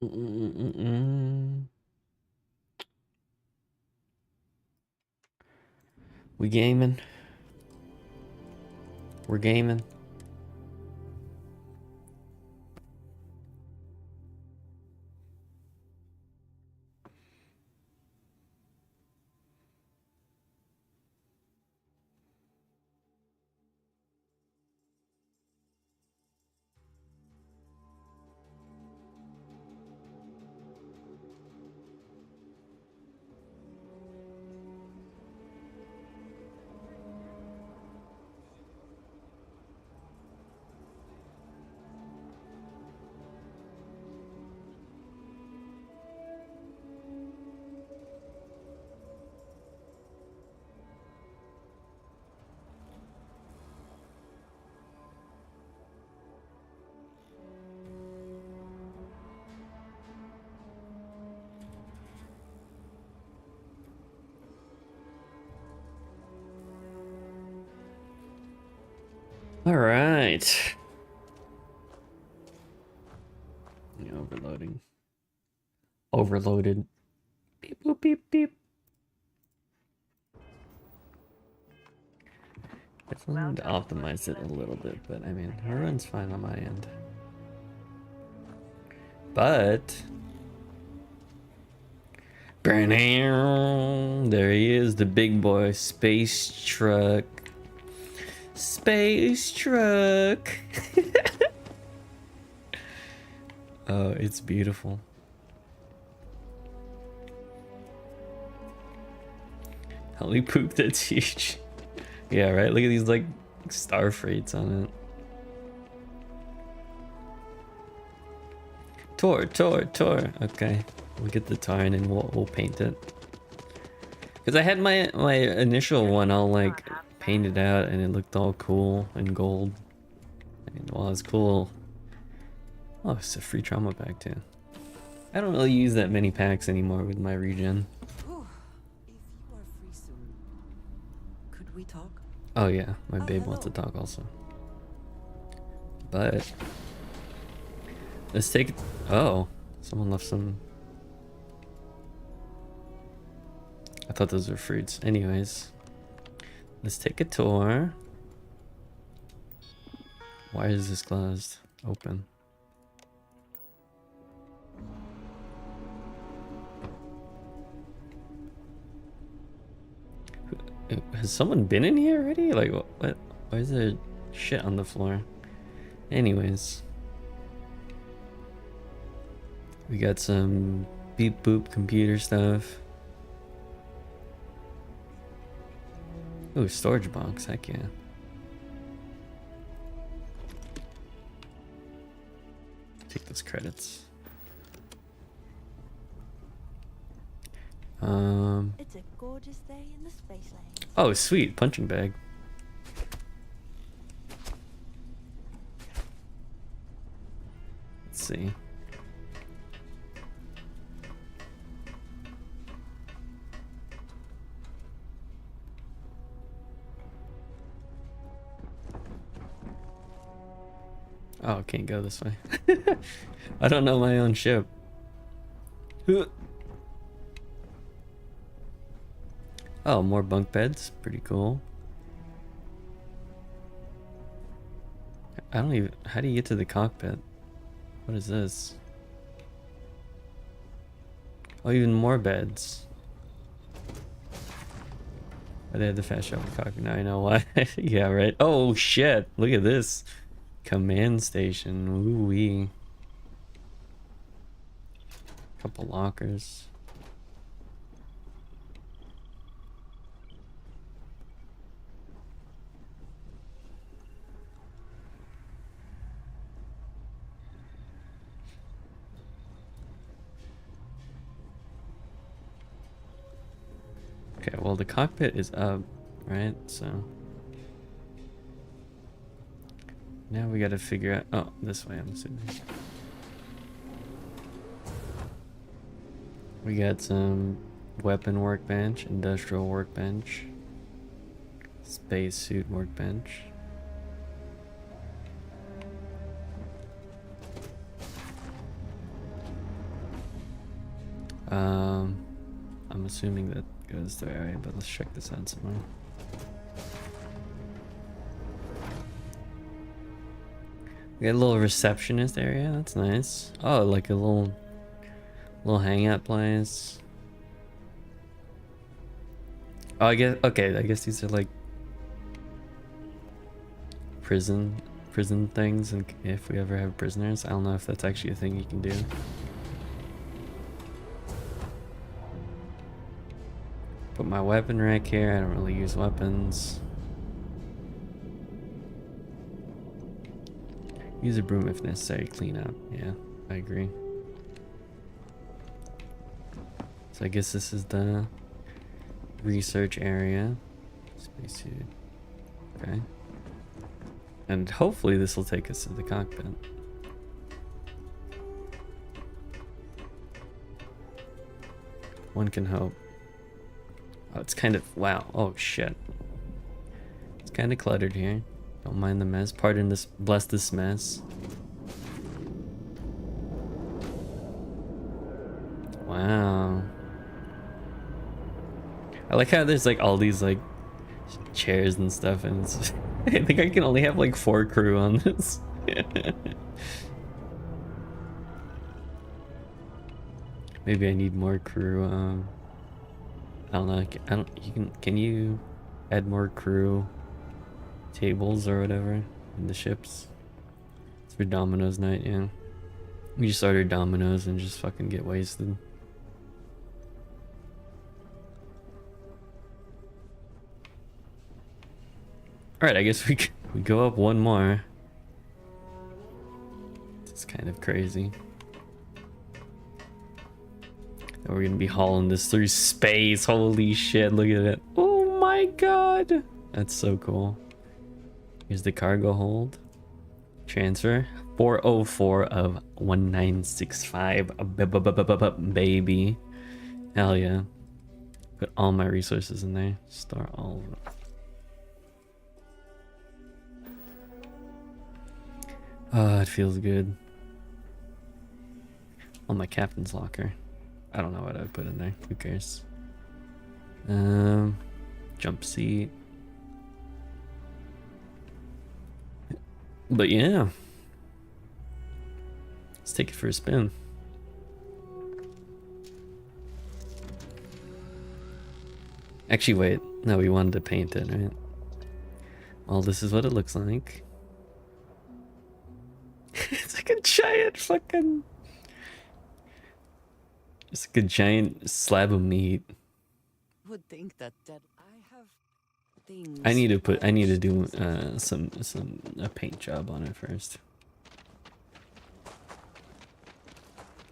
We gaming. We're gaming. All right. Overloading. Overloaded. Beep boop beep beep. I just wanted to optimize it a little bit, but I mean, her run's fine on my end. But there he is, the big boy, space truck. Space truck. Oh, it's beautiful. Holy poop, that's huge. Yeah, right? Look at these like star freights on it. Tor. Okay, we'll get the tar and then we'll paint it. Because I had my initial one all like painted out and it looked all cool and gold. And while it's cool. Oh, it's a free trauma pack too. I don't really use that many packs anymore with my regen. If you are free soon, could we talk? Oh yeah, my babe wants to talk also. But let's take. Oh, someone left some. I thought those were fruits. Anyways, let's take a tour. Why is this closed? Open. Has someone been in here already? Like, what? Why is there shit on the floor? Anyways. We got some beep boop computer stuff. Ooh, storage box. Heck yeah. Take those credits. It's a gorgeous day in the space lane. Oh, sweet. Punching bag. Let's see. Oh, can't go this way. I don't know my own ship. Oh, more bunk beds. Pretty cool. I don't even... How do you get to the cockpit? What is this? Oh, even more beds. I had the fast travel cockpit. Now I know why. Yeah, right. Oh, shit. Look at this. Command station. Ooh wee. Couple lockers. Okay, well the cockpit is up, right? So now we gotta figure out. Oh, this way I'm assuming. We got some weapon workbench, industrial workbench, spacesuit workbench. I'm assuming that goes the area, but let's check this out some more. We got a little receptionist area. That's nice. Oh, like a little hangout place. Oh, I guess okay. I guess these are like prison things, and if we ever have prisoners, I don't know if that's actually a thing you can do. Put my weapon rack here. I don't really use weapons. Use a broom if necessary. Clean up. Yeah, I agree. So I guess this is the research area. Spacesuit. Okay. And hopefully this will take us to the cockpit. One can hope. Oh, it's kind of, wow. Oh shit. It's kind of cluttered here. Don't mind the mess. Pardon this, bless this mess. Wow. I like how there's like all these like chairs and stuff, and it's I think I can only have like 4 crew on this. Maybe I need more crew. I don't know. I don't. You can you add more crew tables or whatever in the ships? It's for Domino's night, yeah. We just order Domino's and just fucking get wasted. Alright, I guess we go up one more. It's kind of crazy. And we're gonna be hauling this through space. Holy shit, look at it. Oh my god. That's so cool. Here's the cargo hold. Transfer. 404 of 1965. Baby. Hell yeah. Put all my resources in there. Start all of it. Oh, it feels good. On my captain's locker. I don't know what I'd put in there. Who cares? Jump seat. But yeah. Let's take it for a spin. Actually, wait. No, we wanted to paint it, right? Well, this is what it looks like. It's like a giant fucking... It's like a giant slab of meat. Would think that I have things. I need to do a paint job on it first.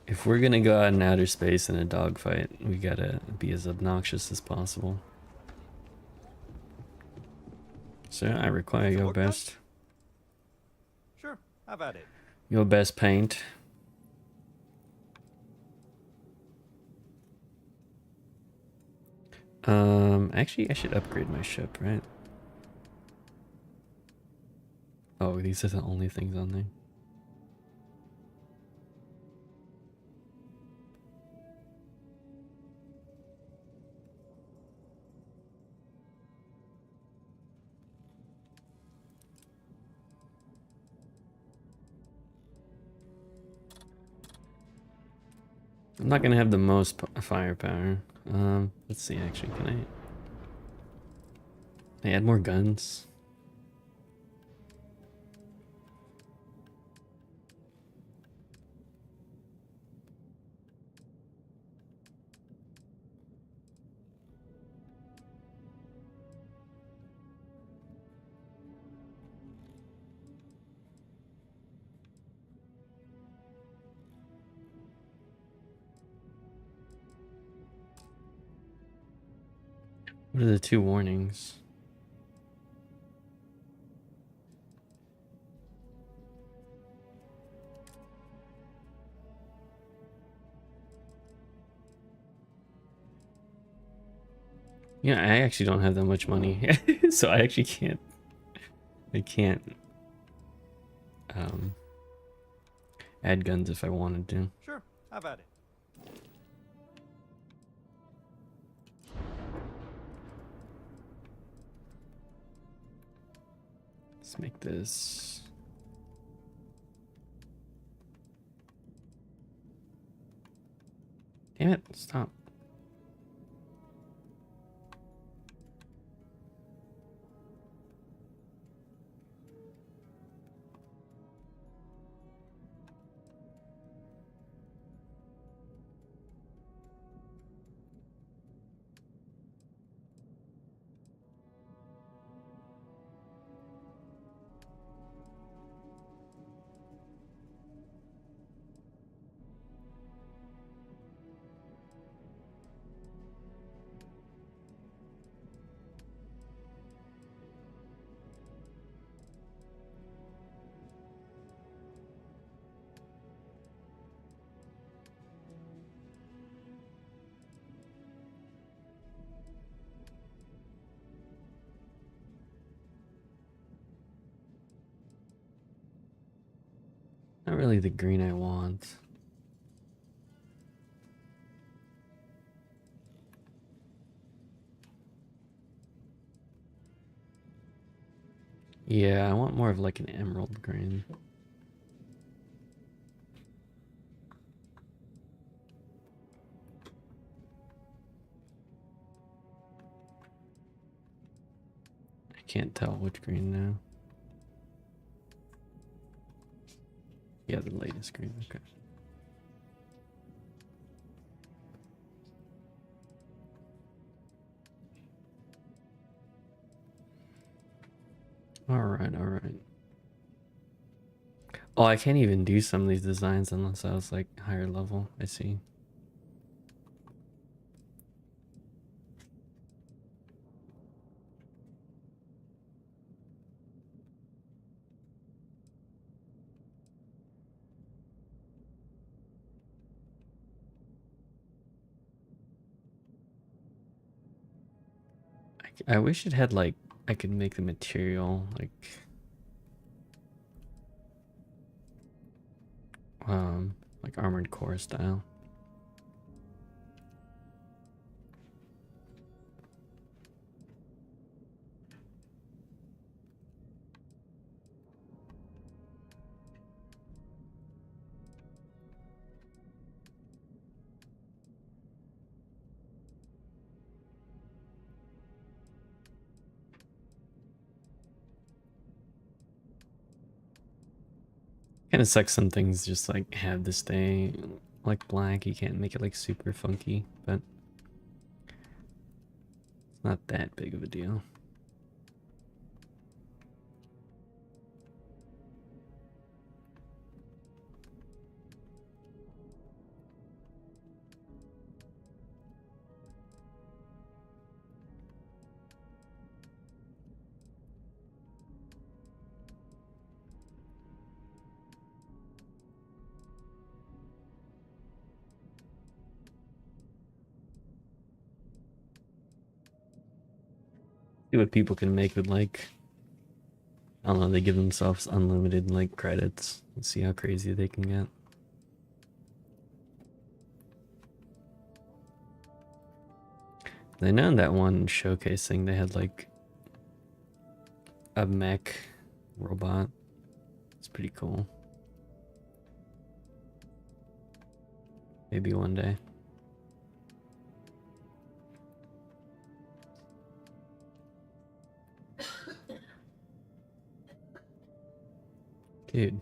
If we're gonna go out in outer space in a dogfight, we gotta be as obnoxious as possible. Sir, I require your best. Sure, how about it? Your best paint. Actually, I should upgrade my ship, right? Oh, these are the only things on there. I'm not gonna have the most firepower. Let's see, actually, can I add more guns? What are the 2 warnings? Yeah, I actually don't have that much money, so I actually can't. I can't add guns if I wanted to. Sure, how about it? Let's make this. Damn it, stop. Not really the green I want. Yeah, I want more of like an emerald green. I can't tell which green now. Yeah, the latest green, okay. Alright, alright. Oh, I can't even do some of these designs unless I was like higher level. I see. I wish it had like, I could make the material like armored core style. Kind of sucks some things just like have to stay like black. You can't make it like super funky, but it's not that big of a deal. See what people can make with like, I don't know, they give themselves unlimited like credits and see how crazy they can get. I know in that one showcase thing they had like a mech robot. It's pretty cool. Maybe one day. Dude.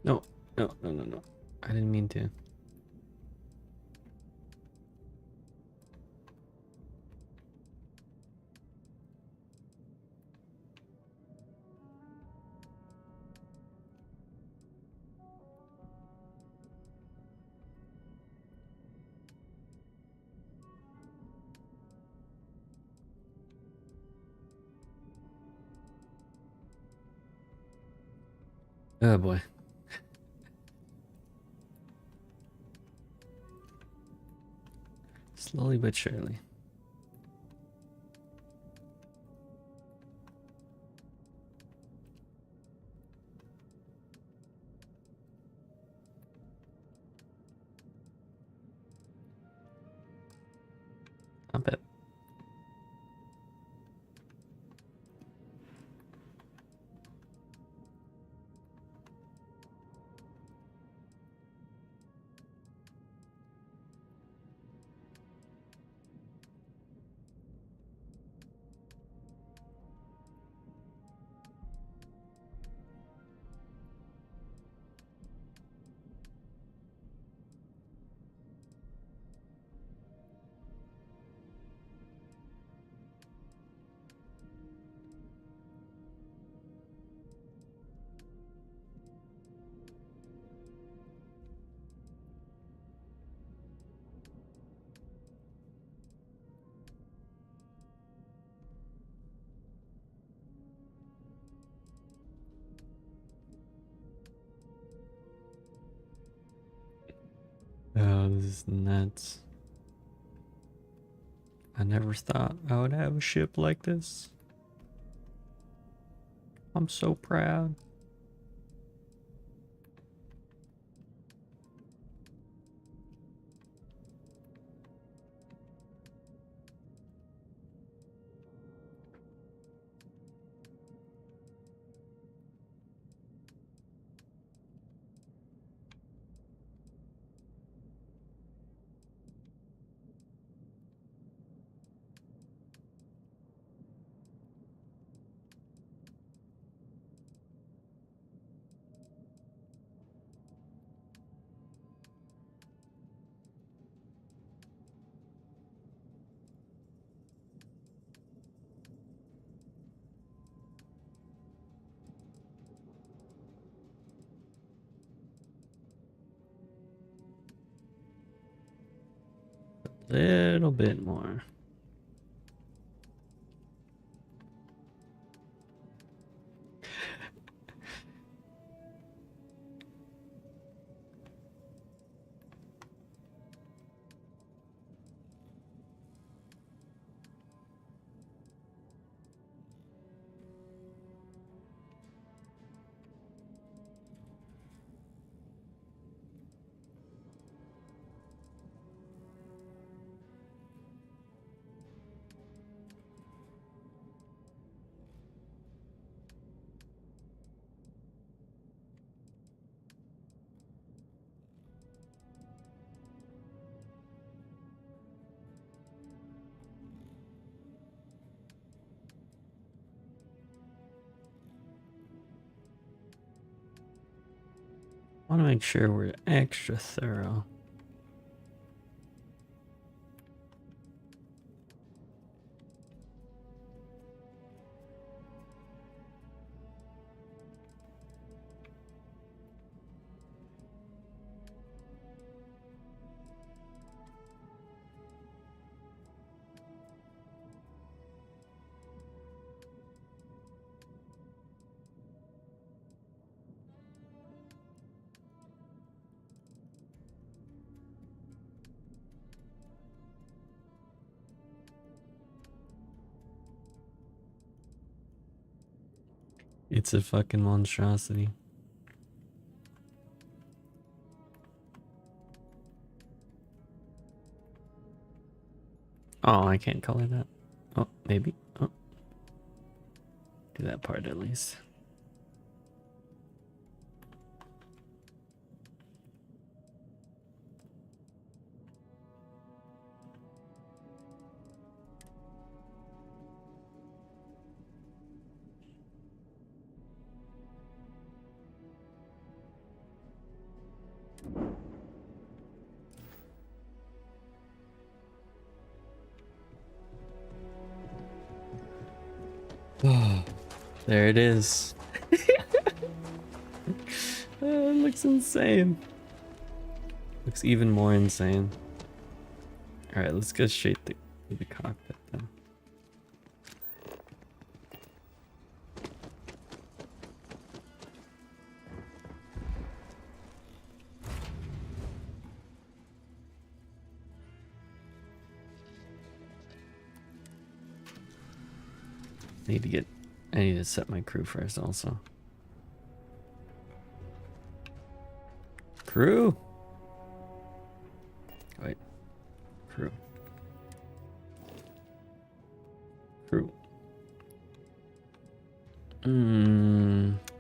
No, no, no, no, no. I didn't mean to. Oh boy. Slowly but surely. Oh, this is nuts. I never thought I would have a ship like this. I'm so proud. Little bit more. Want to make sure we're extra thorough. It's a fucking monstrosity. Oh, I can't color that. Oh, maybe. Oh. Do that part at least. Oh, there it is. Oh, it looks insane. Looks even more insane. Alright, let's go straight to the cockpit then. I need to set my crew first also. Crew! Wait. Crew. Crew.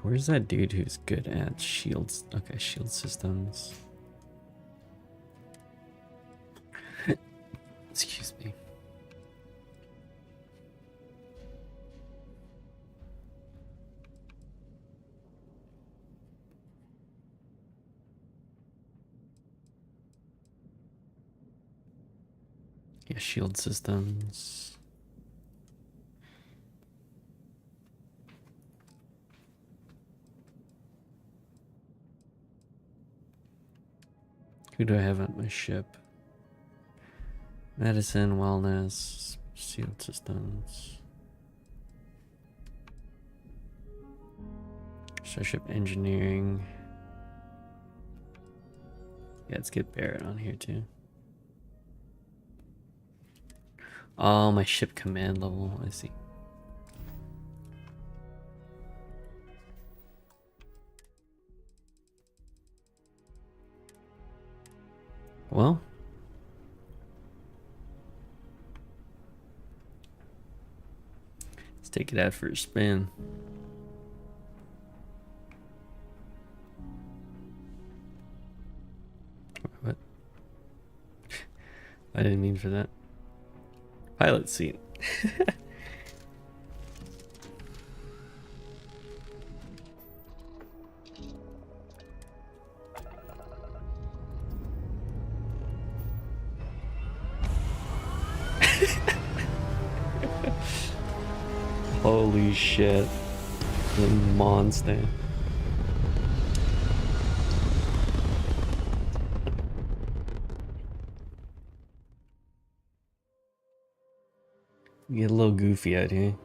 Where's that dude who's good at shields? Okay, shield systems. Excuse me. Yeah, shield systems. Who do I have on my ship? Medicine, wellness, shield systems. Starship engineering. Yeah, let's get Barrett on here too. Oh, my ship command level. I see. Well, let's take it out for a spin. What? I didn't mean for that. Pilot seat. Holy shit. The monster. Get a little goofy out here.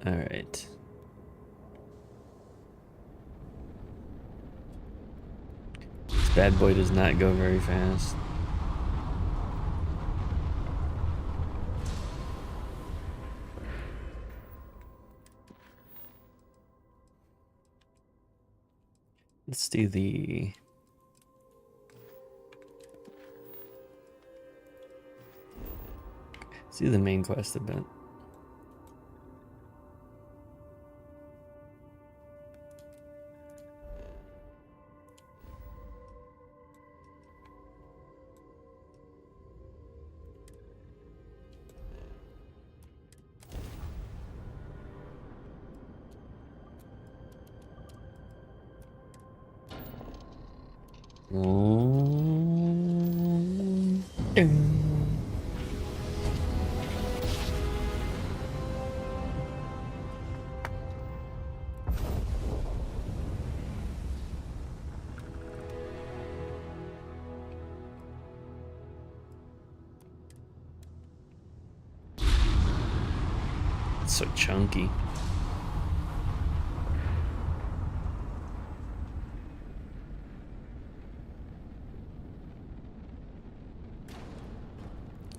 All right. This bad boy does not go very fast. Let's do the... Let's do the main quest a bit. It's so chunky.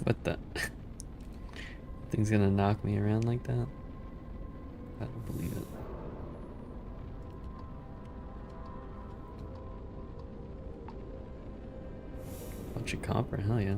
What the? Thing's gonna knock me around like that? I don't believe it. Bunch of copper, hell yeah.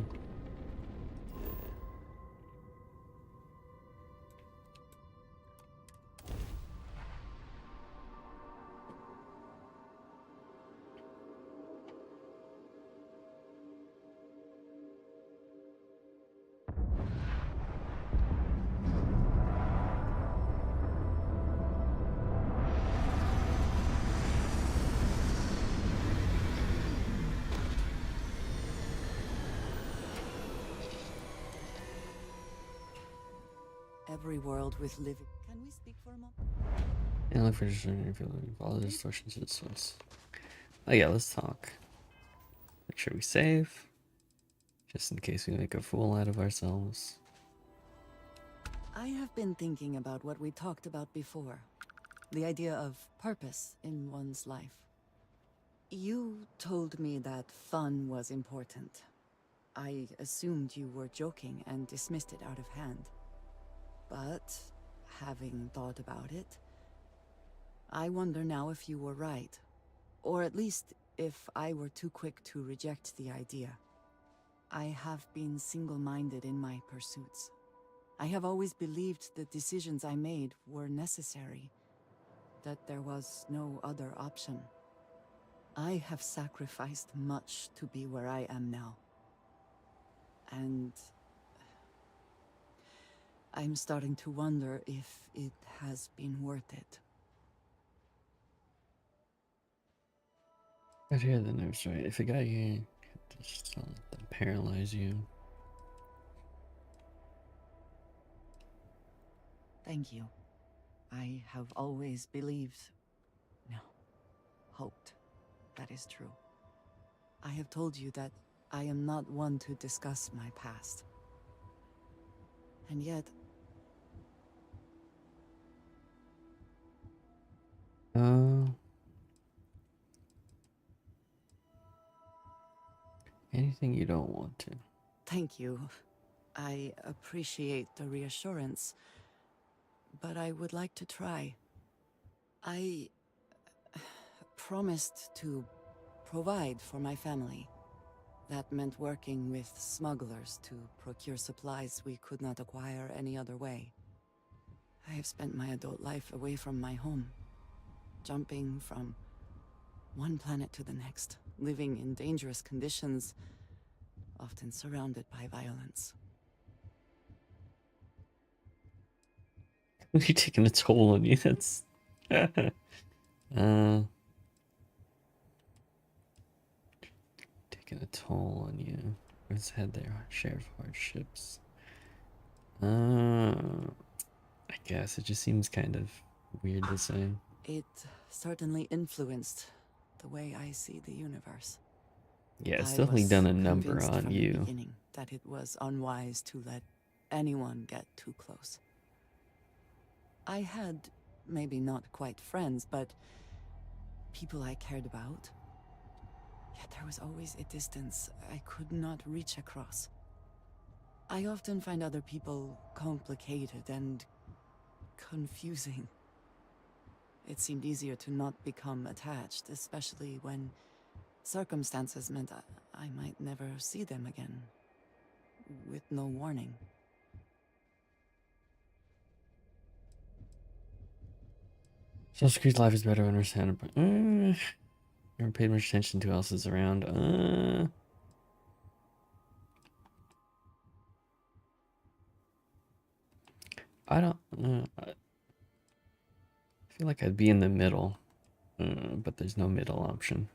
Every world with living. Can we speak for a moment? Yeah, look for if you follow the instructions to the source. Oh yeah, let's talk. Make sure we save. Just in case we make a fool out of ourselves. I have been thinking about what we talked about before. The idea of purpose in one's life. You told me that fun was important. I assumed you were joking and dismissed it out of hand. But, having thought about it, I wonder now if you were right. Or at least, if I were too quick to reject the idea. I have been single-minded in my pursuits. I have always believed the decisions I made were necessary, that there was no other option. I have sacrificed much to be where I am now. And I'm starting to wonder if it has been worth it. Right here, the nerves right. If a guy here just paralyze you. Thank you. I have always believed, no, hoped that is true. I have told you that I am not one to discuss my past. And yet, Anything you don't want to. thank you. I appreciate the reassurance, but I would like to try. I promised to provide for my family. That meant working with smugglers to procure supplies we could not acquire any other way. I have spent my adult life away from my home, jumping from one planet to the next, living in dangerous conditions, often surrounded by violence. You're taking a toll on you. That's taking a toll on you. Let's head there. Share of hardships. I guess it just seems kind of weird to say. It certainly influenced the way I see the universe. Yeah, it's I definitely was done a number convinced on from you. the beginning that it was unwise to let anyone get too close. I had, maybe not quite friends, but people I cared about. Yet there was always a distance I could not reach across. I often find other people complicated and confusing. It seemed easier to not become attached, especially when circumstances meant I might never see them again, with no warning. Social Security's life is better when we're surrounded by. Never paid much attention to who else is around. I don't. I feel like I'd be in the middle, but there's no middle option.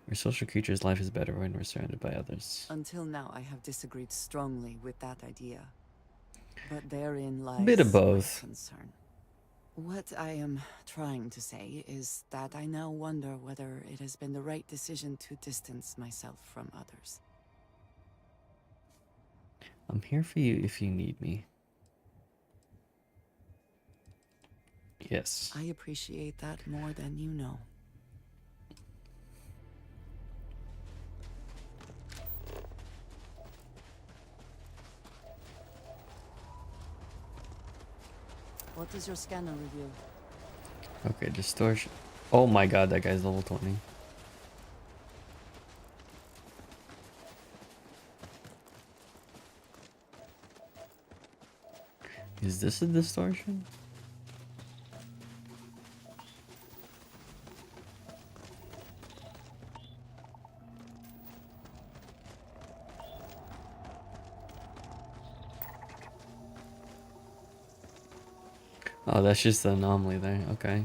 We're social creatures. Life is better when we're surrounded by others. Until now, I have disagreed strongly with that idea. But therein lies Bit of my both. concern. What I am trying to say is that I now wonder whether it has been the right decision to distance myself from others. I'm here for you if you need me. Yes. I appreciate that more than you know. What does your scanner reveal? Okay, distortion. Oh my god, that guy's level 20. Is this a distortion? Oh, that's just the anomaly there. Okay.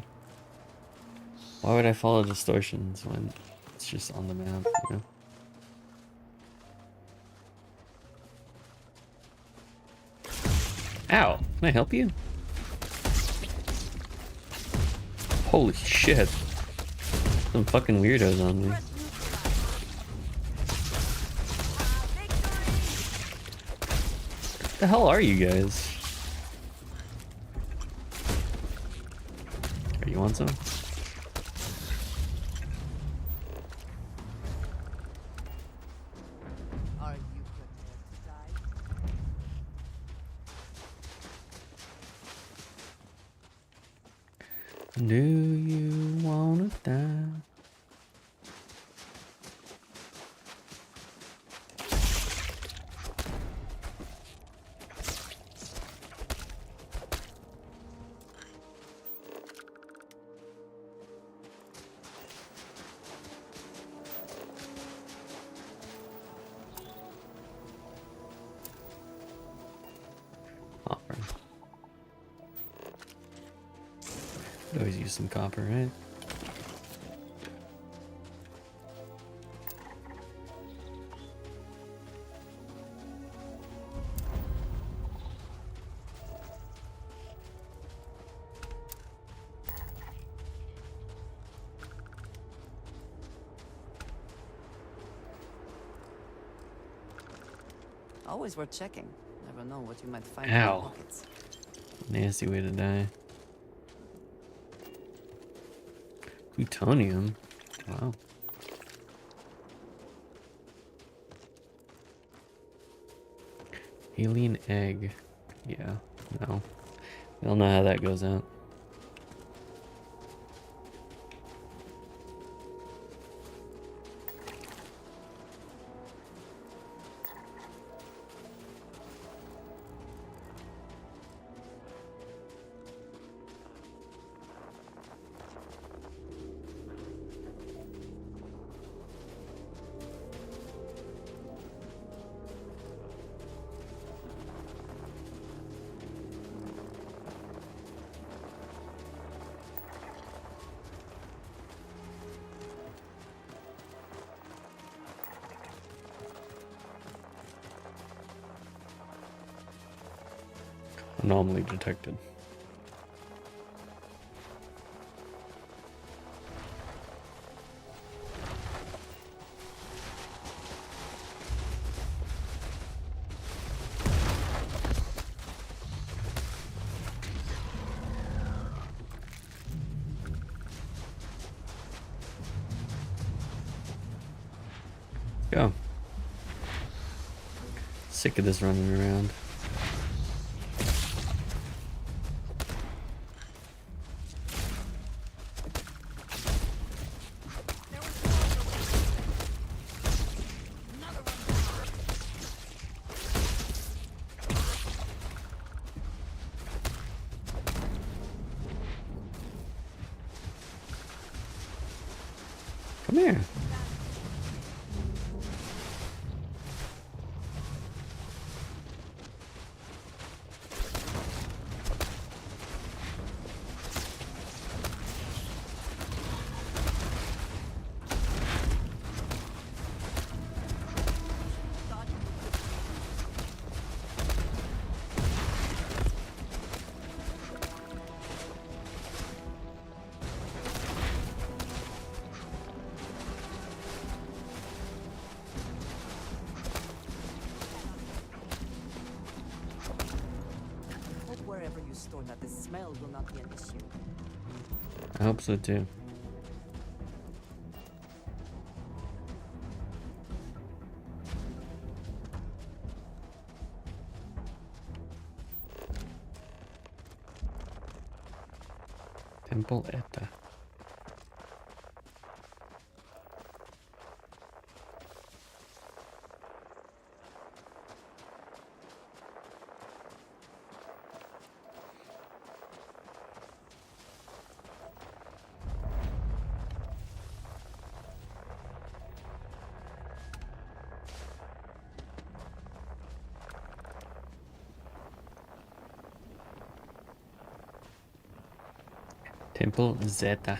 Why would I follow distortions when it's just on the map, you know? Ow! Can I help you? Holy shit. Some fucking weirdos on me. What the hell are you guys? You want some? Are you prepared to die? Do you wanna die? Copper. Could always use some copper, right? Always worth checking. Never know what you might find in your Ow. pockets. Nasty way to die. Plutonium? Wow. Alien egg. Yeah, no. We don't know how that goes out. Anomaly detected. Go. Sick of this running around. Come here. Hope wherever you store that the smell will not be an issue. I hope so too. Temple Etta. Temple Zeta.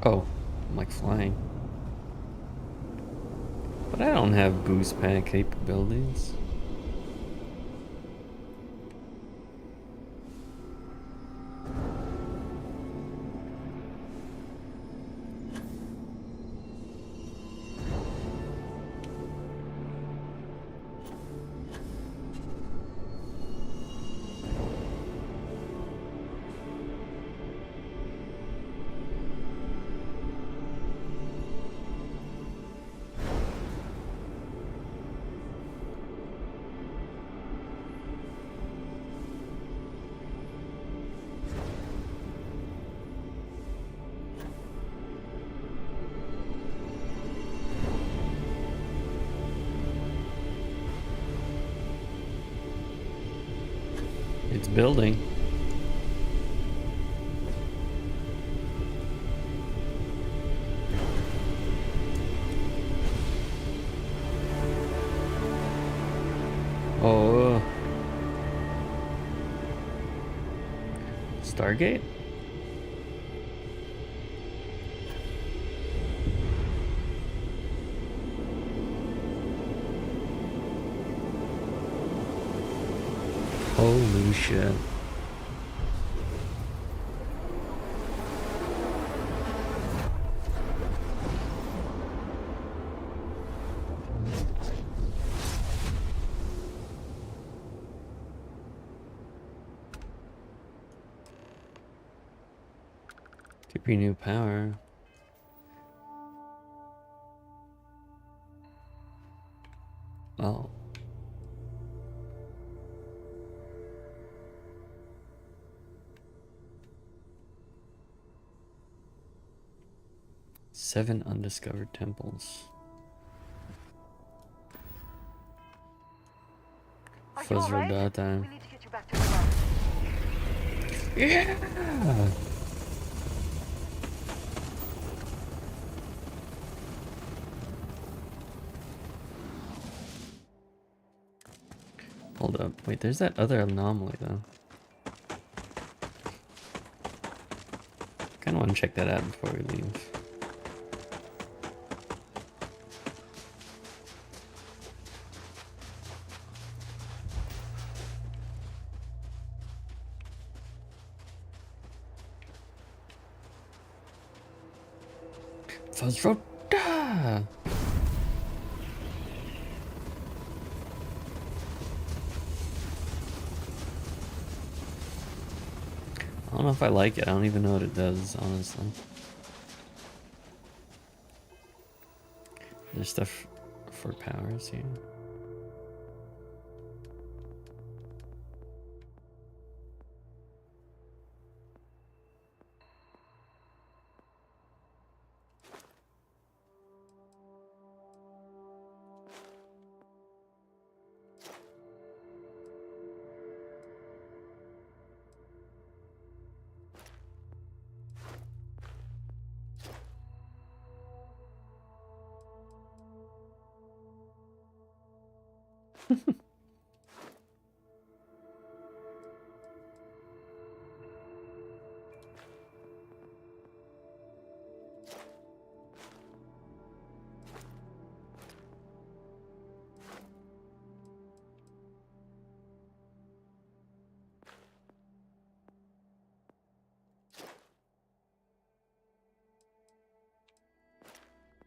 Oh, I'm like flying. But I don't have boost pack capabilities. It's building. Oh. Stargate? Holy shit. Could be new power. Oh. Seven undiscovered temples. Fuzrodata. We need to get you back to the lab. Yeah! Hold up. Wait, there's that other anomaly though. Kinda wanna check that out before we leave. Fuzroda! I don't know if I like it. I don't even know what it does, honestly. There's stuff for powers here.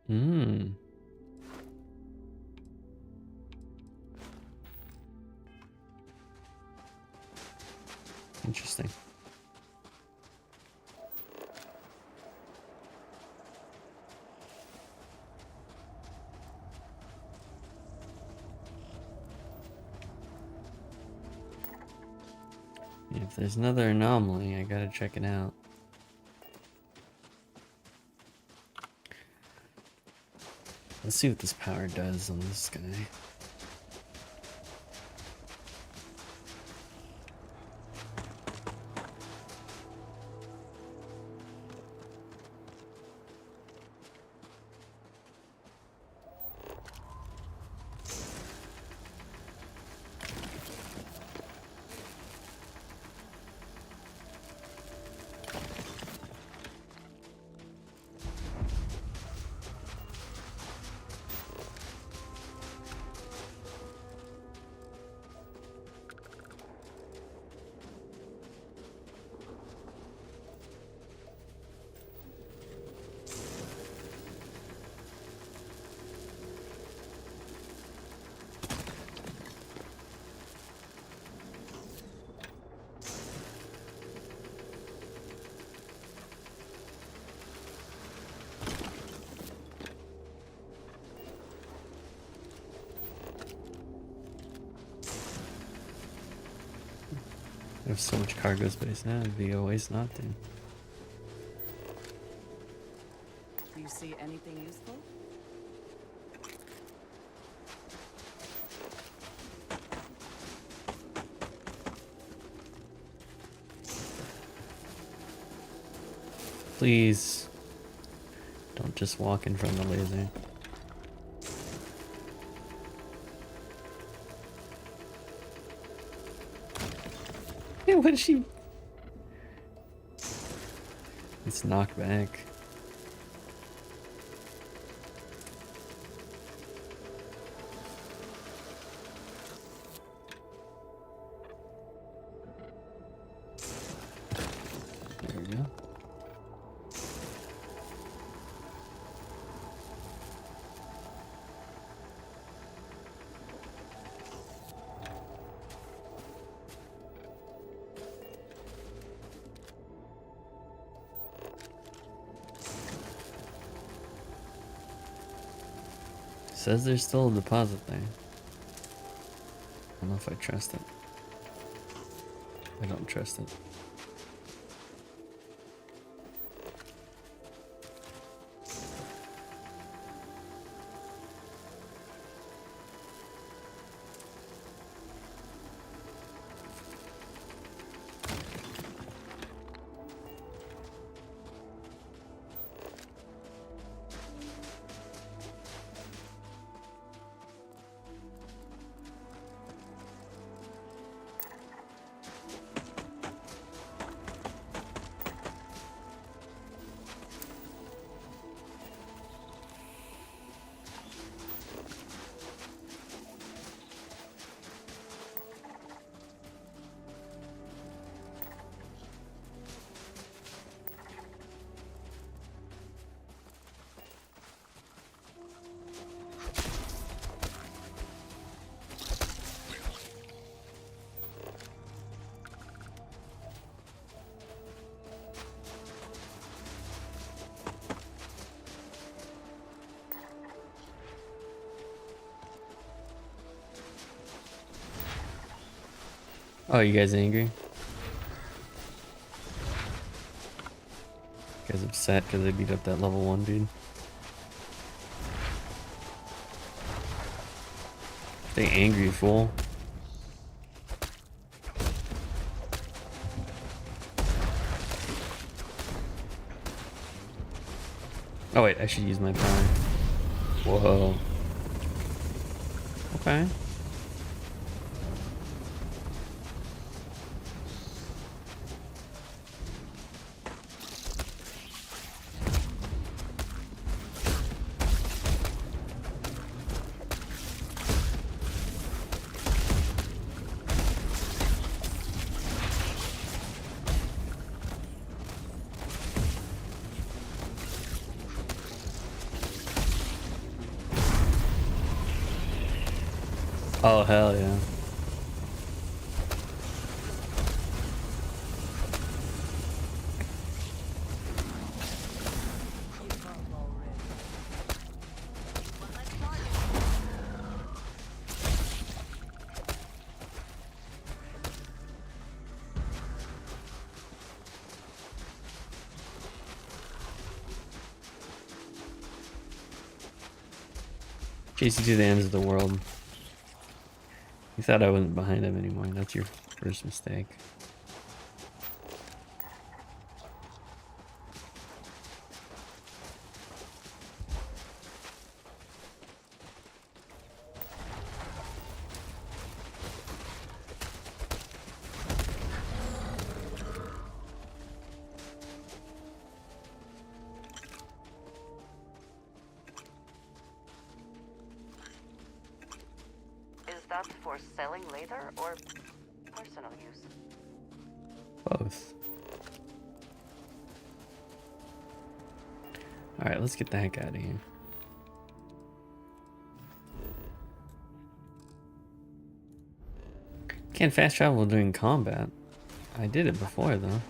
Hmm. Interesting. If there's another anomaly, I gotta check it out. Let's see what this power does on this guy. I have so much cargo space now, it'd be a waste not to. Do you see anything useful? Please, don't just walk in front of the laser. Yeah, what is she? It's knocked back. Says there's still a deposit there. I don't know if I trust it. I don't trust it. Oh, you guys angry? You guys upset because they beat up that level 1 dude? Stay angry, fool. Oh wait, I should use my power. Whoa. Okay. Oh, hell yeah. Give up already. Chase you to the ends of the world. You thought I wasn't behind him anymore. That's your first mistake. Is that for selling later or personal use? Both. Alright, let's get the heck out of here. Can't fast travel during combat. I did it before though. No.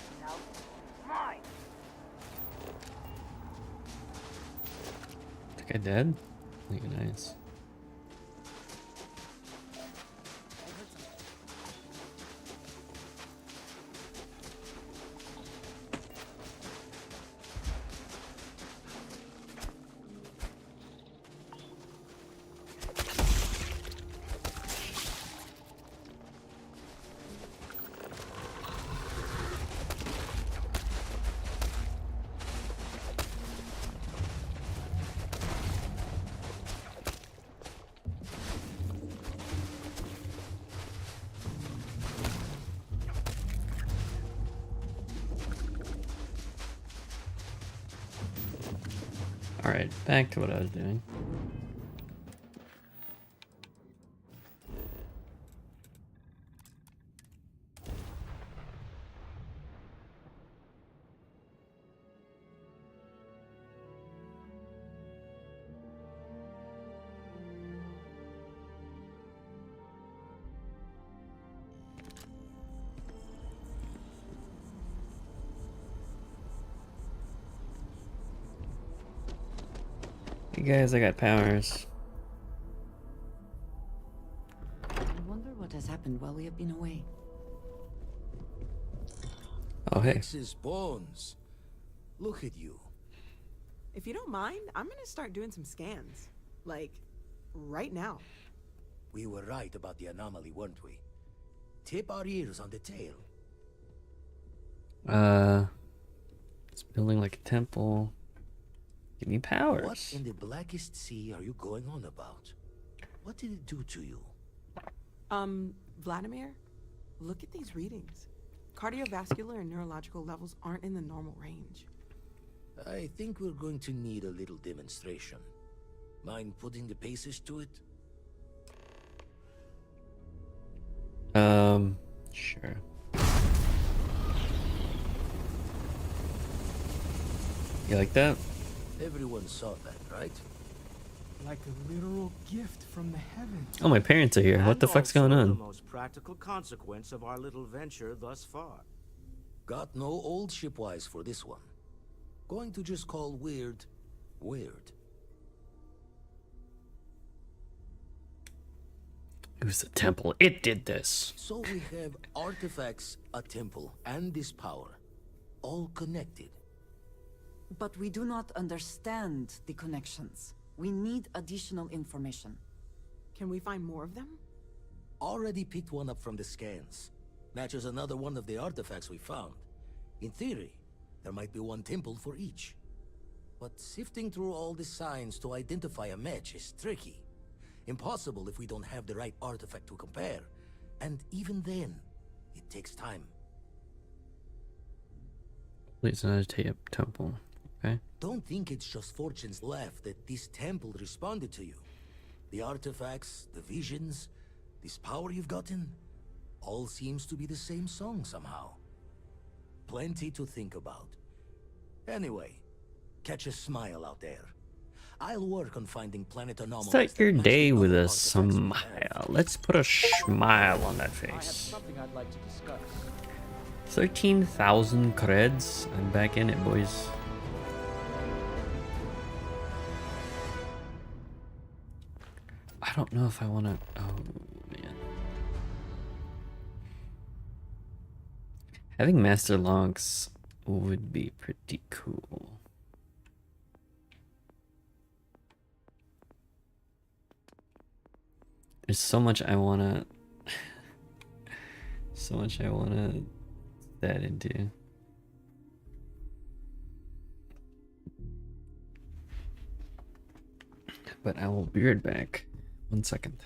Mine. Think I did? Think nice. Alright, back to what I was doing. Hey guys, I got powers. happened while we have been away. Oh, hey. Texas Bones. Look at you. If you don't mind, I'm gonna start doing some scans. Like, right now. We were right about the anomaly, weren't we? Tip our ears on the tail. It's building like a temple. Give me powers. What in the blackest sea are you going on about? What did it do to you? Vladimir, look at these readings. Cardiovascular and neurological levels aren't in the normal range. I think we're going to need a little demonstration. Mind putting the paces to it? Sure. You like that? Everyone saw that, right? Like a literal gift from the heavens. Oh, my parents are here. What the And fuck's going also on? The most practical consequence of our little venture thus far. Got no old shipwise for this one. Going to just call weird, weird. It was the temple. It did this. So we have artifacts, a temple, and this power. All connected. But we do not understand the connections. We need additional information. Can we find more of them? Already picked one up from the scans. Matches another one of the artifacts we found. In theory, there might be one temple for each. But sifting through all the signs to identify a match is tricky. Impossible if we don't have the right artifact to compare. And even then, it takes time. Please not a temple. Okay. Don't think it's just Fortune's laugh that this temple responded to you. The artifacts, the visions, this power you've gotten, all seems to be the same song somehow. Plenty to think about. Anyway, catch a smile out there. I'll work on finding planet anomalies. Start your that match day the with other a artifacts we have. smile. Let's put a smile on that I have face. something I'd like to discuss. 13,000 creds. I'm back in it, boys. I don't know if I want to... Oh, man. Having master locks would be pretty cool. There's so much I want to... so much I want to that into. But I will be right back. 1 second.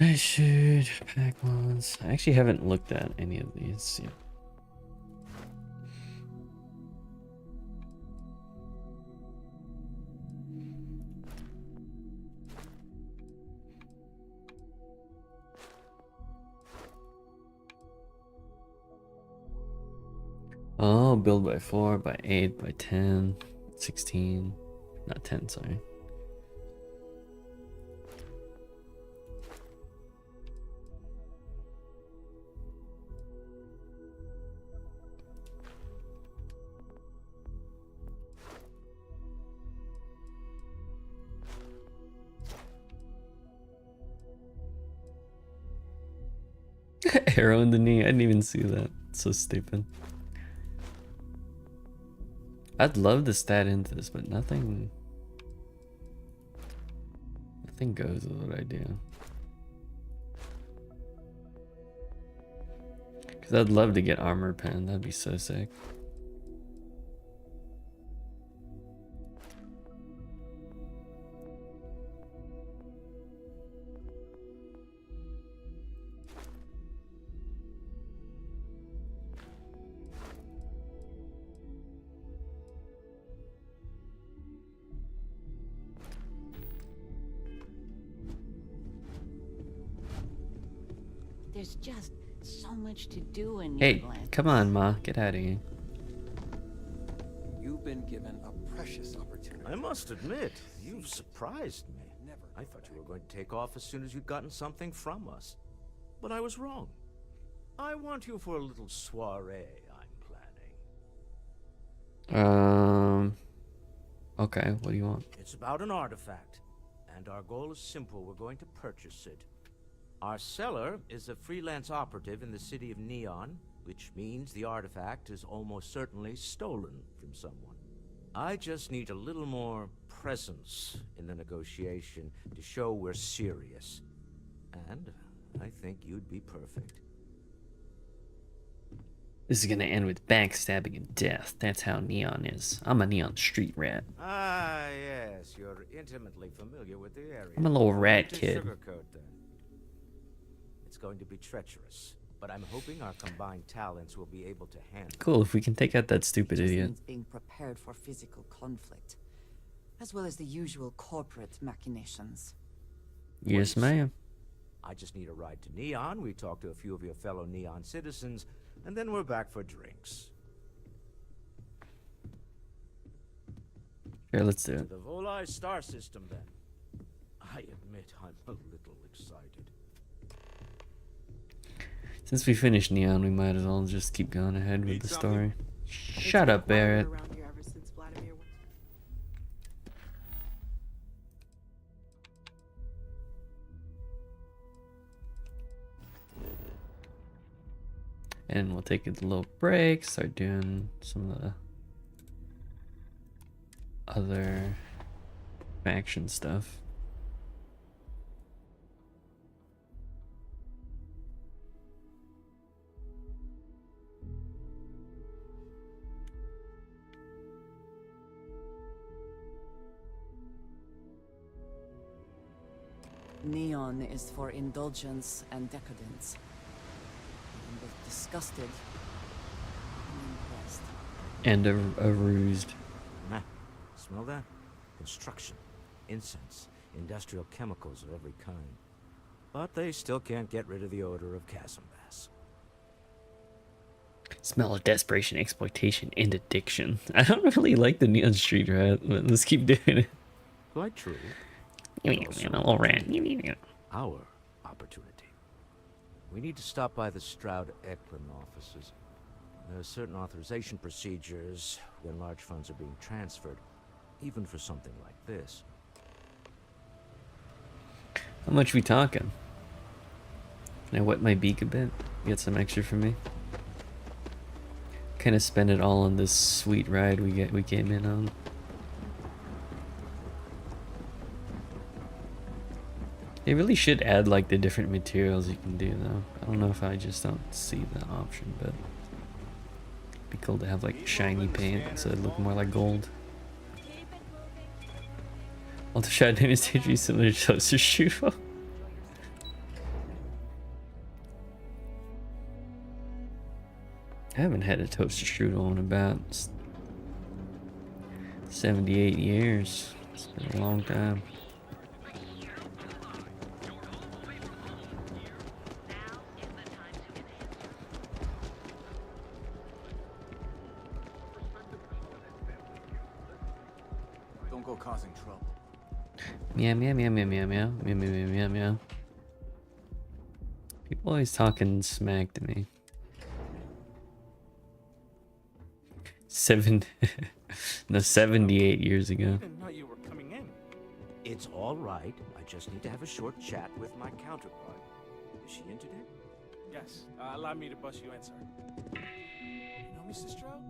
I should pack ones. I actually haven't looked at any of these yet. Oh, build by 4, by 8, by 10, 16. Not 10, sorry. Arrow in the knee. I didn't even see that. So stupid. I'd love to stat into this, but nothing goes with what I do. Cause I'd love to get armor pen. That'd be so sick. There's just so much to do in Hey, Newland. come on, Ma. Get out of here. You've been given a precious opportunity. I must admit, you've surprised me. I thought you were going to take off as soon as you'd gotten something from us. But I was wrong. I want you for a little soiree I'm planning. Okay, what do you want? It's about an artifact, and our goal is simple. We're going to purchase it. Our seller is a freelance operative in the city of Neon, which means the artifact is almost certainly stolen from someone. I just need a little more presence in the negotiation to show we're serious. And I think you'd be perfect. This is gonna end with backstabbing and death. That's how Neon is. I'm a Neon street rat. Ah, yes, you're intimately familiar with the area. I'm a little rat Need to kid. Sugarcoat then. It's going to be treacherous, but I'm hoping our combined talents will be able to handle. Cool, if we can take out that stupid Just idiot. means being prepared for physical conflict, as well as the usual corporate machinations. Yes, ma'am. I just need a ride to Neon. We talk to a few of your fellow Neon citizens, and then we're back for drinks. Here, let's do To it. the Volai star system, then. I admit I'm a little excited. Since we finished Neon, we might as well just keep going ahead with Need the something? story. It's Shut been up, quieter Barrett. around here ever since Vladimir went. And we'll take a little break, start doing some of the other faction stuff. Neon is for indulgence and decadence. I'm both disgusted and impressed. And a rused. Nah, smell that? Construction, incense, industrial chemicals of every kind. But they still can't get rid of the odor of chasm bass. Smell of desperation, exploitation, and addiction. I don't really like the Neon Street Rat, but let's keep doing it. Quite true. I'm a little rat. Our opportunity. We need to stop by the Stroud Eklund offices. There are certain authorization procedures when large funds are being transferred, even for something like this. How much we talking? Can I wet my beak a bit? Get some extra from me? Kind of spend it all on this sweet ride we came in on. They really should add like the different materials you can do though. I don't know if I just don't see the option, but it'd be cool to have like shiny paint so it look more like gold. Alter Shadow is similar to Toaster Shoe. I haven't had a toaster strudel in about 78 years. It's been a long time. Don't go causing trouble. Meow meow meow meow meow meow meow meow meow meow meow. People always talking smack to me. No, 78 years ago. I didn't know you were coming in. It's all right. I just need to have a short chat with my counterpart. Is she in today? Yes. Allow me to bust you in, sir. You know, Mr. Stroud,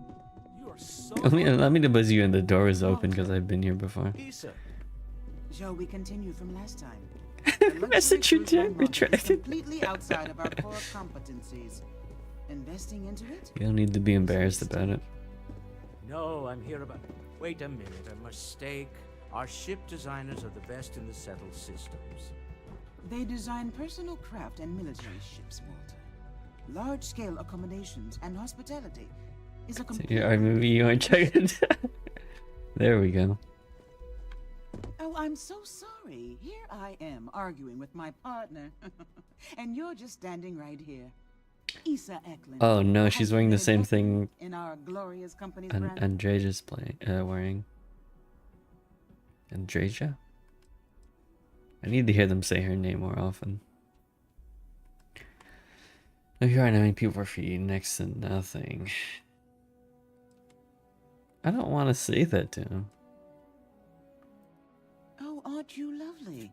you are so. Allow me to buzz you in. The door is open because I've been here before. Issa. Shall we continue from last time? Message retracted. Completely outside of our core competencies. Investing into it? You don't need to be embarrassed about it. No, I'm here about... Wait a minute, a mistake. Our ship designers are the best in the settled systems. They design personal craft and military ships, Walter. Large-scale accommodations and hospitality is a complete... So, maybe you aren't checking. There we go. Oh, I'm so sorry. Here I am arguing with my partner. And you're just standing right here. Issa Eklund. Oh no, she's wearing the same thing in our glorious company's brand. Andreja's wearing. Andreja? I need to hear them say her name more often. Look here, how many people are for you? Next to nothing. I don't want to say that to him. Oh, aren't you lovely?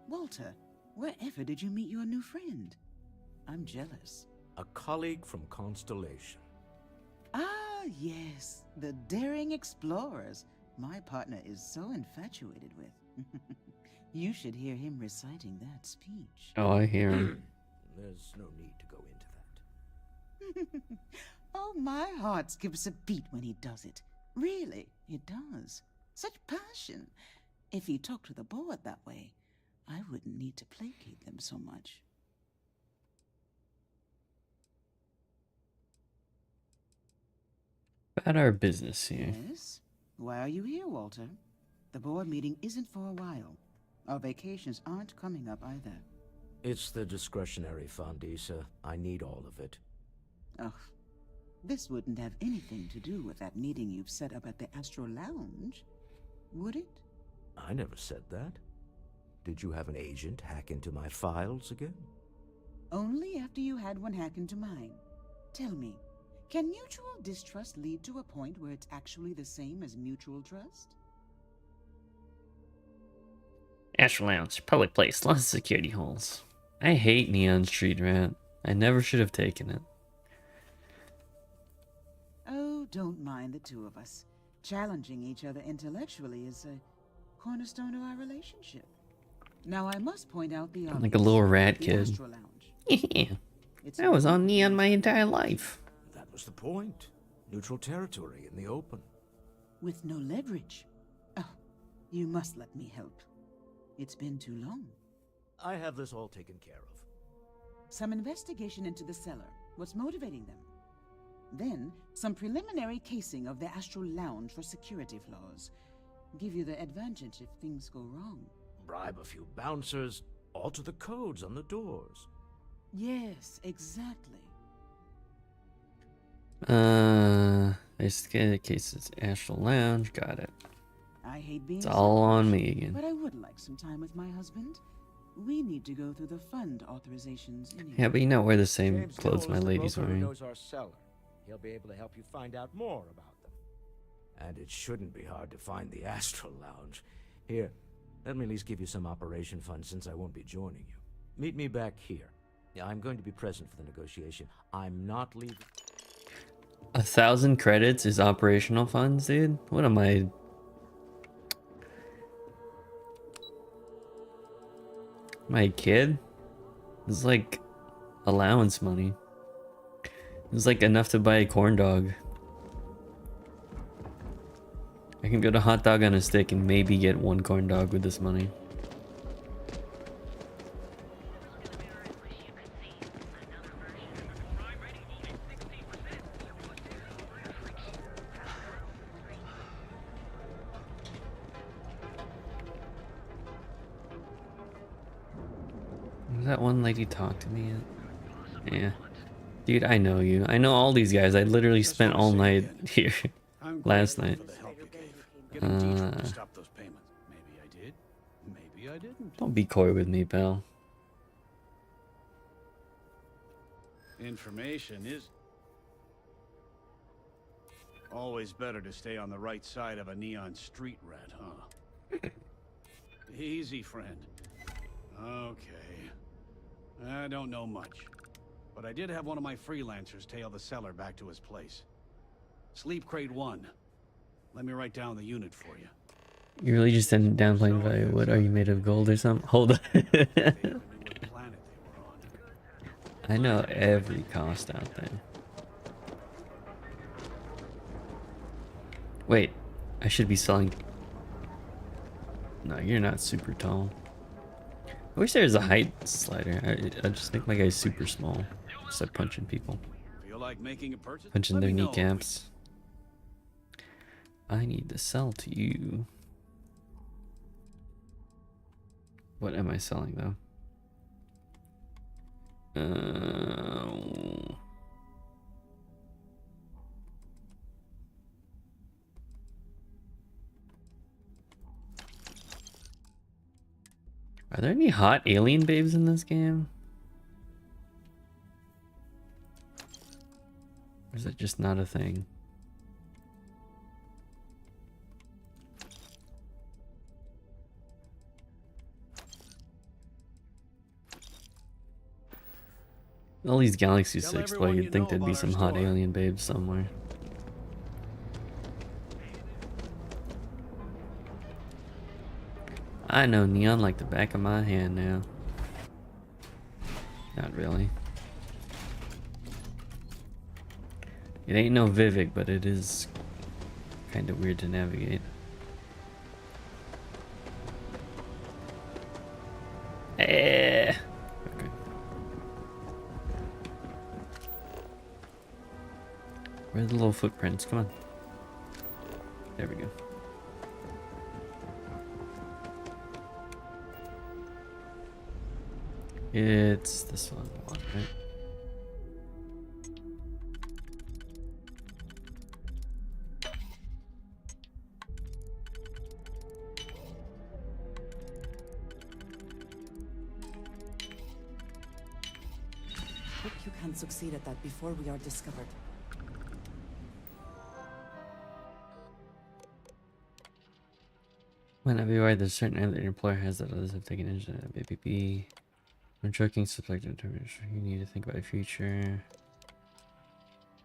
Walter, wherever did you meet your new friend? I'm jealous. A colleague from Constellation. Ah, yes. The daring explorers. My partner is so infatuated with. You should hear him reciting that speech. Oh, I hear him. There's no need to go into that. Oh, my heart skips a beat when he does it. Really, it does. Such passion. If he talked to the board that way, I wouldn't need to placate them so much. About our business here. Yes? Why are you here, Walter? The board meeting isn't for a while. Our vacations aren't coming up either. It's the discretionary fund, Issa. I need all of it. Ugh. This wouldn't have anything to do with that meeting you've set up at the Astro Lounge, would it? I never said that. Did you have an agent hack into my files again? Only after you had one hack into mine. Tell me, can mutual distrust lead to a point where it's actually the same as mutual trust? Astro Lounge, public place, lots of security holes. I hate Neon Street Rat. I never should have taken it. Oh, don't mind the two of us. Challenging each other intellectually is a cornerstone of our relationship. Now I must point out the obvious. Like a little rat the kid. Astro Lounge. Yeah, It's I was on Neon my entire life. That was the point. Neutral territory in the open. with no leverage. Oh, you must let me help. It's been too long. I have this all taken care of. Some investigation into the cellar. What's motivating them? Then, some preliminary casing of the Astral Lounge for security flaws. Give you the advantage if things go wrong. Bribe a few bouncers, alter the codes on the doors. Yes, exactly. Investigated cases, Astral Lounge, got it. I hate being It's all on me again. but I would like some time with my husband. We need to go through the fund authorizations anyway. Yeah, but you not wear the same James clothes Dole my is the lady's broker who wearing. knows our cellar. He'll be able to help you find out more about them. And it shouldn't be hard to find the Astral Lounge. Here, let me at least give you some operation funds since I won't be joining you. Meet me back here. Yeah, I'm going to be present for the negotiation. I'm not leaving. 1,000 credits is operational funds, dude? What am I... Am I a kid? It's like allowance money. It's like enough to buy a corn dog. I can go to Hot Dog on a Stick and maybe get one corn dog with this money. Was that one lady talk to me yet? Yeah. Dude, I know you. I know all these guys. I literally spent all night here last night. Stop those payments. Maybe I did. Maybe I didn't. Don't be coy with me, pal. Information is always better to stay on the right side of a neon street rat, huh? Easy, friend. Okay. I don't know much, but I did have one of my freelancers tail the seller back to his place. Sleep crate 1. Let me write down the unit for you. You really just ended downplaying value. What are you made of, gold or something? Hold on. I know every cost out there. Wait, I should be selling. No, you're not super tall. I wish there was a height slider. I'd just make my guys super small. Start punching people. Feel like making a purchase? Punching their kneecaps. I need to sell to you. What am I selling though? Are there any hot alien babes in this game? Or is it just not a thing? All these galaxies to explore, you'd think there'd be some hot alien babes somewhere. I know Neon like the back of my hand now. Not really. It ain't no Vivek, but it is kind of weird to navigate. Eh. Okay. Where are the little footprints? Come on. There we go. It's this one, right? Hope you can succeed at that before we are discovered. Whenever you are, there's certain area that your employer has that others have taken into BBB. When tracking subject determination, you need to think about your future.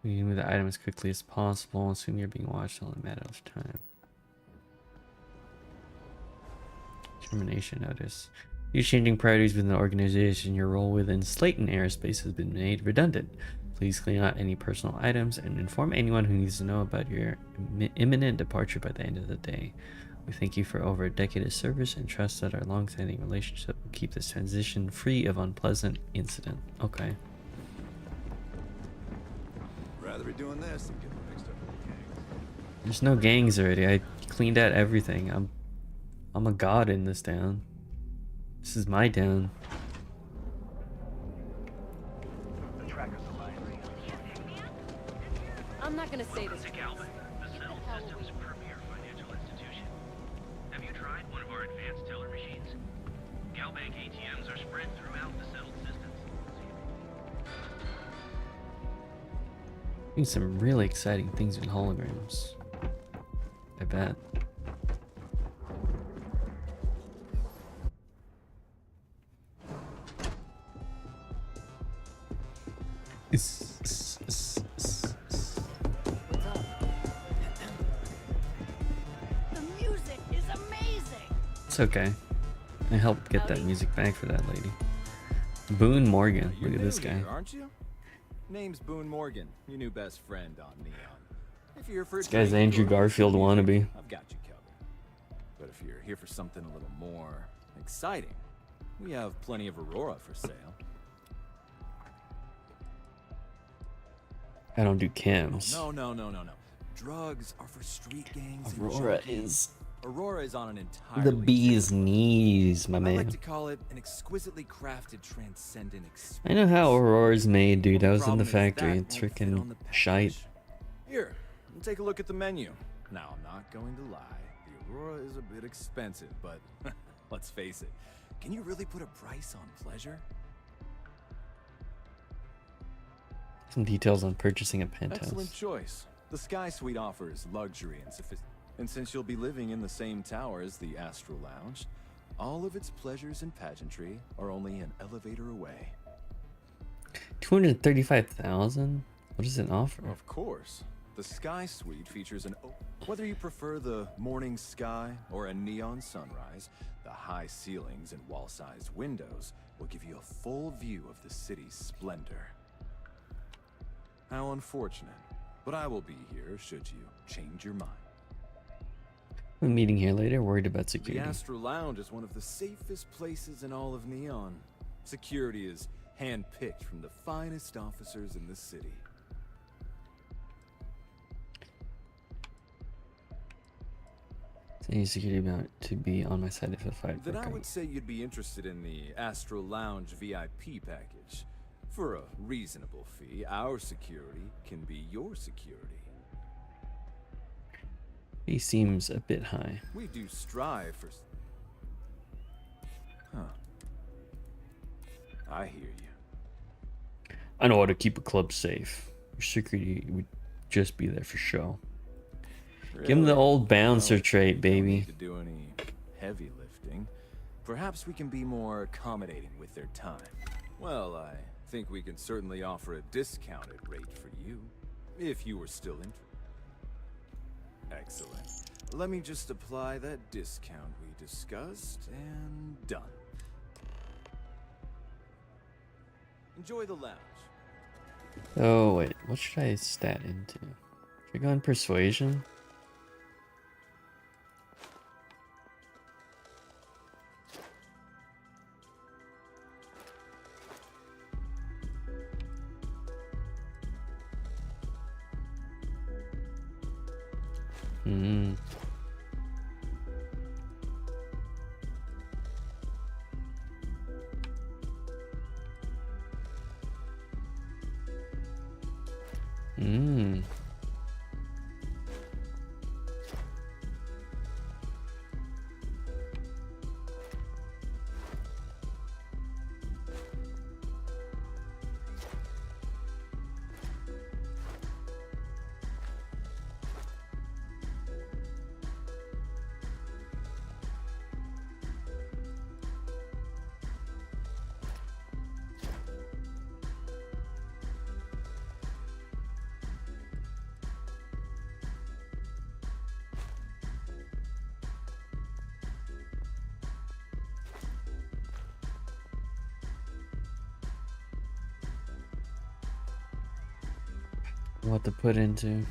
You need to move the item as quickly as possible. Assume you're being watched all in a matter of time. Termination notice. You're changing priorities within the organization. Your role within Slayton Aerospace has been made redundant. Please clean out any personal items and inform anyone who needs to know about your imminent departure by the end of the day. We thank you for over a decade of service and trust that our long-standing relationship will keep this transition free of unpleasant incident. Okay. Rather be doing this than getting mixed up with the gangs. There's no gangs already. I cleaned out everything. I'm a god in this town. This is my town. The tracker's alive. I'm not gonna say this. Galvin, the Settled System's premier financial institution. Have you tried one of our advanced teller machines? Galbank ATMs are spread throughout the Settled Systems. Doing some really exciting things with holograms. I bet. The music is amazing. It's okay. I helped get that music back for that lady. Boone Morgan. Look at this guy. Here, aren't you? Name's Boone Morgan, your new best friend on Neon. If you're for This guy's Andrew Garfield wannabe. I've got you covered. But if you're here for something a little more exciting, we have plenty of Aurora for sale. I don't do cams. No. Drugs are for street gangs. Aurora and junkies. is Aurora is on an entirely The bee's knees, my I man. like to call it an exquisitely crafted transcendent experience. I know how Aurora's made, dude. I Only was in the problem is factory. that It's won't fit on freaking the shite. package. Here, take a look at the menu. Now, I'm not going to lie. The Aurora is a bit expensive, but let's face it. Can you really put a price on pleasure? Some details on purchasing a penthouse. Excellent choice. The Sky Suite offers luxury and sophistication. And since you'll be living in the same tower as the Astral Lounge, all of its pleasures and pageantry are only an elevator away. 235,000? What does it offer? Of course. The Sky Suite features an whether you prefer the morning sky or a neon sunrise, the high ceilings and wall-sized windows will give you a full view of the city's splendor. How unfortunate, but I will be here should you change your mind. I'm meeting here later, worried about The security. Astral Lounge is one of the safest places in all of Neon. Security is hand-picked from the finest officers in the city. Any security about to be on my side if a fight Then broke I out. would say you'd be interested in the Astral Lounge VIP package. For a reasonable fee, our security can be your security. He seems a bit high. We do strive for... Huh. I hear you. I know how to keep a club safe. Your security would just be there for show. Give him the Really? old bouncer Well, trait, don't baby. need to do any heavy lifting. Perhaps we can be more accommodating with their time. Well, I think we can certainly offer a discounted rate for you, if you were still interested. Excellent. Let me just apply that discount we discussed, and done. Enjoy the lounge. Oh, wait. What should I stat into? Should I go on persuasion? Hmm. Hmm. What to put into?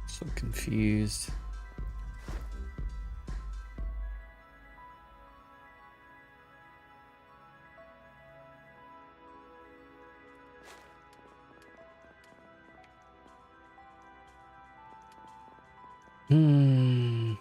So confused. Hmm.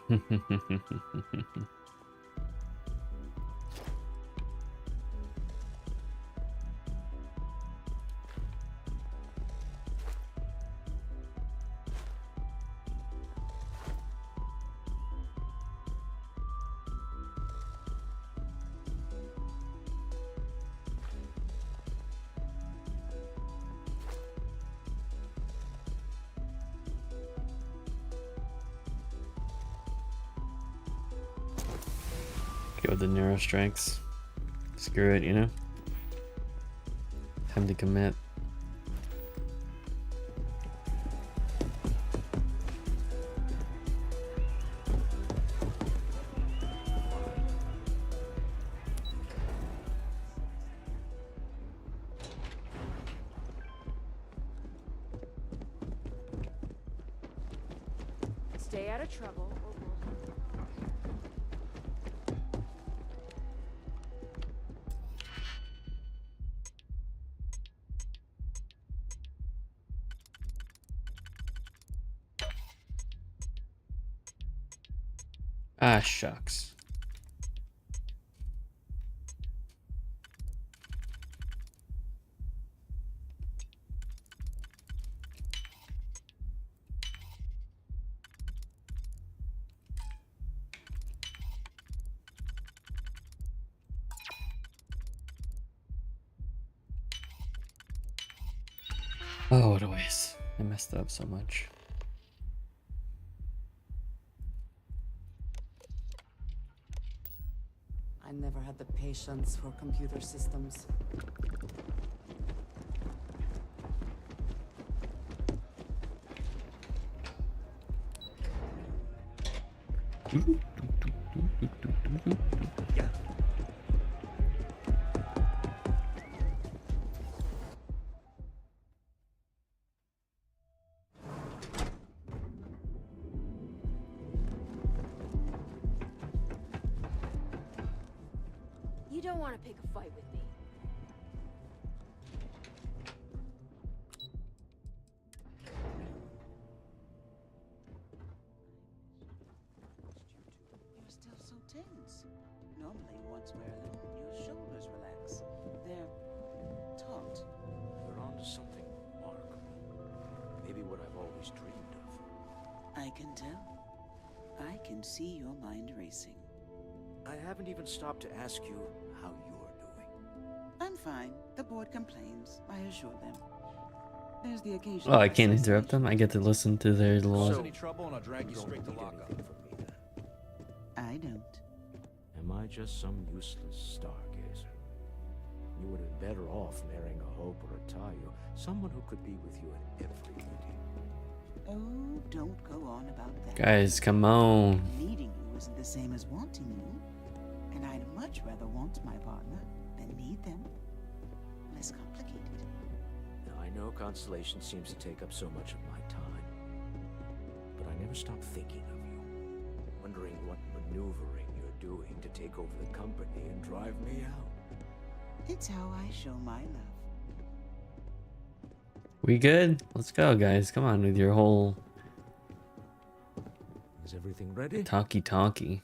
Go with the neuro strengths. Screw it, you know? Time to commit. Stay out of trouble. Or we'll... Ah, shucks. Oh, what a waste. I messed up so much. I never had the patience for computer systems. You don't want to pick a fight with me. You're still so tense. Normally, once we're alone, your shoulders relax. They're taut. You're onto something remarkable. Maybe what I've always dreamed of. I can tell. I can see your mind racing. I haven't even stopped to ask you how you're doing. I'm fine. The board complains. I assure them. There's the occasion. Oh, I can't interrupt them. I get to listen to their little. So, any trouble and I'll drag you straight to lockup. From me, then. I don't. Am I just some useless stargazer? You would have been better off marrying a Hope or a Tayo, someone who could be with you at every meeting. Oh, don't go on about that. Guys, come on. Needing you isn't the same as wanting you. And I'd much rather want my partner than need them. Less complicated. Now, I know Constellation seems to take up so much of my time, but I never stop thinking of you, wondering what maneuvering you're doing to take over the company and drive me out. It's how I show my love. We good? Let's go, guys. Come on with your whole Is everything ready? talkie.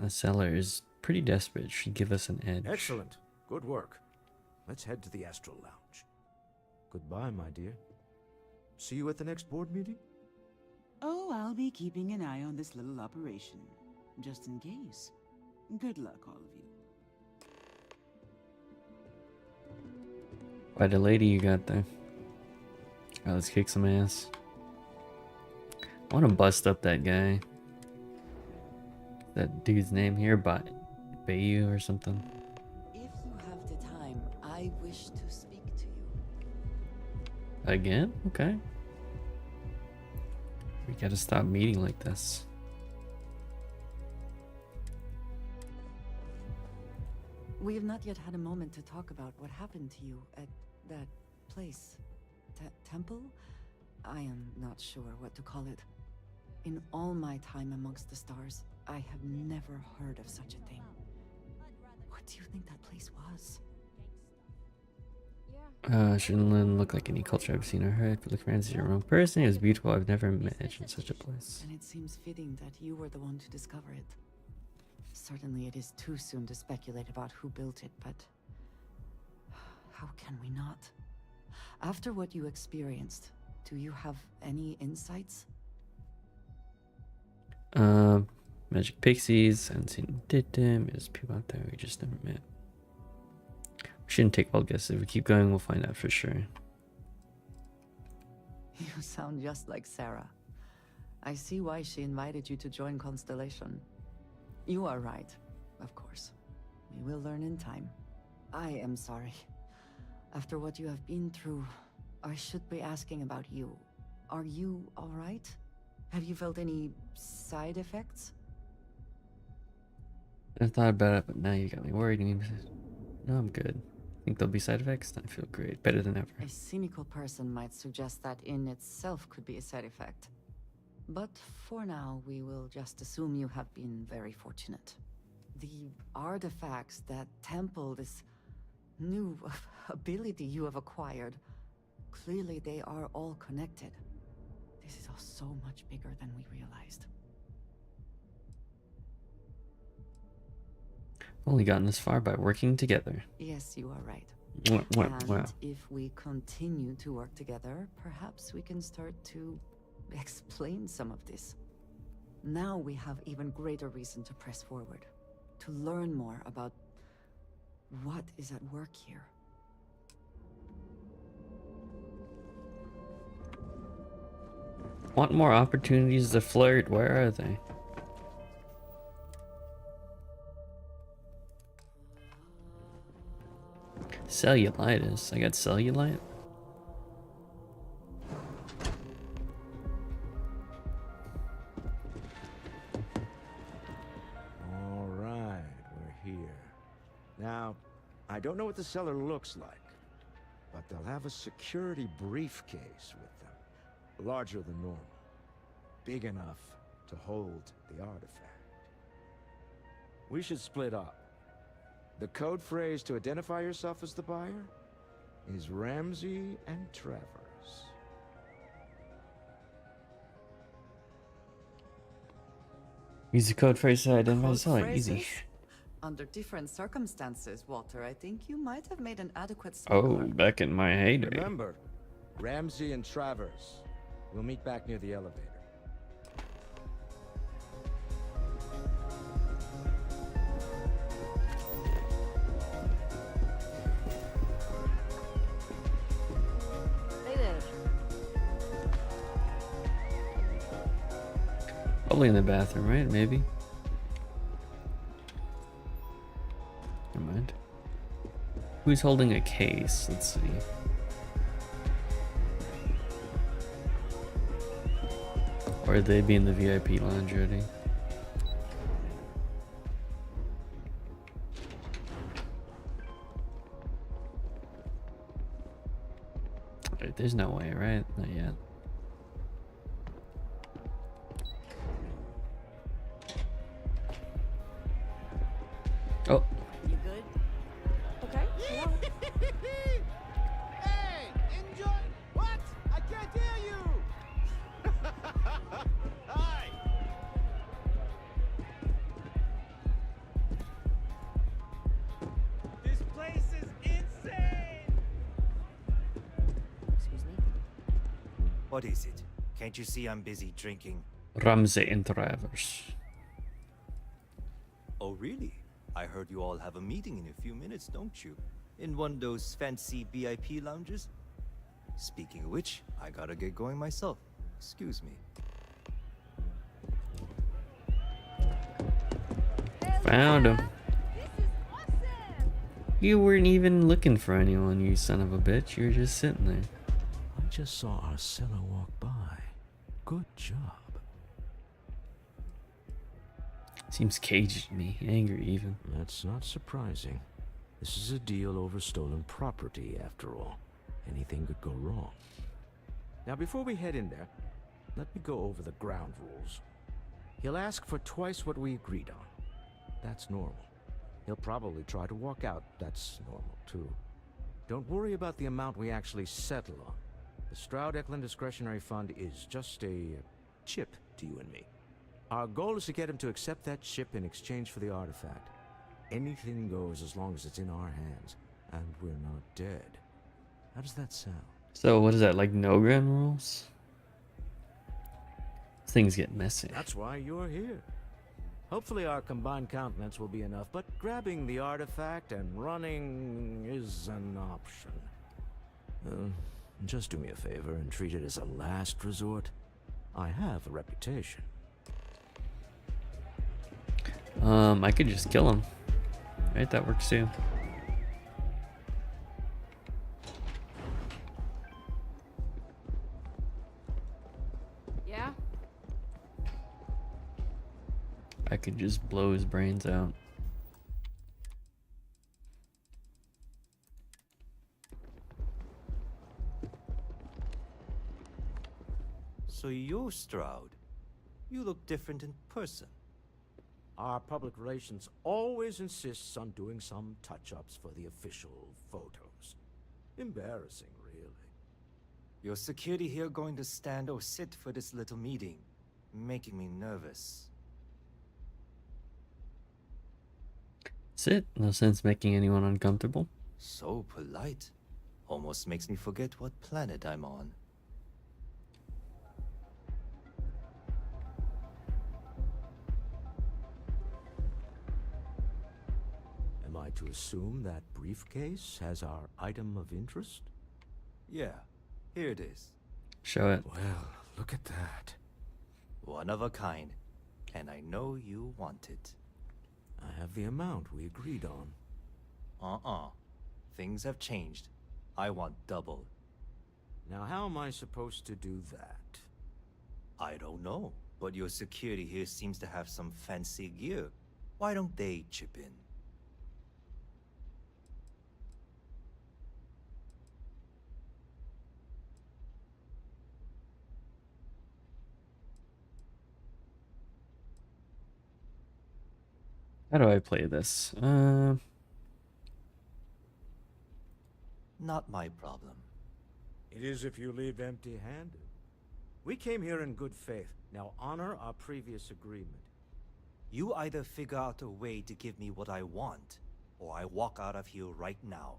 The seller is pretty desperate. Should give us an edge. Excellent. Good work. Let's head to the Astral Lounge. Goodbye, my dear. See you at the next board meeting? Oh, I'll be keeping an eye on this little operation. Just in case. Good luck, all of you. Quite a lady you got there. Alright, let's kick some ass. I want to bust up that guy. That dude's name here, Bayou or something. If you have the time, I wish to speak to you. Again? Okay. We gotta stop meeting like this. We have not yet had a moment to talk about what happened to you at that place. Temple? I am not sure what to call it. In all my time amongst the stars, I have never heard of such a thing. What do you think that place was? Shouldn't look like any culture I've seen or heard. But look around, you're the wrong person. It was beautiful. I've never imagined such a place. And it seems fitting that you were the one to discover it. Certainly it is too soon to speculate about who built it, but how can we not? After what you experienced, do you have any insights? Magic pixies. I haven't seen did them. There's people out there we just never met. We shouldn't take wild guesses. If we keep going, we'll find out for sure. You sound just like Sarah. I see why she invited you to join Constellation. You are right, of course. We will learn in time. I am sorry. After what you have been through, I should be asking about you. Are you all right? Have you felt any side effects? I thought about it, but now you got me worried. No, I'm good. Think there'll be side effects? I feel great. Better than ever. A cynical person might suggest that in itself could be a side effect. But for now, we will just assume you have been very fortunate. The artifacts that temple this new ability you have acquired, clearly they are all connected. This is all so much bigger than we realized. Only gotten this far by working together. Yes, you are right. Wow. And if we continue to work together, perhaps we can start to explain some of this. Now we have even greater reason to press forward, to learn more about what is at work here. Want more opportunities to flirt? Where are they? Cellulitis. I got cellulite? All right, we're here. Now, I don't know what the cellar looks like, but they'll have a security briefcase with them. Larger than normal. Big enough to hold the artifact. We should split up. The code phrase to identify yourself as the buyer is Ramsey and Travers. Use the code phrase to identify the seller. Phrases? Easy. Under different circumstances, Walter, I think you might have made an adequate Oh, smuggler. back in my heyday. Remember, Ramsey and Travers. We'll meet back near the elevator. Hey there. Probably in the bathroom, right? Maybe. Never mind. Who's holding a case? Let's see. Or they be in the VIP lounge already? Wait, there's no way, right? Not yet. Oh. You good? Okay. Hello? Hey, enjoy. What? I can't hear you. Hi. This place is insane. Excuse me? What is it? Can't you see I'm busy drinking? Ramsey and Travers. Oh, really? I heard you all have a meeting in a few minutes, don't you? In one of those fancy VIP lounges? Speaking of which, I gotta get going myself. Excuse me. Found him. You weren't even looking for anyone, you son of a bitch. You were just sitting there. I just saw our seller walk by. Good job. Seems cagey to me, angry even. That's not surprising. This is a deal over stolen property, after all. Anything could go wrong. Now, before we head in there, let me go over the ground rules. He'll ask for twice what we agreed on. That's normal. He'll probably try to walk out. That's normal, too. Don't worry about the amount we actually settle on. The Stroud-Eklund Discretionary Fund is just a chip to you and me. Our goal is to get him to accept that chip in exchange for the artifact. Anything goes as long as it's in our hands, and we're not dead. How does that sound? So what is that, like no ground rules? Things get messy. That's why you're here. Hopefully our combined countenance will be enough, but grabbing the artifact and running is an option. Just do me a favor and treat it as a last resort. I have a reputation. I could just kill him. Right, that works too. Yeah? I could just blow his brains out. So you're Stroud. You look different in person. Our public relations always insists on doing some touch-ups for the official photos. Embarrassing, really. Your security here going to stand or sit for this little meeting? Making me nervous. Sit. No sense making anyone uncomfortable. So polite. Almost makes me forget what planet I'm on. Am I to assume that briefcase has our item of interest? Yeah, here it is. Show it. Well, look at that. One of a kind. And I know you want it. I have the amount we agreed on. Things have changed. I want double. Now, how am I supposed to do that? I don't know, but your security here seems to have some fancy gear. Why don't they chip in? How do I play this? Not my problem. It is if you leave empty-handed. We came here in good faith. Now honor our previous agreement. You either figure out a way to give me what I want, or I walk out of here right now.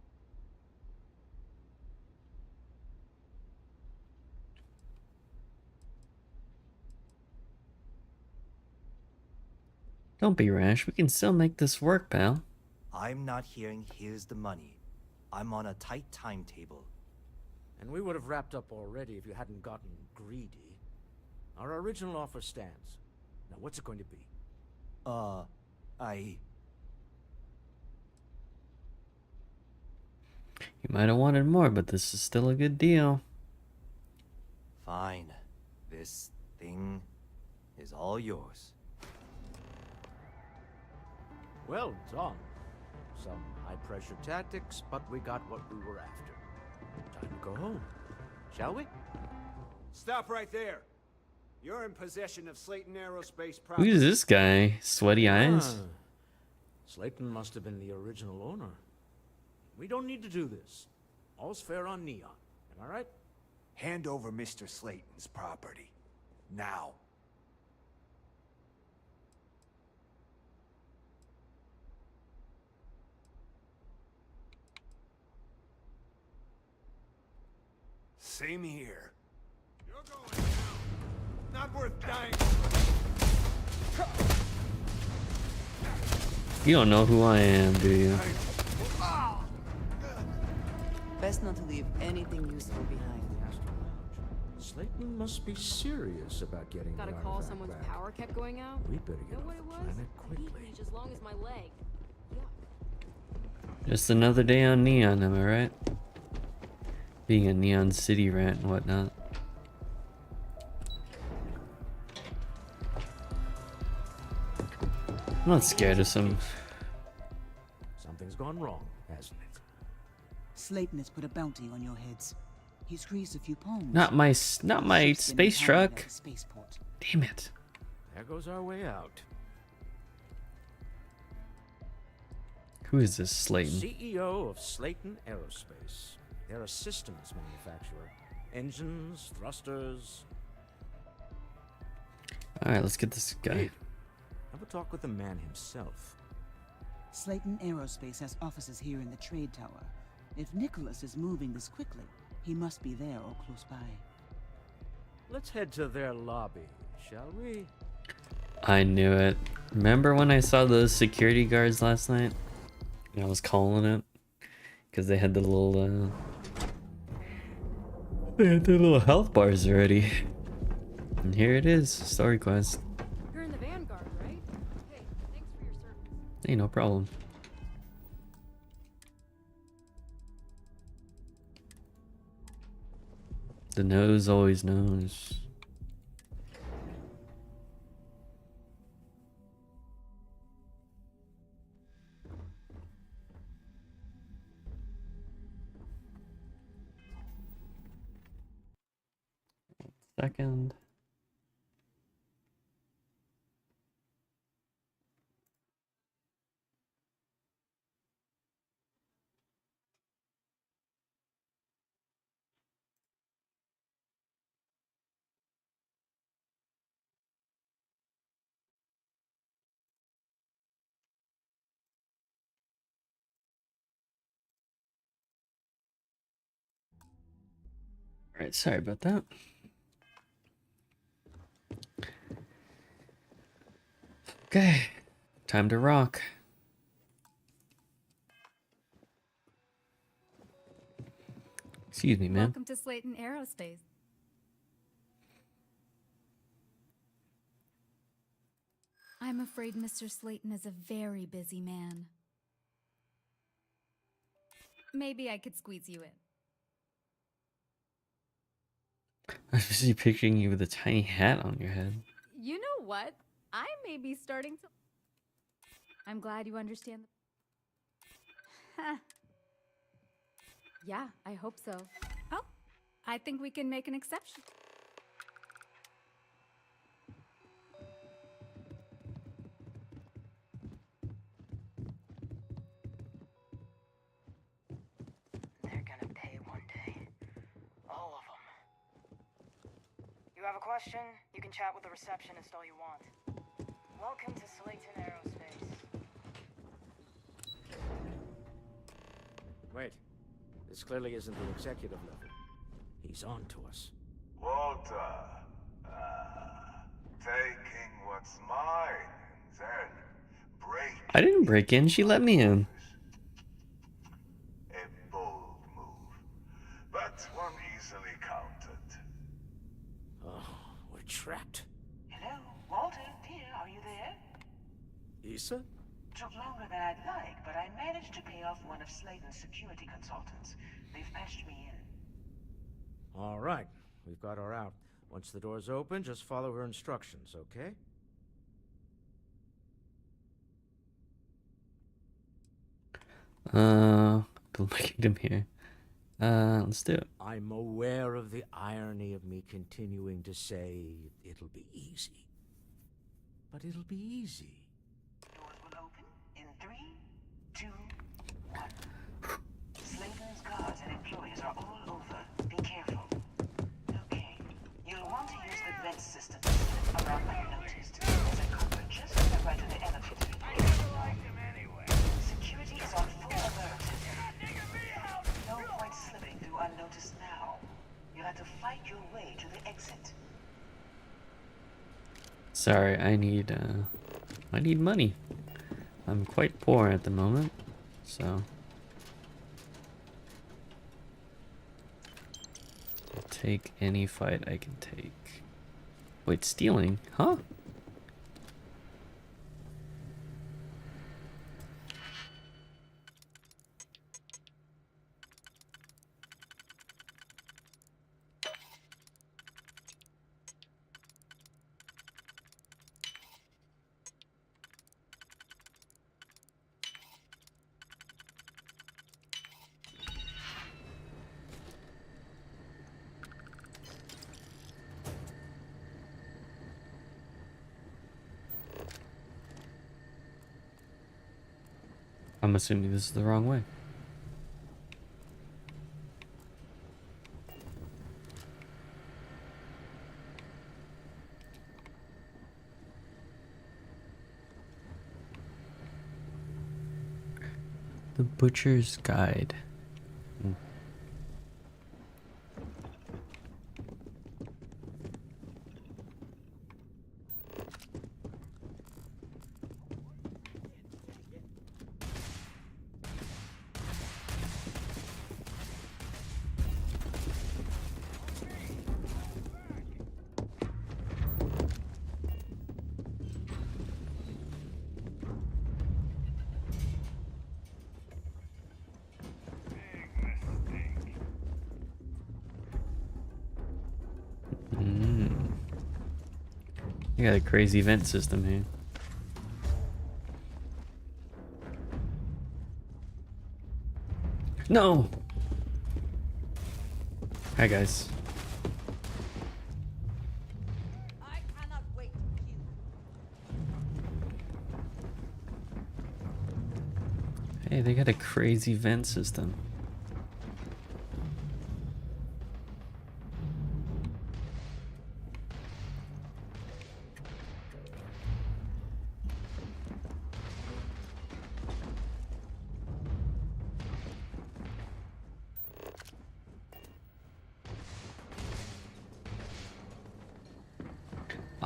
Don't be rash. We can still make this work, pal. I'm not hearing here's the money. I'm on a tight timetable. And we would have wrapped up already if you hadn't gotten greedy. Our original offer stands. Now what's it going to be? You might have wanted more, but this is still a good deal. Fine. This thing is all yours. Well done. Some high-pressure tactics, but we got what we were after. Time to go home. Shall we? Stop right there. You're in possession of Slayton Aerospace property. Who's this guy? Sweaty eyes? Slayton must have been the original owner. We don't need to do this. All's fair on Neon. Am I right? Hand over Mr. Slayton's property. Now. Same here. You're going down. Not worth dying. You don't know who I am, do you? Best not to leave anything useful behind. Slayton must be serious about getting Got a the call artifact someone's back. power kept going out? We better get Know off what the it was? planet Heat quickly. reach as long as my leg. Just another day on Neon, am I right? Being a Neon City rat and whatnot. I'm not scared of some. Something's gone wrong, hasn't it? Slayton has put a bounty on your heads. He squeezed a few palms. Not my space truck. Spaceport. Damn it. There goes our way out. Who is this Slayton? CEO of Slayton Aerospace. They're a systems manufacturer. Engines, thrusters. Alright, let's get this guy. Hey, have a talk with the man himself. Slayton Aerospace has offices here in the trade tower. If Nicholas is moving this quickly, he must be there or close by. Let's head to their lobby, shall we? I knew it. Remember when I saw those security guards last night? And I was calling it because they had the little health bars already. And here it is, story quest. You're in the Vanguard, right? Hey, thanks for your service. Hey, no problem. The nose always knows. Second. Alright, sorry about that. Okay, time to rock. Excuse me, man. Welcome to Slayton Aerospace. I'm afraid Mr. Slayton is a very busy man. Maybe I could squeeze you in. I was busy picturing you with a tiny hat on your head. You know what? I may be starting to... I'm glad you understand. Yeah, I hope so. Oh, I think we can make an exception. They're gonna pay one day. All of them. You have a question? You can chat with the receptionist all you want. Welcome to Slayton Aerospace. Wait. This clearly isn't the executive level. He's on to us. Walter, taking what's mine and then break. I didn't break in, she let me in. A bold move, but one easily countered. Oh, we're trapped. Hello, Walter, dear, are you there? Issa? Took longer than I'd like, but I managed to pay off one of Slayton's security consultants. They've patched me in. All right. We've got her out. Once the door's open, just follow her instructions, okay? Build my kingdom here. Let's do it. I'm aware of the irony of me continuing to say it'll be easy. But it'll be easy. Doors will open in 3, 2, 1. Slayton's guards and employees are all over. Be careful. Okay. You'll want to use the vent system to slip around unnoticed. There's a culprit just to the right of the elevator. Security is on full alert. No point slipping through unnoticed now. You'll have to fight your way to the exit. Sorry, I need money. I'm quite poor at the moment, so I'll take any fight I can take. Wait, stealing? Huh? I'm assuming this is the wrong way. The Butcher's Guide. You got a crazy vent system here. No! Hi guys. I cannot wait to kill. Hey, they got a crazy vent system.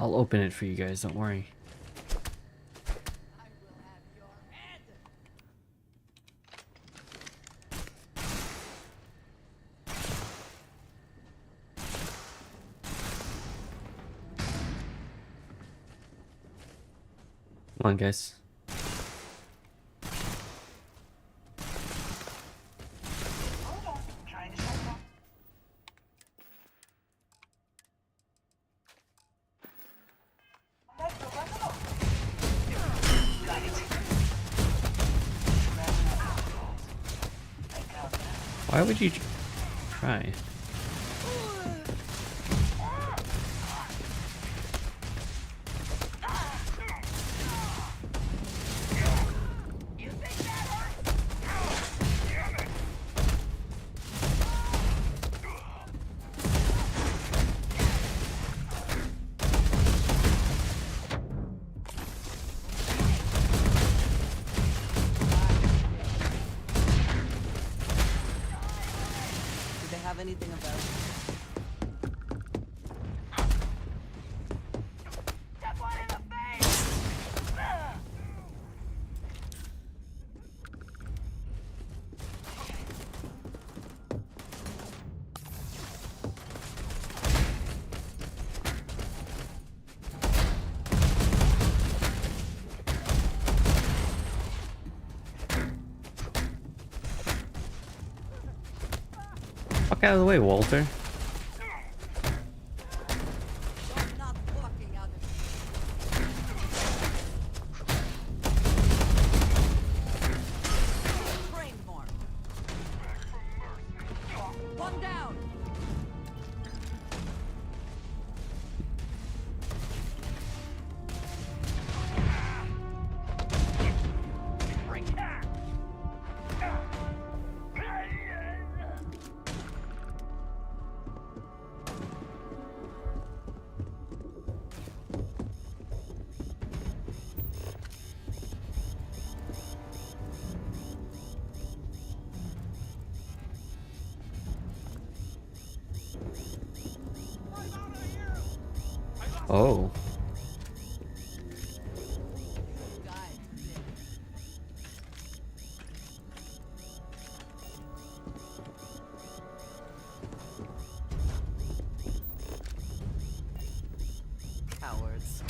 I'll open it for you guys, don't worry. Come on, guys. Why would you try? Anything about it? Fuck out of the way, Walter. One down. Oh. Cowards.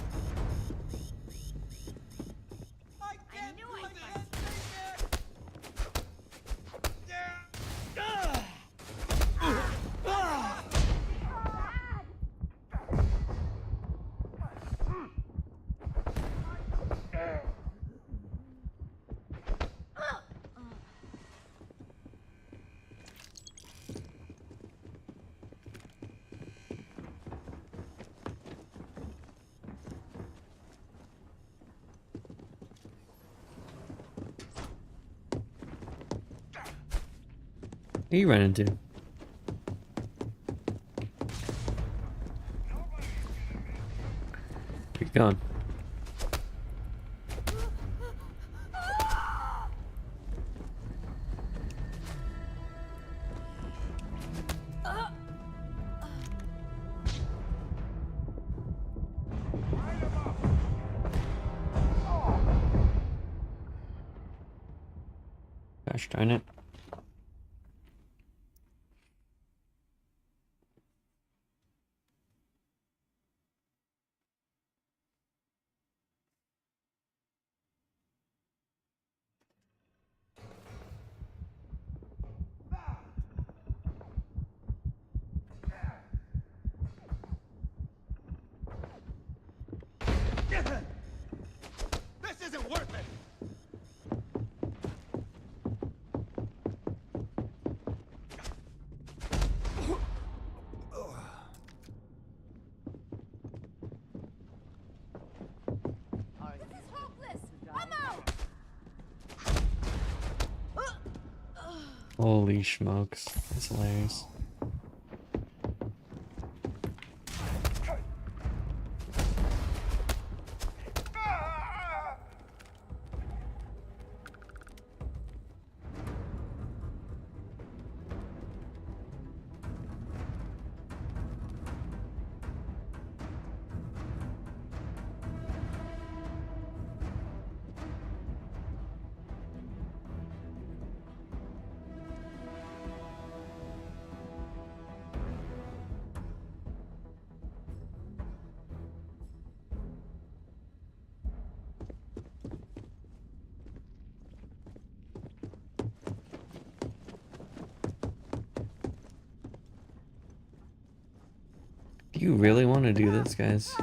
Who you running to? Where you going? Gosh darn it. This isn't worth it! This is hopeless! I'm out! Holy smokes. That's hilarious. you really want to do this, guys?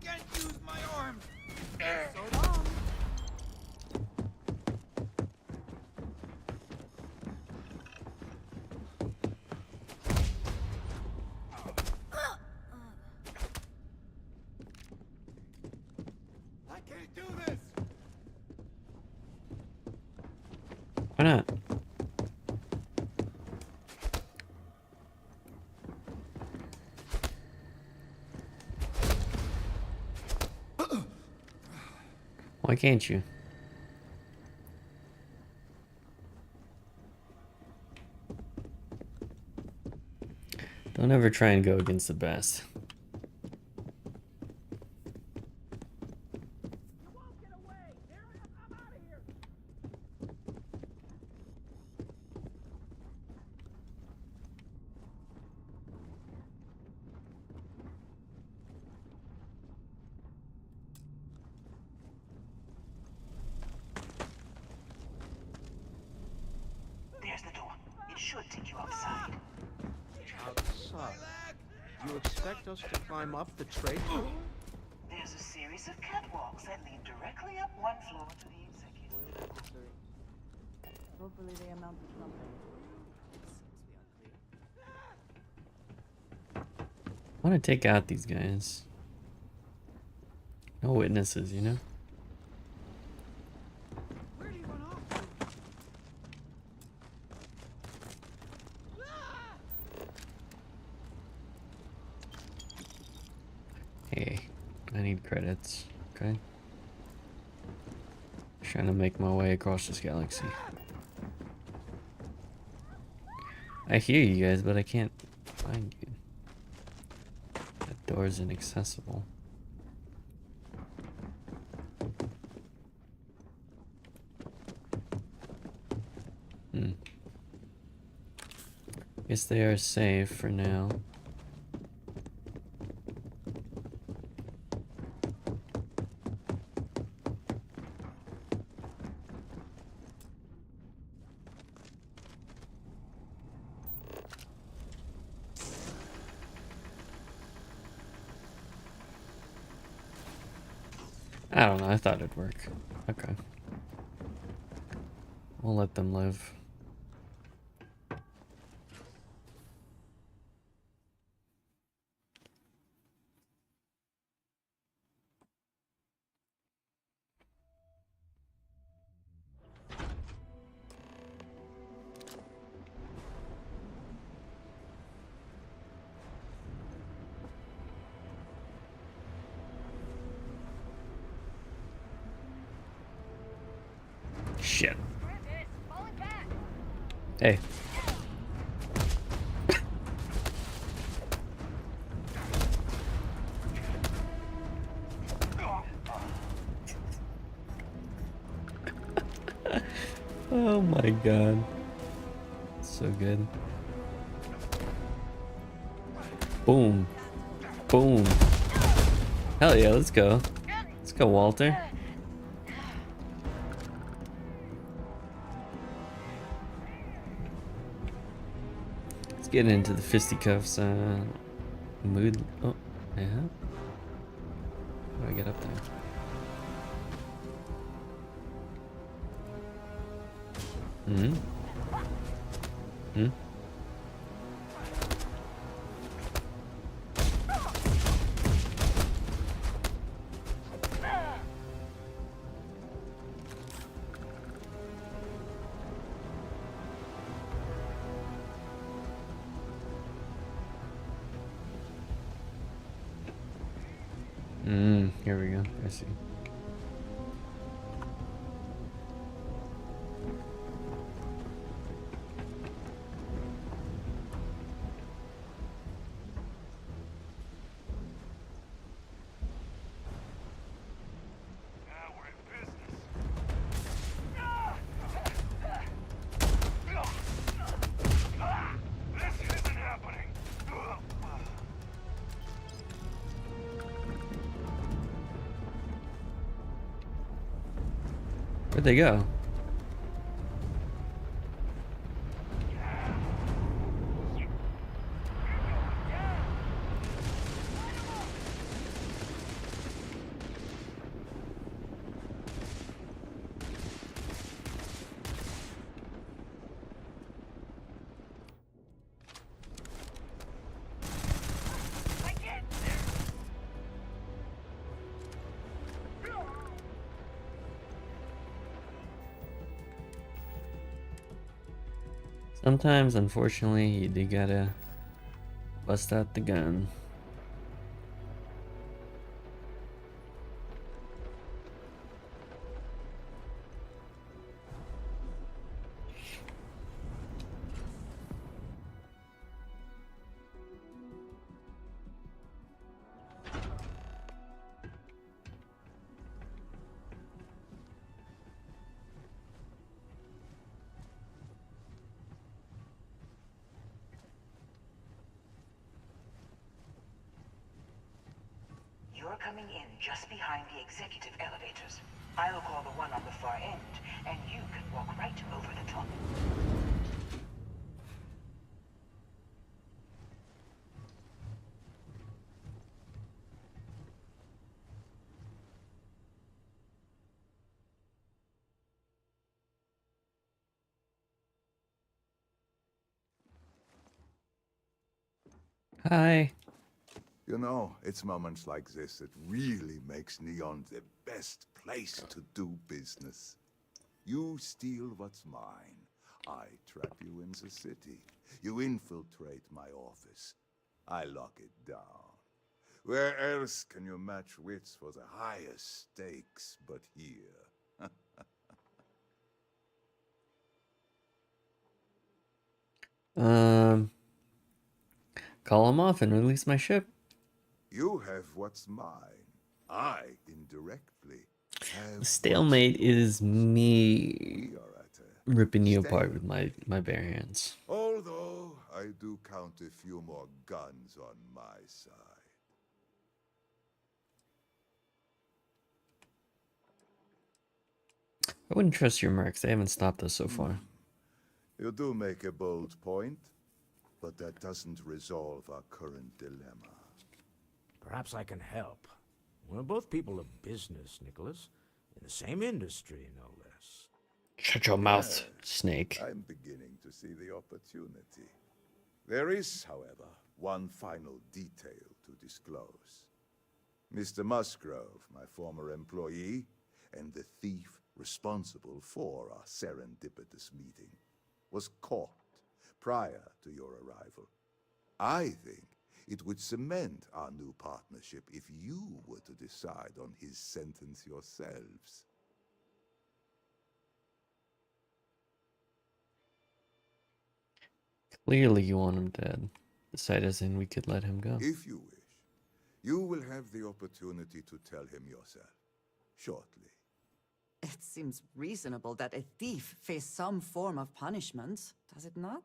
Can't use my arm. So long. I can't do this. Why not? Why can't you? Don't ever try and go against the best. There's the door. It should take you outside. Outside? You expect us to climb up the trade floor? There's a series of catwalks that lead directly up one floor to the executive. Hopefully they amount to something. I want to take out these guys. No witnesses, you know? Where do you run off to? Hey, I need credits, okay? Trying to make my way across this galaxy. I hear you guys, but I can't find you. That door's inaccessible. Guess they are safe for now. I don't know, I thought it'd work. Okay. We'll let them live. Shit. Hey. Oh my god. So good. Boom. Boom. Hell yeah, let's go. Let's go, Walter. Let's get into the fisticuffs mood. Oh, yeah. How do I get up there? Hmm? Hmm? Here we go. I see. Where'd they go? Sometimes, unfortunately, you do gotta bust out the gun. You're coming in just behind the executive elevators. I'll call the one on the far end, and you can walk right over the top. Hi. You know, it's moments like this that really makes Neon the best place to do business. You steal what's mine. I trap you in the city. You infiltrate my office. I lock it down. Where else can you match wits for the highest stakes but here? Call him off and release my ship. You have what's mine. I, indirectly, have Stalemate is me ripping you apart with my bare hands. Although I do count a few more guns on my side. I wouldn't trust your mercs. They haven't stopped us so far. You do make a bold point, but that doesn't resolve our current dilemma. Perhaps I can help. We're both people of business, Nicholas. In the same industry, no less. Shut your mouth, snake. I'm beginning to see the opportunity. There is, however, one final detail to disclose. Mr. Musgrove, my former employee, and the thief responsible for our serendipitous meeting, was caught prior to your arrival. I think it would cement our new partnership if you were to decide on his sentence yourselves. Clearly you want him dead. The sight as in we could let him go. If you wish, you will have the opportunity to tell him yourself, shortly. It seems reasonable that a thief face some form of punishment, does it not?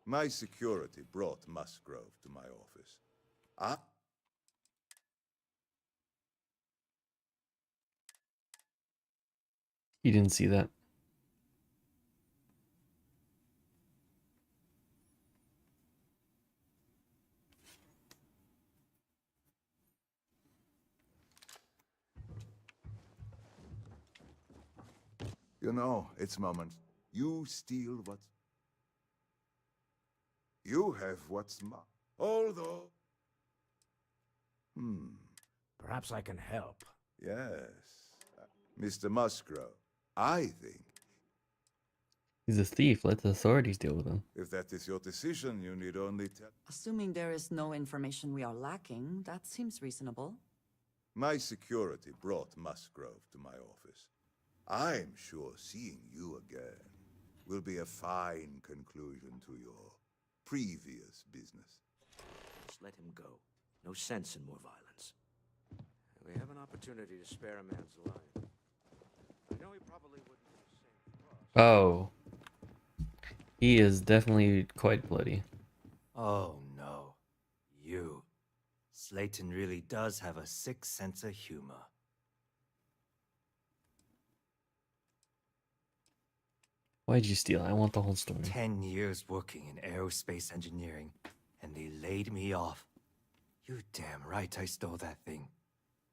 My security brought Musgrove to my office. You didn't see that. You know, it's moments. You steal what's... You have what's mine. Although... Perhaps I can help. Yes. Mr. Musgrove, I think... He's a thief. Let the authorities deal with him. If that is your decision, you need only tell... Assuming there is no information we are lacking, that seems reasonable. My security brought Musgrove to my office. I'm sure seeing you again will be a fine conclusion to your previous business. Just let him go. No sense in more violence. We have an opportunity to spare a man's life. I know he probably wouldn't do the same for us. Oh. He is definitely quite bloody. Oh no. You. Slayton really does have a sick sense of humor. Why'd you steal? I want the whole story. 10 years working in aerospace engineering, and they laid me off. You damn right I stole that thing.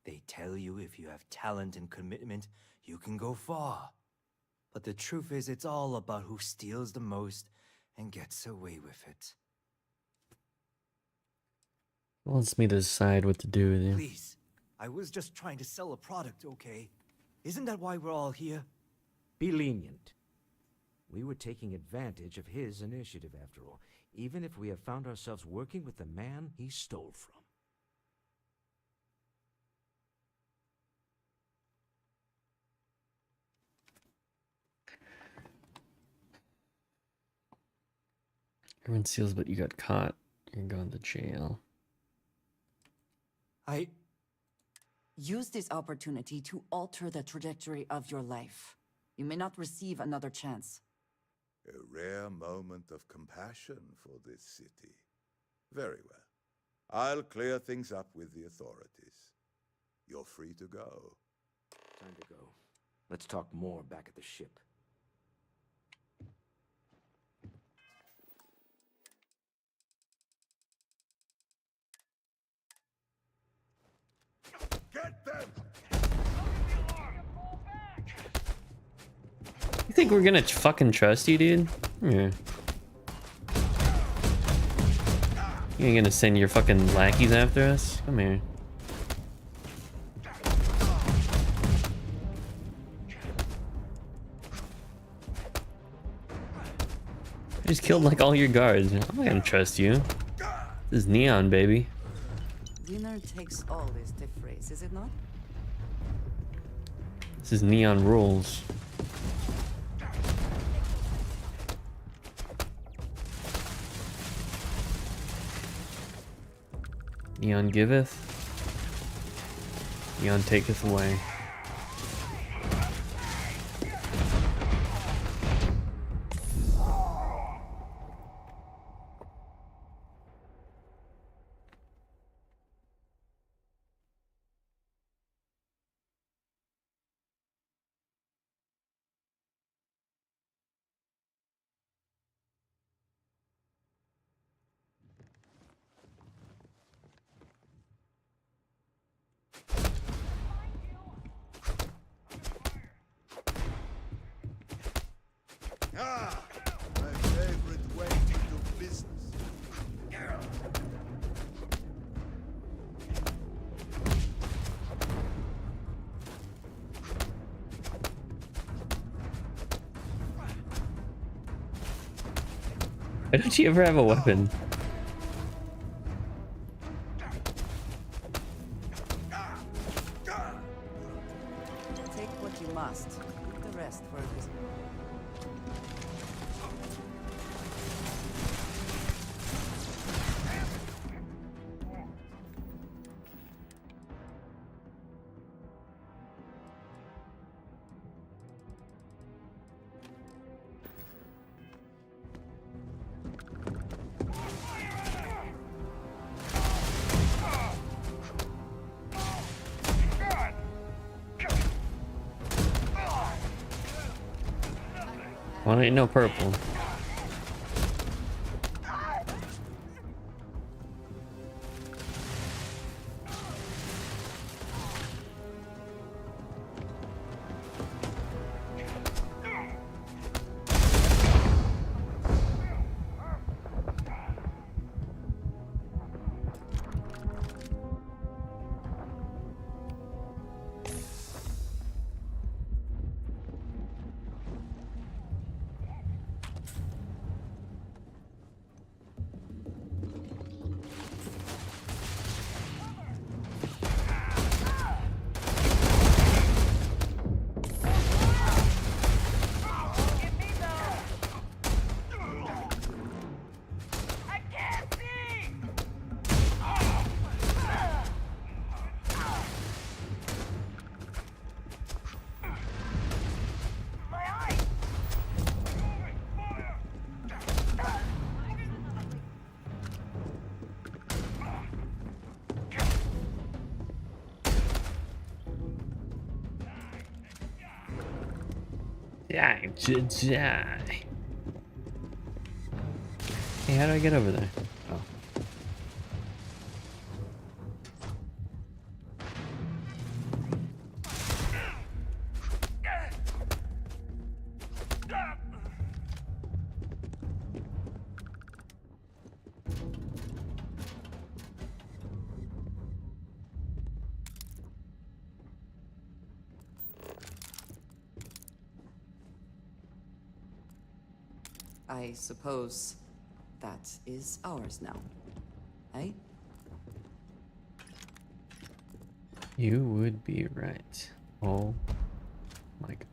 They tell you if you have talent and commitment, you can go far. But the truth is, it's all about who steals the most and gets away with it. Wants me to decide what to do with you. Please, I was just trying to sell a product, okay? Isn't that why we're all here? Be lenient. We were taking advantage of his initiative, after all, even if we have found ourselves working with the man he stole from. Everyone steals, but you got caught. You're going to jail. Use this opportunity to alter the trajectory of your life. You may not receive another chance. A rare moment of compassion for this city. Very well. I'll clear things up with the authorities. You're free to go. Time to go. Let's talk more back at the ship. Get them! You think we're gonna fucking trust you, dude? Yeah. You ain't gonna send your fucking lackeys after us? Come here. I just killed like all your guards. I'm not gonna trust you. This is Neon, baby. Winner takes all is the phrase, is it not? This is Neon rules. Neon giveth, Neon taketh away. Ah, my favorite way to do business. Why don't you ever have a weapon? Take what you must. Leave the rest for a visit. Why ain't no purple? Die to die. Hey, how do I get over there? Oh. I suppose that is ours now. Eh? You would be right. Oh my god.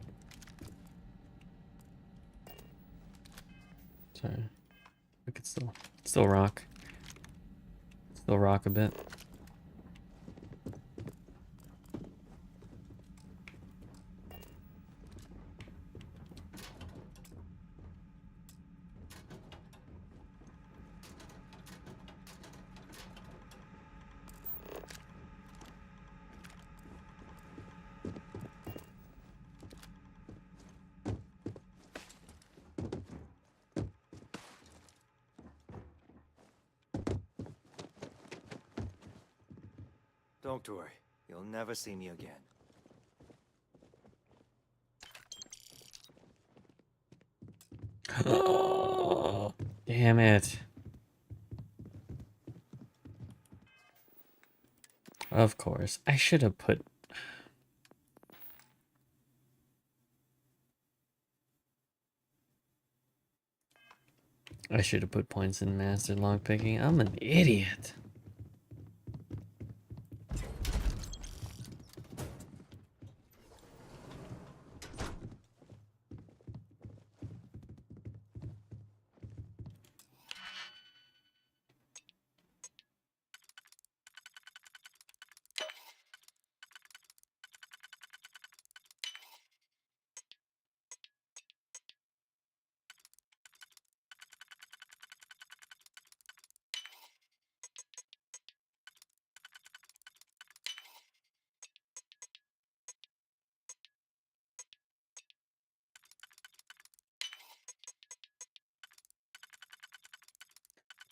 Sorry. We could still rock. Still rock a bit. Don't worry, you'll never see me again. Oh, damn it. Of course. I should have put... I should have put points in master lockpicking. I'm an idiot.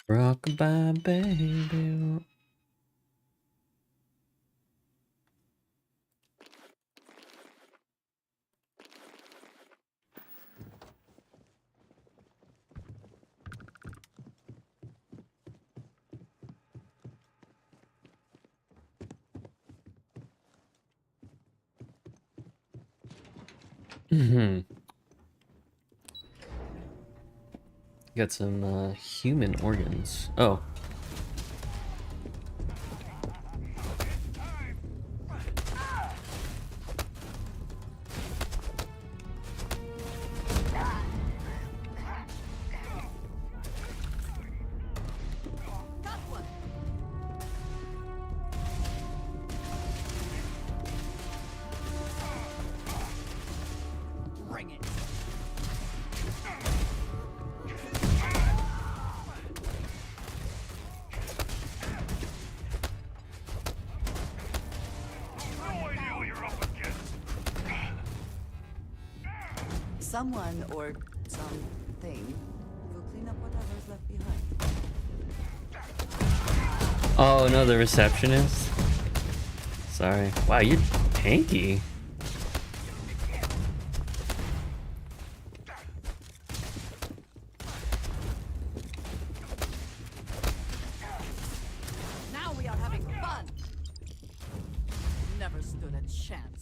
Rockabye baby. Got some human organs. Oh. Bring it. Someone or something will clean up whatever's left behind. Oh no, the receptionist. Sorry. Wow, you're tanky. Now we are having fun. Never stood a chance.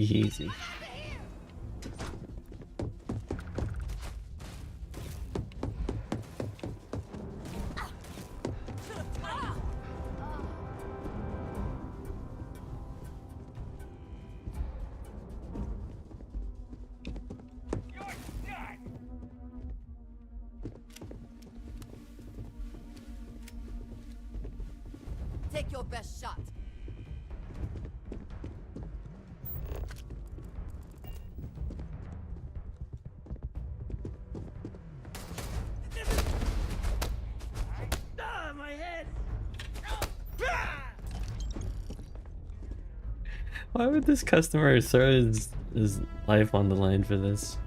Easy. Take your best shot. Ah, my head! Why would this customer throw his life on the line for this?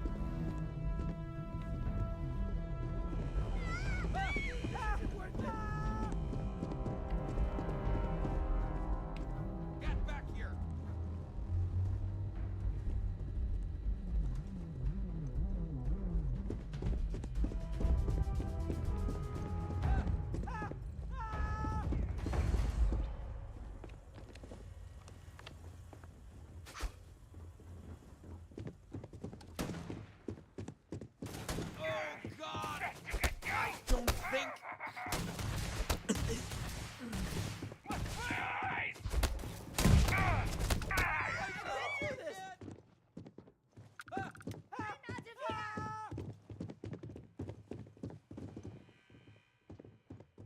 Get back here! Oh God! I don't think.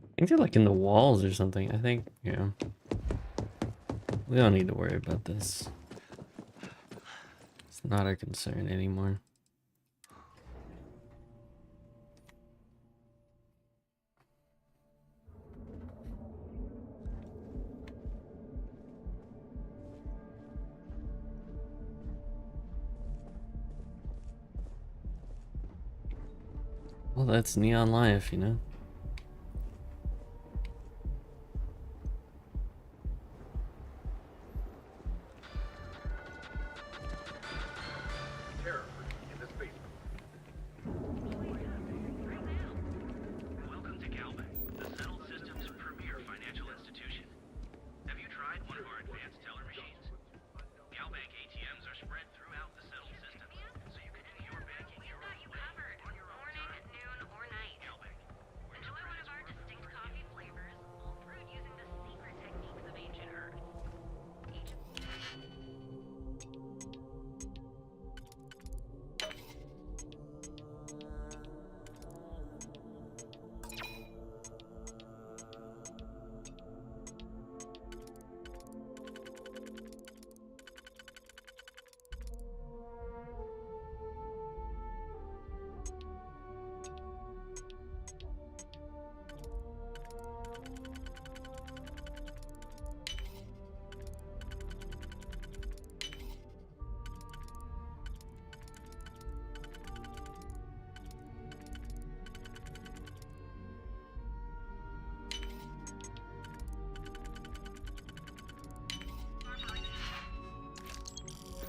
I think they're like in the walls or something. I think, yeah. We don't need to worry about this. It's not a concern anymore. Well, that's Neon Life, you know? Welcome to Galbank, the settled system's premier financial institution. Have you tried one of our advanced teller machines? Galbank ATMs are spread throughout the settled system, so you can do your banking your own way, on your own time. Noon, or night. Galbank, where Enjoy one of our distinct coffee flavors, all brewed using the secret techniques of ancient herbs.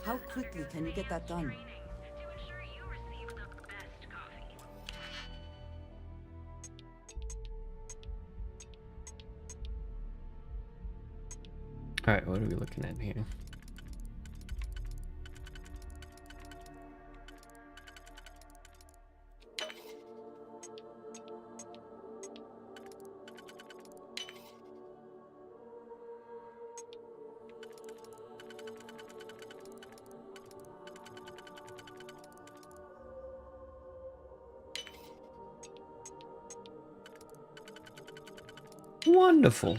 How quickly can you get that done? Alright, what are we looking at here? Wonderful.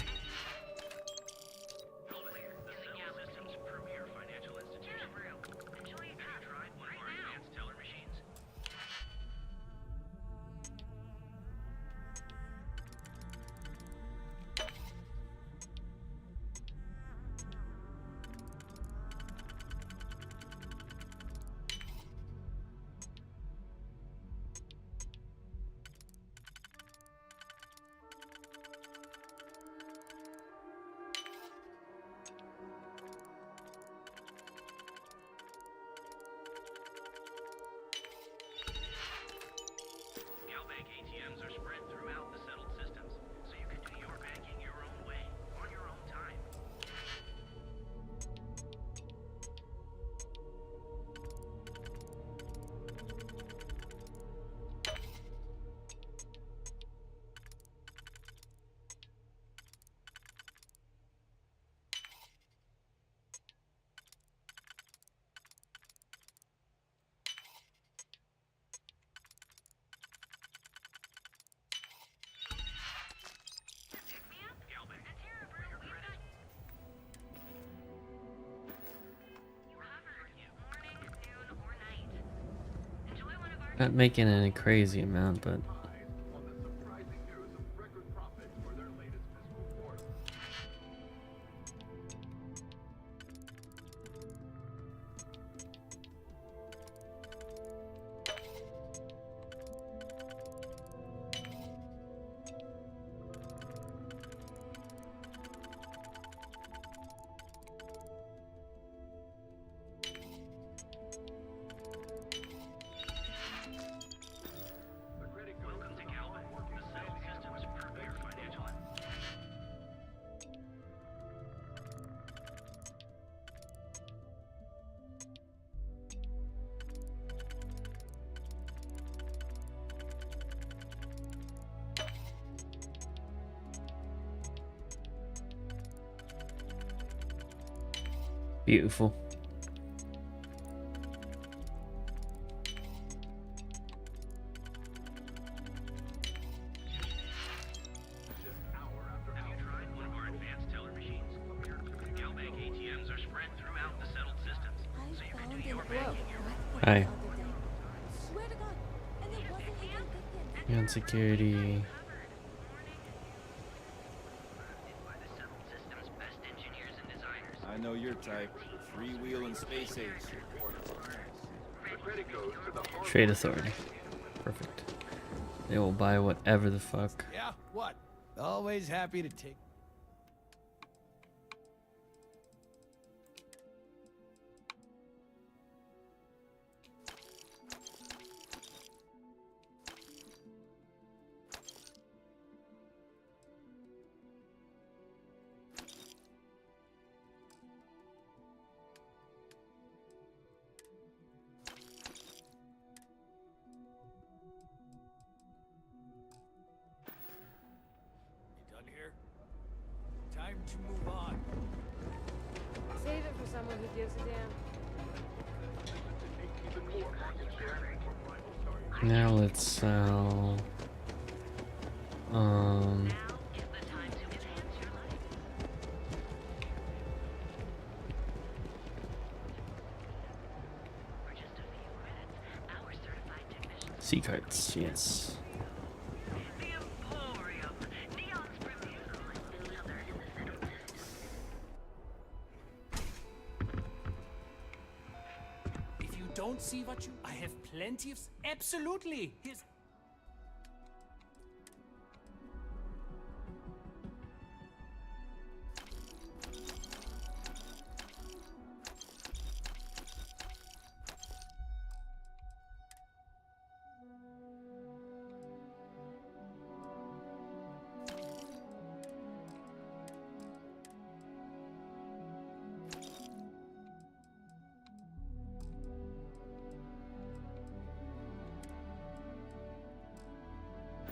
Not making any crazy amount, but Welcome to Galvin, the Settle Systems premier financial. beautiful. Have you tried one of our advanced teller machines? Galbank ATMs are spread throughout the settled systems, so you can do your banking your Hi. Swear to God, and it wasn't even thinking. On security. I know your type. Freewheeling space age. Trade authority. Perfect. They will buy whatever the fuck. Yeah, what? Always happy to take. Time to move on. Save it for someone who gives a damn. Now let's sell. C cards, yes. If you don't see what you... I have plenty of... Absolutely! Here's...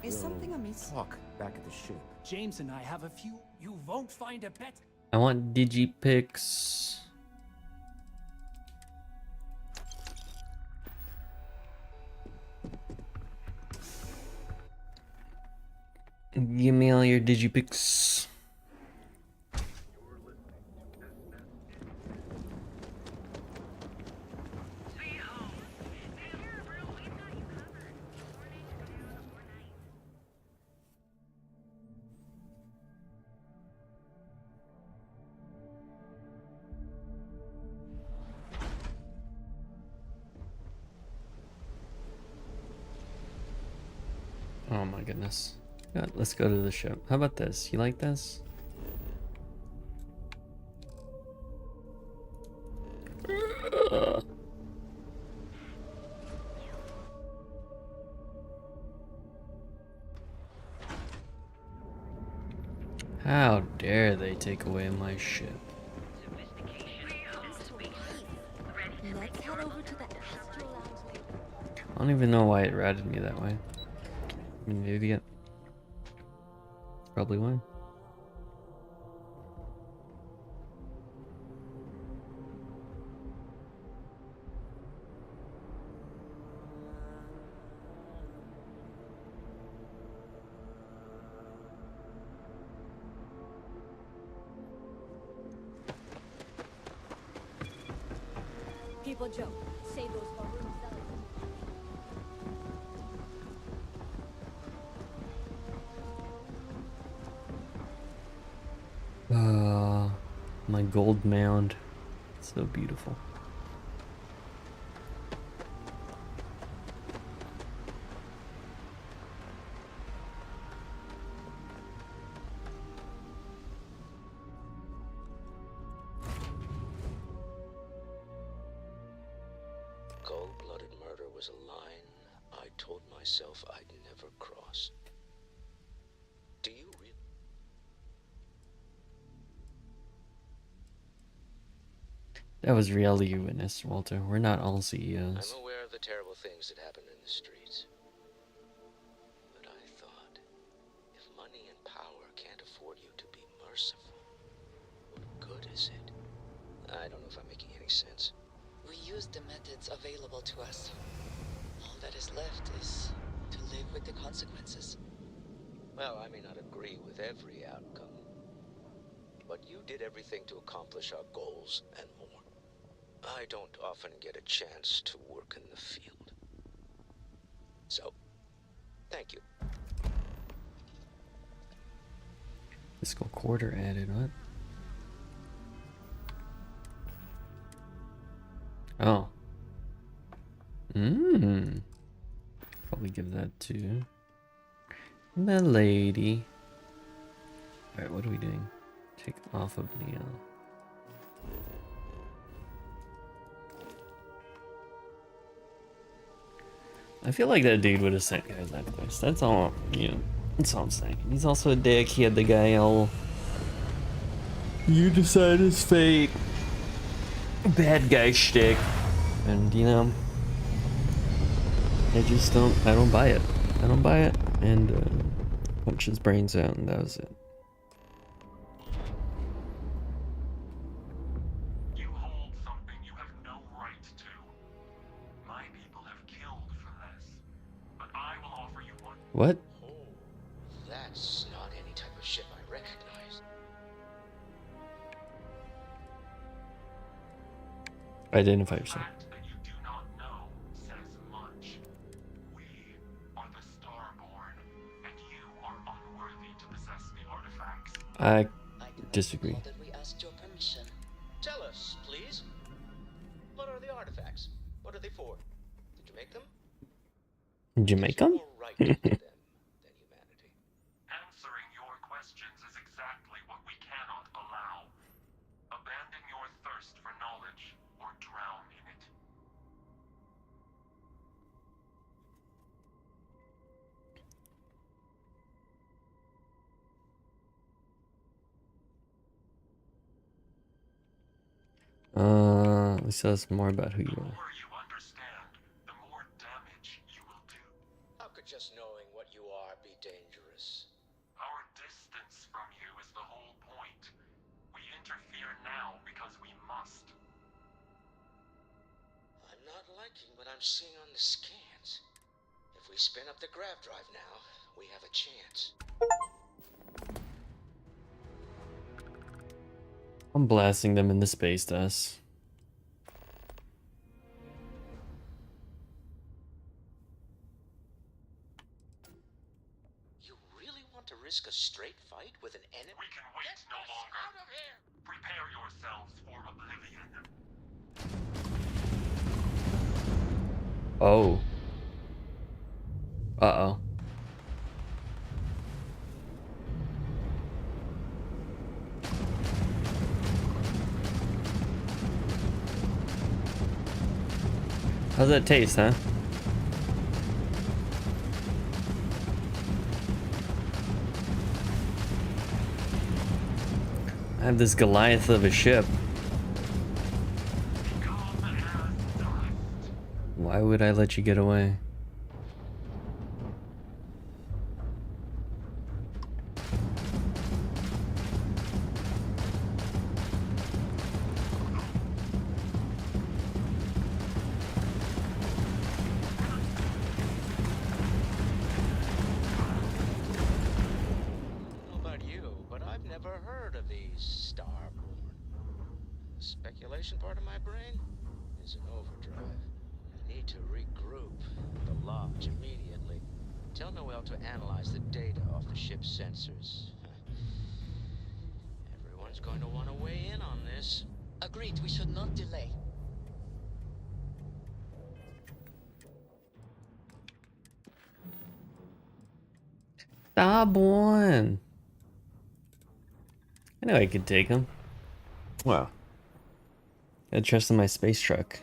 Is something amiss? Talk back at the ship. James and I have a few... You won't find a bet. I want digipics. Give me all your digipics. Oh my goodness. Yeah, let's go to the ship. How about this? You like this? How dare they take away my ship? Let's head over to the Astro Lounge. I don't even know why it routed me that way. I'm an idiot. Probably why. People joke. Say those buffer My gold mound. So beautiful. Cold-blooded murder was a line I told myself I'd never cross. Do you really? That was reality you witnessed, Walter. We're not all CEOs. I'm aware of the terrible things that happen in the streets. But I thought, if money and power can't afford you to be merciful, what good is it? I don't know if I'm making any sense. We use the methods available to us. All that is left is to live with the consequences. Well, I may not agree with every outcome, but you did everything to accomplish our goals and more. I don't often get a chance to work in the field. So, thank you. Fiscal quarter added, what? Oh. Probably give that to the lady. Alright, what are we doing? Take off of Neon. I feel like that dude would have sent guys after this. That's all, you know, that's all I'm saying. He's also a dick. He had the guy all, you decide his fate, bad guy shtick. And, you know, I don't buy it. I don't buy it. And, punch his brains out, and that was it. You hold something you have no right to. My people have killed for this, but I will offer you one. What? Oh, that's not any type of ship I recognize. Identify yourself. I disagree. That we asked your permission. Tell us, please. What are the artifacts? What are they for? Did you make them? Did you make them? Answering your questions is exactly what we cannot allow. Abandon your thirst for knowledge or drown in it. Let's tell us more about who you are. The more you understand, the more damage you will do. How could just knowing what you are be dangerous? Our distance from you is the whole point. We interfere now because we must. I'm not liking what I'm seeing on the scans. If we spin up the grav drive now, we have a chance. I'm blasting them in the space dust. You really want to risk a straight fight with an enemy? We can wait no longer. Out of here! Prepare yourselves for oblivion. Oh. Uh-oh. How's that taste, huh? I have this Goliath of a ship. Why would I let you get away? Speculation part of my brain is in overdrive. I need to regroup the lodge immediately. Tell Noel to analyze the data off the ship's sensors. Everyone's going to want to weigh in on this. Agreed, we should not delay. Starborn. I know I could take him. Wow. I trust in my space truck.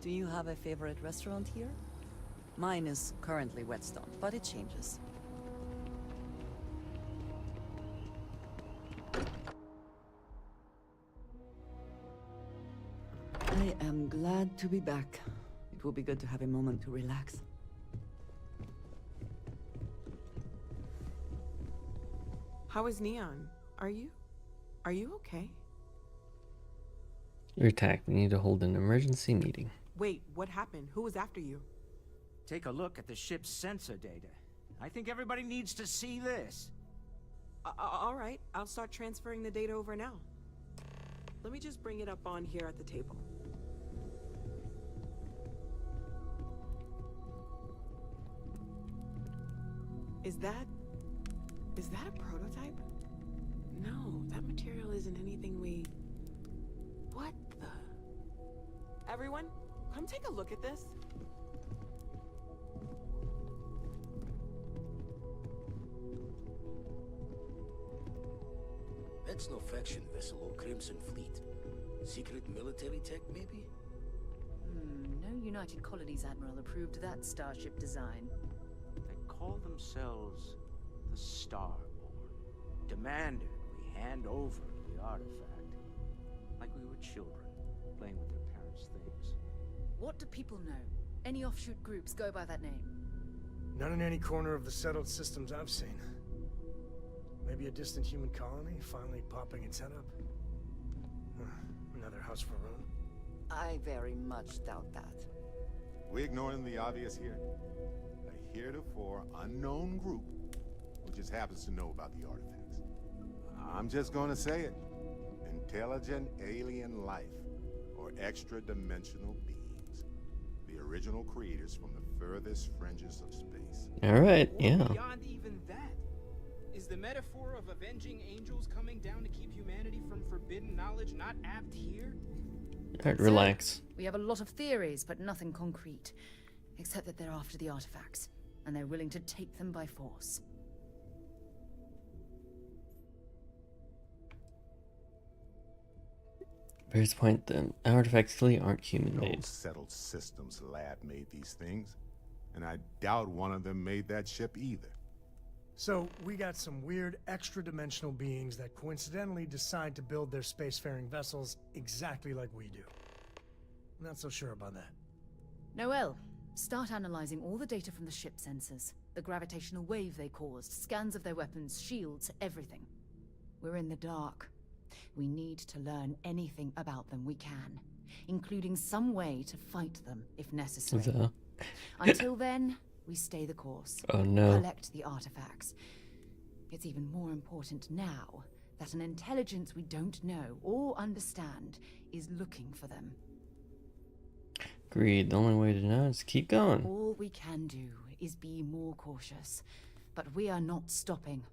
Do you have a favorite restaurant here? Mine is currently Whetstone, but it changes. I am glad to be back. It will be good to have a moment to relax. How is Neon? Are you okay? You're attacked. We need to hold an emergency meeting. Wait, what happened? Who was after you? Take a look at the ship's sensor data. I think everybody needs to see this. All right, I'll start transferring the data over now. Let me just bring it up on here at the table. Is that a prototype? No, that material isn't anything we... What the... Everyone, come take a look at this. That's no faction vessel or Crimson Fleet. Secret military tech, maybe? No United Colonies Admiral approved that starship design. They call themselves the Starborn. Demanded we hand over the artifact. Like we were children, playing with their parents' things. What do people know? Any offshoot groups go by that name? Not in any corner of the settled systems I've seen. Maybe a distant human colony finally popping its head up. Another house for Rune. I very much doubt that. We ignoring the obvious here? A heretofore unknown group who just happens to know about the artifacts. I'm just gonna say it. Intelligent alien life, or extra-dimensional beings. The original creators from the furthest fringes of space. Alright, yeah. Beyond even that, is the metaphor of avenging angels coming down to keep humanity from forbidden knowledge not apt here? Alright, relax. We have a lot of theories, but nothing concrete. Except that they're after the artifacts, and they're willing to take them by force. Various point, the artifacts clearly aren't human-made. No settled systems lab made these things, and I doubt one of them made that ship either. So, we got some weird extra-dimensional beings that coincidentally decide to build their spacefaring vessels exactly like we do. Not so sure about that. Noel, start analyzing all the data from the ship sensors. The gravitational wave they caused, scans of their weapons, shields, everything. We're in the dark. We need to learn anything about them we can, including some way to fight them if necessary. Until then, we stay the course. Oh no. Collect the artifacts. It's even more important now that an intelligence we don't know or understand is looking for them. Agreed. The only way to know is keep going. All we can do is be more cautious, but we are not stopping.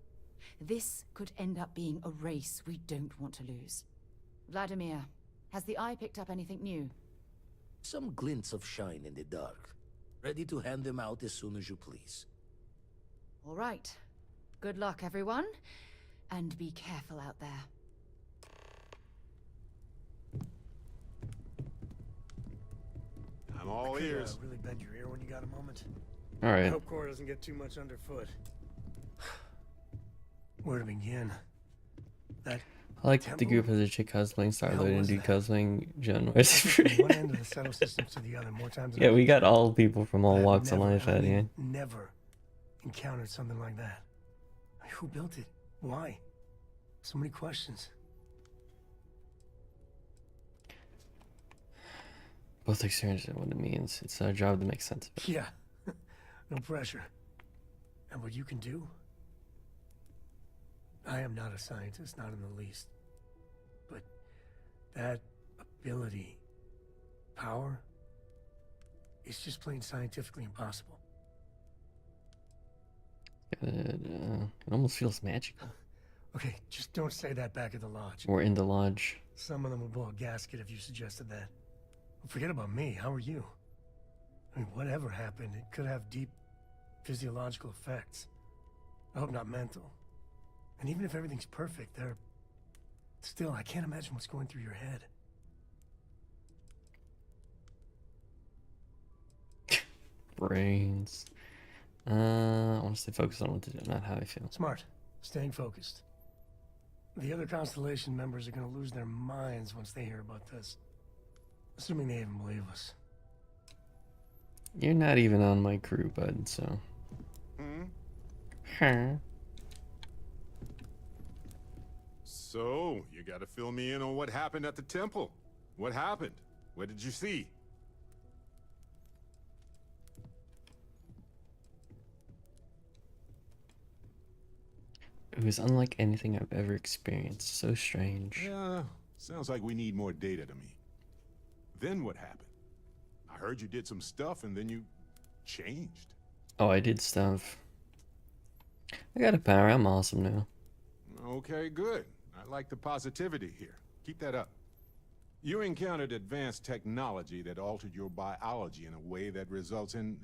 This could end up being a race we don't want to lose. Vladimir, has the Eye picked up anything new? Some glints of shine in the dark. Ready to hand them out as soon as you please. All right. Good luck, everyone. And be careful out there. I'm all ears. Really bend your ear when you got a moment. All right. I hope Cora doesn't get too much underfoot. Where to begin? I like that the group has a chick cosplaying Starload and dude cosplaying John West. One end of the settled systems to the other more times than Yeah, we got all people from all walks of life out here. Never encountered something like that. Who built it? Why? So many questions. Both experience and what it means. It's our job to make sense of it. Yeah. No pressure. And what you can do? I am not a scientist, not in the least. But that ability, power is just plain scientifically impossible. It almost feels magical. Okay, just don't say that back at the lodge. We're in the lodge. Some of them would blow a gasket if you suggested that. Forget about me. How are you? I mean, whatever happened, it could have deep physiological effects. I hope not mental. And even if everything's perfect, still, I can't imagine what's going through your head. Brains. I want to stay focused on what to do, not how I feel. Smart. Staying focused. The other Constellation members are going to lose their minds once they hear about this. Assuming they even believe us. You're not even on my crew, bud, so... Huh? So, you gotta fill me in on what happened at the temple. What happened? What did you see? It was unlike anything I've ever experienced. So strange. Yeah, sounds like we need more data to me. Then what happened? I heard you did some stuff and then you changed. Oh, I did stuff. I got a power. I'm awesome now. Okay, good. I like the positivity here. Keep that up. You encountered advanced technology that altered your biology in a way that results in...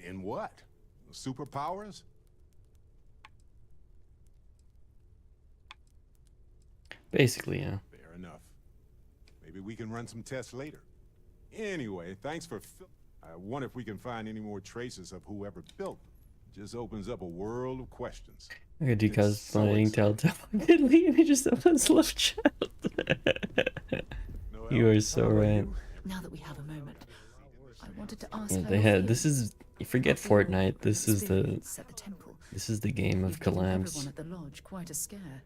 In what? Superpowers? Basically, yeah. Fair enough. Maybe we can run some tests later. Anyway, thanks for... I wonder if we can find any more traces of whoever built them. It just opens up a world of questions. Look at Dika's playing Telltale Lee and he just opens love child. You are so right. Now that we have a moment, I wanted to ask Yeah, how they you're had feeling. this is you forget Fortnite. This is the Experience at the temple. this is the game of You've given collabs. everyone at the lodge quite a scare.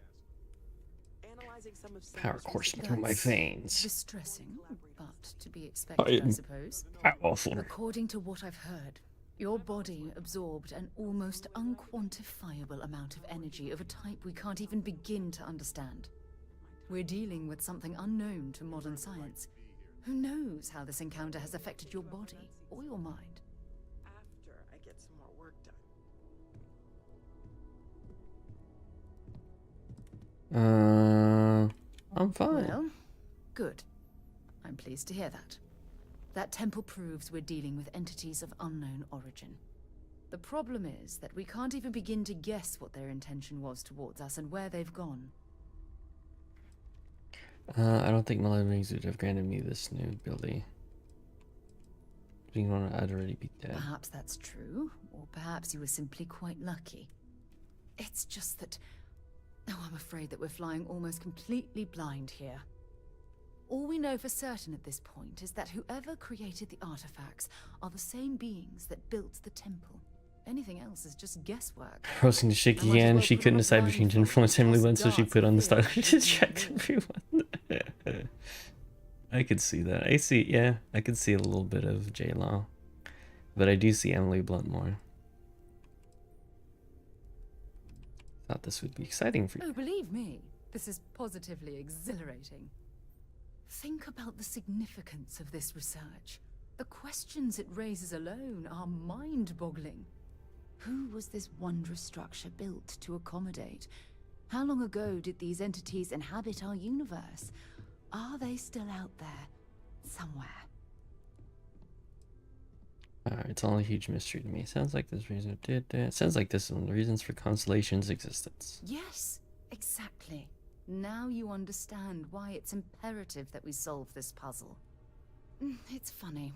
Power coursing through my That's veins. distressing, but to be expected, I suppose. Powerful. According to what I've heard, your body absorbed an almost unquantifiable amount of energy of a type we can't even begin to understand. We're dealing with something unknown to modern science. Who knows how this encounter has affected your body or your mind? After I get some more work done. I'm fine. Well, good. I'm pleased to hear that. That temple proves we're dealing with entities of unknown origin. The problem is that we can't even begin to guess what their intention was towards us and where they've gone. I don't think Malevolence would have granted me this new ability. Being on, I'd already be dead. Perhaps that's true, or perhaps you were simply quite lucky. It's just that... Oh, I'm afraid that we're flying almost completely blind here. All we know for certain at this point is that whoever created the artifacts are the same beings that built the temple. Anything else is just guesswork. Roasting the shake again. She couldn't decide between to influence Emily Blunt, so she put on the style to distract everyone. I could see that. I see, yeah, I could see a little bit of J-Law. But I do see Emily Blunt more. Thought this would be exciting for you. Oh, believe me, this is positively exhilarating. Think about the significance of this research. The questions it raises alone are mind-boggling. Who was this wondrous structure built to accommodate? How long ago did these entities inhabit our universe? Are they still out there, somewhere? It's all a huge mystery to me. Sounds like this reason did that. Sounds like this is one of the reasons for Constellation's existence. Yes, exactly. Now you understand why it's imperative that we solve this puzzle. It's funny.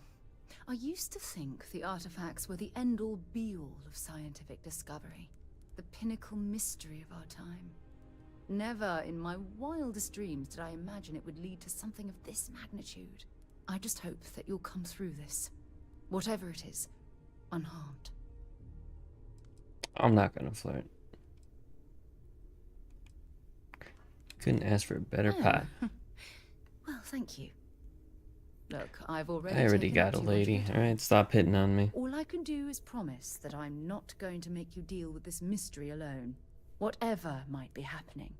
I used to think the artifacts were the end-all be-all of scientific discovery, the pinnacle mystery of our time. Never in my wildest dreams did I imagine it would lead to something of this magnitude. I just hope that you'll come through this, whatever it is, unharmed. I'm not gonna flirt. Couldn't ask for a better pie. Well, thank you. Look, I've I already already taken got up a too much of lady. your time. Alright, stop hitting on me. All I can do is promise that I'm not going to make you deal with this mystery alone. Whatever might be happening,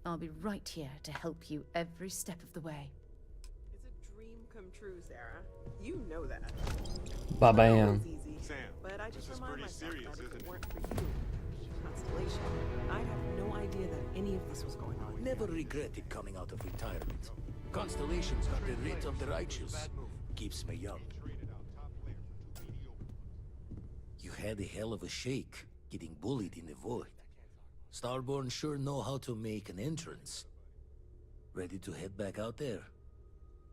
I'll be right here to help you every step of the way. Is a dream come true, Sarah. You know that. Baba It was Yam. easy, Sam, but I just this is remind pretty myself serious, that if isn't it it? weren't for you, Constellation, I'd have no idea that any of this was going on. Never regretted coming out of retirement. Constellation's got the writ of the righteous. Keeps me young. You had a hell of a shake, getting bullied in the void. Starborn sure know how to make an entrance. Ready to head back out there?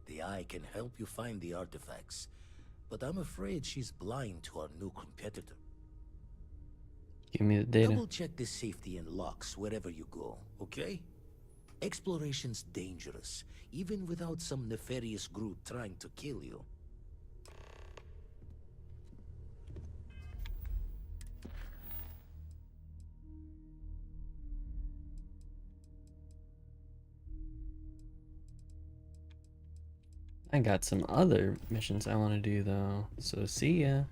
The Eye can help you find the artifacts, but I'm afraid she's blind to our new competitor. Give me the data. Double check the safety and locks wherever you go, okay? Exploration's dangerous, even without some nefarious group trying to kill you. I got some other missions I want to do though, so see ya.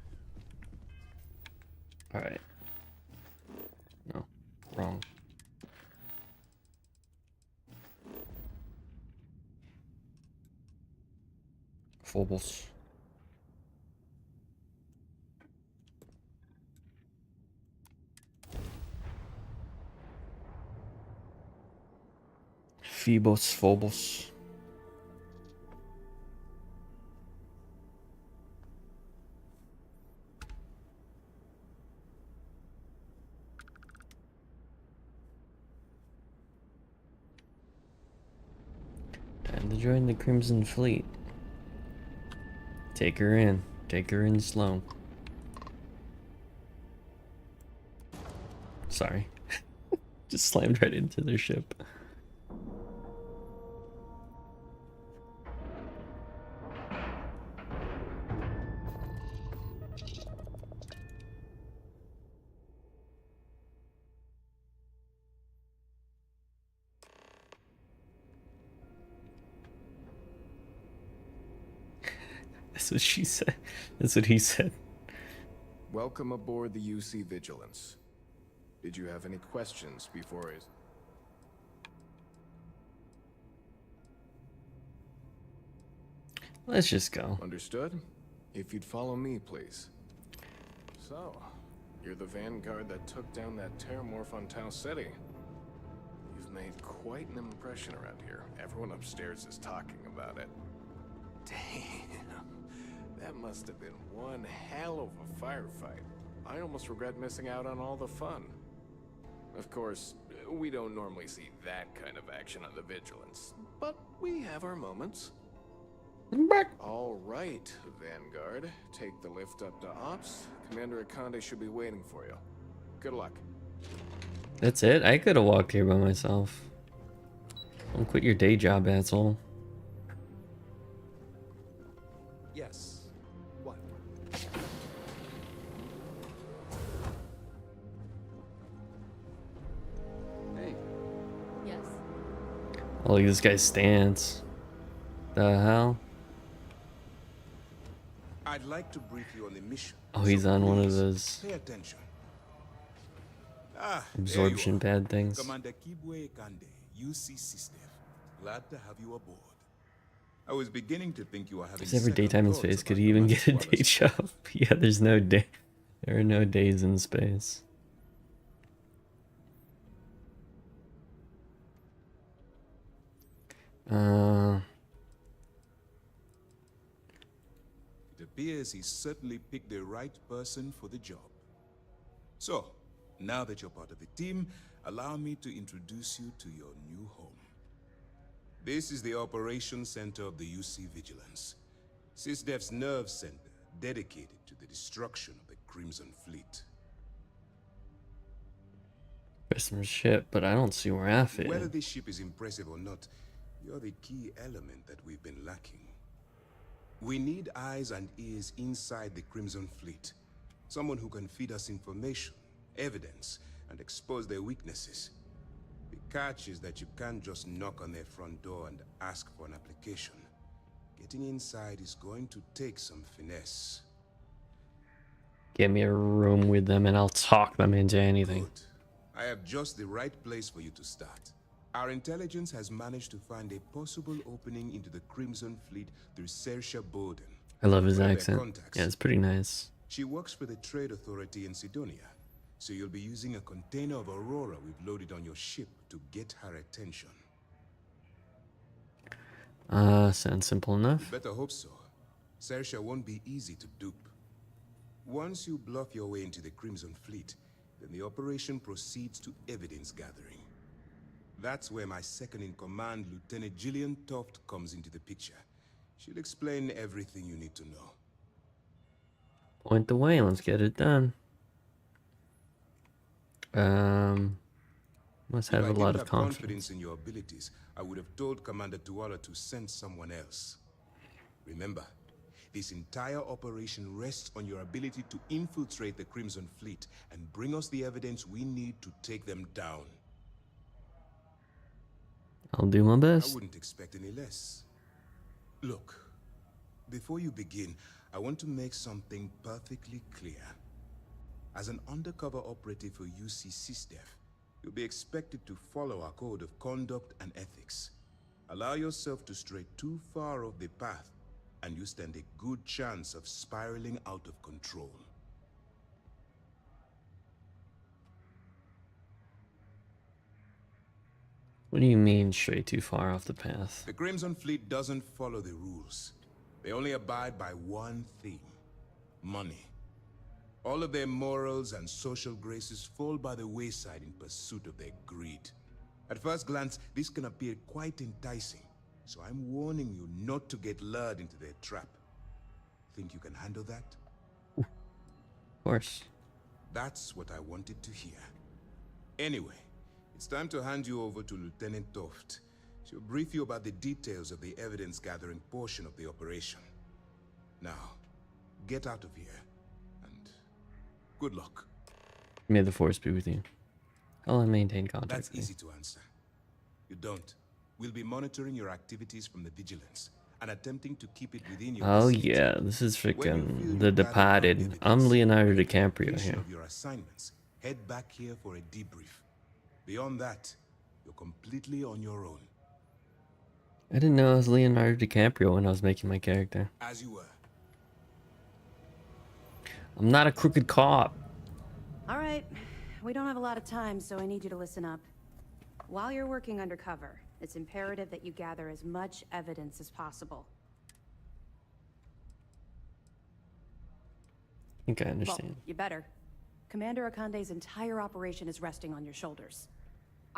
Alright. No, wrong. Phobos. Phoebos, Phobos. Time to join the Crimson Fleet. Take her in. Take her in slow. Sorry. Just slammed right into their ship. That's what she said. That's what he said. Welcome aboard the UC Vigilance. Did you have any questions before it? Let's just go. Understood? If you'd follow me, please. So, you're the vanguard that took down that terramorph on Tau City. You've made quite an impression around here. Everyone upstairs is talking about it. Damn. That must have been one hell of a firefight. I almost regret missing out on all the fun. Of course, we don't normally see that kind of action on the Vigilance, but we have our moments. All right, Vanguard. Take the lift up to Ops. Commander Akande should be waiting for you. Good luck. That's it? I could have walked here by myself. Don't quit your day job, asshole. Yes. What? Hey. Yes. Oh, look at this guy's stance. The hell? I'd like to brief you on the mission. Oh, he's so on one of please those pay attention. Ah, absorption there you are. pad things. Commander Kibwe Kande, UC System. Glad to have you aboard. I was beginning to think you were having Because every second daytime in thoughts space, could about he even Commander get a day Wallace. job? Yeah, there's no day. There are no days in space. It appears he certainly picked the right person for the job. So, now that you're part of the team, allow me to introduce you to your new home. This is the Operations Center of the UC Vigilance, SysDef's nerve center dedicated to the destruction of the Crimson Fleet. Some ship, but I don't see where I fit. Whether this ship is impressive or not, you're the key element that we've been lacking. We need eyes and ears inside the Crimson Fleet. Someone who can feed us information, evidence, and expose their weaknesses. The catch is that you can't just knock on their front door and ask for an application. Getting inside is going to take some finesse. Get me a room with them and I'll talk them into anything. I have just the right place for you to start. Our intelligence has managed to find a possible opening into the Crimson Fleet through Saoirse Bowden. I love his One of their accent. contacts. Yeah, it's pretty nice. She works for the Trade Authority in Sidonia, so you'll be using a container of Aurora we've loaded on your ship to get her attention. Sounds simple enough. You better hope so. Saoirse won't be easy to dupe. Once you bluff your way into the Crimson Fleet, then the operation proceeds to evidence gathering. That's where my second-in-command, Lieutenant Gillian Toft, comes into the picture. She'll explain everything you need to know. Point the way, let's get it done. Must have a lot of confidence in your abilities, I would have told Commander Tuala to send someone else. Remember, this entire operation rests on your ability to infiltrate the Crimson Fleet and bring us the evidence we need to take them down. I'll do my best. I wouldn't expect any less. Look, before you begin, I want to make something perfectly clear. As an undercover operative for UC SysDef, you'll be expected to follow our code of conduct and ethics. Allow yourself to stray too far off the path, and you stand a good chance of spiraling out of control. What do you mean stray too far off the path? The Crimson Fleet doesn't follow the rules. They only abide by one theme: money. All of their morals and social graces fall by the wayside in pursuit of their greed. At first glance, this can appear quite enticing, so I'm warning you not to get lured into their trap. Think you can handle that? Of course. That's what I wanted to hear. Anyway, it's time to hand you over to Lieutenant Toft. She'll brief you about the details of the evidence-gathering portion of the operation. Now, get out of here, and good luck. May the force be with you. I'll maintain contact. That's easy to answer. You don't. We'll be monitoring your activities from the Vigilance and attempting to keep it within your Oh vicinity. yeah, this is freaking The Departed. I'm Leonardo DiCaprio here. Of your assignments, head back here for a debrief. Beyond that, you're completely on your own. I didn't know I was Leonardo DiCaprio when I was making my character. As you were. I'm not a crooked cop. All right, we don't have a lot of time, so I need you to listen up. While you're working undercover, it's imperative that you gather as much evidence as possible. I think I understand. Well, you better. Commander Akande's entire operation is resting on your shoulders.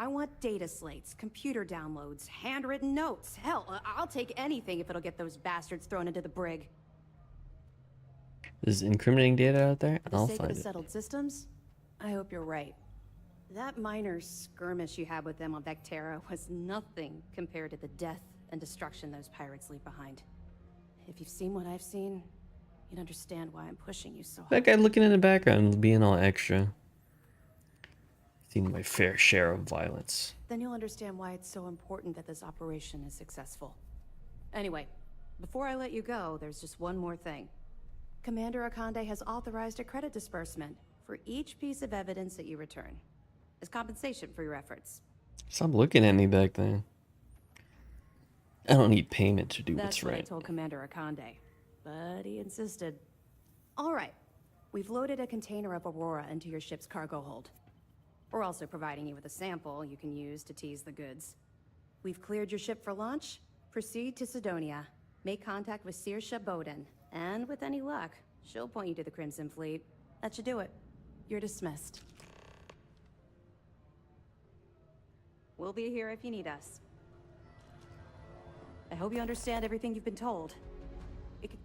I want data slates, computer downloads, handwritten notes. Hell, I'll take anything if it'll get those bastards thrown into the brig. There's incriminating data out there? For the I'll sake of find the it. settled systems, I hope you're right. That minor skirmish you had with them on Vectera was nothing compared to the death and destruction those pirates leave behind. If you've seen what I've seen, you'd understand why I'm pushing you so hard. That guy looking in the background, being all extra. Seen my fair share of violence. Then you'll understand why it's so important that this operation is successful. Anyway, before I let you go, there's just one more thing. Commander Akande has authorized a credit disbursement for each piece of evidence that you return, as compensation for your efforts. Stop looking at me back then. I don't need payment to do That's what's what I right. told Commander Akande, but he insisted. All right, we've loaded a container of Aurora into your ship's cargo hold. We're also providing you with a sample you can use to tease the goods. We've cleared your ship for launch. Proceed to Sidonia. Make contact with Saoirse Bowden. And with any luck, she'll point you to the Crimson Fleet. That should do it. You're dismissed. We'll be here if you need us. I hope you understand everything you've been told.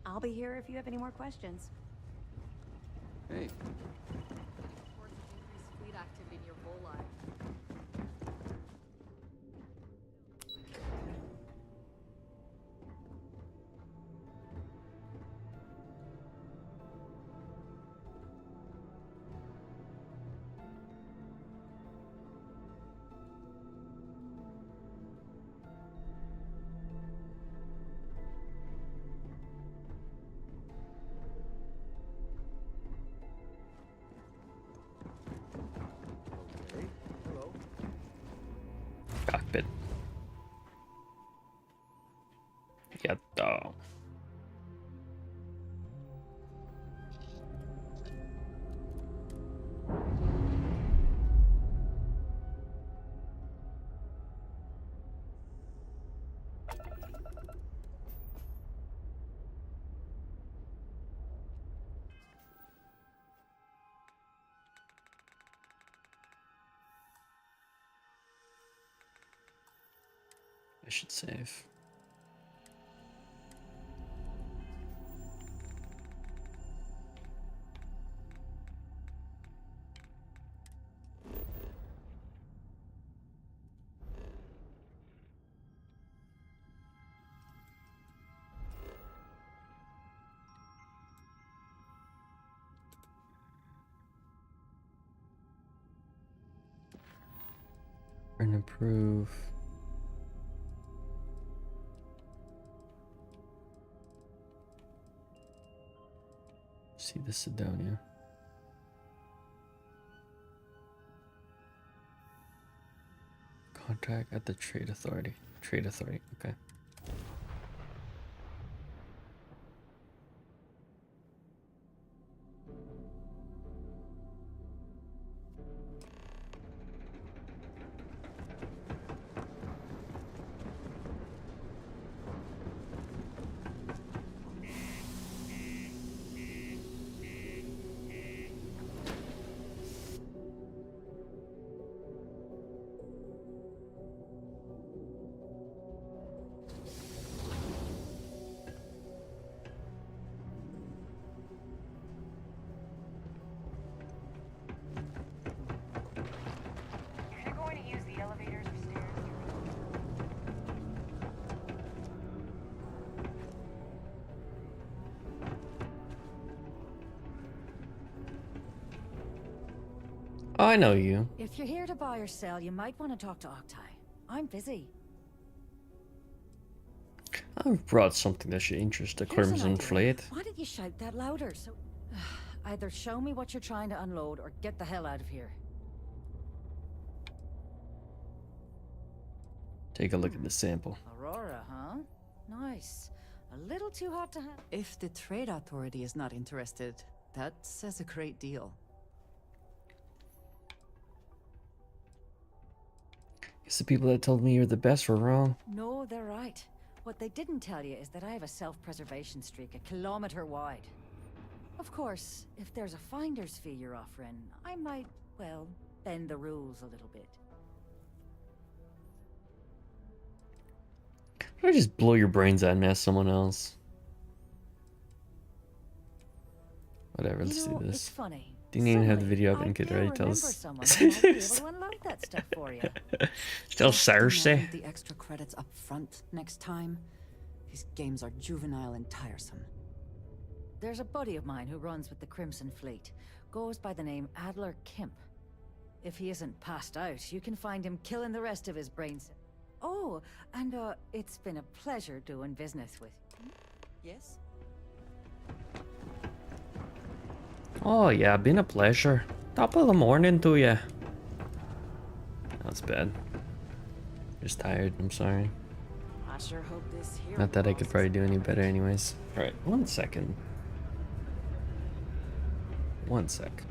I'll be here if you have any more questions. Hey. Reports of increased fleet activity near Volai. out. I should save. And improve. See the Sidonia. Contract at the Trade Authority. Trade Authority, okay. If you're going to use the elevators or stairs, Oh, I know you. If you're here to buy or sell, you might want to talk to Octai. I'm busy. I've brought something that should interest the Here's an Crimson idea. Fleet. Why don't you shout that louder? So, either show me what you're trying to unload or get the hell out of here. Take a look at the sample. Aurora, huh? Nice. A little too hot to handle. If the Trade Authority is not interested, that says a great deal. Guess the people that told me you're the best were wrong. No, they're right. What they didn't tell you is that I have a self-preservation streak 1 kilometer wide. Of course, if there's a finder's fee you're offering, I might, well, bend the rules a little bit. Why don't I just blow your brains out and ask someone else? Whatever, let's do It's this. funny. Didn't even have the video up I and could do already tell remember us. someone who might be able to unload that stuff for you. Still Just Cersei. demand the extra credits up front next time. These games are juvenile and tiresome. There's a buddy of mine who runs with the Crimson Fleet. Goes by the name Adler Kemp. If he isn't passed out, you can find him killing the rest of his brains. Oh, and it's been a pleasure doing business with you. Yes? Oh yeah, been a pleasure. Top of the morning to ya. That's bad. Just tired, I'm sorry. I sure hope this here. Not that I could probably do any better anyways. Alright, 1 second. 1 sec.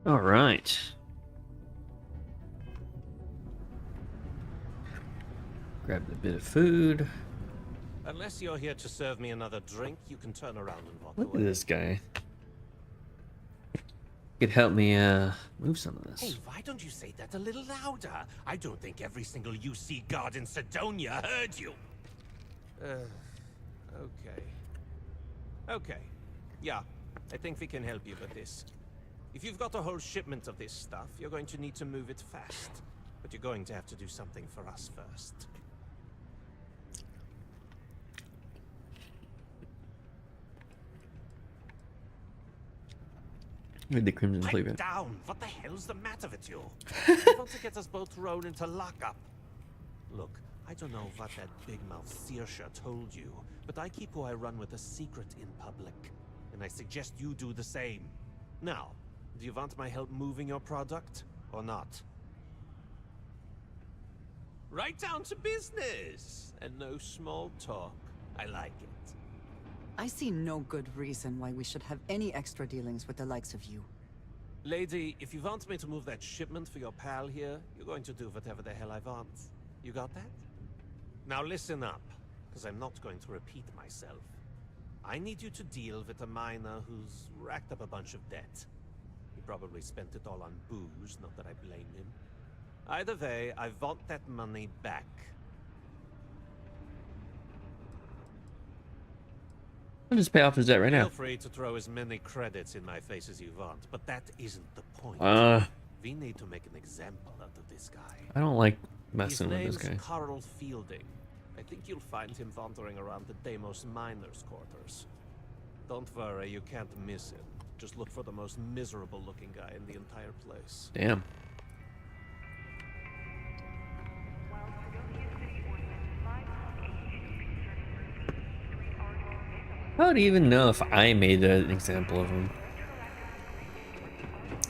All right. Grabbed a bit of food. Unless you're here to serve me another drink, you can turn around and walk Look away. at this guy. Could help me move some of this. Hey, why don't you say that a little louder? I don't think every single UC guard in Sidonia heard you. Okay. Okay. Yeah, I think we can help you with this. If you've got a whole shipment of this stuff, you're going to need to move it fast. But you're going to have to do something for us first. With the crimson flavor. Pipe down! What the hell's the matter with you? You want to get us both thrown into lockup? Look, I don't know what that big mouth Saoirse told you, but I keep who I run with a secret in public, and I suggest you do the same. Now, do you want my help moving your product, or not? Right down to business, and no small talk. I like it. I see no good reason why we should have any extra dealings with the likes of you. Lady, if you want me to move that shipment for your pal here, you're going to do whatever the hell I want. You got that? Now listen up, because I'm not going to repeat myself. I need you to deal with a miner who's racked up a bunch of debt. He probably spent it all on booze, not that I blame him. Either way, I want that money back. I'll just pay off his debt right now. Feel free to throw as many credits in my face as you want, but that isn't the point. We need to make an example out of this guy. I don't like messing with this His guy. name's Carl Fielding. I think you'll find him wandering around the Deimos miners' quarters. Don't worry, you can't miss him. Just look for the most miserable-looking guy in the entire place. Damn. How would he even know if I made an example of him?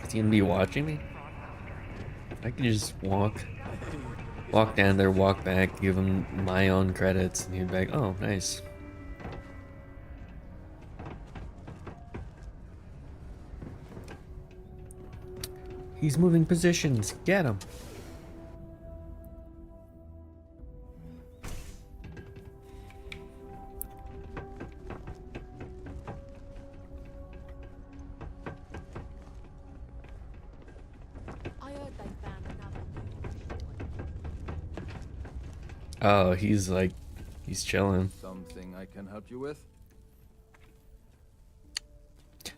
Is he gonna be watching me? I could just walk down there, walk back, give him my own credits, and he'd be like, oh, nice. He's moving positions. Get him. Oh, he's chilling. Something I can help you with?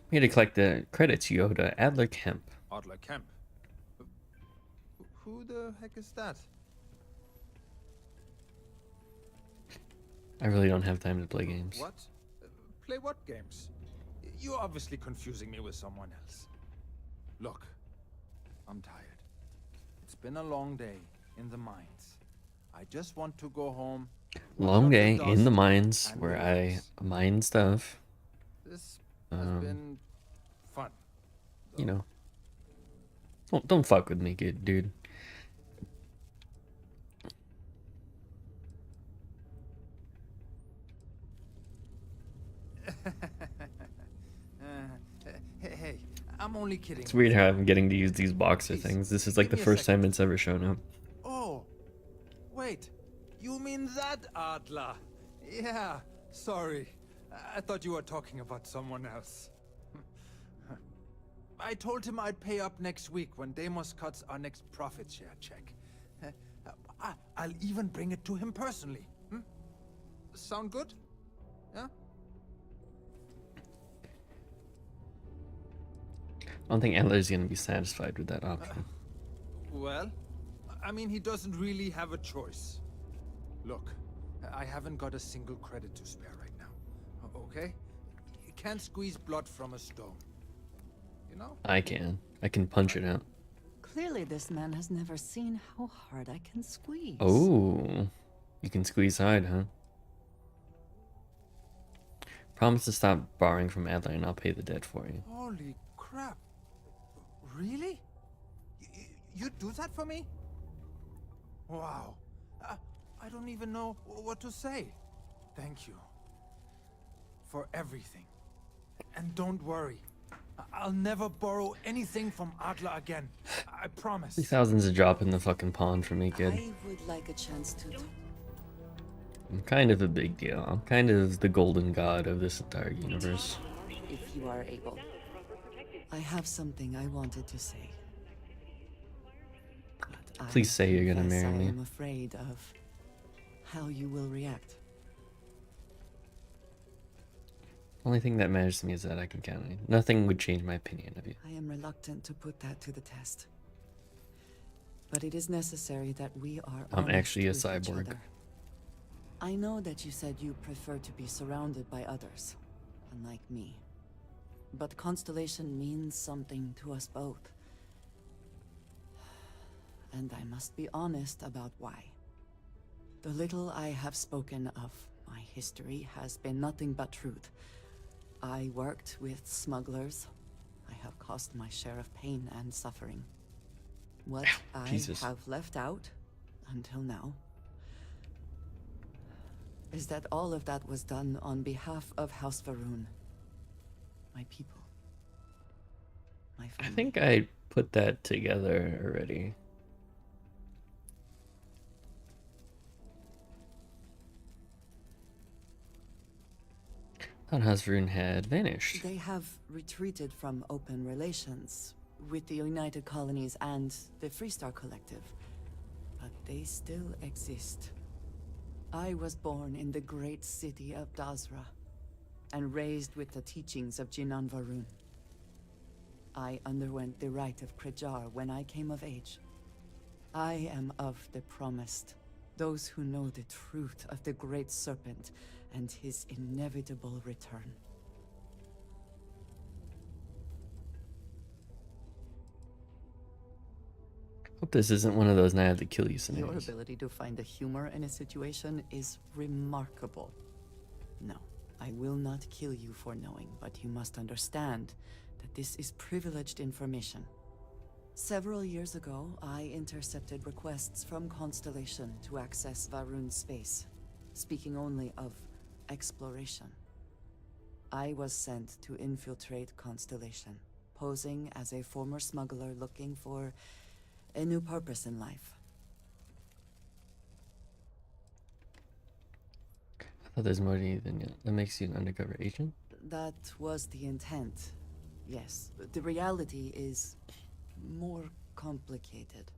We had to collect the credits you owe to Adler Kemp. Adler Kemp? Who the heck is that? I really don't have time to play games. What? Play what games? You're obviously confusing me with someone else. Look, I'm tired. It's been a long day in the mines. I just want to go home. Long day in the mines where I mine stuff. This has been fun. You know. Don't fuck with me, dude. Hey, I'm only kidding. It's weird how I'm getting to use these boxer things. This is like the first time it's ever shown up. Oh, wait. You mean that Adler? Yeah, sorry. I thought you were talking about someone else. I told him I'd pay up next week when Deimos cuts our next profit share check. I'll even bring it to him personally. Sound good? Yeah? I don't think Adler's gonna be satisfied with that option. Well, I mean, he doesn't really have a choice. Look, I haven't got a single credit to spare right now. Okay? You can't squeeze blood from a stone. You know? I can punch it out. Clearly this man has never seen how hard I can squeeze. Oh, you can squeeze hard, huh? Promise to stop borrowing from Adler and I'll pay the debt for you. Holy crap. Really? You'd do that for me? Wow. I don't even know what to say. Thank you. For everything. And don't worry. I'll never borrow anything from Adler again. I promise. 3,000's a drop in the fucking pond for me, kid. I would like a chance to... I'm kind of a big deal. I'm kind of the golden god of this entire universe. If you are able. I have something I wanted to say. But Please say you're gonna marry me. I am afraid of how you will react. Only thing that matters to me is that I can count on you. Nothing would change my opinion of you. I am reluctant to put that to the test. But it is necessary that we are I'm honest actually a with each cyborg. other. I know that you said you prefer to be surrounded by others, unlike me. But Constellation means something to us both. And I must be honest about why. The little I have spoken of my history has been nothing but truth. I worked with smugglers. I have caused my share of pain and suffering. What I have left out, until now, is that all of that was done on behalf of House Varun. My people. My family. I think I put that together already. Thought Hasrun had vanished. They have retreated from open relations with the United Colonies and the Freestar Collective, but they still exist. I was born in the great city of Dazra and raised with the teachings of Jinan Varun. I underwent the rite of Krejar when I came of age. I am of the promised, those who know the truth of the Great Serpent and his inevitable return. Hope this isn't one of those "now I have to kill you" Your scenarios. ability to find the humor in a situation is remarkable. No, I will not kill you for knowing, but you must understand that this is privileged information. Several years ago, I intercepted requests from Constellation to access Varun's space, speaking only of exploration. I was sent to infiltrate Constellation, posing as a former smuggler looking for a new purpose in life. I thought there's more to you than that makes you an undercover agent. That was the intent, yes. The reality is more complicated.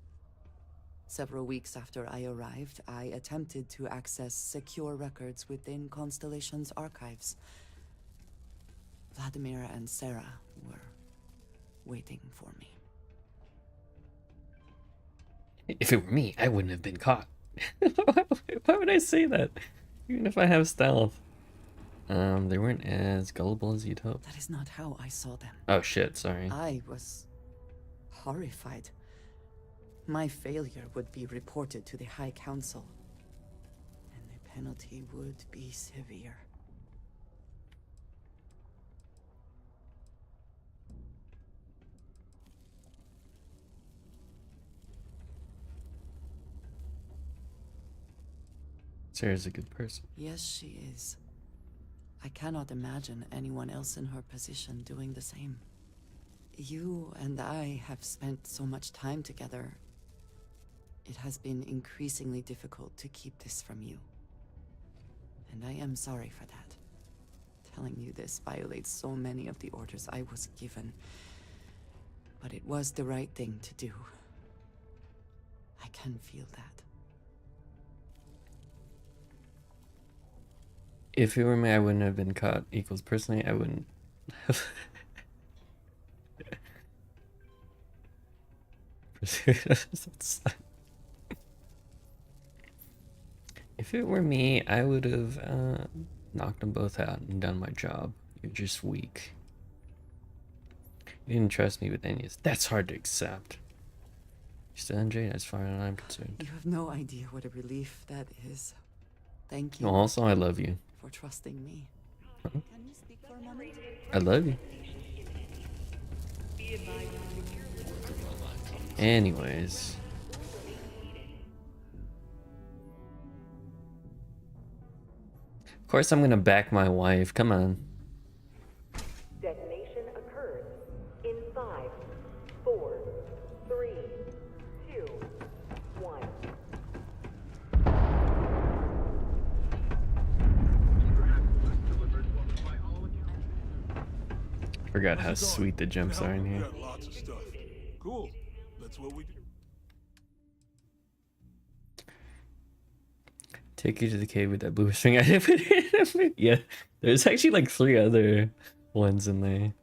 Several weeks after I arrived, I attempted to access secure records within Constellation's archives. Vladimir and Sarah were waiting for me. If it were me, I wouldn't have been caught. Why would I say that? Even if I have stealth. They weren't as gullible as you'd hope. That is not how I saw them. Oh shit, sorry. I was horrified. My failure would be reported to the High Council, and the penalty would be severe. Sarah's a good person. Yes, she is. I cannot imagine anyone else in her position doing the same. You and I have spent so much time together. It has been increasingly difficult to keep this from you. And I am sorry for that. Telling you this violates so many of the orders I was given. But it was the right thing to do. I can feel that. If it were me, I wouldn't have been caught. Equals personally, I wouldn't have. If it were me, I would have knocked them both out and done my job. You're just weak. You didn't trust me with any of this. That's hard to accept. You're still NJ, as far as I'm concerned. You have no idea what a relief that is. Thank you. Oh, also, I love you. For trusting me. Huh? Can you speak for a moment? I love you. Anyways. Of course I'm gonna back my wife, come on. Detonation occurs in 5, 4, 3, 2, 1. Forgot how sweet the jumps are in We here. got lots of stuff. Cool. That's what we do. Take you to the cave with that blue string. Yeah, there's actually like 3 other ones in there.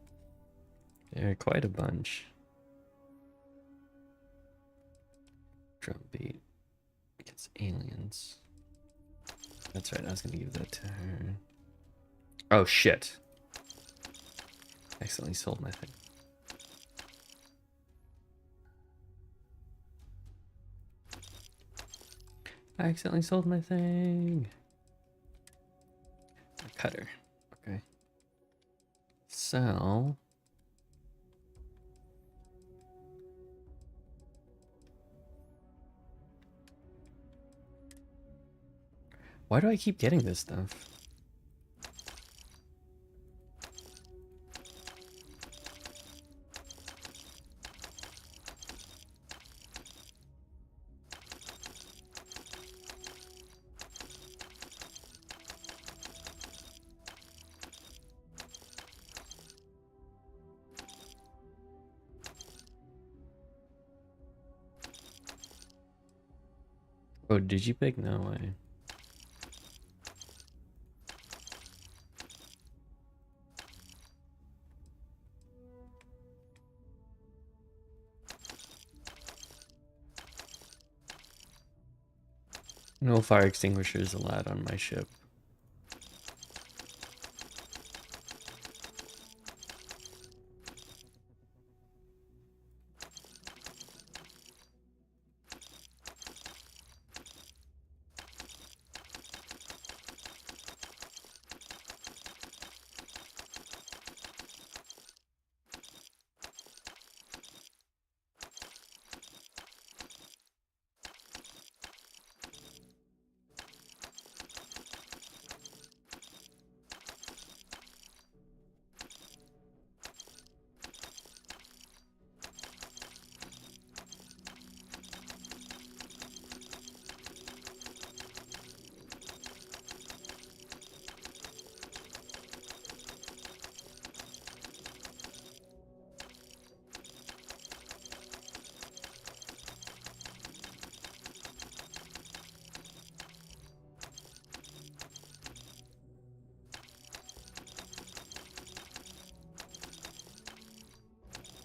There are quite a bunch. Drum beat against aliens. That's right, I was gonna give that to her. Oh shit. Accidentally sold my thing. I accidentally sold my thing. A cutter. Okay. So. Why do I keep getting this stuff? Oh, did you pick? No way. No fire extinguishers allowed on my ship.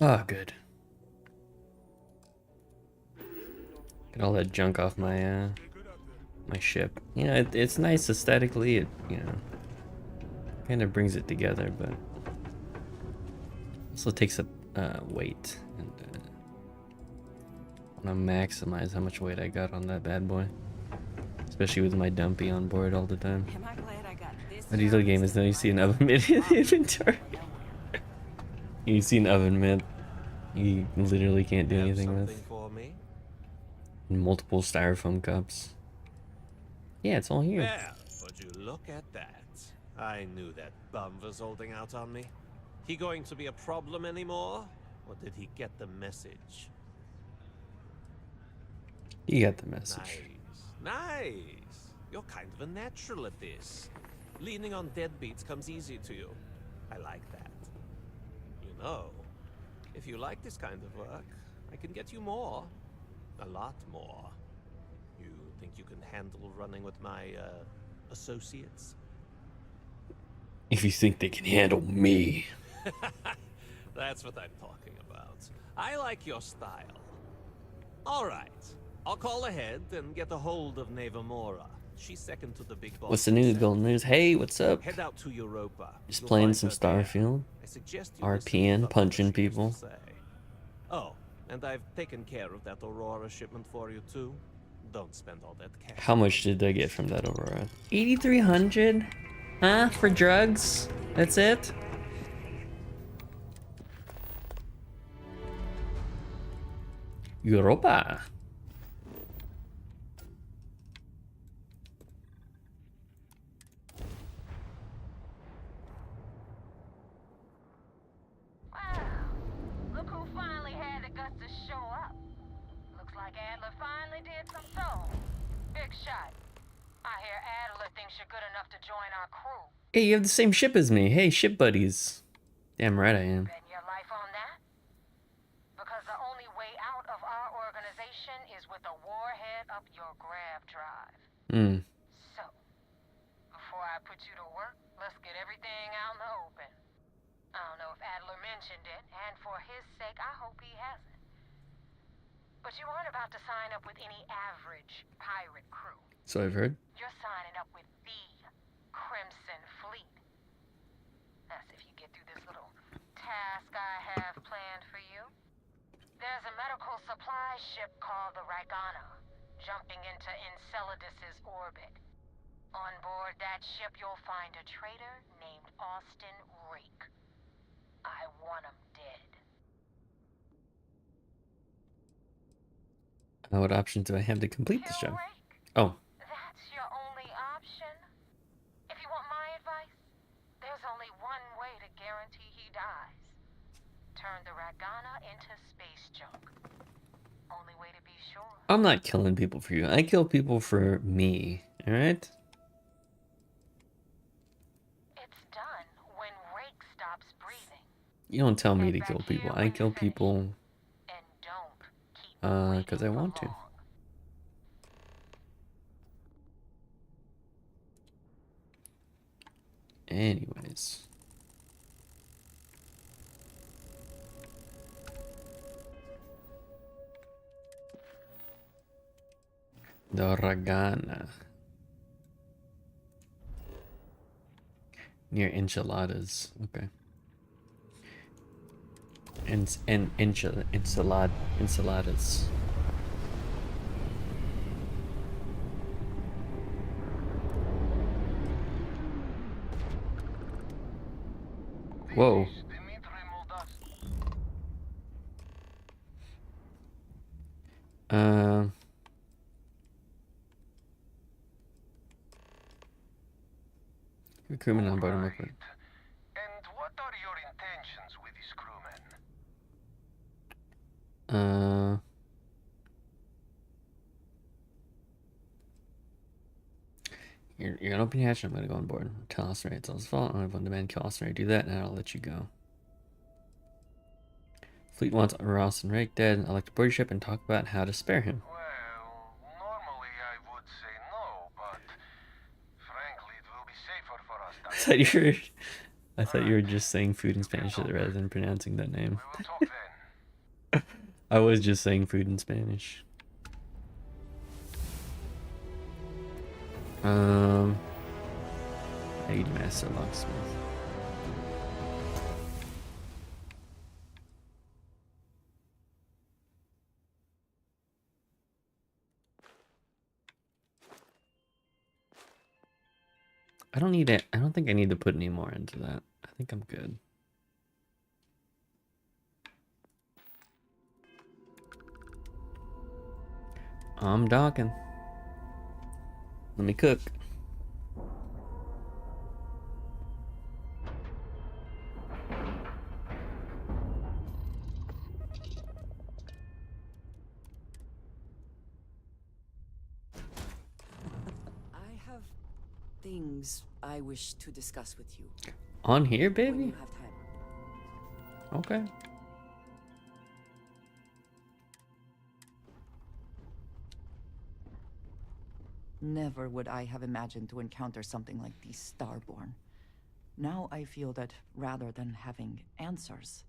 Oh, good. Get all that junk off my my ship. You know, it's nice aesthetically. It, you know, kind of brings it together, but also takes up weight. And I want to maximize how much weight I got on that bad boy, especially with my dumpy on board all the time. Am I glad I got this? The diesel game is now you see an oven mitt in the inventory. You see an oven mitt, you literally can't do anything with. For me? Multiple styrofoam cups. Yeah, it's all here. Well, would you look at that? I knew that bum was holding out on me. He going to be a problem anymore? Or did he get the message? You got the message. Nice. You're kind of a natural at this. Leaning on deadbeats comes easy to you. I like that. You know, if you like this kind of work, I can get you more. A lot more. You think you can handle running with my, associates? If you think they can handle me. That's what I'm talking about. I like your style. Alright. I'll call ahead and get a hold of Nevamora. She's second to the big boss. What's the news, Golden News? Hey, what's up? Head out to Europa. Just You'll playing find some her there. Starfield. I suggest you listen to RPN, what punching she has to people. say. Oh, and I've taken care of that Aurora shipment for you too. Don't spend all that cash. How much did I get from that Aurora? 8,300? Huh? For drugs? That's it? Europa. us to show up. Looks like Adler finally did some throwing. Big shot. I hear Adler thinks you're good enough to join our crew. Hey, you have the same ship as me. Hey, ship buddies. Damn right I am. Bet your life on that? Because the only way out of our organization is with a warhead up your grab drive. Hmm. So, before I put you to work, let's get everything out in the open. I don't know if Adler mentioned it, and for his sake, I hope he hasn't. But you aren't about to sign up with any average pirate crew. So I've heard. You're signing up with the Crimson Fleet. That's if you get through this little task I have planned for you. There's a medical supply ship called the Ragana, jumping into Enceladus's orbit. On board that ship, you'll find a traitor named Austin Rake. I want him dead. What options do I have to complete this job? Oh. That's your only option? If you want my advice, there's only one way to guarantee he dies. Turn the Ragana into space junk. Only way to be sure. I'm not killing people for you. I kill people for me. Alright? It's done when Rake stops breathing. You don't tell me to kill people. I kill people because I want to. Anyways. The Ragana. Near enchiladas. Okay. Enchiladas. Whoa. Crewman on board. And what are your intentions with these crewmen? You're gonna open your hatch. I'm gonna go on board. Tell Austin it's all his fault. I'm gonna demand kill Austin. Do that, and I'll let you go. Fleet wants Ross and Rake dead. I'd like to board your ship and talk about how to spare him. Well, normally I would say no, but frankly, it will be safer for us. I thought you were just saying food in Spanish rather than pronouncing that name. We will talk then. I was just saying food in Spanish. I need Master Locksmith. I don't need it. I don't think I need to put any more into that. I think I'm good. I'm docking. Let me cook. I have things I wish to discuss with you. On here, When baby? you have time. Okay. Never would I have imagined to encounter something like these Starborn. Now I feel that rather than having answers,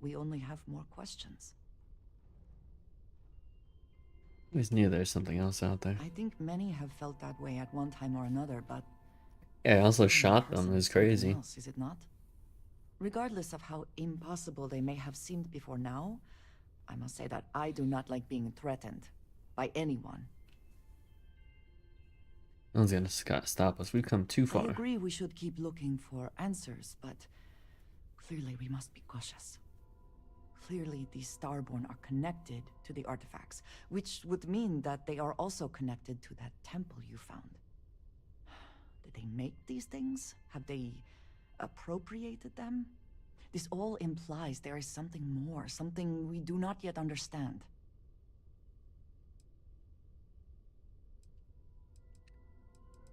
we only have more questions. I always knew there's something else out there. I think many have felt that way at one time or another, but Yeah, I also shot them. It was crazy. else, is it not? Regardless of how impossible they may have seemed before now, I must say that I do not like being threatened by anyone. No one's gonna stop us. We've come too I far. agree we should keep looking for answers, but clearly we must be cautious. Clearly these Starborn are connected to the artifacts, which would mean that they are also connected to that temple you found. Did they make these things? Have they appropriated them? This all implies there is something more, something we do not yet understand.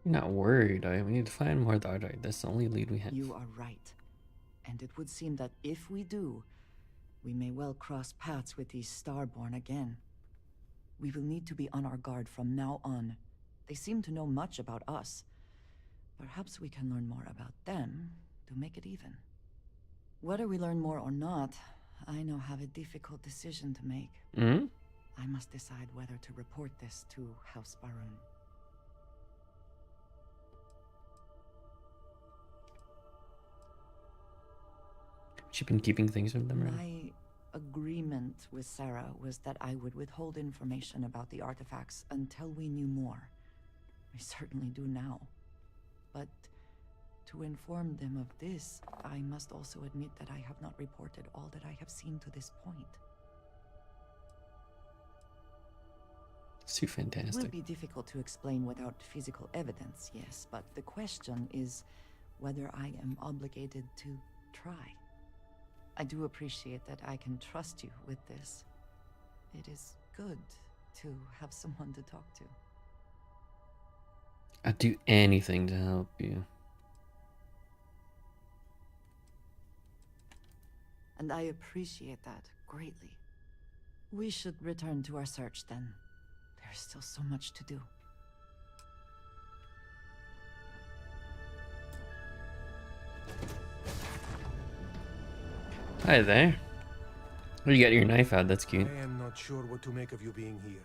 You're not worried. We need to find more of the artifact. That's the only lead we have. You are right. And it would seem that if we do, we may well cross paths with these Starborn again. We will need to be on our guard from now on. They seem to know much about us. Perhaps we can learn more about them to make it even. Whether we learn more or not, I now have a difficult decision to make. Hmm? I must decide whether to report this to House Baroon. She been keeping things from them, right? My agreement with Sarah was that I would withhold information about the artifacts until we knew more. We certainly do now. But to inform them of this, I must also admit that I have not reported all that I have seen to this point. It's too It fantastic. will be difficult to explain without physical evidence, yes, but the question is whether I am obligated to try. I do appreciate that I can trust you with this. It is good to have someone to talk to. I'd do anything to help you. And I appreciate that greatly. We should return to our search then. There's still so much to do. Hi there. Oh, you got your knife out. That's cute. I am not sure what to make of you being here.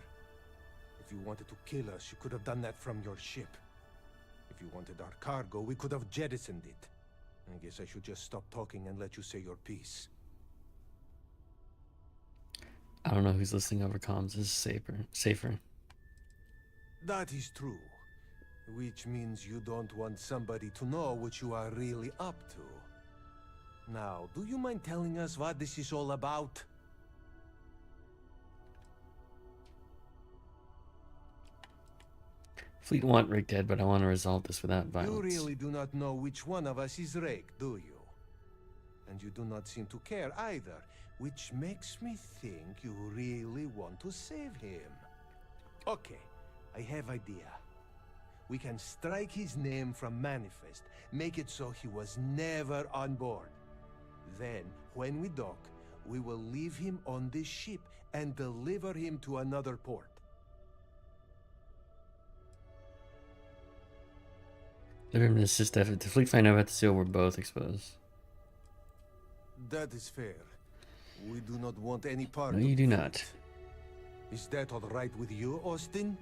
If you wanted to kill us, you could have done that from your ship. If you wanted our cargo, we could have jettisoned it. I guess I should just stop talking and let you say your piece. I don't know who's listening over comms. This is safer. That is true. Which means you don't want somebody to know what you are really up to. Now, do you mind telling us what this is all about? Fleet want Rick dead, but I want to resolve this without violence. You really do not know which one of us is Rick, do you? And you do not seem to care either, which makes me think you really want to save him. Okay, I have idea. We can strike his name from Manifest, make it so he was never on board. Then, when we dock, we will leave him on this ship and deliver him to another port. Deliver him to assist effort. The fleet find out about the seal. We're both exposed. That is fair. We do not want any part No, of you do it. not. Is that all right with you, Austin?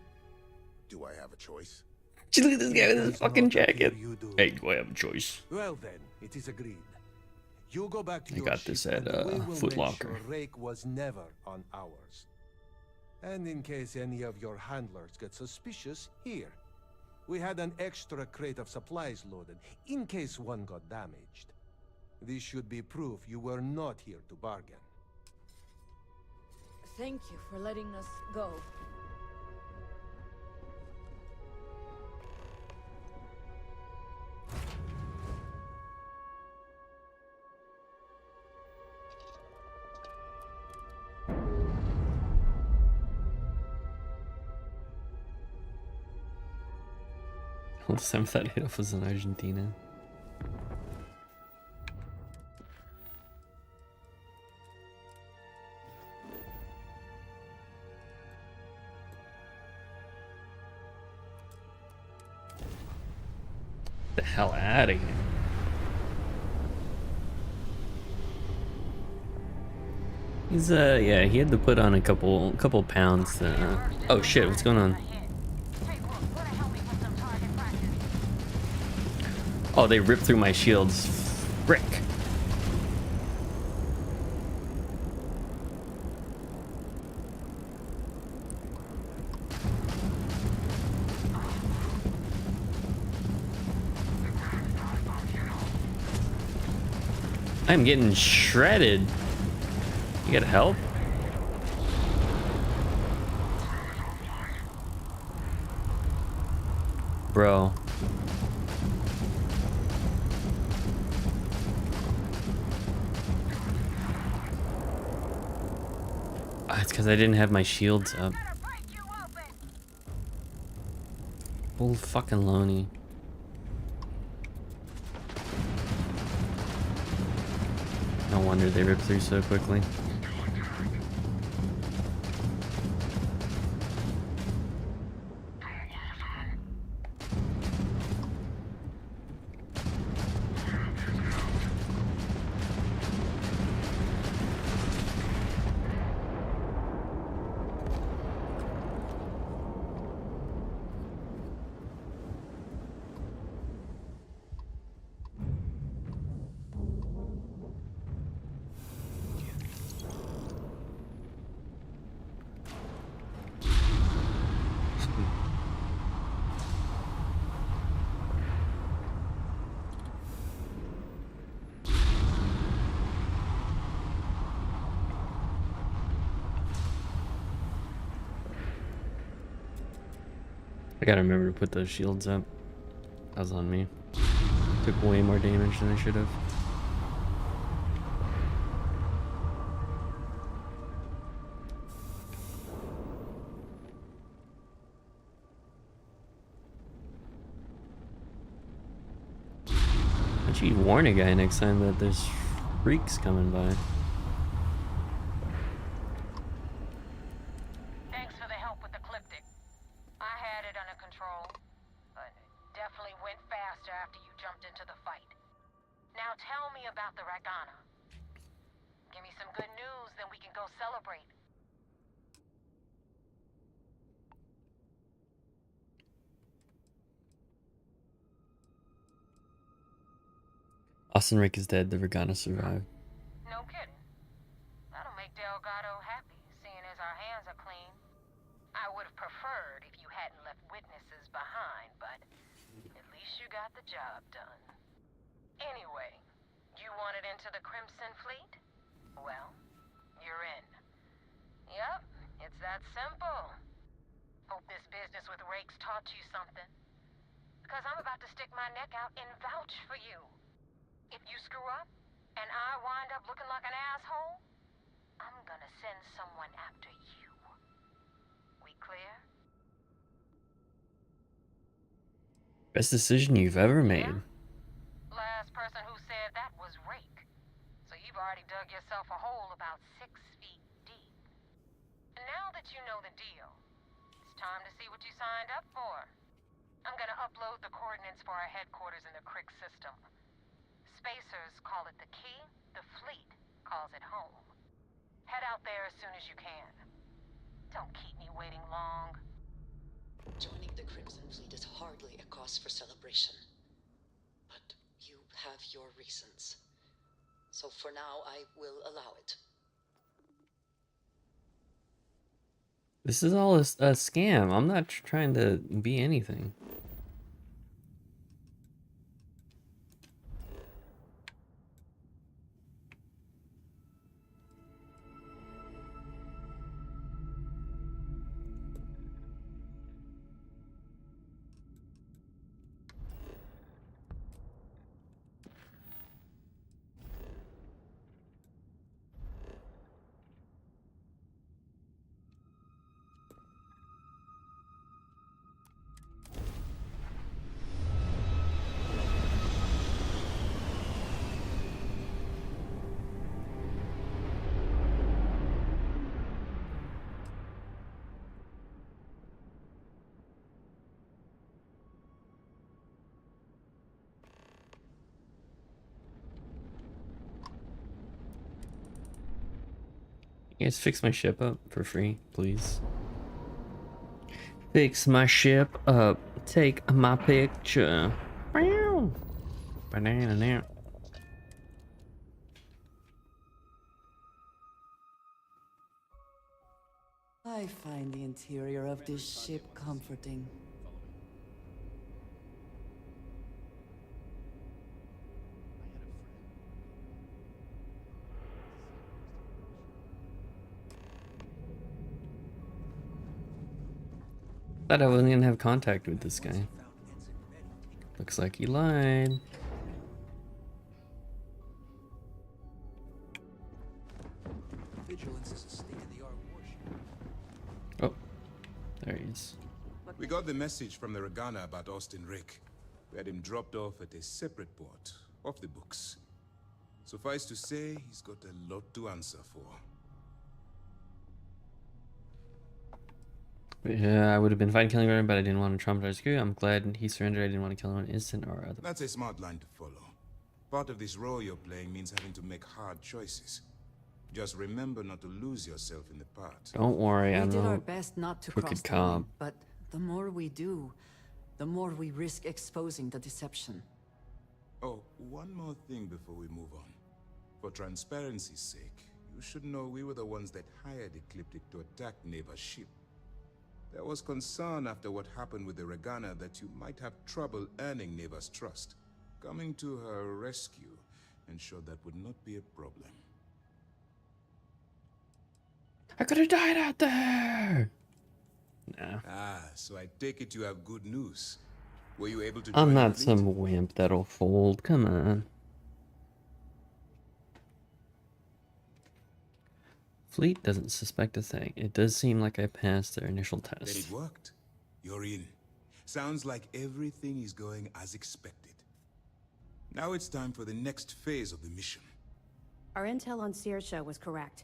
Do I have a choice? Look at this guy with his It's fucking not up jacket. here, you do. Hey, do I have a choice? Well then, it is agreed. You go back to I your got ship this at, and we will Foot make Locker. sure Rake was never on ours. And in case any of your handlers get suspicious, here. We had an extra crate of supplies loaded, in case one got damaged. This should be proof you were not here to bargain. Thank you for letting us go. All the time that hit off was in Argentina. The hell out of here. He's yeah, he had to put on a couple pounds to, oh shit, what's going on? Oh, they ripped through my shields. Frick. I'm getting shredded. You gotta help? Bro. It's because I didn't have my shields up. Bull fucking loney. No wonder they ripped through so quickly. I gotta remember to put those shields up. That was on me. Took way more damage than I should have. Why don't you warn a guy next time that there's freaks coming by? Thanks for the help with the cryptic. I had it under control, but it definitely went faster after you jumped into the fight. Now tell me about the Ragana. Give me some good news, then we can go celebrate. Austin Rick is dead, the Regana survived. No kidding. That'll make Delgado happy, seeing as our hands are clean. I would have preferred if you hadn't left witnesses behind, but at least you got the job done. Anyway, you wanted into the Crimson Fleet? Well, you're in. Yep, it's that simple. Hope this business with Rakes taught you something. Because I'm about to stick my neck out and vouch for you. If you screw up, and I wind up looking like an asshole, I'm gonna send someone after you. We clear? Best decision you've ever made. Last person who said that was Rake. So you've already dug yourself a hole about 6 feet deep. And now that you know the deal, it's time to see what you signed up for. I'm gonna upload the coordinates for our headquarters in the Crick system. Spacers call it the key, the fleet calls it home. Head out there as soon as you can. Don't keep me waiting long. Joining the Crimson Fleet is hardly a cause for celebration. But you have your reasons. So for now, I will allow it. This is all a scam. I'm not trying to be anything. You guys fix my ship up for free, please. Fix my ship up. Take my picture. Banana now. I find the interior of this ship comforting. Thought I wasn't gonna have contact with this guy. Looks like he lied. Vigilance is a state-of-the-art warship. Oh, there he is. We got the message from the Regana about Austin Rick. We had him dropped off at a separate port, off the books. Suffice to say, he's got a lot to answer for. Yeah, I would have been fine killing her, but I didn't want to traumatize Q. I'm glad he surrendered. I didn't want to kill him on instant or other. That's a smart line to follow. Part of this role you're playing means having to make hard choices. Just remember not to lose yourself in the part. Don't worry, We I'm did our no best not to crooked cross the cop. line, but the more we do, the more we risk exposing the deception. Oh, one more thing before we move on. For transparency's sake, you should know we were the ones that hired Ecliptic to attack Neva's ship. There was concern after what happened with the Regana that you might have trouble earning Neva's trust. Coming to her rescue ensured that would not be a problem. I could have died out there! No. Ah, so I take it you have good news. Were you able to join I'm the not fleet? some wimp that'll fold. Come on. Fleet doesn't suspect a thing. It does seem like I passed their initial Then test. it worked. You're in. Sounds like everything is going as expected. Now it's time for the next phase of the mission. Our intel on Saoirse was correct.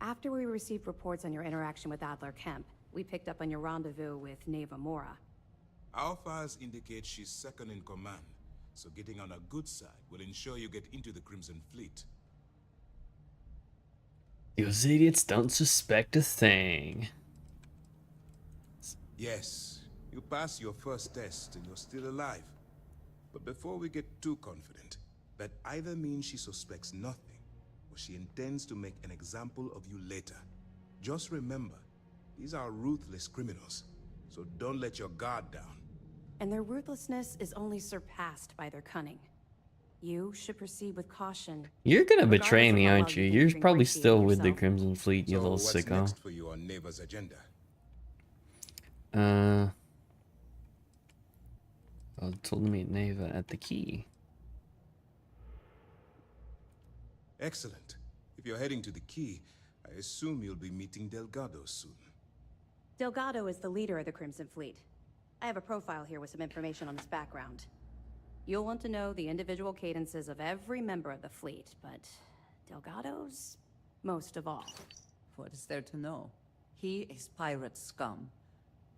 After we received reports on your interaction with Adler Kemp, we picked up on your rendezvous with Neva Mora. Our files indicate she's second in command, so getting on her good side will ensure you get into the Crimson Fleet. Those idiots don't suspect a thing. Yes, you passed your first test and you're still alive. But before we get too confident, that either means she suspects nothing, or she intends to make an example of you later. Just remember, these are ruthless criminals, so don't let your guard down. And their ruthlessness is only surpassed by their cunning. You should proceed with caution. You're gonna betray regardless of me, how well aren't you? think You're can probably break the still ink with the yourself. Crimson Fleet, you So little what's sicko. next for you on Neva's agenda? I told him to meet Neva at the key. Excellent. If you're heading to the key, I assume you'll be meeting Delgado soon. Delgado is the leader of the Crimson Fleet. I have a profile here with some information on his background. You'll want to know the individual cadences of every member of the fleet, but Delgado's most of all. What is there to know? He is pirate scum,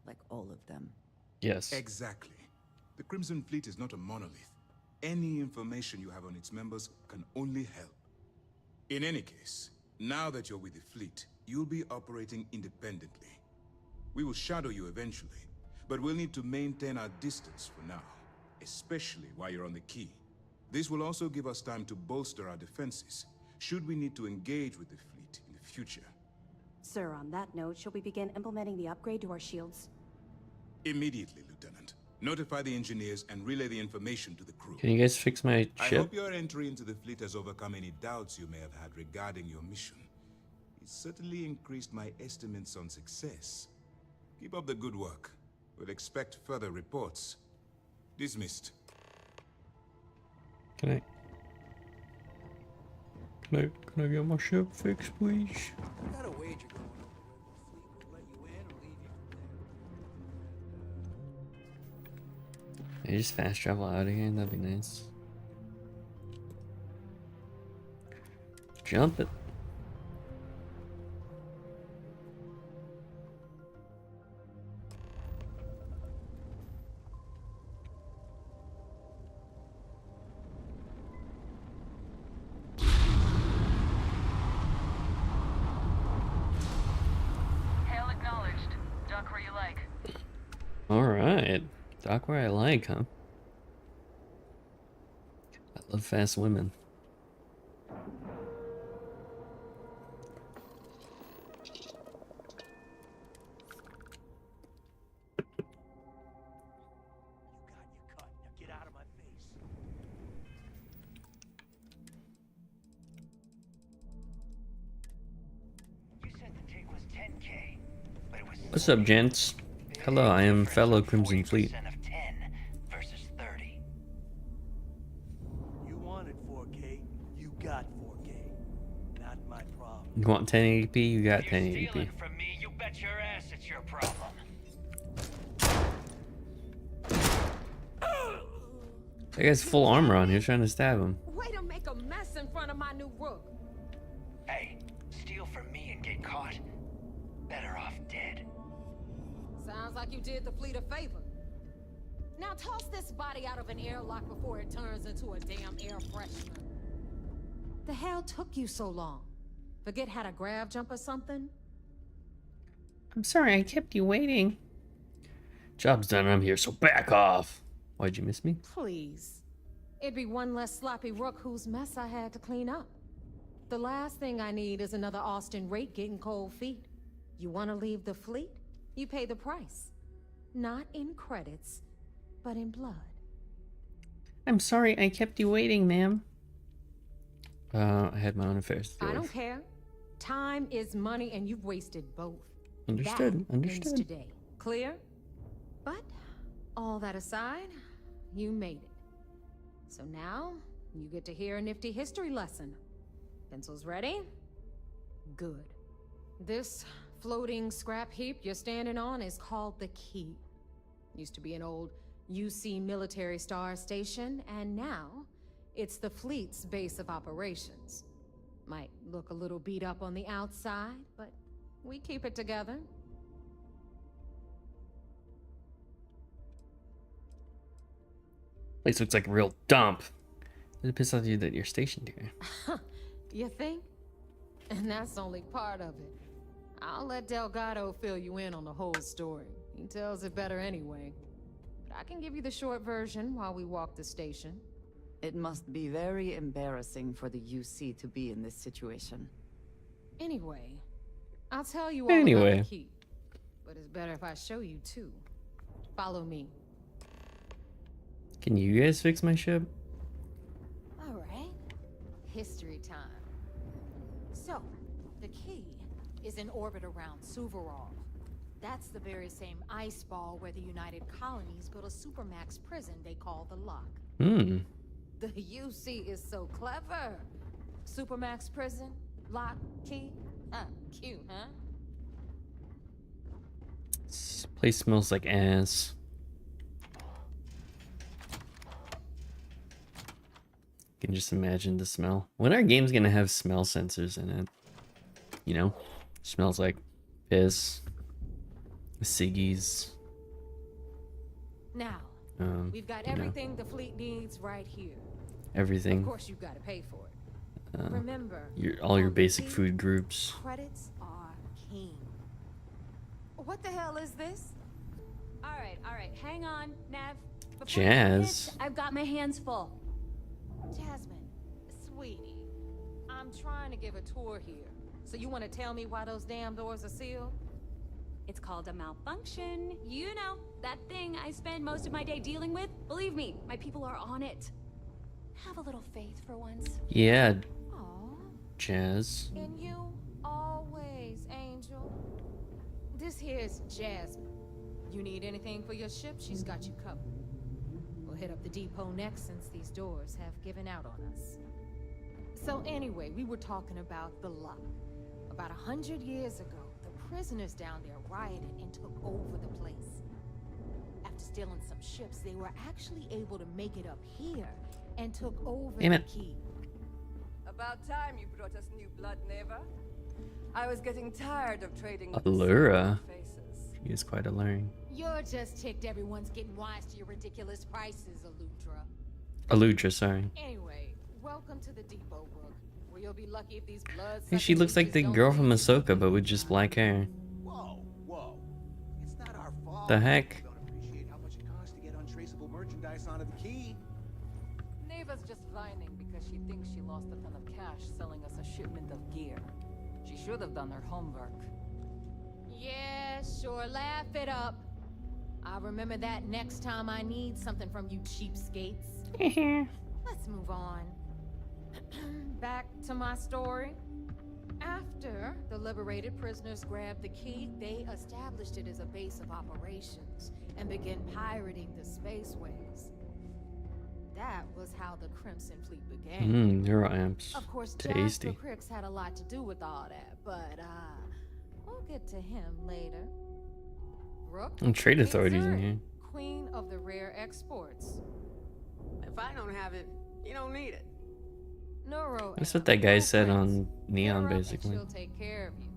like all of them. Yes. Exactly. The Crimson Fleet is not a monolith. Any information you have on its members can only help. In any case, now that you're with the fleet, you'll be operating independently. We will shadow you eventually, but we'll need to maintain our distance for now, especially while you're on the key. This will also give us time to bolster our defenses, should we need to engage with the fleet in the future. Sir, on that note, shall we begin implementing the upgrade to our shields? Immediately, Lieutenant. Notify the engineers and relay the information to the crew. Can you guys fix my I ship? hope your entry into the fleet has overcome any doubts you may have had regarding your mission. It certainly increased my estimates on success. Keep up the good work. We'll expect further reports. Dismissed. Can I get my ship fixed, please? I got a wager going over whether the fleet will let you in or leave you from there. Can I just fast travel out of here? That'd be nice. Jump it. Hail acknowledged. Dock where you like. Alright. Dock where I like, huh? I love fast women. Get out of my face. You said the take was 10K, but it was What's up, gents? Hello, I am fellow Crimson Fleet. of 10 versus 30. You wanted 4K, you got 4K. Not my problem. You want 1080p? You got You're 1080p. stealing from me That's your ass, it's your problem. That guy's full armor on. He was trying to stab him. Way to make a mess in front of my new rook. Hey, steal from me and get caught. Better off dead. Sounds like you did the fleet a favor. Now toss this body out of an airlock before it turns into a damn air freshener. The hell took you so long? Forget how to grav jump or something? I'm sorry, I kept you waiting. Job's done, I'm here, so back off. Why'd you miss me? Please. It'd be one less sloppy rook whose mess I had to clean up. The last thing I need is another Austin rate getting cold feet. You want to leave the fleet? You pay the price. Not in credits, but in blood. I'm sorry, I kept you waiting, ma'am. I had my own affairs to deal I don't with. care. Time is money, and you've wasted both. Understood, That understood. ends today. Clear? But all that aside, you made it. So now you get to hear a nifty history lesson. Pencils ready? Good. This floating scrap heap you're standing on is called the Key. Used to be an old UC military star station, and now it's the fleet's base of operations. Might look a little beat up on the outside, but we keep it together. Place looks like a real dump. Does it piss off you that you're stationed here? You think? And that's only part of it. I'll let Delgado fill you in on the whole story. He tells it better anyway. But I can give you the short version while we walk the station. It must be very embarrassing for the UC to be in this situation. Anyway, I'll tell you all Anyway. about the key. But it's better if I show you too. Follow me. Can you guys fix my ship? All right. History time. So, the key is in orbit around Suvorov. That's the very same ice ball where the United Colonies built a supermax prison they call the Lock. Hmm. The UC is so clever. Supermax prison, lock, key. Cute, huh? This place smells like ass. I can just imagine the smell. When are games gonna have smell sensors in it? You know? Smells like piss. Ciggies. Now, we've got you know, everything the fleet needs right here. everything. Of course, you've got to pay for it. Remember, All your on the basic key, food groups. credits are king. What the hell is this? All right, hang on, Nav. Before you Jazz. hit, I've got my hands full. Jasmine, sweetie, I'm trying to give a tour here. So you want to tell me why those damn doors are sealed? It's called a malfunction. You know, that thing I spend most of my day dealing with. Believe me, my people are on it. Have a little faith for once. Yeah. Aw. Jazz. In you, always, Angel. This here's Jasmine. You need anything for your ship, she's got you covered. We'll hit up the depot next since these doors have given out on us. So anyway, we were talking about the Lock. About 100 years ago, the prisoners down there rioted and took over the place. After stealing some ships, they were actually able to make it up here and took over Damn the it. key. About time you brought us new blood, Neva. I was getting tired of trading with Allura. the same faces. She is quite alluring. You're just ticked everyone's getting wise to your ridiculous prices, Aludra. Aludra, sorry. Anyway, welcome to the depot, Rook, where you'll be lucky if these blood Hey, she looks like the girl from Ahsoka, but with just black hair. Whoa. It's not our fault. The heck? Don't appreciate how much it costs to get untraceable merchandise onto the key. Neva's just whining because she thinks she lost a ton of cash selling us a shipment of gear. She should have done her homework. Yeah, sure, laugh it up. I'll remember that next time I need something from you cheapskates. Let's move on. Back to my story. After the liberated prisoners grabbed the key, they established it as a base of operations and began pirating the spaceways. That was how the Crimson Fleet began. Neuroamps. Of course, Tasty. Jasper Cricks had a lot to do with all that, but, We'll get to him later. Rook, And trade meet authorities in Zuri, here. Queen of the rare exports. If I don't have it, you don't need it. Neuro. That's what that guy said on Neon, And basically. she'll take care of you.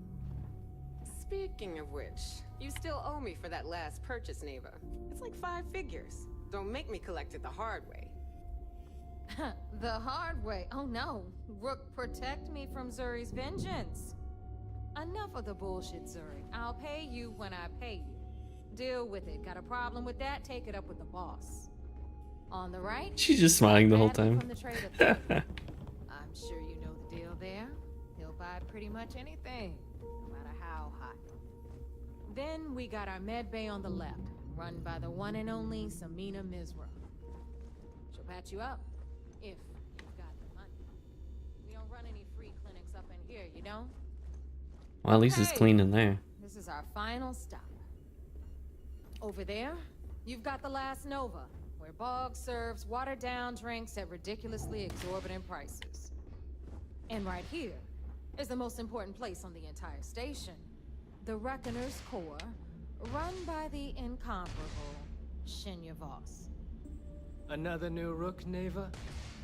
Speaking of which, you still owe me for that last purchase, Neva. It's like 5 figures. Don't make me collect it the hard way. The hard way. Oh no. Rook, protect me from Zuri's vengeance. Enough of the bullshit, Zuri. I'll pay you when I pay you. Deal with it. Got a problem with that? Take it up with the boss. On the right? She's just smiling the whole Madam time. from the trade authority. I'm sure you know the deal there. He'll buy pretty much anything, no matter how hot. Then we got our med bay on the left, run by the one and only Samina Mizra. She'll patch you up, if you've got the money. We don't run any free clinics up in here, you know? Well, at least it's clean in there. This is our final stop. Over there, you've got the last Nova, where Bog serves watered-down drinks at ridiculously exorbitant prices. And right here is the most important place on the entire station, the Reckoner's Core, run by the incomparable Shinya Voss. Another new Rook, Neva?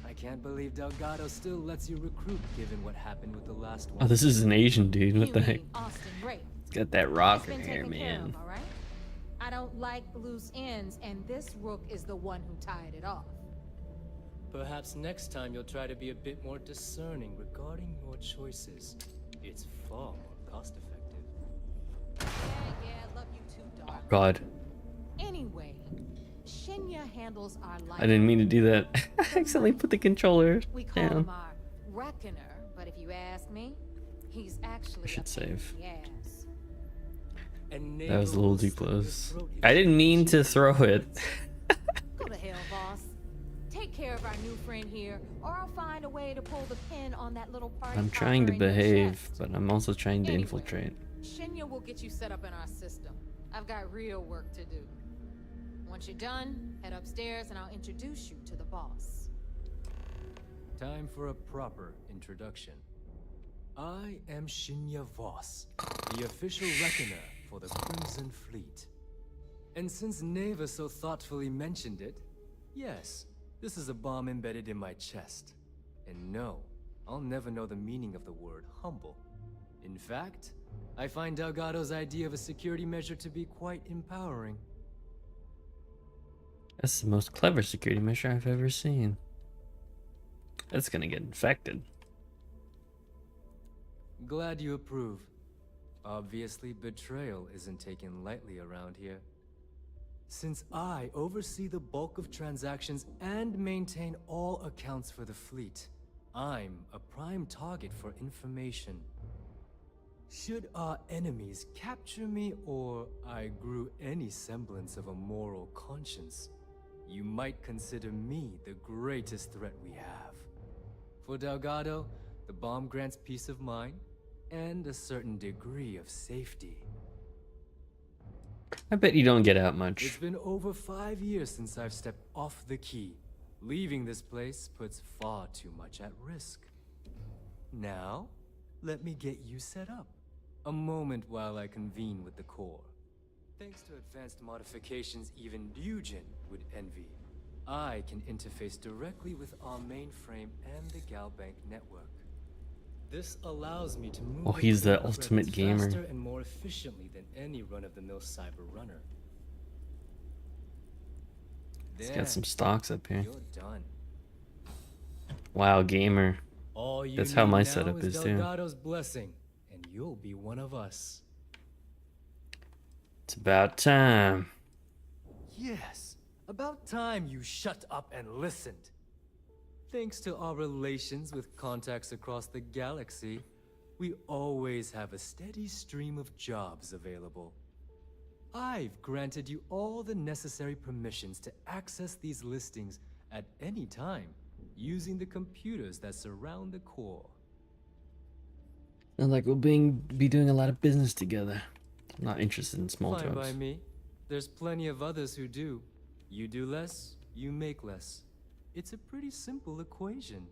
I can't believe Delgado still lets you recruit given what happened with the last one. Oh, this is an Asian dude. What You the heck? mean Austin Wraith. It's got that rock It's in been here, taken care man. of, all right? I don't like loose ends, and this Rook is the one who tied it off. Perhaps next time you'll try to be a bit more discerning regarding your choices. It's far more cost-effective. Yeah, love you too, dog. God, Anyway, Shinya handles our life. I didn't mean to do that. I accidentally put the controller We call him down. our Reckoner, but if you ask me, he's actually I should save. yes. And That was a little too close. I didn't mean to throw it. Go to hell, boss. Take care of our new friend here, or I'll find a way to pull the pin on that little party. I'm trying to popper in your behave, chest. but I'm also trying to Anyway. infiltrate. Shinya will get you set up in our system. I've got real work to do. Once you're done, head upstairs and I'll introduce you to the boss. Time for a proper introduction. I am Shinya Voss, the official reckoner for the Crimson Fleet. And since Neva so thoughtfully mentioned it, yes, this is a bomb embedded in my chest. And no, I'll never know the meaning of the word humble. In fact, I find Delgado's idea of a security measure to be quite empowering. That's the most clever security measure I've ever seen. That's gonna get infected. Glad you approve. Obviously, betrayal isn't taken lightly around here. Since I oversee the bulk of transactions and maintain all accounts for the fleet, I'm a prime target for information. Should our enemies capture me or I grew any semblance of a moral conscience, you might consider me the greatest threat we have. For Delgado, the bomb grants peace of mind and a certain degree of safety. I bet you don't get out It's much. been over 5 years since I've stepped off the key. Leaving this place puts far too much at risk. Now, let me get you set up. A moment while I convene with the core. Thanks to advanced modifications even Ryujin would envy, I can interface directly with our mainframe and the Galbank network. This allows me to move Oh, he's the core ultimate credits gamer. faster and more efficiently than any run-of-the-mill cyber runner. He's There, got some stocks up here. you're done. Wow, gamer. All you That's how need my now setup is too. Delgado's blessing, and you'll be one of us. It's about time. Yes, about time you shut up and listened. Thanks to our relations with contacts across the galaxy, we always have a steady stream of jobs available. I've granted you all the necessary permissions to access these listings at any time, using the computers that surround the core. Sounds like we'll be doing a lot of business together. I'm not interested in small Fine by jobs. me. There's plenty of others who do. You do less, you make less. It's a pretty simple equation.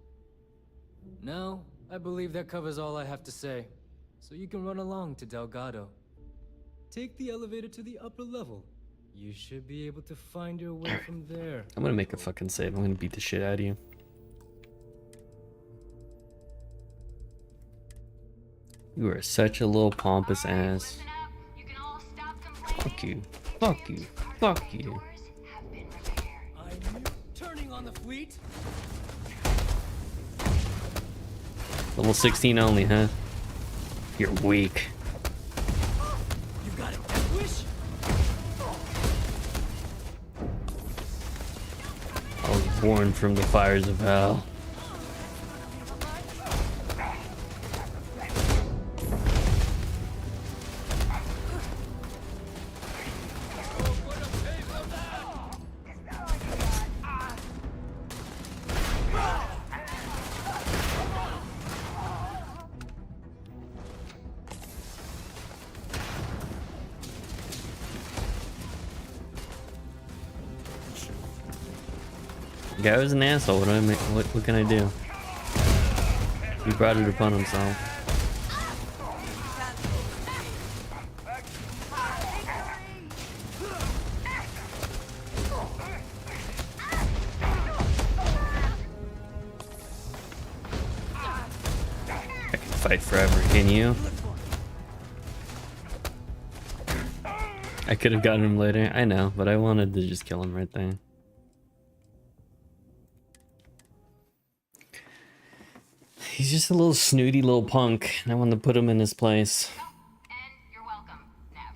Now, I believe that covers all I have to say. so you can run along to Delgado. Take the elevator to the upper level. You should be able to find your way from there. I'm gonna make a fucking save. I'm gonna beat the shit out of you. You are such a little pompous ass. Fuck you. Fuck you. Fuck you. I'm turning on the fleet. Level 16 only, huh? You're weak. You got it, Death Wish? I was born from the fires of hell. Guy was an asshole. What can I do? He brought it upon himself. I can fight forever, can you? I could have gotten him later, I know, but I wanted to just kill him right there. He's just a little snooty little punk, and I want to put him in his place. And you're welcome, Nev.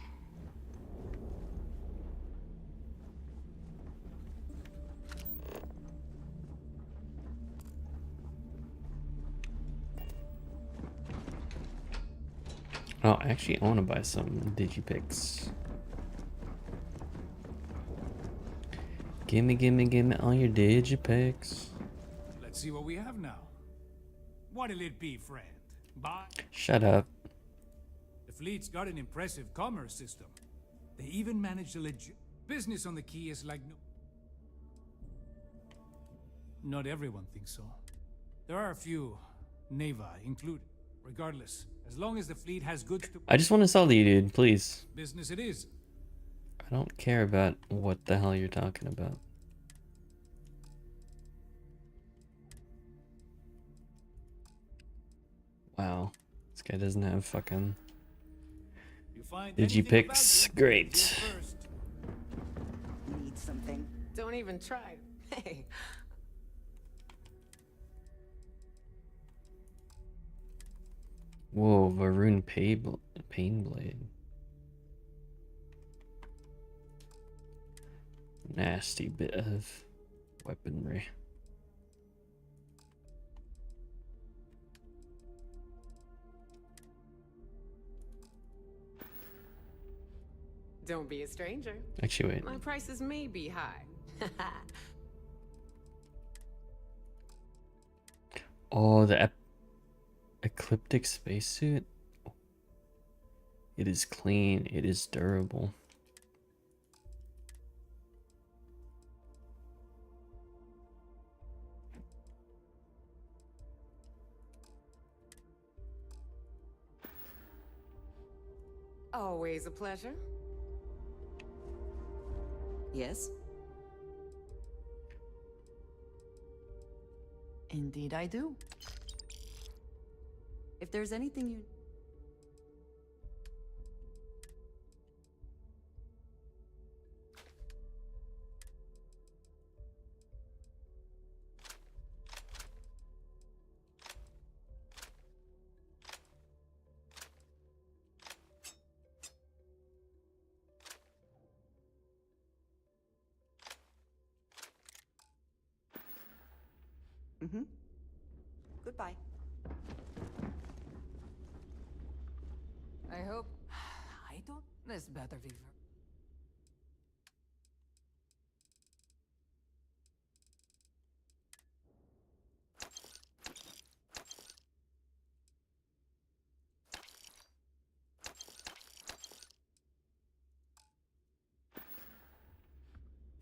Oh, actually, I want to buy some digipicks. Gimme all your digipicks. Let's see what we have now. What'll it be, friend? Buy? Shut up. The fleet's got an impressive commerce system. They even managed a legit business on the key is like no. Not everyone thinks so. There are a few, Neva included. Regardless, as long as the fleet has goods to I just want to sell to you, dude, please. business it is. I don't care about what the hell you're talking about. Wow, this guy doesn't have fucking digipicks. Great. Need something? Don't even try. Hey. Whoa, Varun Pain Blade. Nasty bit of weaponry. Don't be a stranger. Actually, wait. My prices may be high. Oh, the ecliptic spacesuit. It is clean. It is durable. Always a pleasure. Yes? Indeed I do. If there's anything you... Goodbye. I hope... I don't... This better be...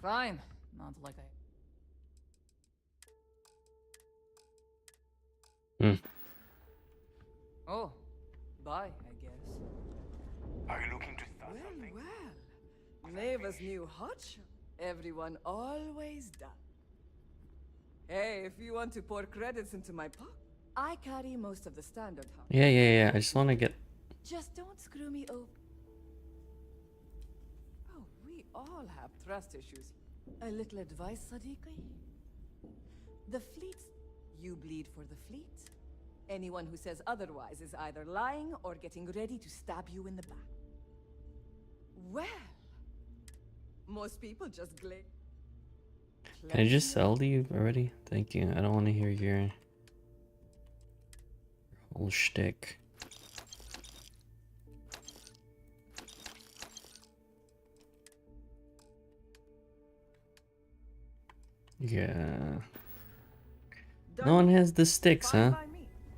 Fine. Not like I... Hmm. Oh, by, I guess. Are you looking to start Well, something? well. Neva's new hotshot. Everyone always does. Hey, if you want to pour credits into my pocket, I carry most of the standard hot. Yeah. I just want to get. Just don't screw me over. Oh, we all have trust issues. A little advice, Sadiqi? The fleet. You bleed for the fleet. Anyone who says otherwise is either lying or getting ready to stab you in the back. Well, most people just glare. Can I just sell to you already? Thank you. I don't want to hear your whole shtick. Yeah. No one has the sticks, huh?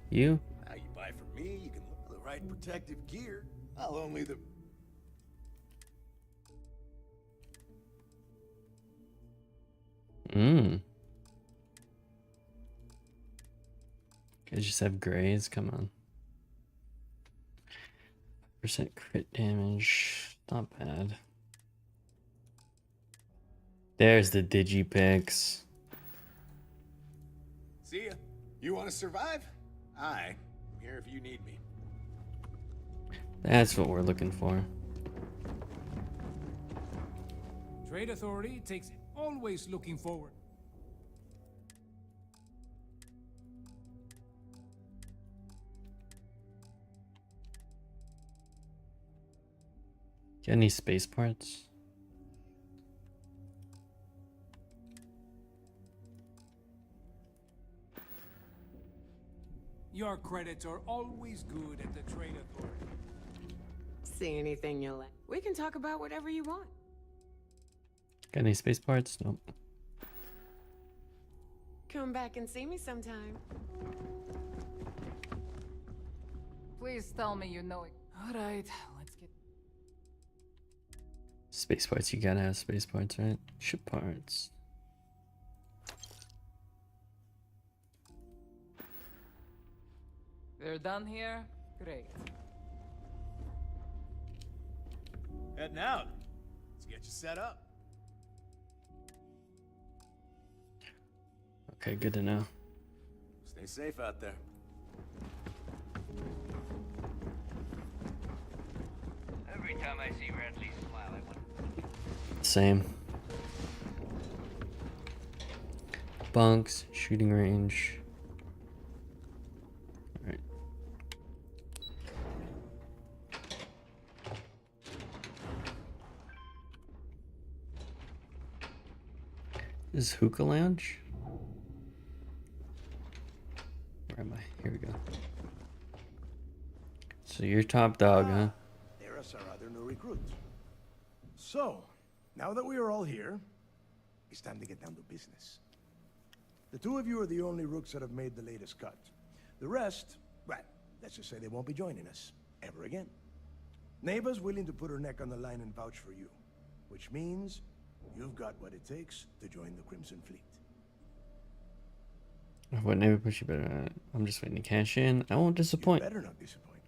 You? Now you buy from me, you can look for the right protective gear. I'll only the... You just have grays? Come on. % crit damage. Not bad. There's the digipicks. See ya. You want to survive? I'm here if you need me. That's what we're looking for. Trade Authority takes always looking forward. Got any space parts? Your credits are always good at the Trade Authority. See anything you like. We can talk about whatever you want. Got any space parts? Nope. Come back and see me sometime. Please tell me you know it. All right, let's get... Space parts, you gotta have space parts, right? Ship parts. They're done here? Great. Heading out. Let's get you set up. Okay, good to know. Stay safe out there. Every time I see her, at least smile. I want. Same. Bunks, shooting range. Alright. This is hookah lounge? Where am I? Here we go. So you're top dog, huh? There is our other new recruit. So, now that we are all here, it's time to get down to business. The two of you are the only rooks that have made the latest cut. The rest, well, let's just say they won't be joining us ever again. Neva's willing to put her neck on the line and vouch for you, which means you've got what it takes to join the Crimson Fleet. What never push you better? I'm just waiting to cash in. I won't disappoint. You better not disappoint,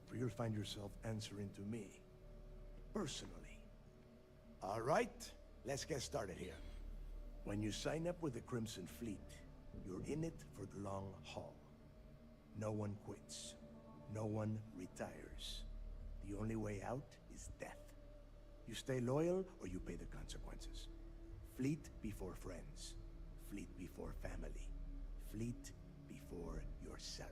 for you'll find yourself answering to me, personally. All right, let's get started here. When you sign up with the Crimson Fleet, you're in it for the long haul. No one quits. No one retires. The only way out is death. You stay loyal or you pay the consequences. Fleet before friends. Fleet before family. Fleet before yourself.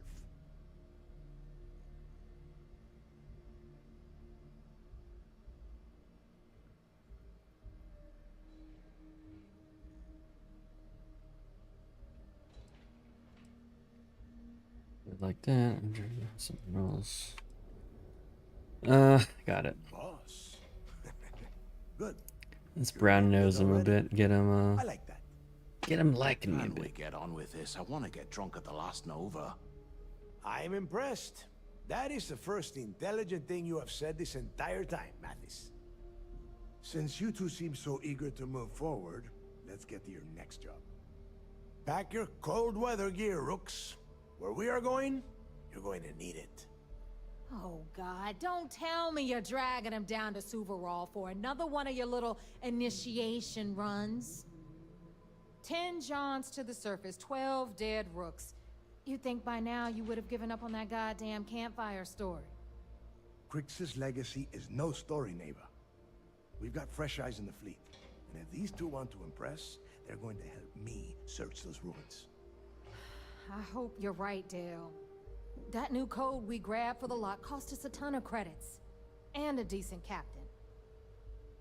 Like that. Something else. Got it. Boss. Good. Let's brown nose him a bit. Get him, I like that. Get him liking me a Can we bit. get on with this? I want to get drunk at the last Nova. I'm impressed. That is the first intelligent thing you have said this entire time, Mathis. Since you two seem so eager to move forward, let's get to your next job. Pack your cold weather gear, rooks. Where we are going, you're going to need it. Oh, God, don't tell me you're dragging him down to Suvarol for another one of your little initiation runs. 10 Johns to the surface, 12 dead rooks. You'd think by now you would have given up on that goddamn campfire story. Crix's legacy is no story, neighbor. We've got fresh eyes in the fleet. And if these two want to impress, they're going to help me search those ruins. I hope you're right, Dale. That new code we grabbed for the lot cost us a ton of credits. And a decent captain.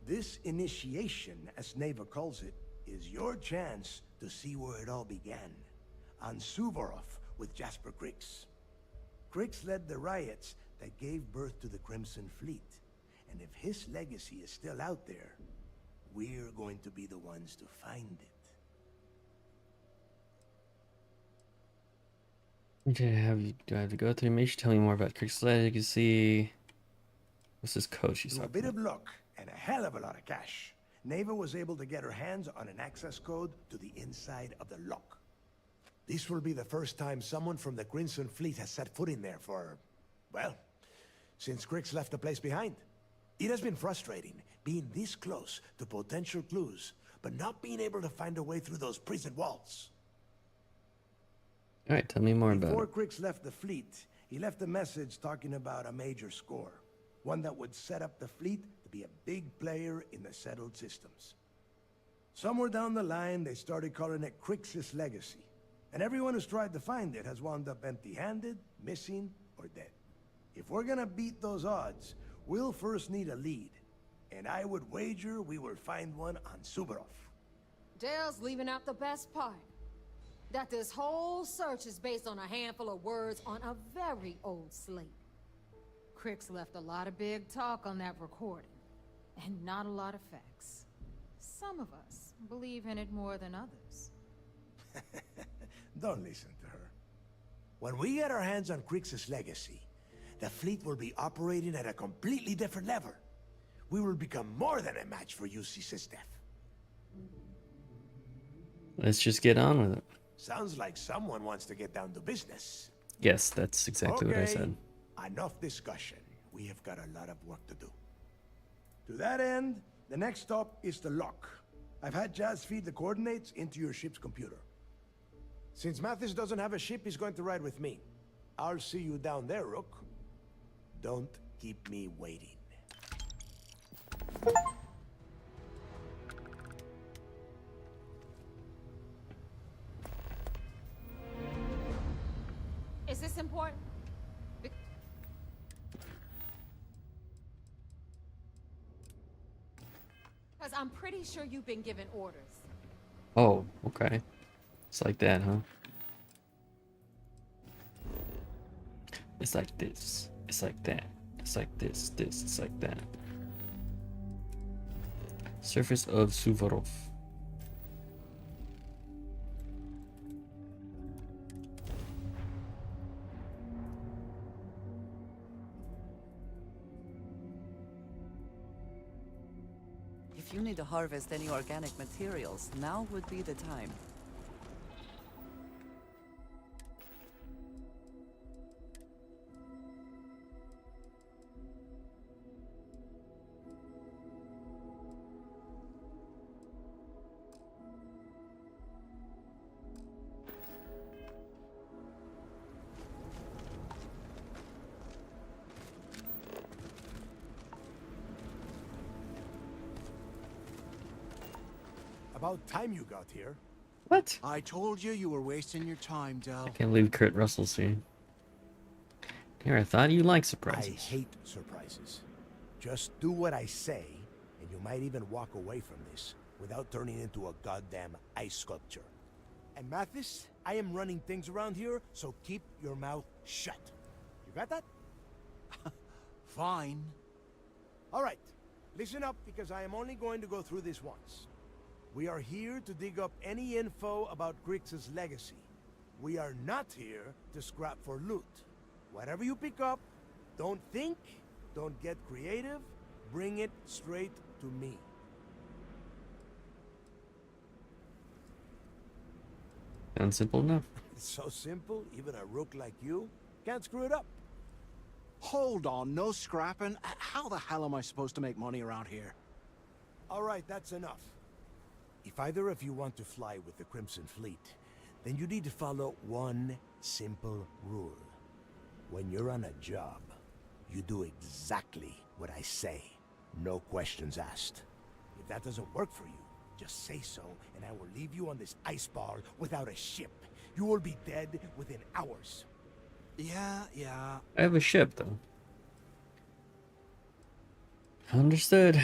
This initiation, as Neva calls it, is your chance to see where it all began. On Suvorov with Jasper Crix. Crix led the riots that gave birth to the Crimson Fleet. And if his legacy is still out there, we're going to be the ones to find it. Okay, do I have to go through? Maybe you should tell me more about Crix's legacy. What's this code she's Through a talking bit about? of luck and a hell of a lot of cash, Neva was able to get her hands on an access code to the inside of the lock. This will be the first time someone from the Crimson Fleet has set foot in there for, well, since Crix left the place behind. It has been frustrating being this close to potential clues, but not being able to find a way through those prison walls. Alright, tell me more about Before it. Crix left the fleet, he left a message talking about a major score. One that would set up the fleet to be a big player in the settled systems. Somewhere down the line, they started calling it Crix's legacy. And everyone who's tried to find it has wound up empty-handed, missing, or dead. If we're gonna beat those odds, we'll first need a lead. And I would wager we will find one on Suvorov. Dale's leaving out the best part. That this whole search is based on a handful of words on a very old slate. Crix left a lot of big talk on that recording, and not a lot of facts. Some of us believe in it more than others. Don't listen to her. When we get our hands on Crix's legacy, the fleet will be operating at a completely different level. We will become more than a match for UC System. Let's just get on with it. Sounds like someone wants to get down to business. Yes, that's exactly what I said. Enough discussion. We have got a lot of work to do. To that end, the next stop is the lock. I've had Jazz feed the coordinates into your ship's computer. Since Mathis doesn't have a ship, he's going to ride with me. I'll see you down there, Rook. Don't keep me waiting. Is this important? Because I'm pretty sure you've been given orders. Oh, okay. It's like that, huh? It's like this. It's like that. It's like this. It's like that. Surface of Suvorov. If you need to harvest any organic materials, now would be the time. About time you got here. What? I told you you were wasting your time, Del. I can't believe Kurt Russell's here. Here, I thought you liked surprises. I hate surprises. Just do what I say, and you might even walk away from this without turning into a goddamn ice sculpture. And Mathis, I am running things around here, so keep your mouth shut. You got that? Fine. All right, listen up, because I am only going to go through this once. We are here to dig up any info about Crix's legacy. We are not here to scrap for loot. Whatever you pick up, don't think, don't get creative, bring it straight to me. Sounds simple enough. It's so simple, even a rook like you can't screw it up. Hold on, no scrapping. How the hell am I supposed to make money around here? All right, that's enough. If either of you want to fly with the Crimson Fleet, then you need to follow one simple rule. When you're on a job, you do exactly what I say. No questions asked. If that doesn't work for you, just say so, and I will leave you on this ice bar without a ship. You will be dead within hours. Yeah. I have a ship, though. Understood.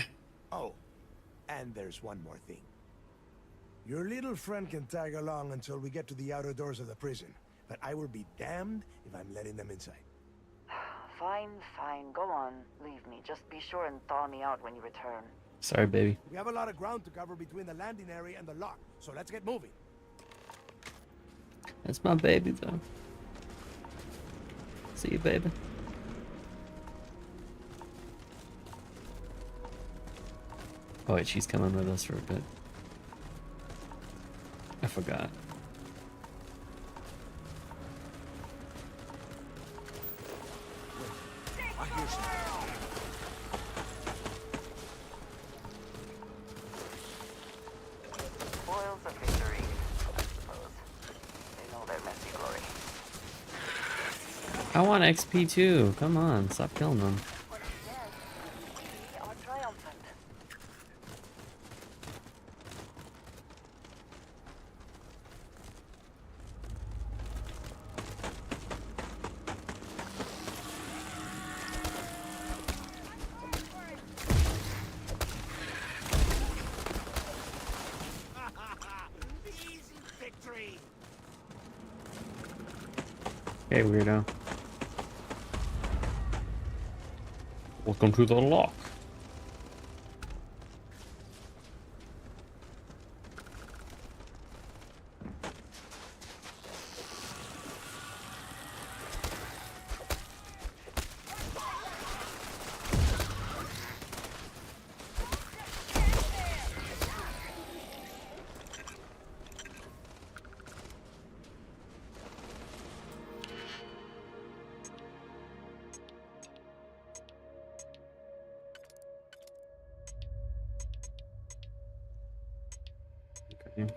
Oh, and there's one more thing. Your little friend can tag along until we get to the outer doors of the prison, but I will be damned if I'm letting them inside. Fine, go on. Leave me. Just be sure and thaw me out when you return. Sorry, baby. We have a lot of ground to cover between the landing area and the lock, so let's get moving. That's my baby, though. See you, baby. Oh wait, she's coming with us for a bit. I forgot. I hear some. Spoils of victory, I suppose. They know their messy glory. I want XP too. Come on, stop killing them. We are triumphant. Easy victory. Hey, weirdo. Welcome to the lock. Okay.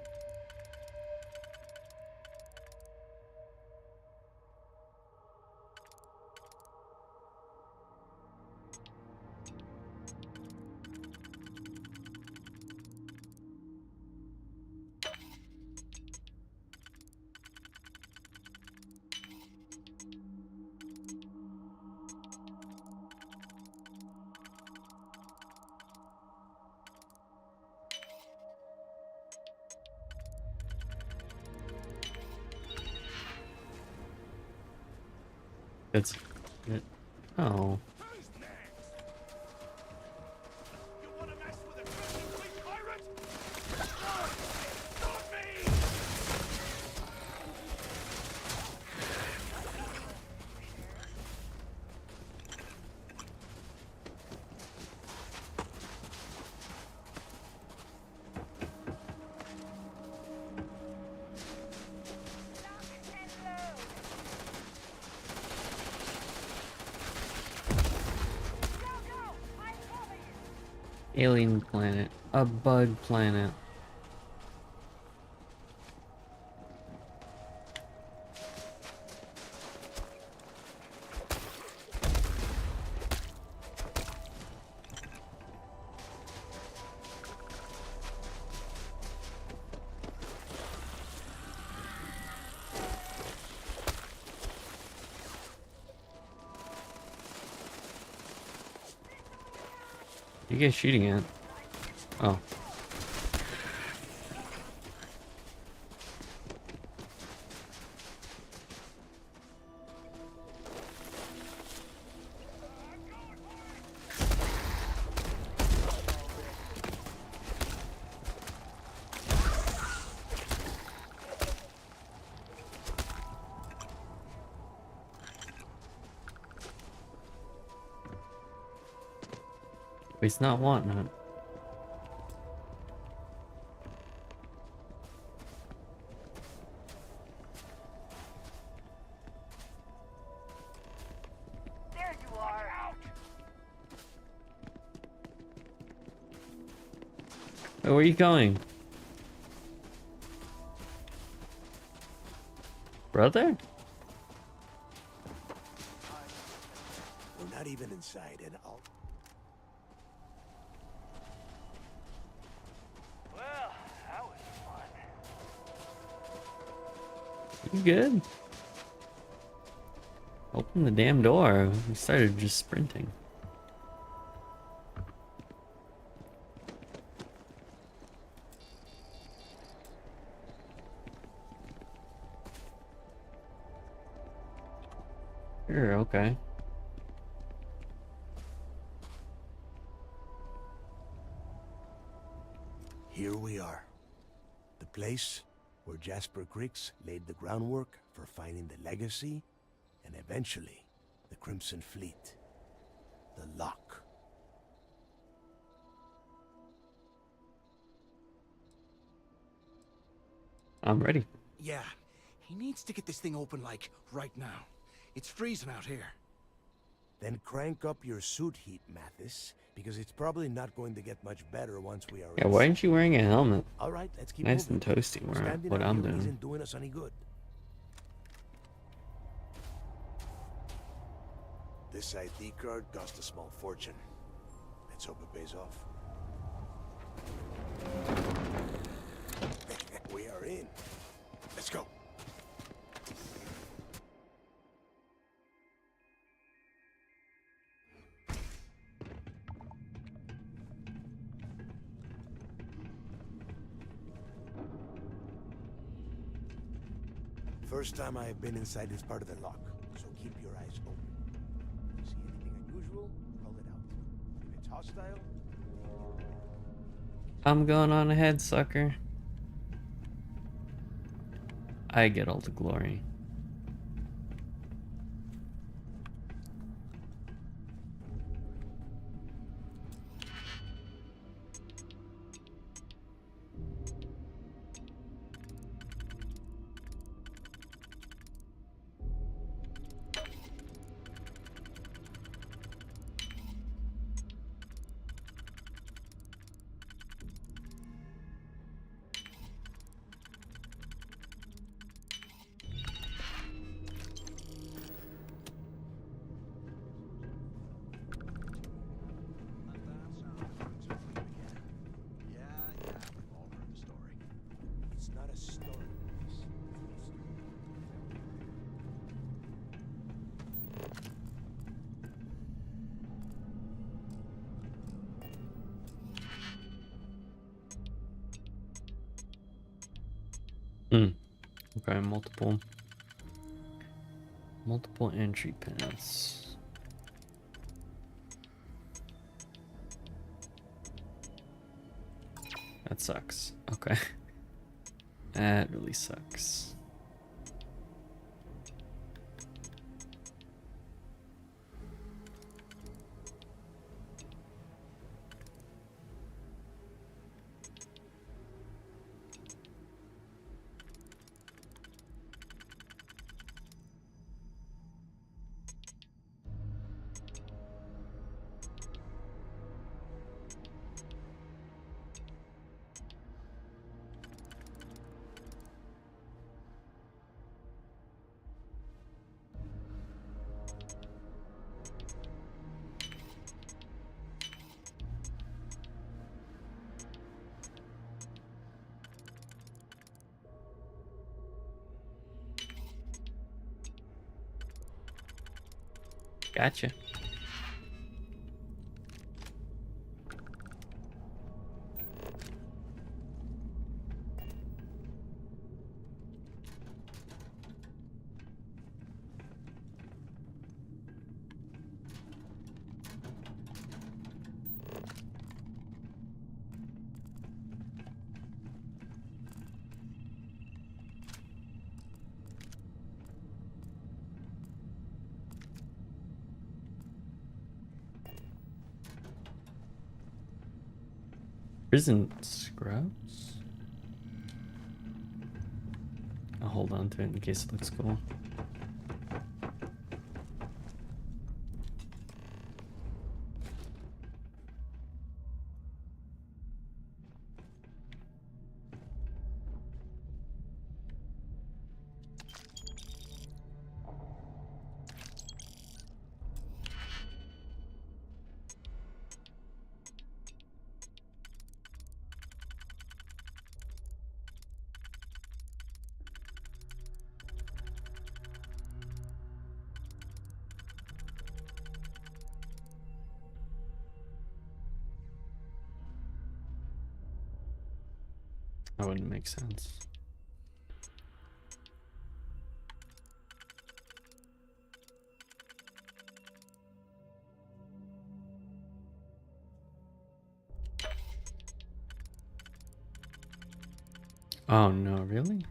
It's it. Oh. Alien planet. A bug planet. You guys shooting at? Oh. He's not wanting it. There you Where are you going? Brother? We're not even inside, and I'll... Well, that was fun. You good? Open the damn door. We started just sprinting. Sure, okay. Here we are. The place where Jasper Griggs laid the groundwork for finding the legacy and eventually the Crimson Fleet. The lock. I'm ready. Yeah, he needs to get this thing open, like, right now. It's freezing out here. Then crank up your suit heat, Mathis, because it's probably not going to get much better once we are Yeah, why aren't you wearing a helmet? All right, let's keep Nice moving. and toasty, Standing what out I'm here doing. isn't doing us any good. This ID card cost a small fortune. Let's hope it pays off. We are in. Let's go. First time I have been inside this part of the lock, so keep your eyes open. See anything unusual, call it out. If it's hostile, I'm going on ahead, sucker. I get all the glory. it's not a story. Okay, multiple entry paths. That sucks. Okay. That really sucks. Gotcha. Prison scrubs? I'll hold on to it in case it looks cool. That wouldn't make sense. Oh no, really?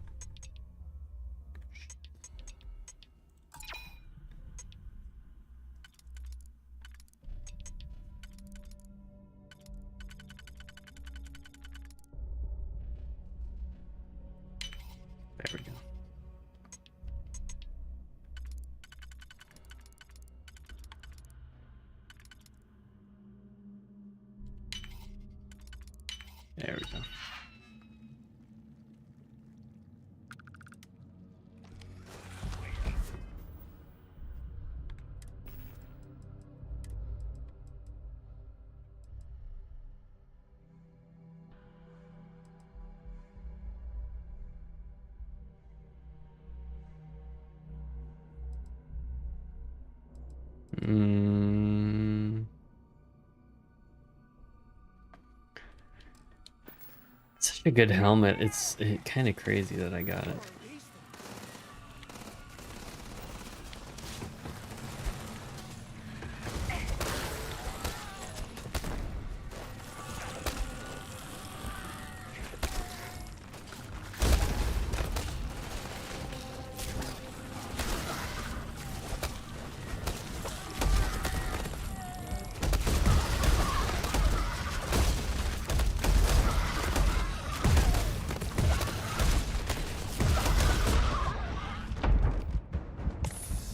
There we go. There we go. Such a good helmet. It's kind of crazy that I got it.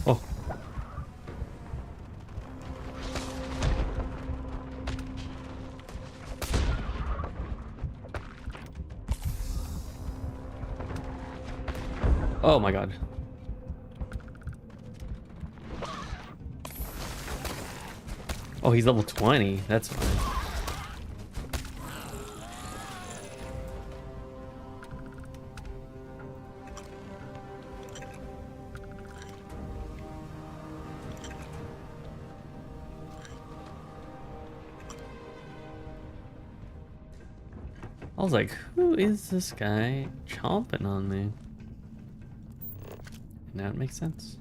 Oh. Oh my god. Oh, he's level 20. That's fine. I was like, who is this guy chomping on me? Now it makes sense.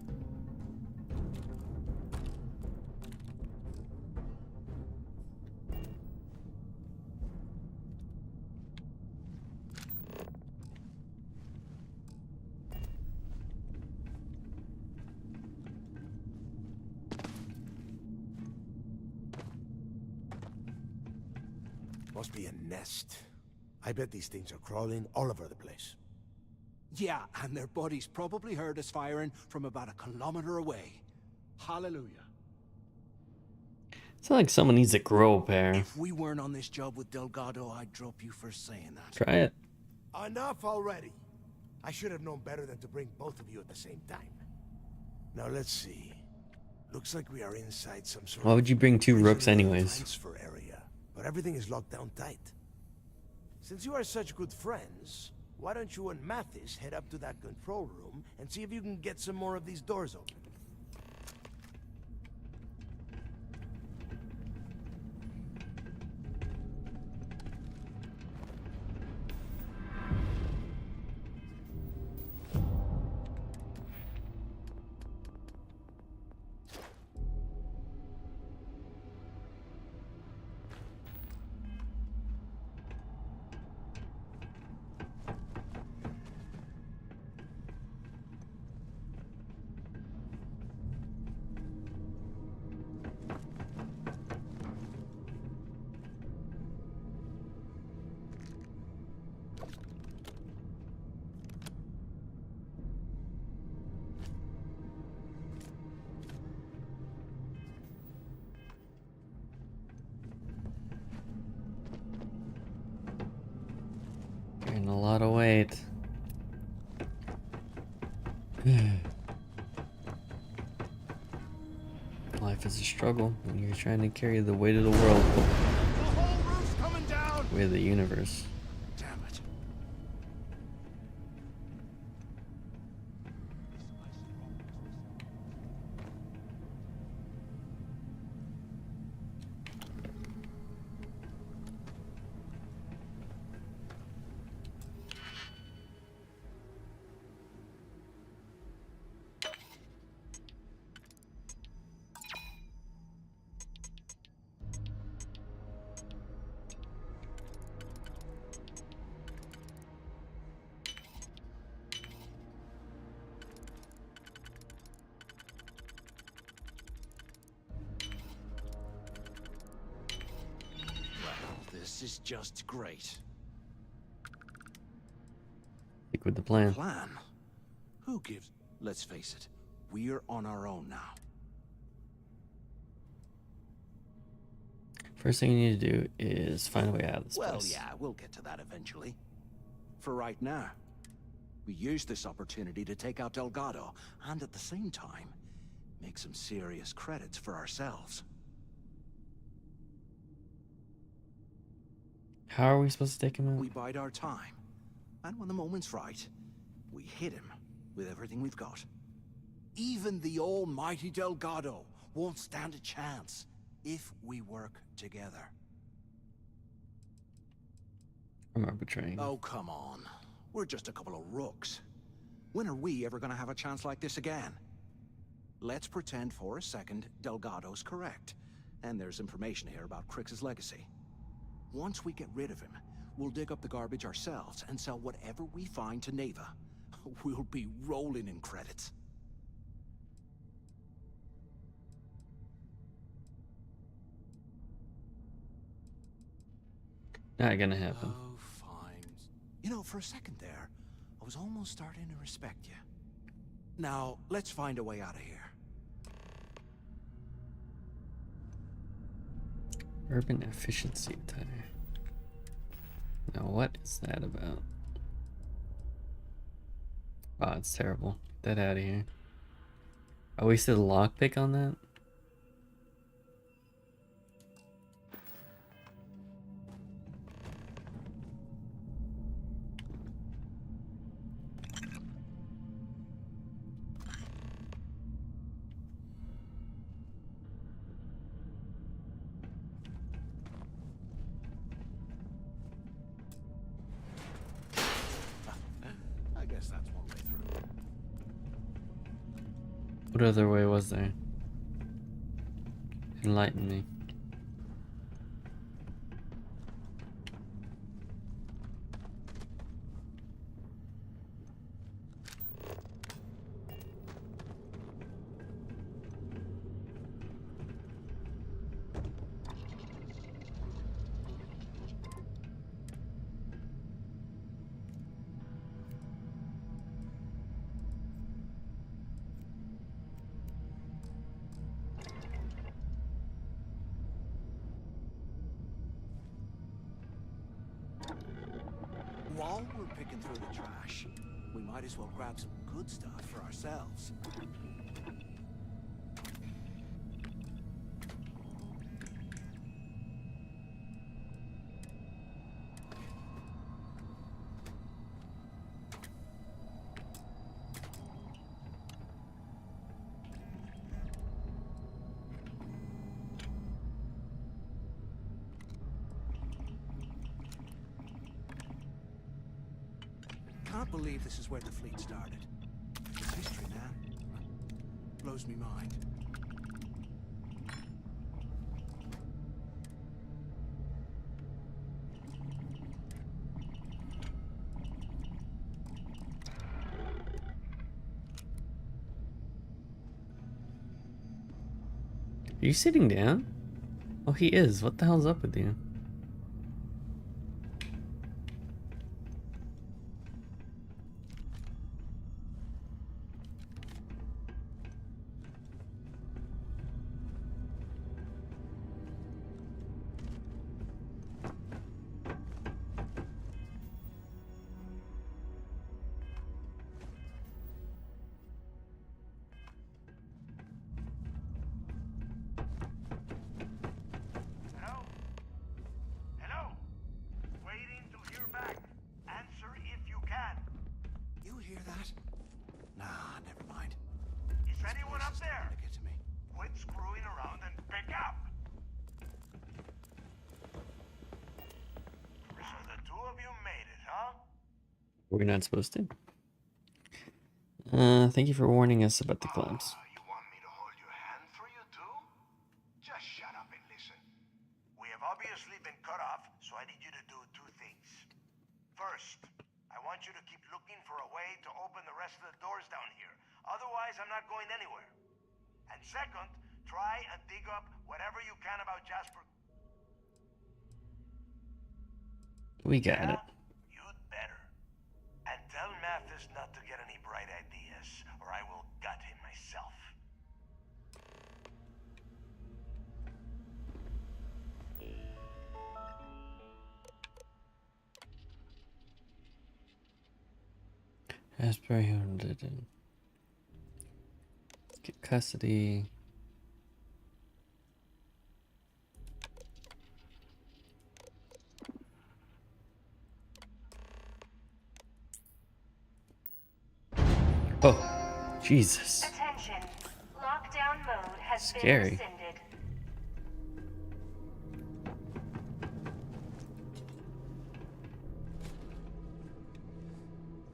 Must be a nest. I bet these things are crawling all over the place. Yeah, and their buddies probably heard us firing from about a kilometer away. Hallelujah. It's not like someone needs to grow a pair. If we weren't on this job with Delgado, I'd drop you for saying that. Try it. Enough already. I should have known better than to bring both of you at the same time. Now let's see. Looks like we are inside some sort Why would you bring two rooks anyways? transfer area, but everything is locked down tight. Since you are such good friends, why don't you and Mathis head up to that control room and see if you can get some more of these doors open? Gain a lot of weight. Life is a struggle when you're trying to carry the weight of the world. Weight of the universe. Damn it. This is just great. Stick with the plan. Plan? Who gives? Let's face it, we're on our own now. First thing you need to do is find a way out of this Well, place. yeah, we'll get to that eventually. For right now, we use this opportunity to take out Delgado, and at the same time, make some serious credits for ourselves. How are we supposed to take him out? We bide our time, and when the moment's right, we hit him with everything we've got. Even the almighty Delgado won't stand a chance if we work together. I'm arbitrating. Oh, come on. We're just a couple of rooks. When are we ever gonna have a chance like this again? Let's pretend for a second Delgado's correct, and there's information here about Crix's legacy. Once we get rid of him, we'll dig up the garbage ourselves and sell whatever we find to Neva. We'll be rolling in credits. Not gonna happen. Oh, fine. You know, for a second there, I was almost starting to respect you. Now, let's find a way out of here. Urban efficiency tire. Now what is that about? Wow, it's terrible. Get that out of here. I wasted a lockpick on that? I guess that's one way through. What other way was there? Enlighten me. While we're picking through the trash, we might as well grab some good stuff for ourselves. Can't believe this is where the fleet started. It's history, man. Blows me mind. Are you sitting down? Oh, he is. What the hell's up with you? We're not supposed to. Thank you for warning us about the collapse. Just shut up and listen. We have obviously been cut off, so I need you to do two things. First, I want you to keep looking for a way to open the rest of the doors down here. Otherwise, I'm not going anywhere. And second, try and dig up whatever you can about Jasper. We got it. You'd better. And tell Mathis not to get any bright ideas, or I will gut him myself. Asbury didn't get custody. Oh, Jesus. Attention. Lockdown mode has Scary. been rescinded.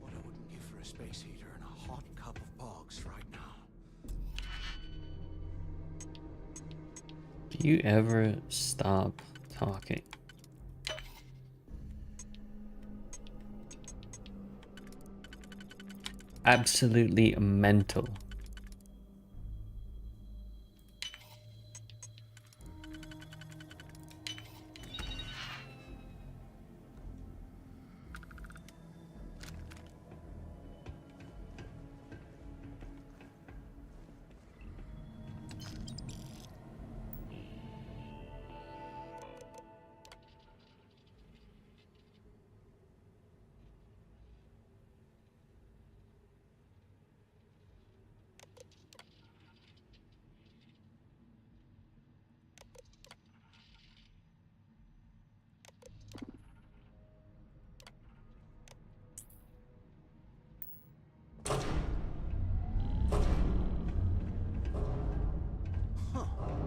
What I wouldn't give for a space heater and a hot cup of bogs right now. Do you ever stop talking? Absolutely mental.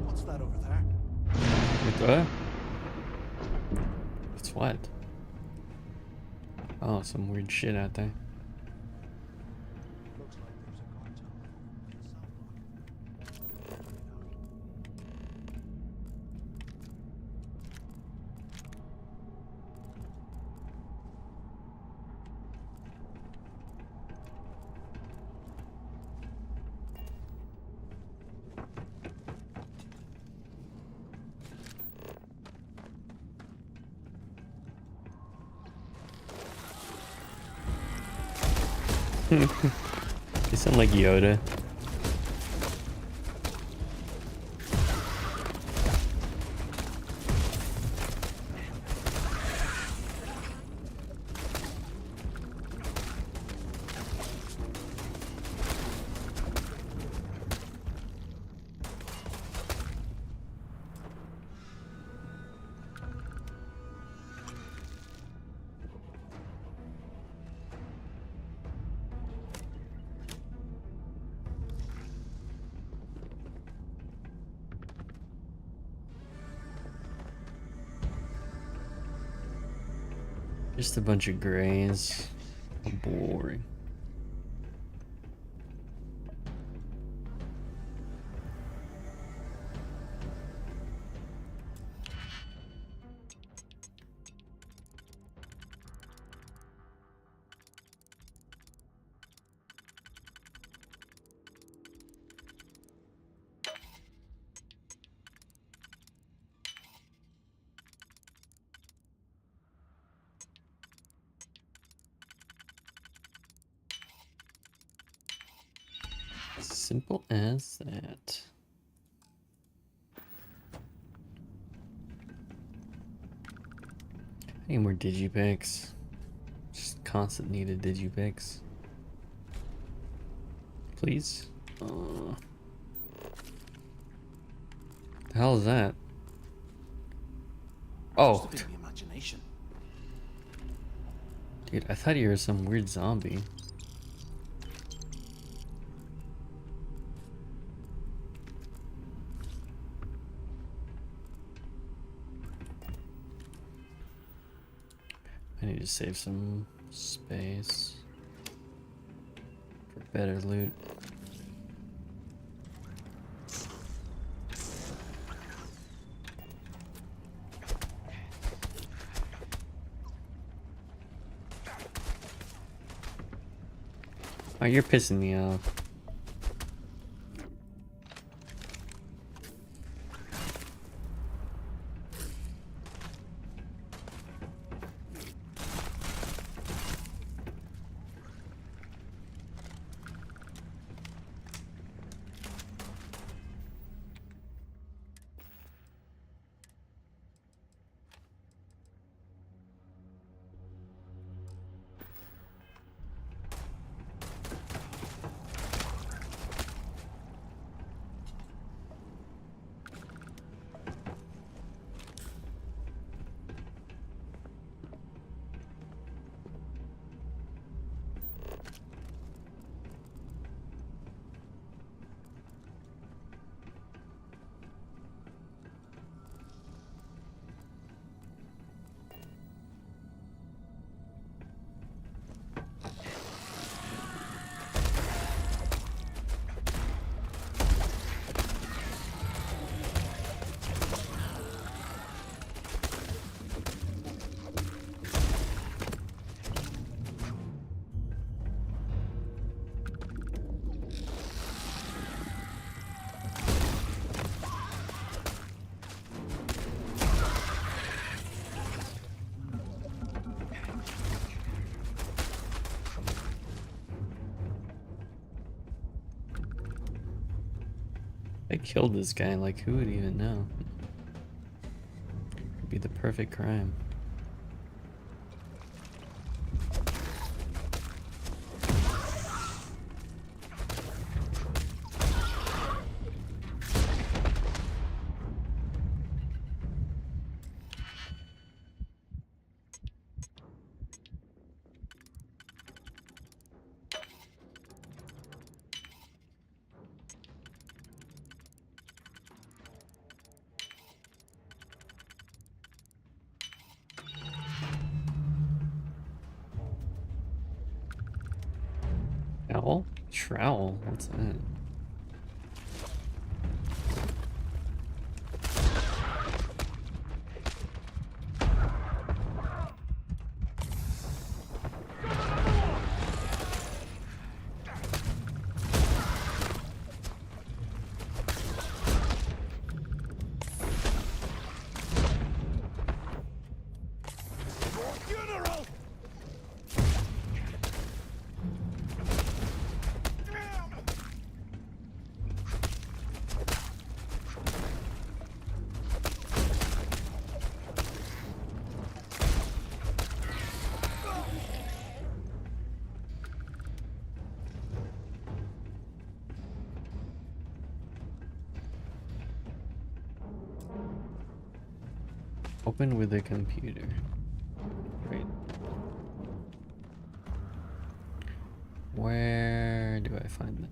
What's that over there? What? It's what? Oh, some weird shit out there. You sound like Yoda. Just a bunch of grays. Boring. Simple as that. I need more digipicks. Just constant need of digipicks. Please. The hell is that? Oh, Just a bit of imagination. dude, I thought you were some weird zombie. I need to save some space for better loot. Oh, you're pissing me off. I killed this guy, like who would even know? It'd be the perfect crime. Owl? Trowel? What's that? Open with a computer. Great. Where do I find them?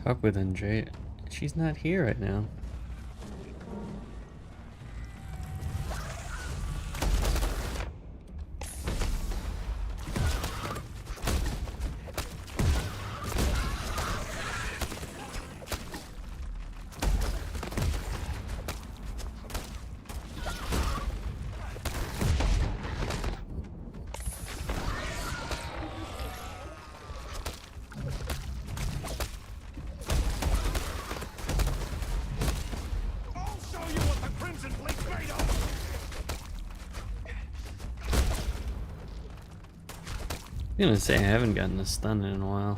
Talk with Andre. She's not here right now. I'm gonna say I haven't gotten a stun in a while.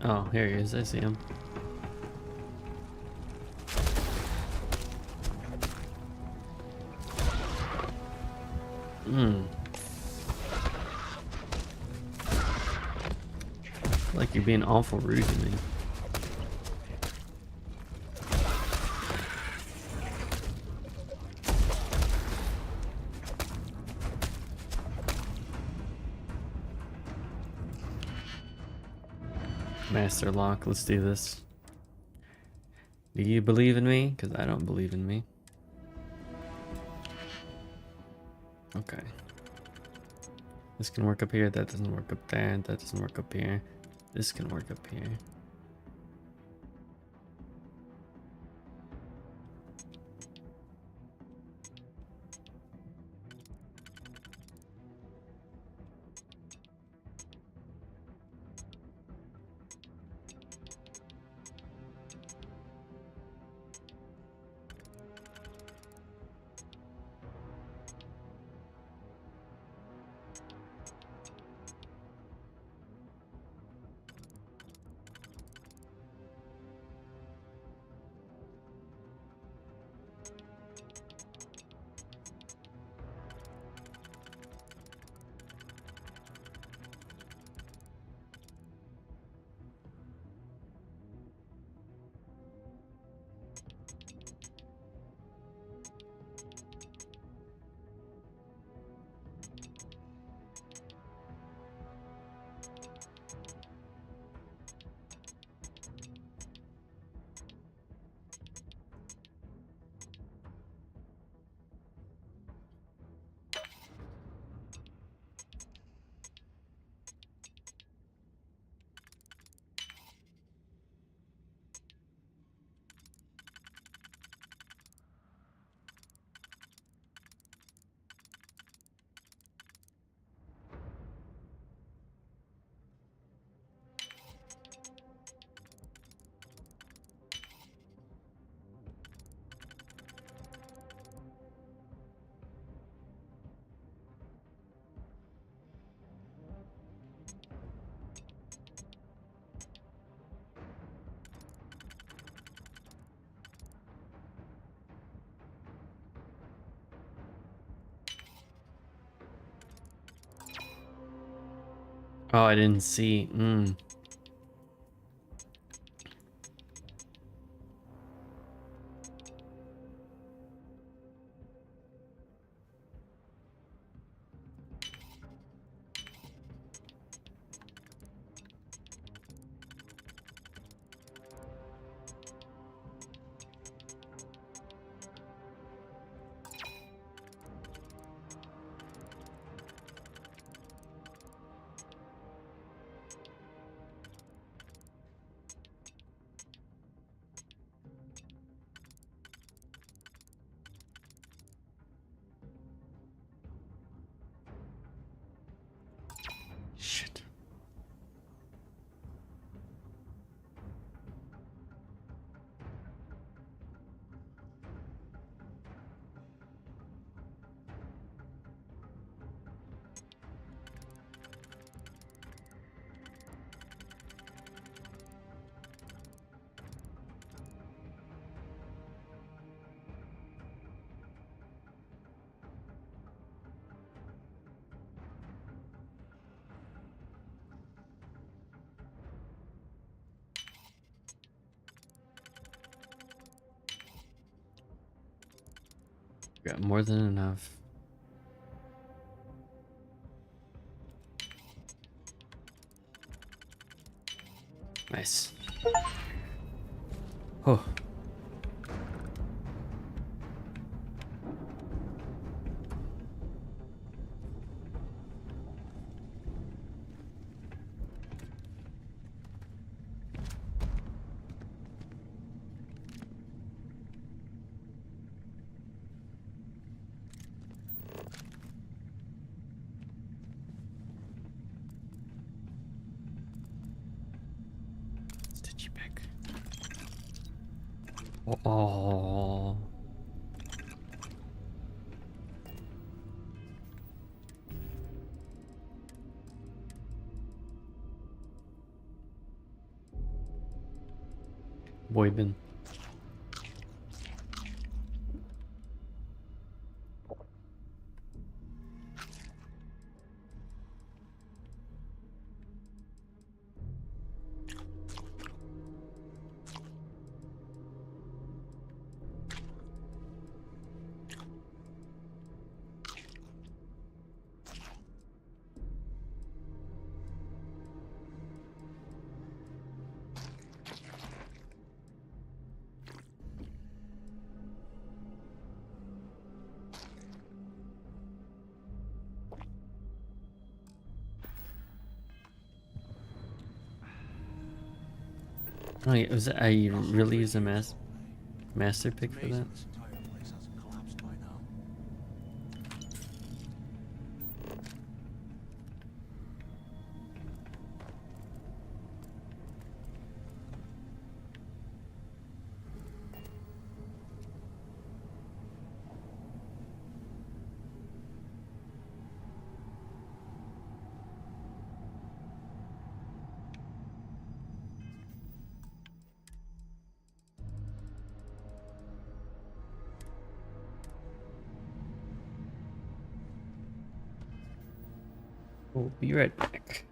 Oh, here he is. I see him. Like you're being awful rude to me. Master lock, let's do this. Do you believe in me? Because I don't believe in me. Okay. This can work up here. That doesn't work up there. That doesn't work up here. This can work up here. Oh, I didn't see. Shit. Got more than enough. Nice. Oh. Stitchy back. Oh. Boybin. Oh, yeah, was that, I really use a master pick for that? We'll be right back.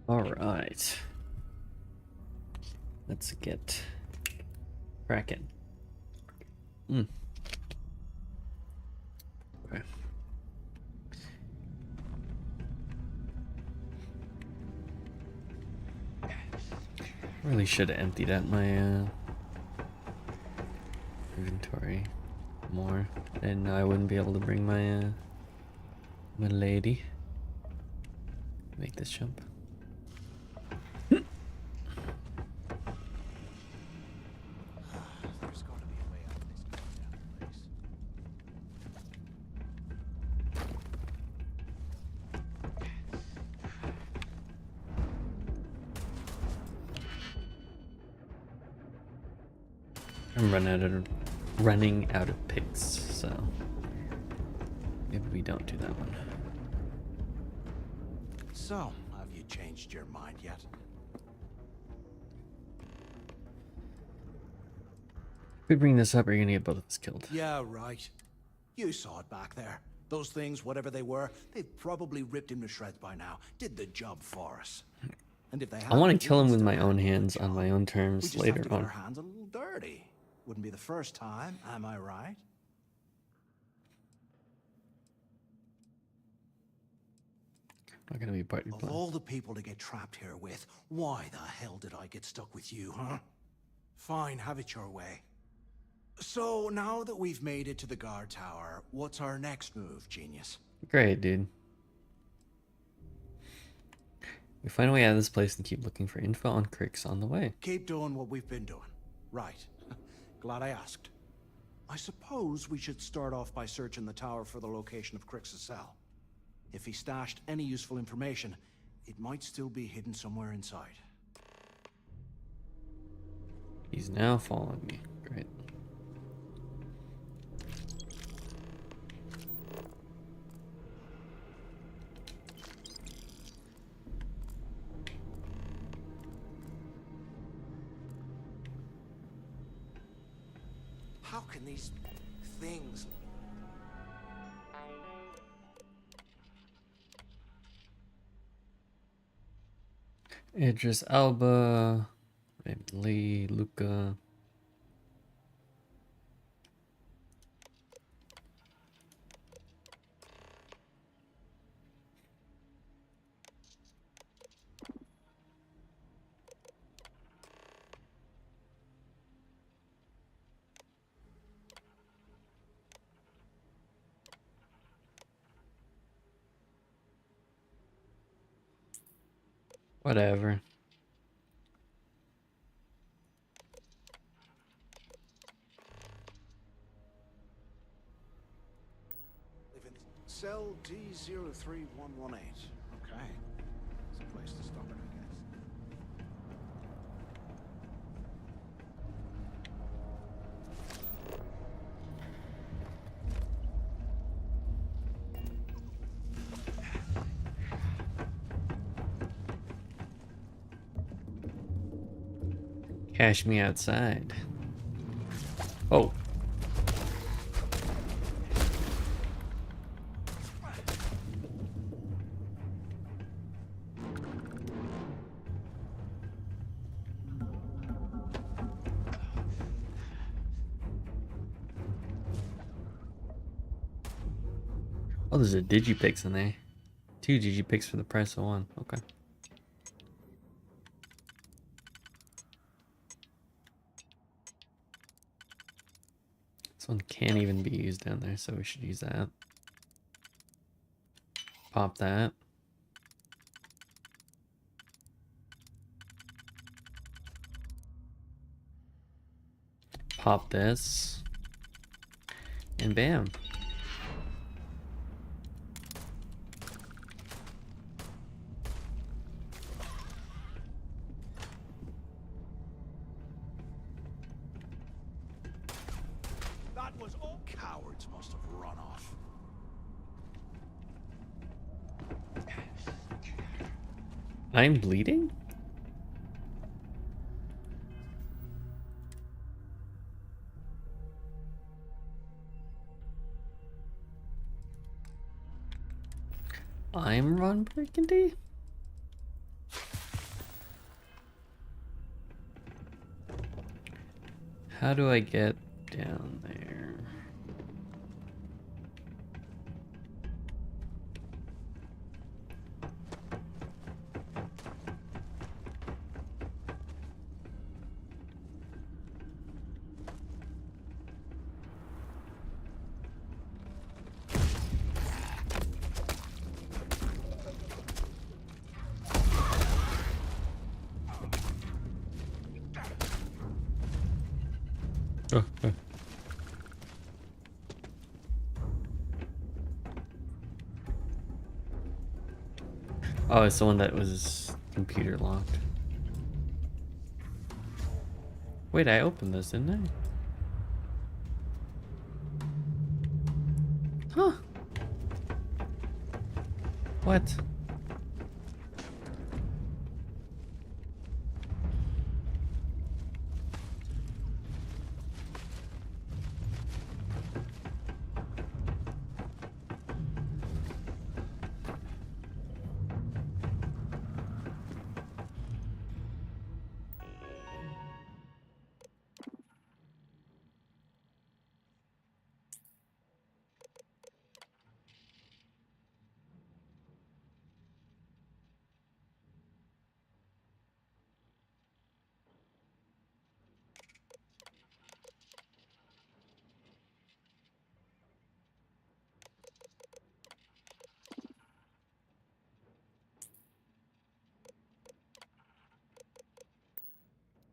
All right. Let's get cracking. Okay. Really should have emptied out my inventory more, and I wouldn't be able to bring my my lady. Make this jump. There's got to be a way out of this goddamn place. I'm running out of picks, so maybe we don't do that one. So, have you changed your mind yet? If we bring this up, you're gonna get both of us killed. Yeah, right. You saw it back there. Those things, whatever they were, they've probably ripped him to shreds by now. Did the job for us. And if they I want hadn't, to kill him we with can my still own handle the hands on my own We terms just have later to get our on. hands a little dirty. Wouldn't be the first time, am I right? Not gonna be party Of plan. all the people to get trapped here with, why the hell did I get stuck with you, huh? Fine, have it your way. So, now that we've made it to the guard tower, what's our next move, genius? Great, dude. We find a way out of this place and keep looking for info on Cricks on the way. Keep doing what we've been doing. Right. Glad I asked. I suppose we should start off by searching the tower for the location of Crix's cell. If he stashed any useful information, it might still be hidden somewhere inside. He's now following me. Great. How can these things... Idris Elba, Lee, Luca. Whatever. Cell D03118. Okay. It's a place to start, I guess. Cash me outside. Oh. Oh, there's a Digipix in there. 2 Digipix for the price of 1. Okay. This one can't even be used down there, so we should use that. Pop that. Pop this. And bam. That was all cowards must have run off. I'm bleeding? I'm Ron Burgundy? How do I get down there? Oh, it's the one that was computer locked. Wait, I opened this, didn't I? Huh. What?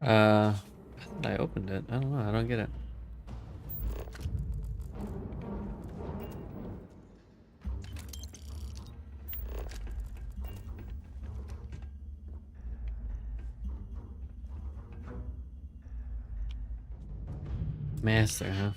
I thought I opened it. I don't know. I don't get it. Master, huh?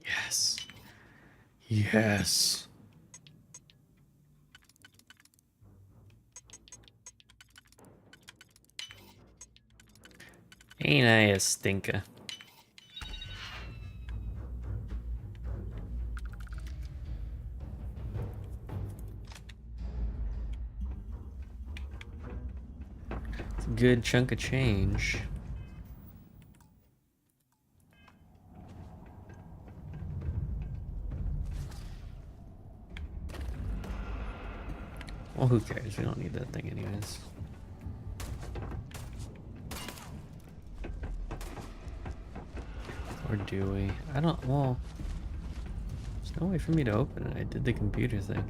Yes. Yes. Ain't I a stinker? It's a good chunk of change. Well, who cares? We don't need that thing anyways. Or do we? I don't, well, there's no way for me to open it. I did the computer thing.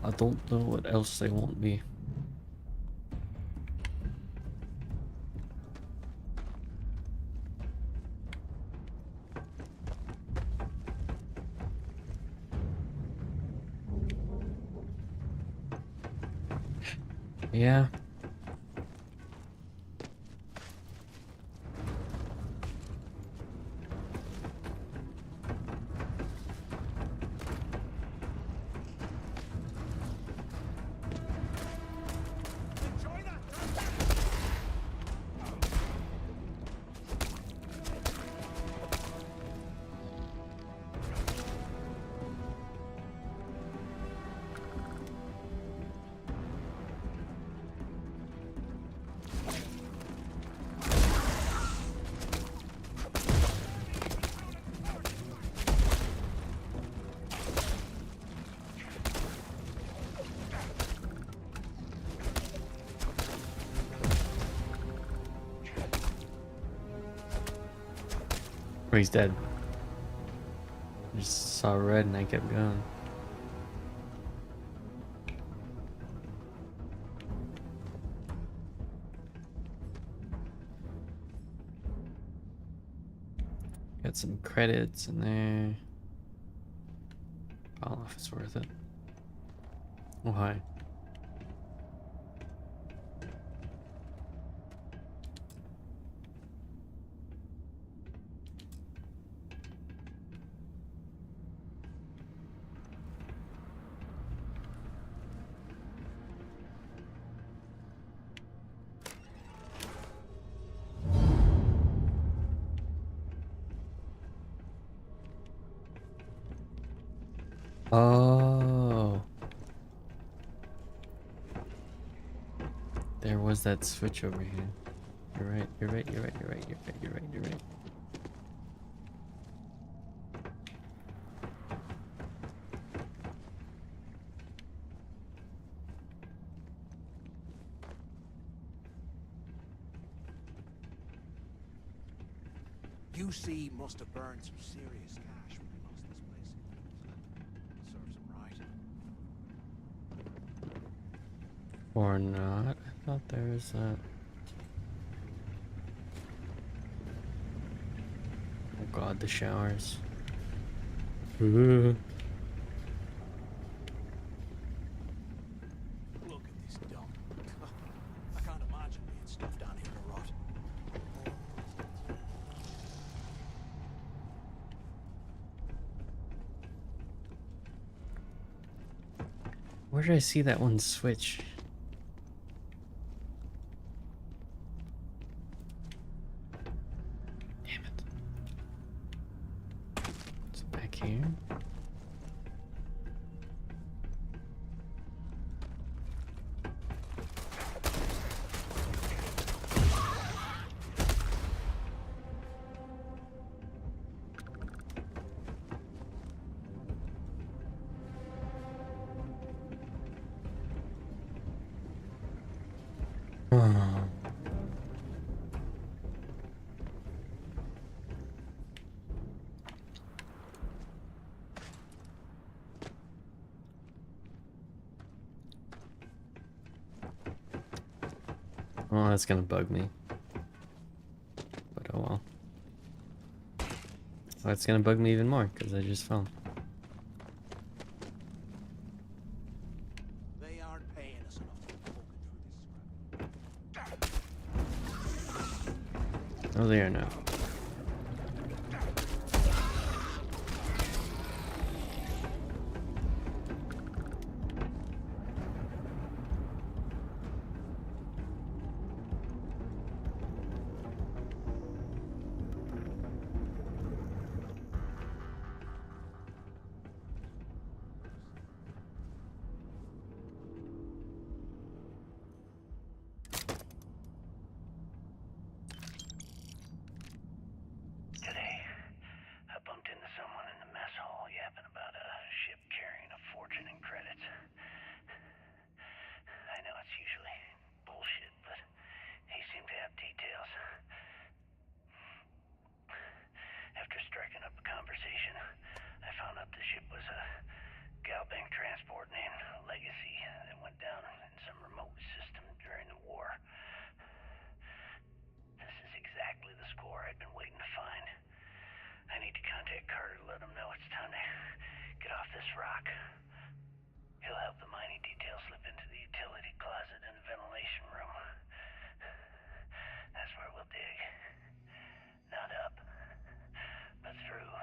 I don't know what else they want me. Yeah. Oh, he's dead. I just saw red and I kept going. Got some credits in there. I don't know if it's worth it. Oh, hi. Oh. There was that switch over here. You're right, you're right, you're right, you're right, you're right, you're right, you're right. UC must have burned some serious cash when they lost this place. Serves them right. Or not. I thought there was that. Oh god, the showers. Ooh. Look at this dump. I can't imagine being stuffed down here to rot. Where did I see that one switch? Damn it. Is it back here? Oh, that's gonna bug me. But oh well. That's gonna bug me even more because I just fell. They aren't paying us enough to poke through this. Oh, they are now. Today, I bumped into someone in the mess hall yapping about a ship carrying a fortune in credits. I know it's usually bullshit, but he seemed to have details. After striking up a conversation, I found out the ship was a Galbank transport named Legacy that went down in some remote system during the war. This is exactly the score I'd been waiting to find. I need to contact Carter to let him know it's time to get off this rock. He'll help the mining details slip into the utility closet in the ventilation room. That's where we'll dig. Not up, but through.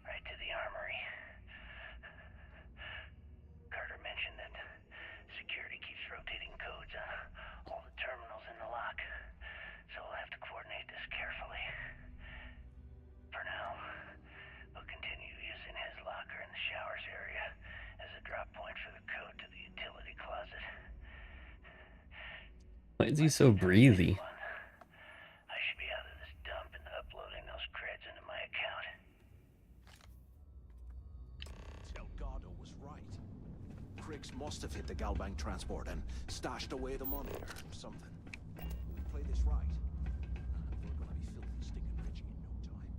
Right to the armory. Carter mentioned that security keeps rotating codes on all the terminals in the lock, so we'll have to coordinate this carefully. For now, we'll continue using his locker in the showers area as a drop point for the code to the utility closet. Why is he so breathy? I should be out of this dump and uploading those creds into my account. Delgado was right. Criggs must have hit the Galbank transport and stashed away the money or something. We play this right, and we're gonna be filthy stinking rich in no time.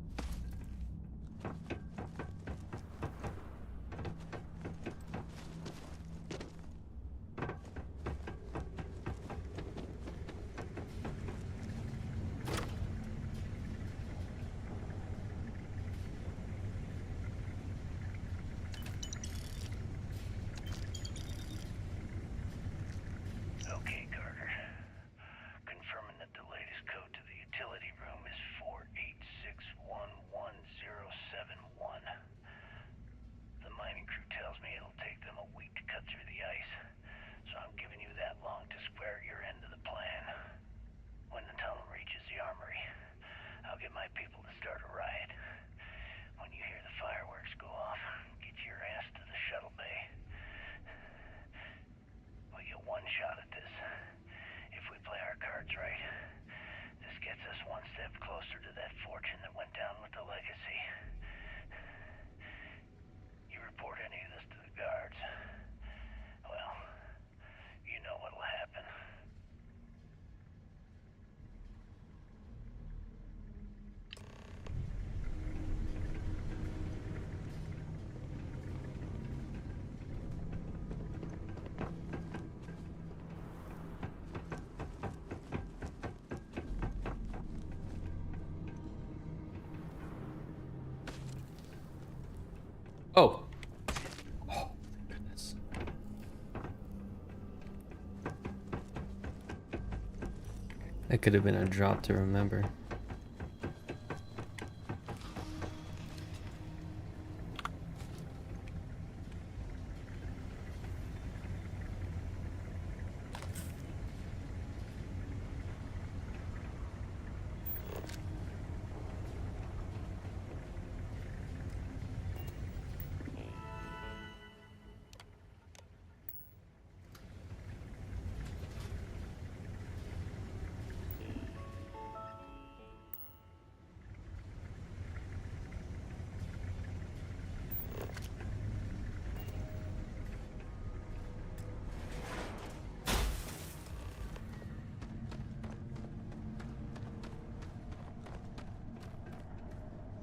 That could have been a drop to remember.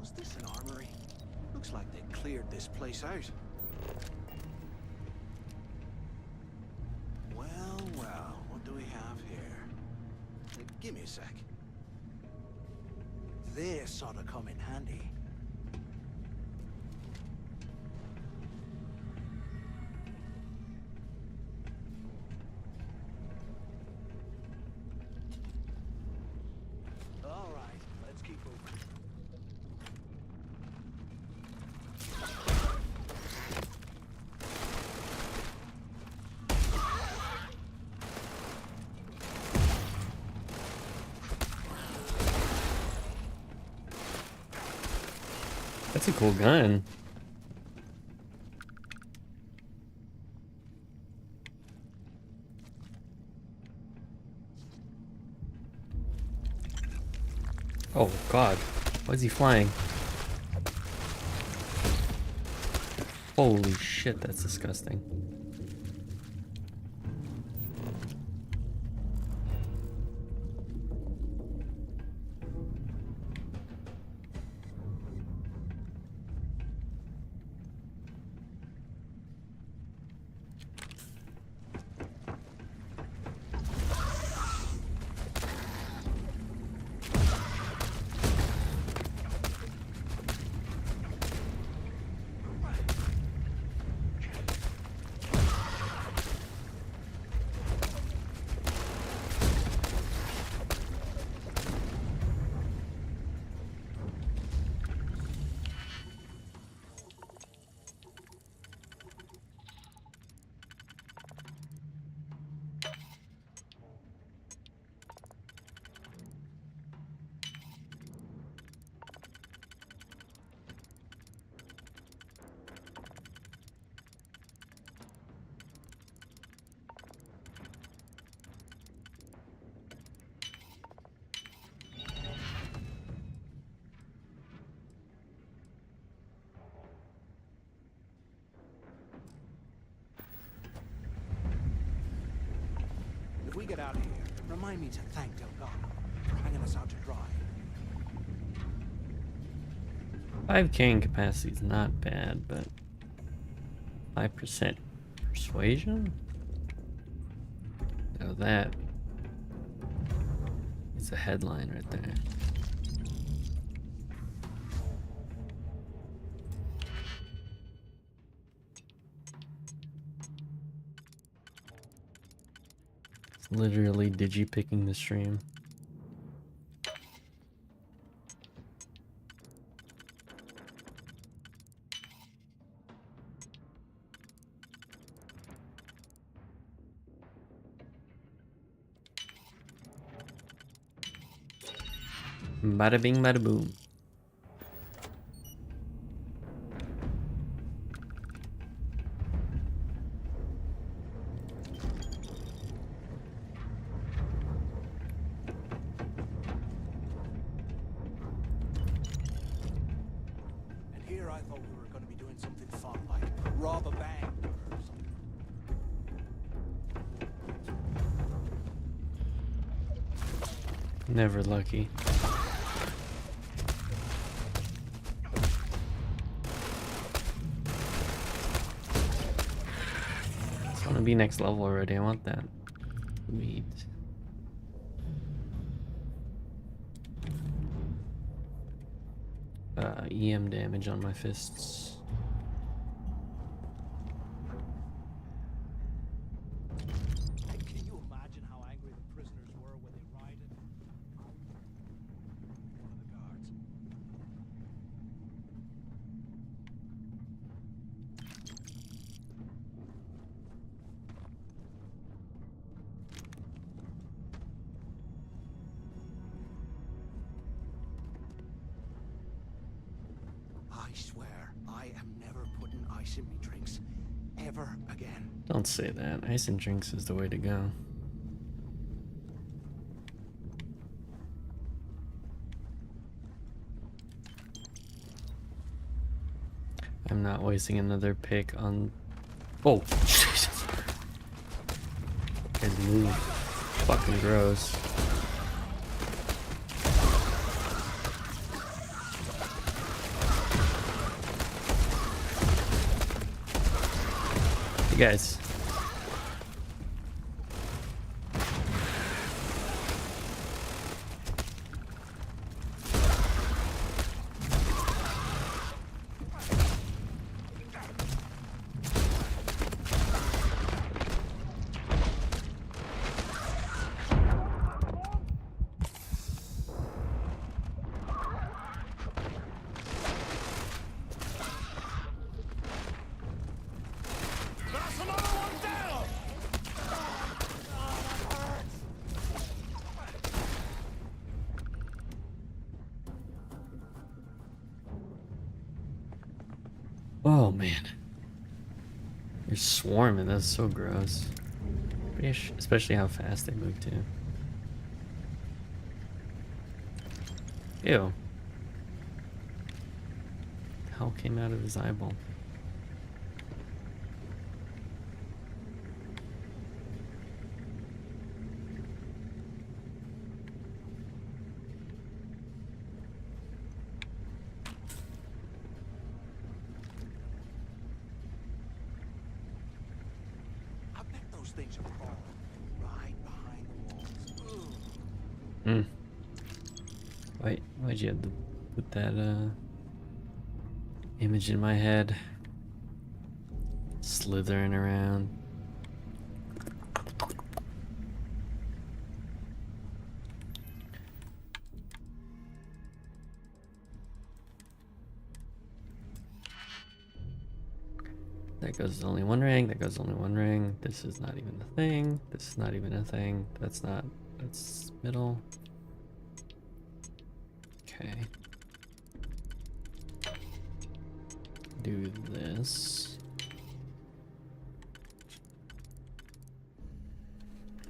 Was this an armory? Looks like they cleared this place out. Well, well, what do we have here? Give me a sec. This ought to come in handy. All right, let's keep moving. That's a cool gun. Oh god, why is he flying? Holy shit, that's disgusting. If we get out of here, remind me to thank Delgado for hanging us out to dry. 5k in capacity is not bad, but 5% persuasion? Now that is a headline right there. It's literally digi-picking the stream. Bada bing, bada boom. And here I thought we were going to be doing something fun, like rob a bank or something. Never lucky. I want to be next level already. I want that. Sweet. EM damage on my fists. Can you imagine how angry the prisoners were when they rioted? I swear, I am never putting ice in me drinks. Ever again. Don't say that. Ice and drinks is the way to go. I'm not wasting another pick on... Oh, Jesus. Guys move. Fucking gross. You guys. Oh man, you're swarming. That's so gross. Especially how fast they move too. Ew. The hell came out of his eyeball? Things are crawling right behind the walls. Hmm. Why'd you have to put that image in my head? Slithering around. That goes only one ring, that goes only one ring. This is not even a thing. This is not even a thing. That's middle. Okay. Do this.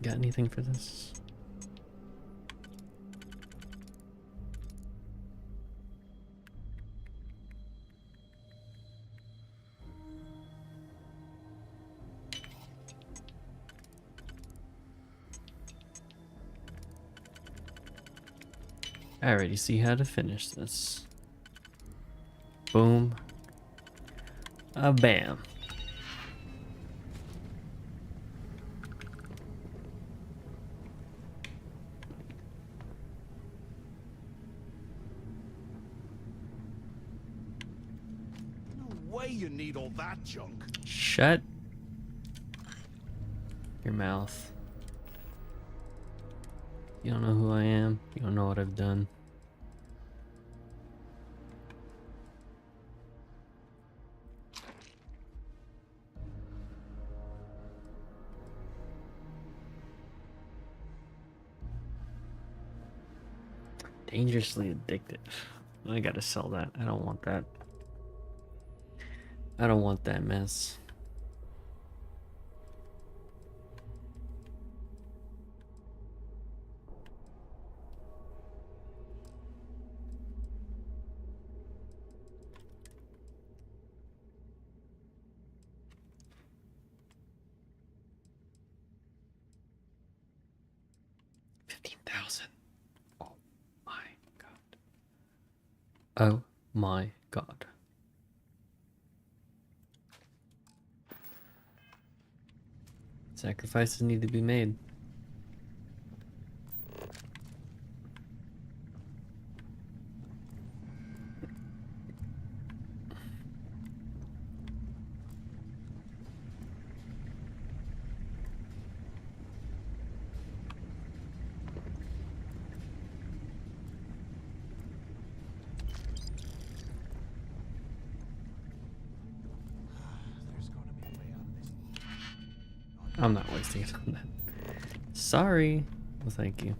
Got anything for this? I already see how to finish this. Boom. A bam. No way you need all that junk. Shut your mouth. You don't know who I am. You don't know what I've done. Dangerously addictive. I gotta sell that. I don't want that. I don't want that mess. Oh my god. Sacrifices need to be made. I'm not wasting it on that. Sorry. Well, thank you.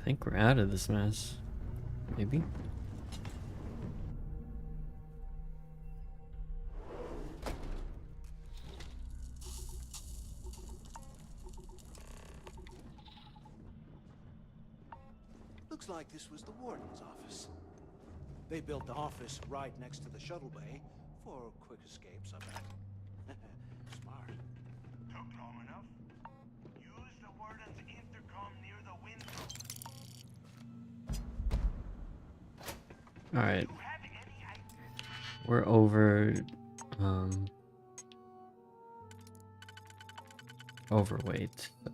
think we're out of this mess. Maybe? Looks like this was the warden's office. They built the office right next to the shuttle bay for quick escapes, I bet. Smart. Took long enough? Use the warden's intercom near the window. Alright. We're over, overweight, so.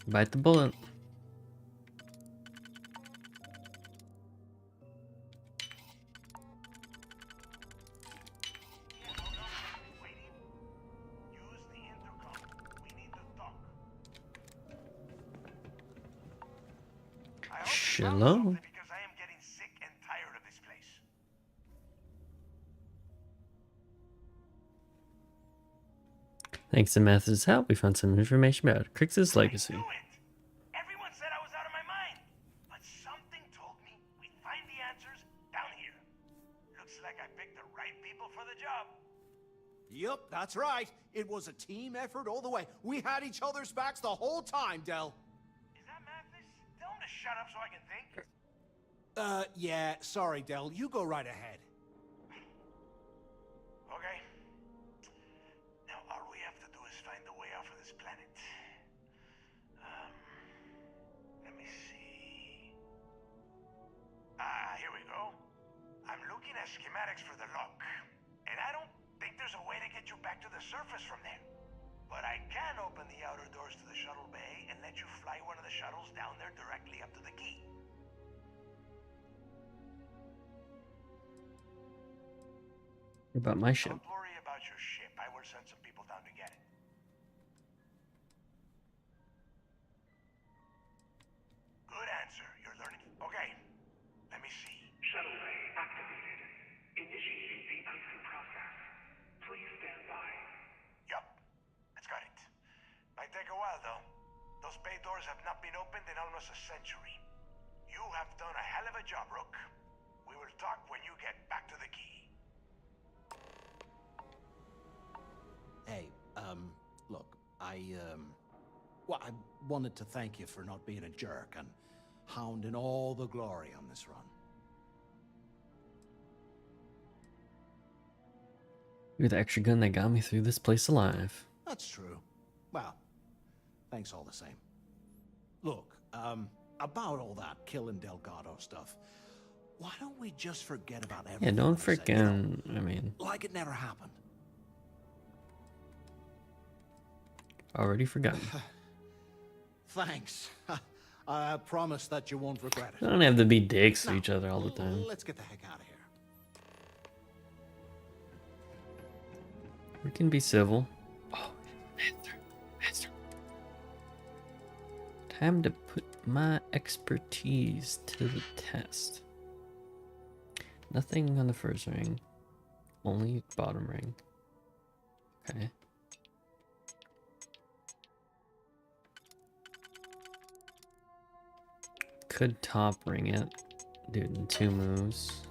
Bite the bullet. Shalom. Because I am getting sick and tired of this place. Thanks to Matthew's help, we found some information about Crix's legacy. Everyone said I was out of my mind, but something told me we'd find the answers down here. Looks like I picked the right people for the job. Yup, that's right. It was a team effort all the way. We had each other's backs the whole time, Del. Is that Mathis? Tell him to shut up so I can think. Yeah, sorry, Del. You go right ahead. Okay. Now all we have to do is find a way off of this planet. Let me see. Here we go. I'm looking at schematics for the lock, and I don't think there's a way to get you back to the surface from there. But I can open the outer doors to the shuttle bay and let you fly one of the shuttles down there directly up to the key. What about my ship? Don't worry about your ship. I will send some people down to get it. Good answer. You're learning. Okay. Let me see. Shuttle bay activated. Initiating the icing process. Please stand by. Yup. It's got it. Might take a while, though. Those bay doors have not been opened in almost a century. You have done a hell of a job, Rook. We will talk when you get back to the key. Hey, look, well, I wanted to thank you for not being a jerk and hounding all the glory on this run. You're the extra gun that got me through this place alive. That's true. Well, thanks all the same. Look, about all that killing Delgado stuff, why don't we just forget about everything? Yeah, don't for a second, freaking, I mean, like it never happened. already forgotten. Thanks. I promise that you won't regret it. Don't have to be dicks to each other all the time. Let's get the heck out of here. We can be civil. Oh, master. Time to put my expertise to the test. Nothing on the first ring. Only bottom ring. Okay. Could top ring it. Do it in 2 moves.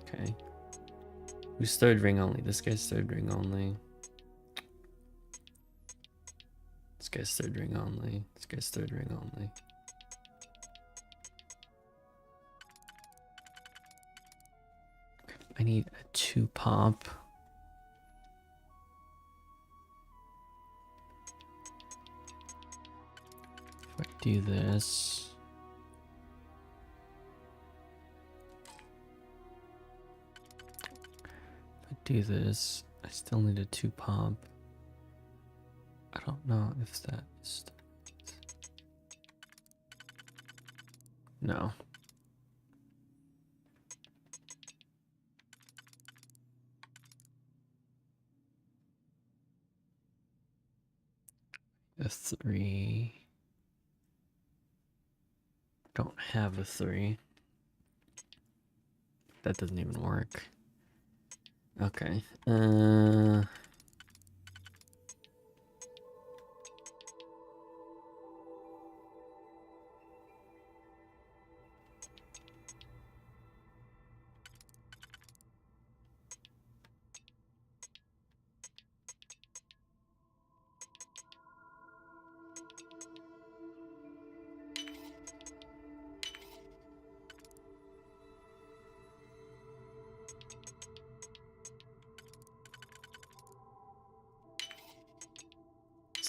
Okay. Who's third ring only? This guy's third ring only. This guy's third ring only. This guy's third ring only. I need a 2 pop. If I do this. If I do this, I still need a 2 pop. I don't know if that is. No. A 3. Don't have a 3. That doesn't even work. Okay.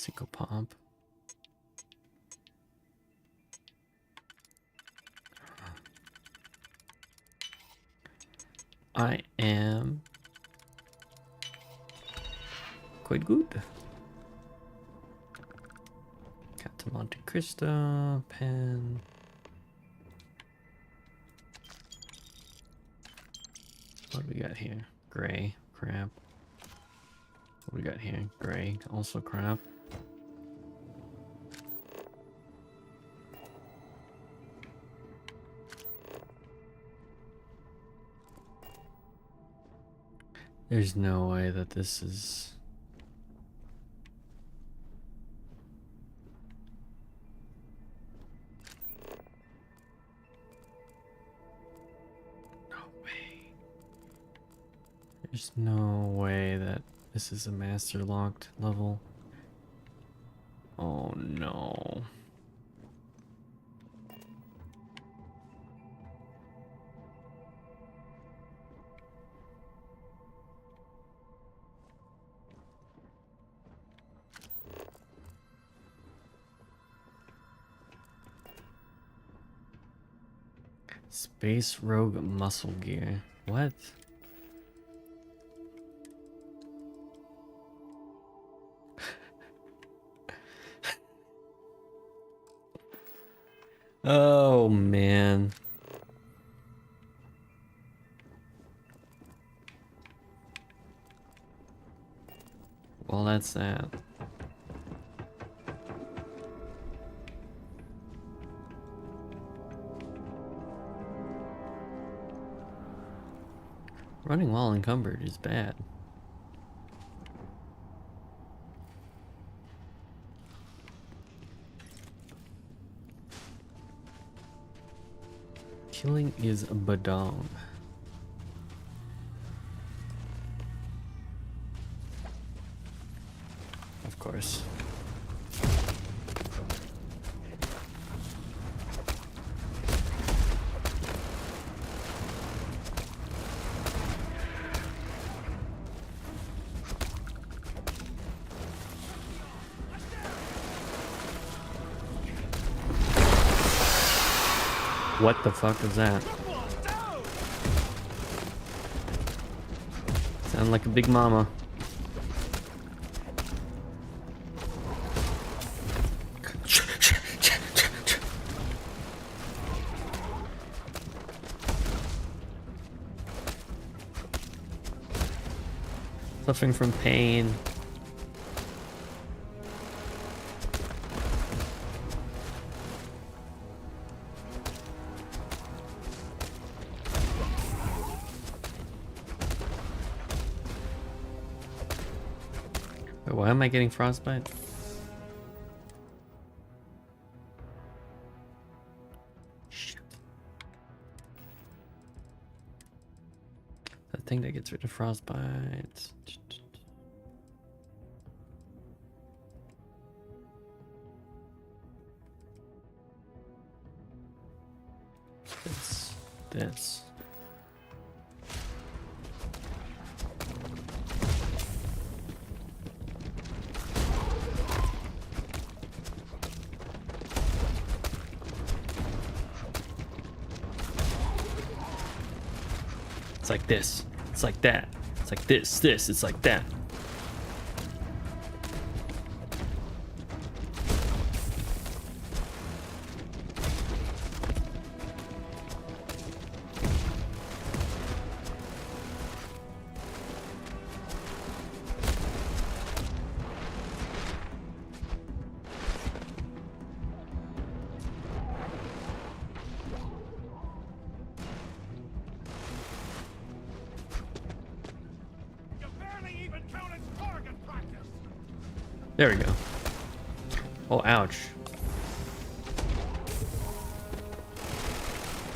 Single pump. I am quite good. Captain Monte Cristo, pen. What do we got here? Gray, crap. What do we got here? Gray, also crap. There's no way that this is... No way. There's no way that this is a master locked level. Oh no. Space Rogue muscle gear. What? Oh man. Well, that's that. Running while encumbered is bad. Killing is a badong. Of course. What the fuck is that? Sound like a big mama. Suffering from pain. Wait, why am I getting frostbite? Shit. That thing that gets rid of frostbite. This. It's like this. It's like that. It's like this. It's like that. There we go. Oh, ouch.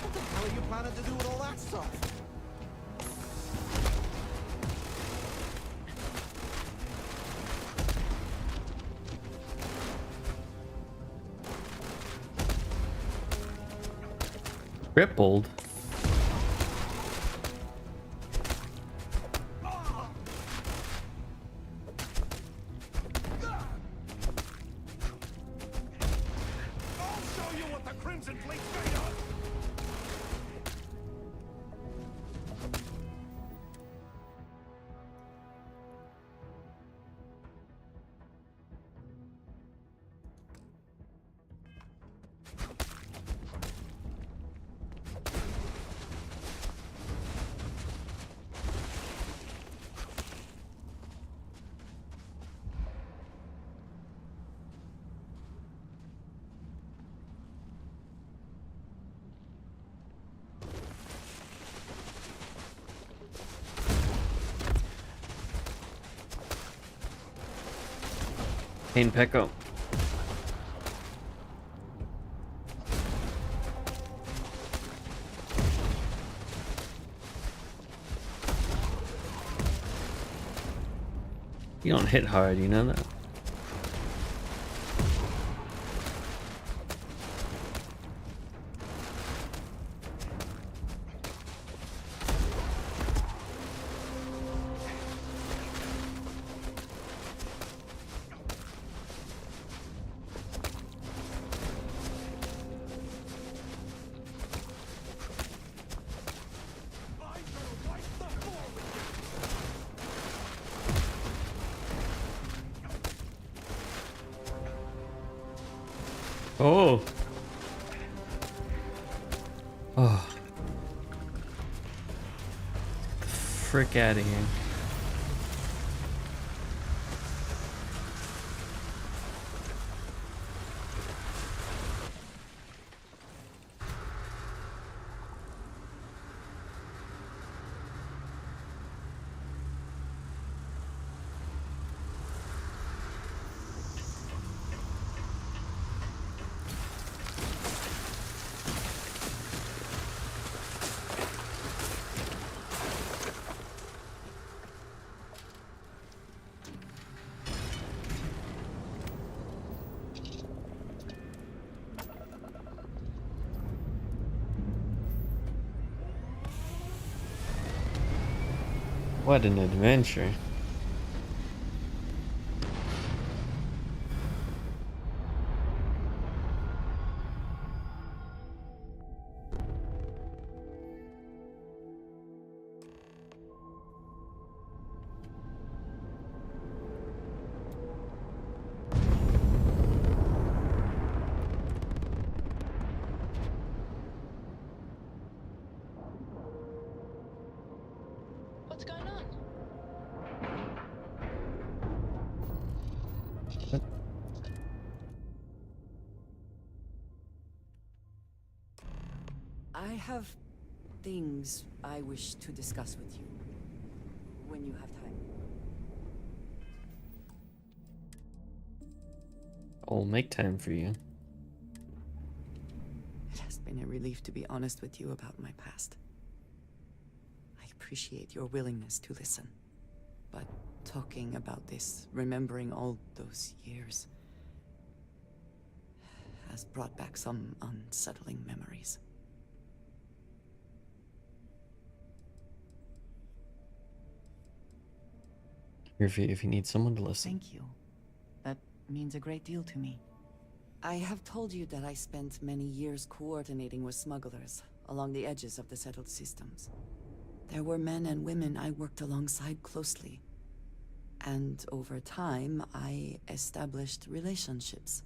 What the hell are you planning to do with all that stuff? Crippled. Crimson Fleet straight on! Pain Pecco. You don't hit hard, you know that? Oh. Oh. Get the frick out of here. What an adventure. What's going on? I have things I wish to discuss with you when you have time. I'll make time for you. It has been a relief to be honest with you about my past. I appreciate your willingness to listen. But talking about this, remembering all those years, has brought back some unsettling memories. Here if you need someone to listen. Thank you. That means a great deal to me. I have told you that I spent many years coordinating with smugglers along the edges of the settled systems. There were men and women I worked alongside closely. And over time, I established relationships.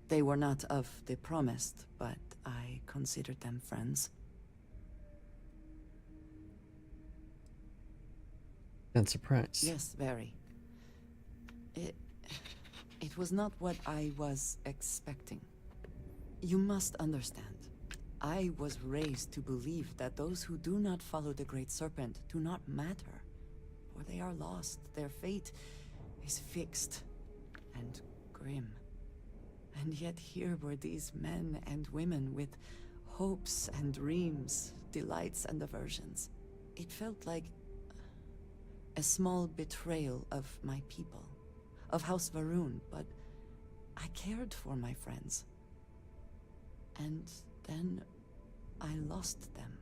They were not of the promised, but I considered them friends. And surprised. Yes, very. It was not what I was expecting. You must understand. I was raised to believe that those who do not follow the Great Serpent do not matter. For they are lost. Their fate is fixed and grim. And yet here were these men and women with hopes and dreams, delights and aversions. It felt like a small betrayal of my people, of House Varun, but I cared for my friends. And then I lost them.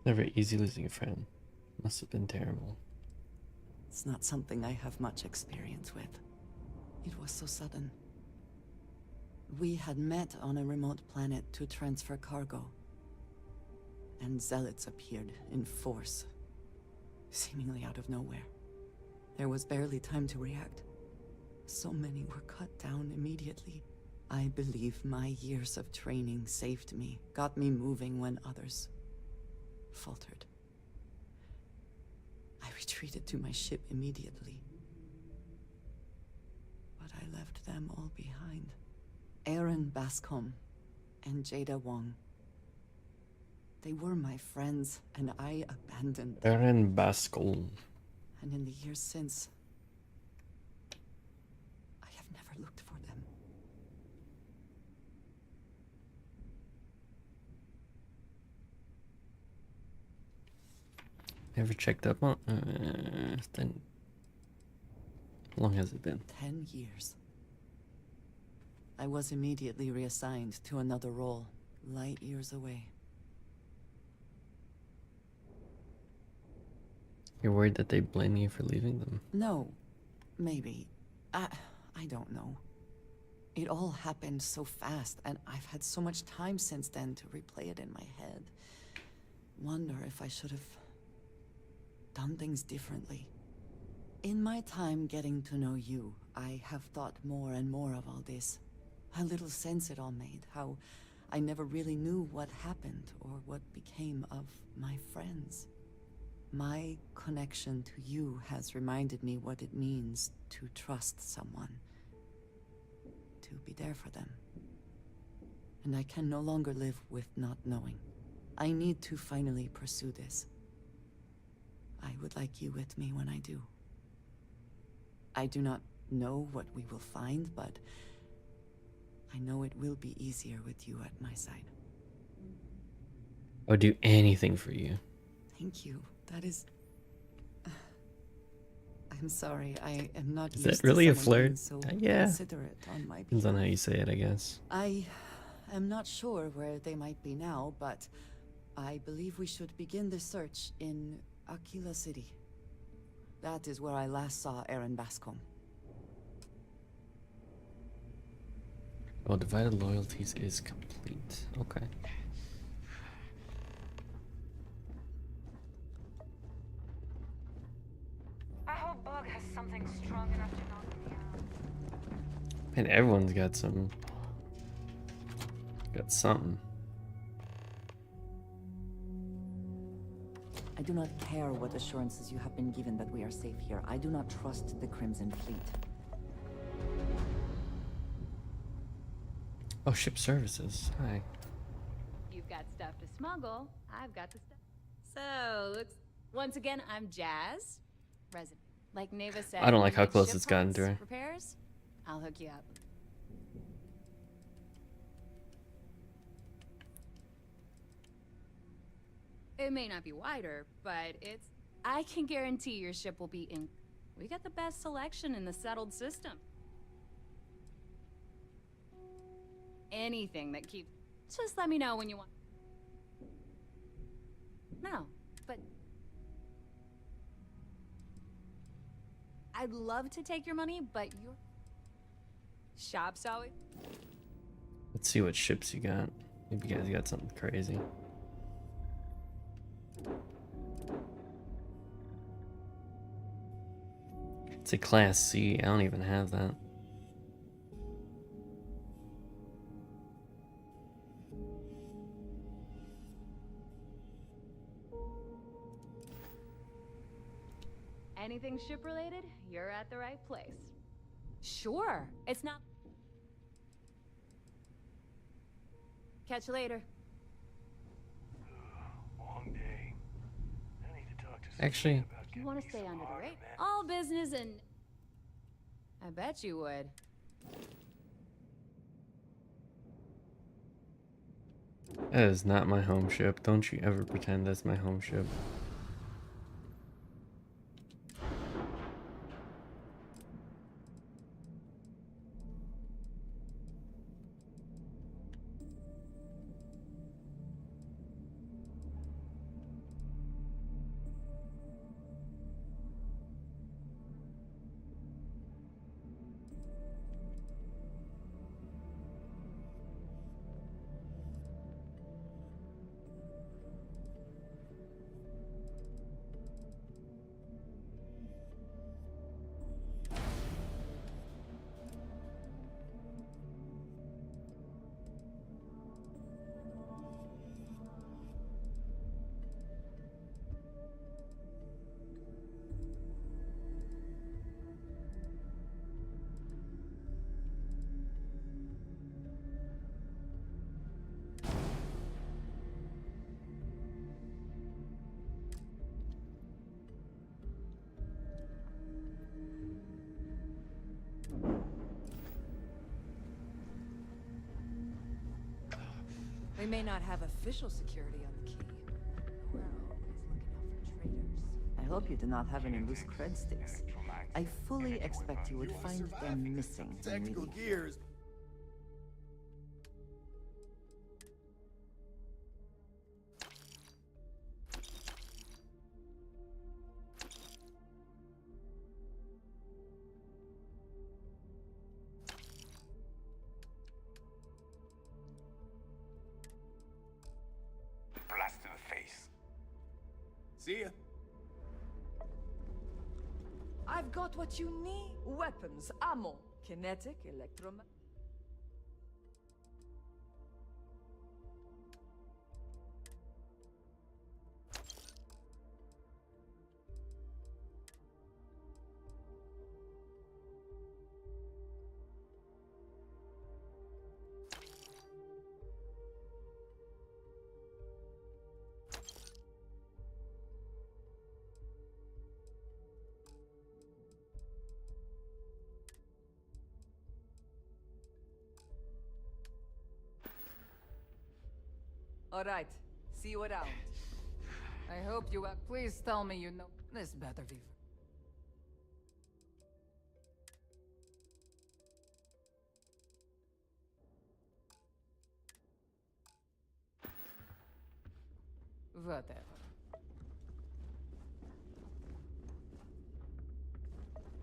Never easy losing a friend. Must have been terrible. It's not something I have much experience with. It was so sudden. We had met on a remote planet to transfer cargo. And zealots appeared in force, seemingly out of nowhere. There was barely time to react. So many were cut down immediately. I believe my years of training saved me, got me moving when others faltered. I retreated to my ship immediately. But I left them all behind. Aaron Bascom and Jada Wong. They were my friends, and I abandoned them. Aaron Bascom. And in the years since, I have never looked for them. Never checked up on. Then, how long has it been? 10 years. I was immediately reassigned to another role, light years away. You're worried that they blame you for leaving them? No, maybe. I don't know. It all happened so fast, and I've had so much time since then to replay it in my head. Wonder if I should have done things differently. In my time getting to know you, I have thought more and more of all this. How little sense it all made, how I never really knew what happened or what became of my friends. My connection to you has reminded me what it means to trust someone, to be there for them. And I can no longer live with not knowing. I need to finally pursue this. I would like you with me when I do. I do not know what we will find, but I know it will be easier with you at my side. I would do anything for you. Thank you. That is... I'm sorry, I am not Is used that really to a someone being flirt? so Yeah. considerate on my Depends on behalf. how you say it, I guess. I am not sure where they might be now, but I believe we should begin the search in Aquila City. That is where I last saw Aaron Bascom. Well, divided loyalties is complete. Okay. I hope Bug has something strong enough to knock me out. Man, everyone's got some. Got something. I do not care what assurances you have been given that we are safe here. I do not trust the Crimson Fleet. Oh, ship services. Hi. You've got stuff to smuggle. I've got the stuff. So, looks. Once again, I'm Jazz. Resident. Like Neva said. I don't like you how need close ship it's gotten to parts, her. Repairs? I'll hook you up. It may not be wider, but it's... I can guarantee your ship will be in... We got the best selection in the settled system. Anything that keeps... Just let me know when you want... No, but... I'd love to take your money, but your... Shop's always... Let's see what ships you got. Maybe you guys got something crazy. It's a Class C. I don't even have that. Anything ship-related, you're at the right place. Sure, it's not... Catch you later. Long day. I need to talk to Actually, You want to stay under the radar? All business and... I bet you would. that is not my home ship. Don't you ever pretend that's my home ship. We may not have official security on the key. We're always looking out for traitors. I hope you do not have any loose cred sticks. I fully expect you would find them missing. Technical gears. Blast to the face. See ya. I've got what you need. Weapons, ammo, kinetic, electromagnetic. All right, see you around. I hope you please tell me you know this better be. Whatever.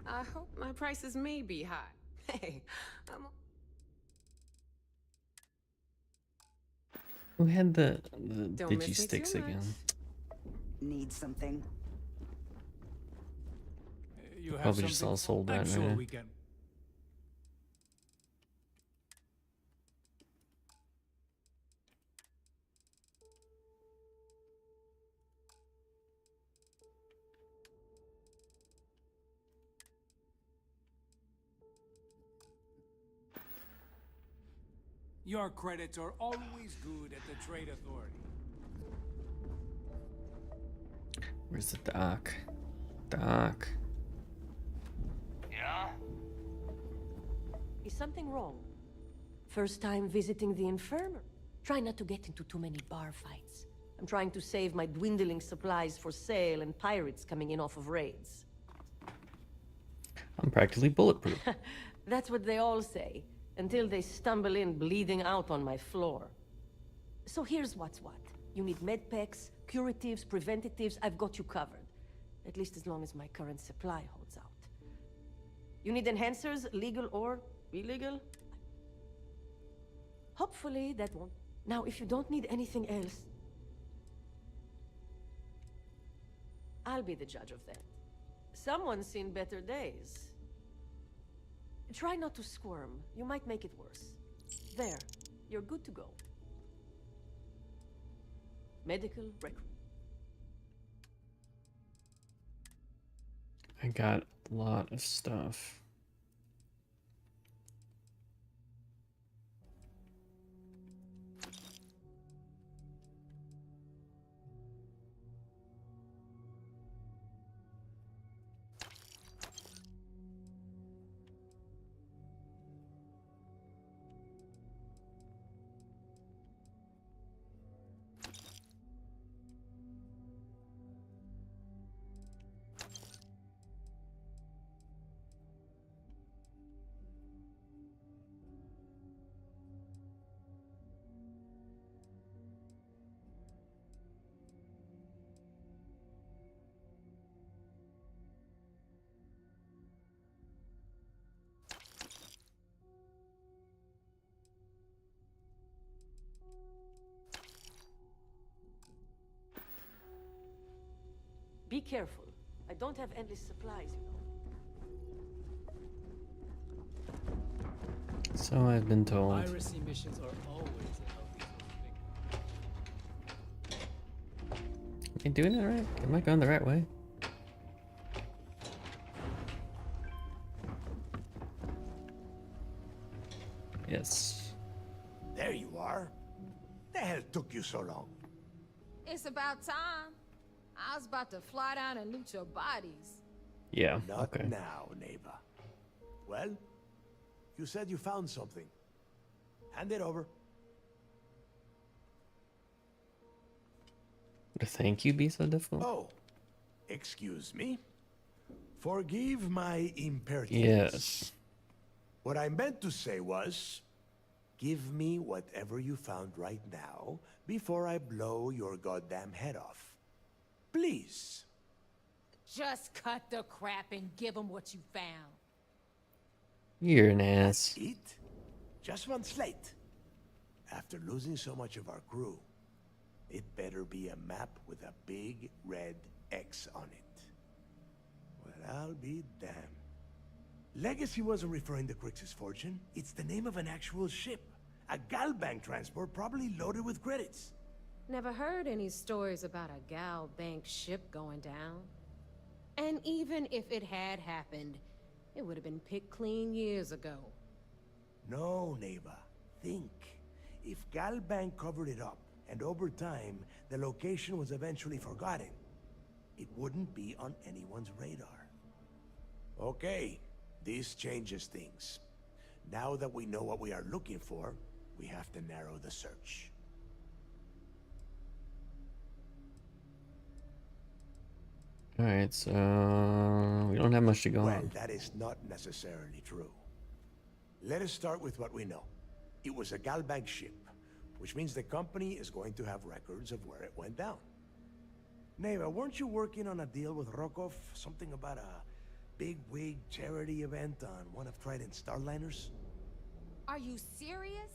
I hope my prices may be high. Hey, I'm... Who had the Don't digi miss me sticks too much. again? Need something? You have Probably just something? all sold I'm out sure now. we can. Your credits are always good at the Trade Authority. Where's the dock? Dock. Yeah? Is something wrong? First time visiting the infirmary? Try not to get into too many bar fights. I'm trying to save my dwindling supplies for sale and pirates coming in off of raids. I'm practically bulletproof. That's what they all say, until they stumble in bleeding out on my floor. So here's what's what. You need medpacks, curatives, preventatives, I've got you covered. At least as long as my current supply holds out. You need enhancers, legal or illegal? Hopefully that won't. Now, if you don't need anything else, I'll be the judge of that. Someone's seen better days. Try not to squirm. You might make it worse. There. You're good to go. Medical record. I got a lot of stuff. Be careful. I don't have endless supplies, you know. So I've been told. Piracy missions are always a healthy Am I doing it right? Am I going the right way? Yes. There you are. The hell took you so long? It's about time. I was about to fly down and loot your bodies. Yeah, Not okay. now, neighbor. Well, you said you found something. Hand it over. Would a thank you be so difficult? Oh, excuse me. Forgive my impertinence. Yes. What I meant to say was, give me whatever you found right now before I blow your goddamn head off. Please. Just cut the crap and give them what you found. You're an ass. It? Just one slate. After losing so much of our crew, it better be a map with a big red X on it. Well, I'll be damned. Legacy wasn't referring to Crix's fortune. It's the name of an actual ship. A Galbank transport probably loaded with credits. Never heard any stories about a Gal Bank ship going down. And even if it had happened, it would have been picked clean years ago. No, Neva. Think. If Galbank covered it up, and over time, the location was eventually forgotten, it wouldn't be on anyone's radar. Okay, this changes things. Now that we know what we are looking for, we have to narrow the search. Alright, so we don't have much to go Well, on. that is not necessarily true. Let us start with what we know. It was a Galbank ship, which means the company is going to have records of where it went down. Neva, weren't you working on a deal with Rokov? Something about a big wig charity event on one of Trident's Starliners? Are you serious?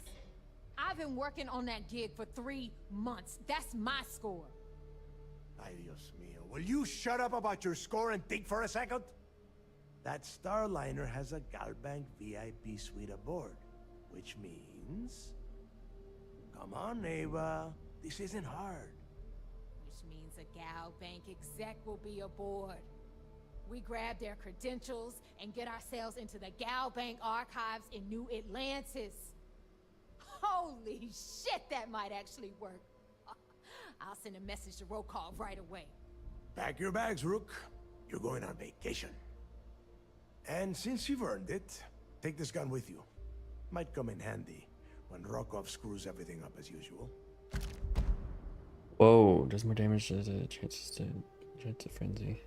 I've been working on that gig for 3 months. That's my score. Ay, Dios mío. Will you shut up about your score and think for a second? That Starliner has a Galbank VIP suite aboard, which means... Come on, Neva. This isn't hard. Which means a Gal Bank exec will be aboard. We grab their credentials and get ourselves into the Gal Bank archives in New Atlantis. Holy shit, that might actually work. I'll send a message to Rokov right away. Pack your bags, Rook. You're going on vacation. And since you've earned it, take this gun with you. Might come in handy when Rokov screws everything up as usual. Whoa, does more damage to the chances to frenzy.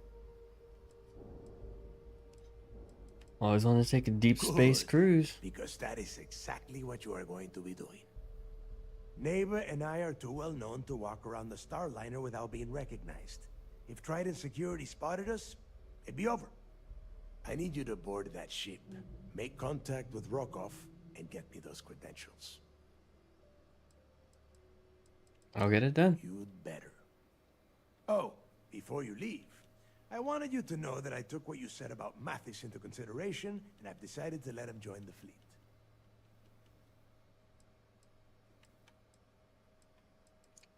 Always want to take a deep space Good, cruise. because that is exactly what you are going to be doing. Neva and I are too well known to walk around the Starliner without being recognized. If Trident security spotted us, it'd be over. I need you to board that ship, make contact with Rokov, and get me those credentials. I'll get it done. You'd better. Oh, before you leave, I wanted you to know that I took what you said about Mathis into consideration, and I've decided to let him join the fleet.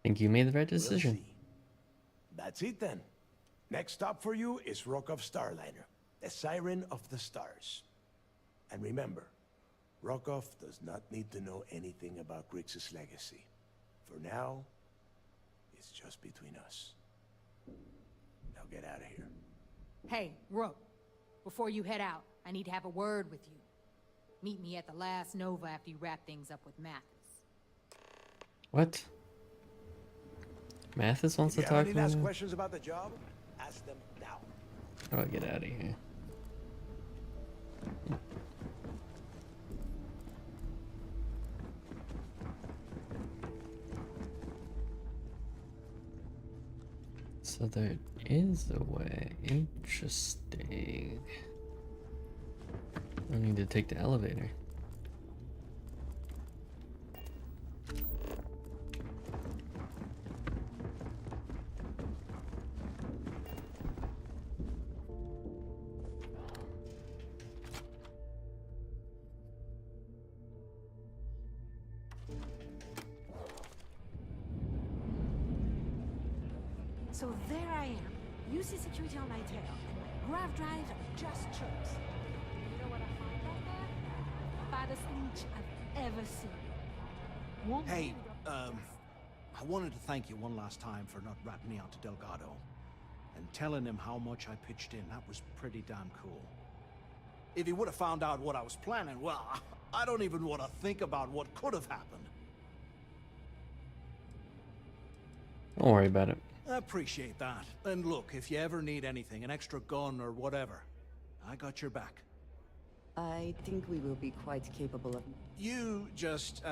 Think you made the right decision. We'll see. That's it then. Next stop for you is Rokov Starliner, the siren of the stars. And remember, Rokov does not need to know anything about Grix's legacy. For now, it's just between us. Now get out of here. Hey, Rook, before you head out, I need to have a word with you. Meet me at the last Nova after you wrap things up with Mathis. What? Mathis wants to If you talk have to any last me? questions about the job, ask them now. How do I get out of here? So there is a way. Interesting. I need to take the elevator. So there I am. You see security on my tail, and my grav drive just chirps. You know what I find out there? Fattest leech I've ever seen. Hey, I wanted to thank you one last time for not ratting me out to Delgado. And telling him how much I pitched in. That was pretty damn cool. If he would have found out what I was planning, well, I don't even want to think about what could have happened. Don't worry about it. I appreciate that. And look, if you ever need anything, an extra gun or whatever, I got your back. I think we will be quite capable of... You just,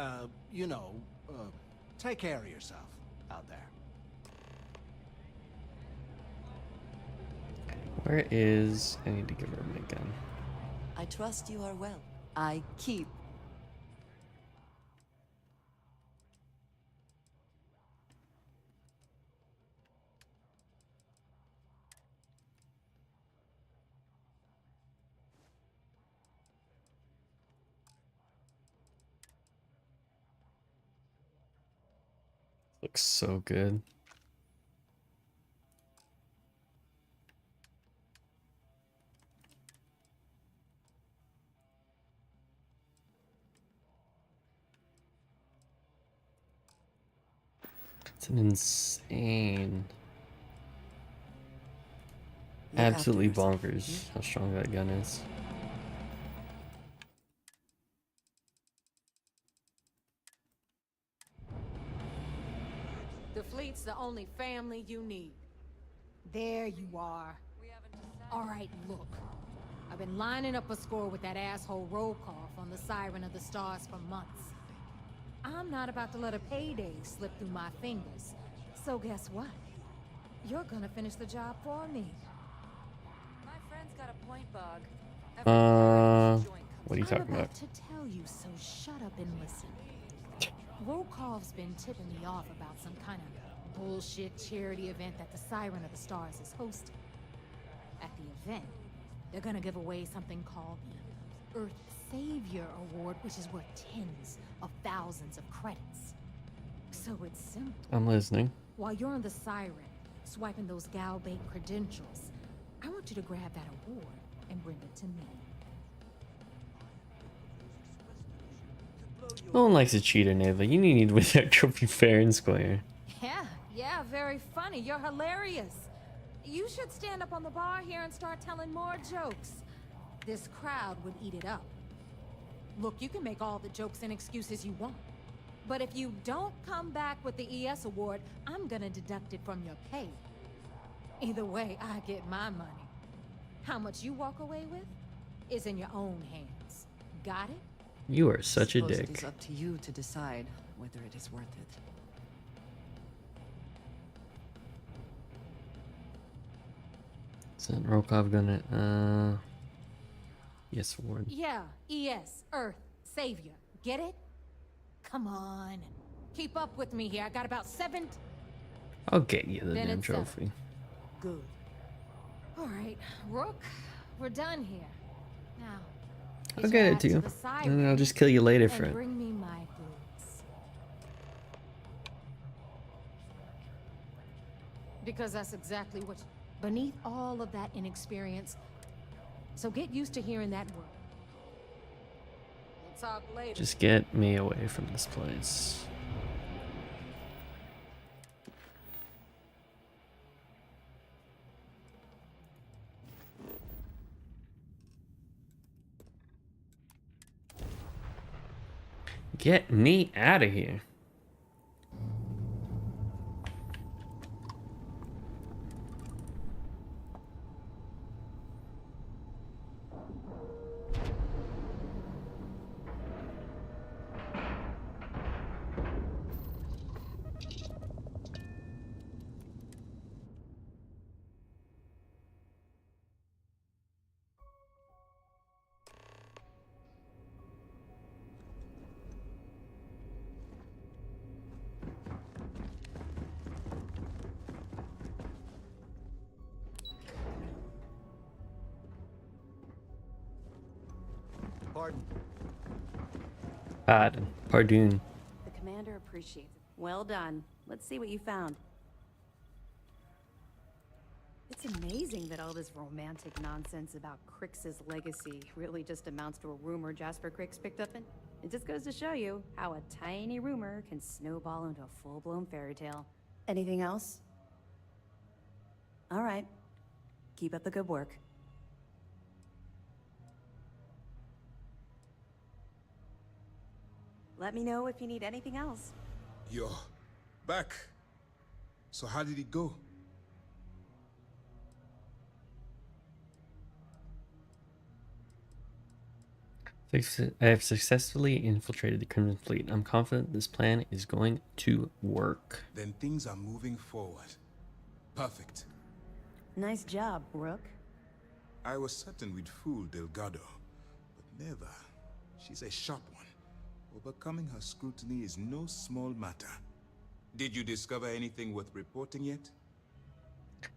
you know, take care of yourself out there. Where is... I need to give her my gun. I trust you are well. I keep... Looks so good. It's an insane... Absolutely bonkers how strong that gun is. The fleet's the only family you need. There you are. All right, look. I've been lining up a score with that asshole roll call on the Siren of the Stars for months. I'm not about to let a payday slip through my fingers. So guess what? You're gonna finish the job for me. My friend's got a point, Bug. What are you talking I'm about? to tell you, so shut up and listen. Rokov's been tipping me off about some kind of bullshit charity event that the Siren of the Stars is hosting. At the event, they're gonna give away something called the Earth Savior Award, which is worth tens of thousands of credits. So it's simple. I'm listening. While you're on the Siren, swiping those gal-bait credentials, I want you to grab that award and bring it to me. No one likes a cheater, Neva. You need to win that trophy fair and square. Yeah, very funny. You're hilarious. You should stand up on the bar here and start telling more jokes. This crowd would eat it up. Look, you can make all the jokes and excuses you want. But if you don't come back with the ES award, I'm gonna deduct it from your pay. Either way, I get my money. How much you walk away with is in your own hands. Got it? You are such a Suppose dick. It is up to you to decide whether it is worth it. Isn't Rokov gonna, yes, award. Yeah, ES, Earth, Savior. Get it? Come on. Keep up with me here. I got about 7... I'll get you the Then damn it's settled. trophy. Good. All right, Rook, we're done here. Now, I'll get it to you. And then I'll just kill you later for and it. bring me my boots. Because that's exactly what... Beneath all of that inexperience, so get used to hearing that word. We'll talk later. Just get me away from this place. Get me out of here. Pardon. The commander appreciates it. Well done. Let's see what you found. It's amazing that all this romantic nonsense about Crix's legacy really just amounts to a rumor Jasper Crix picked up in. It just goes to show you how a tiny rumor can snowball into a full-blown fairy tale. Anything else? All right. Keep up the good work. Let me know if you need anything else. You're back. So how did it go? I have successfully infiltrated the Crimson Fleet. I'm confident this plan is going to work. Then things are moving forward. Perfect. Nice job, Rook. I was certain we'd fool Delgado, but never. She's a sharp one. Overcoming her scrutiny is no small matter. Did you discover anything worth reporting yet?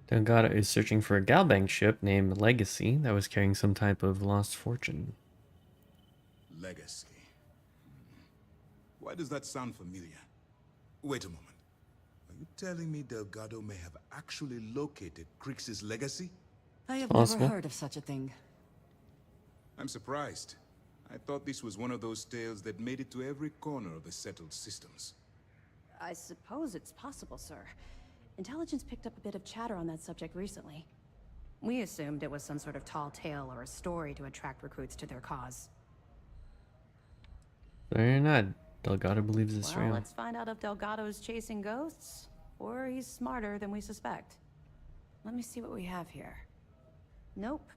Delgado is searching for a Galbank ship named Legacy that was carrying some type of lost fortune. Legacy. Why does that sound familiar? Wait a moment. Are you telling me Delgado may have actually located Crix's legacy? I have never heard of such a thing. I'm surprised. I thought this was one of those tales that made it to every corner of the settled systems. I suppose it's possible, sir. Intelligence picked up a bit of chatter on that subject recently. We assumed it was some sort of tall tale or a story to attract recruits to their cause. They're not. Delgado believes it's Well, real. let's find out if Delgado's chasing ghosts, or he's smarter than we suspect. Let me see what we have here. Nope.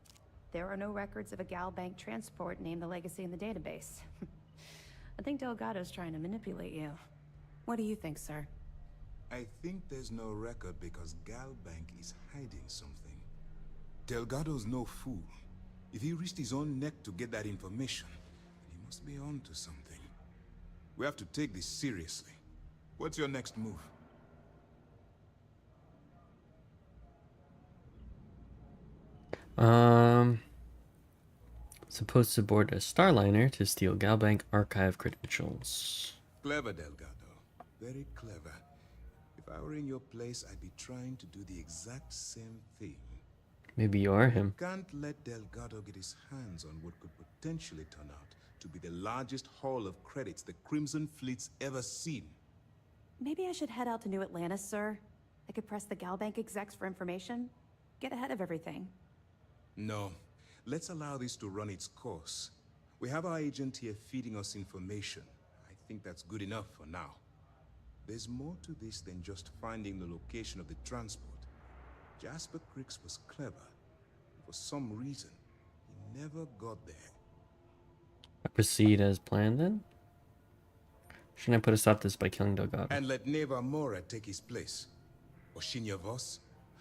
There are no records of a Galbank transport named the Legacy in the database. I think Delgado's trying to manipulate you. What do you think, sir? I think there's no record because Galbank is hiding something. Delgado's no fool. If he risked his own neck to get that information, then he must be on to something. We have to take this seriously. What's your next move? Supposed to board a Starliner to steal Galbank archive credentials. Clever, Delgado. Very clever. If I were in your place, I'd be trying to do the exact same thing. Maybe you are him. Can't let Delgado get his hands on what could potentially turn out to be the largest haul of credits the Crimson Fleet's ever seen. Maybe I should head out to New Atlantis, sir. I could press the Galbank execs for information. Get ahead of everything. No. Let's allow this to run its course. We have our agent here feeding us information. I think that's good enough for now. There's more to this than just finding the location of the transport. Jasper Crix was clever. For some reason, he never got there. I proceed as planned then? Shouldn't I put a stop to this by killing Delgado? And let Neva Mora take his place. Or Shinya Voss.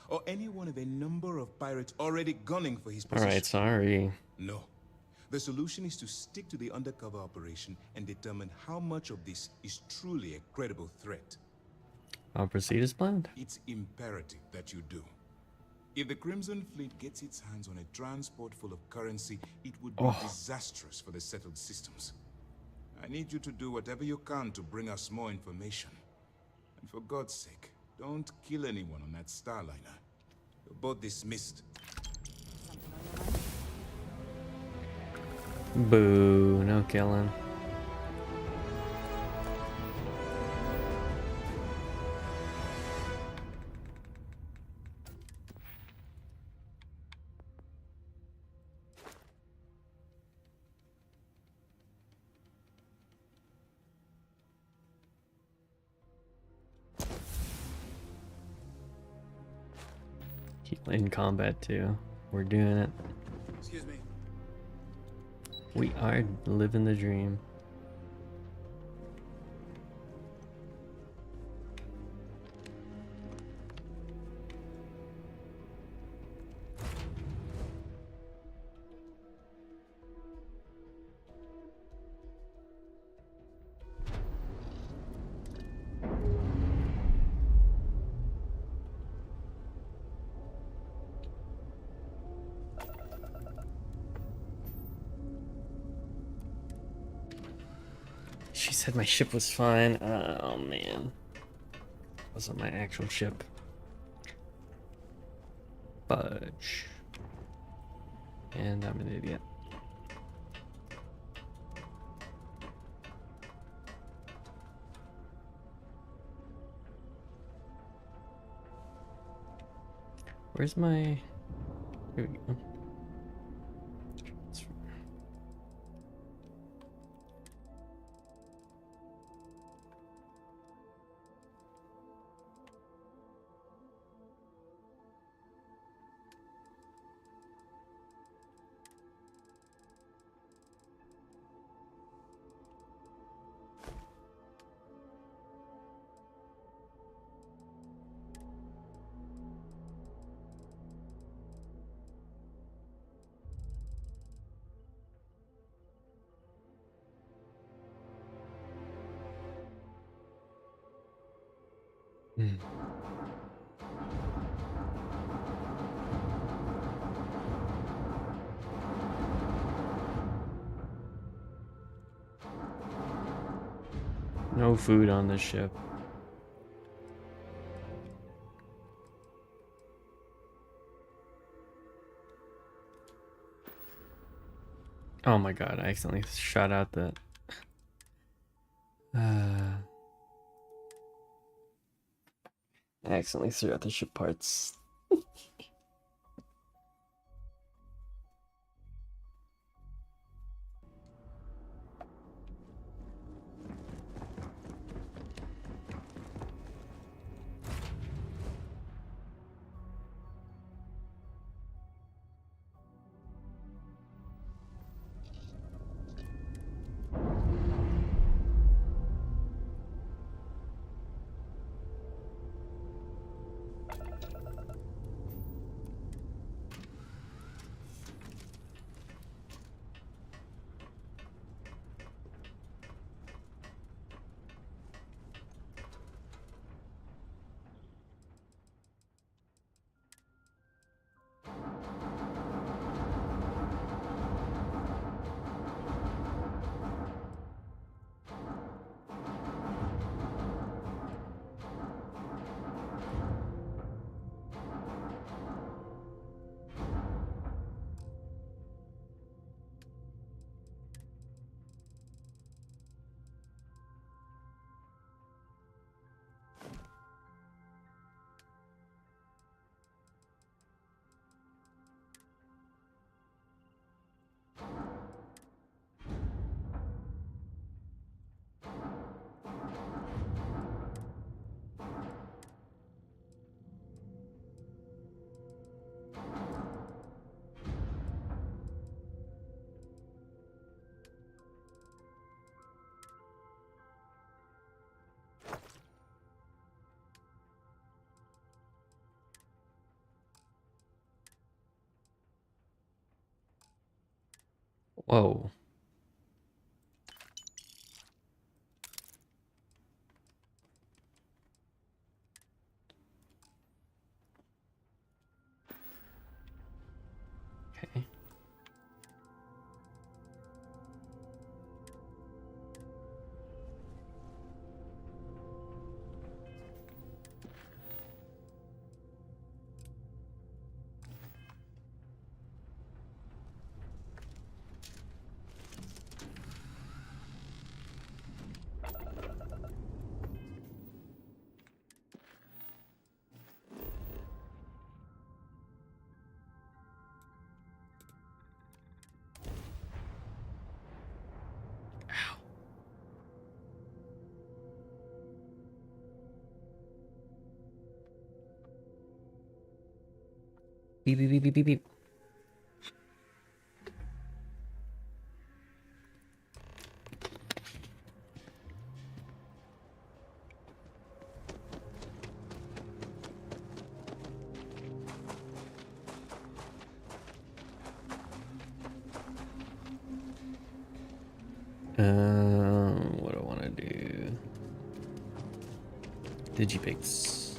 Or any one of a number of pirates already gunning for his position. Alright, sorry. No. The solution is to stick to the undercover operation and determine how much of this is truly a credible threat. I'll proceed as planned. It's imperative that you do. If the Crimson Fleet gets its hands on a transport full of currency, it would be disastrous for the settled systems. I need you to do whatever you can to bring us more information. And for God's sake, don't kill anyone on that Starliner. You're both dismissed. Boo, no killing. In combat too. We're doing it. Excuse me. We are living the dream. She said my ship was fine. Oh man. Wasn't my actual ship. Fudge. And I'm an idiot. Where's my... Here we go. No food on the ship. Oh my god, I accidentally shot out the... I accidentally threw out the ship parts. Whoa. Okay. Beep, beep, beep, beep, beep, beep. What do I want to do? Digipix.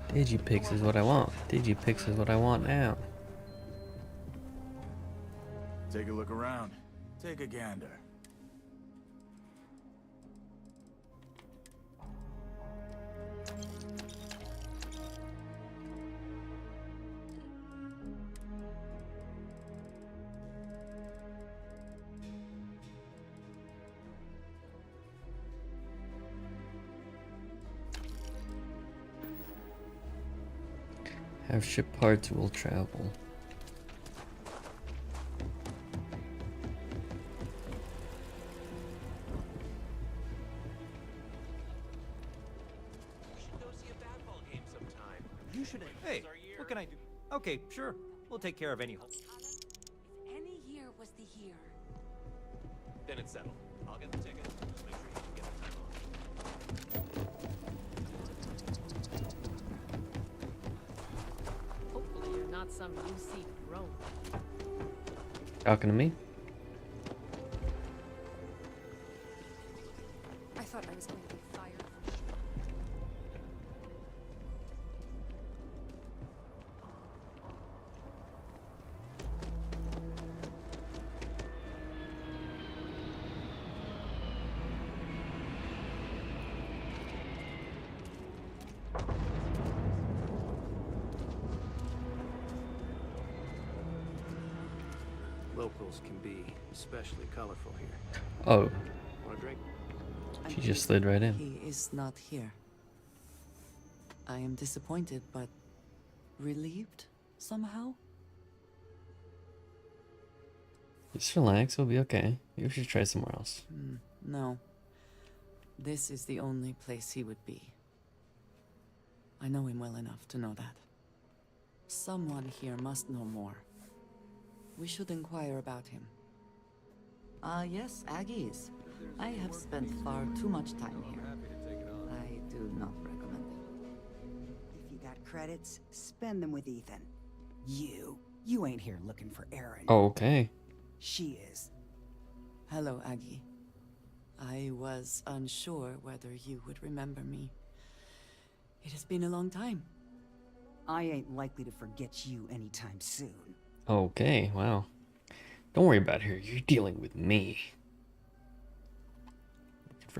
Digipix is what I want. Digipix is what I want now. Take a look around. Take a gander. Have ship parts will travel. You should. Hey, what can I do? Okay, sure. We'll take care of any. If any year was the year. Then it's settled. I'll get the ticket. Just make sure you can get the time off. Hopefully you're not some UC drone. Talking to me? Locals can be especially colorful here. Oh, Want a drink? she just slid right in. He is not here. I am disappointed, but relieved somehow. Just relax, we'll be okay. Maybe we should try somewhere else. No. This is the only place he would be. I know him well enough to know that. Someone here must know more. We should inquire about him. Yes, Aggies. I have spent far too much time here. I do not recommend it. If you got credits, spend them with Ethan. You ain't here looking for Erin. Oh, okay. She is. Hello, Aggie. I was unsure whether you would remember me. It has been a long time. I ain't likely to forget you anytime soon. Okay, wow. Don't worry about her. You're dealing with me.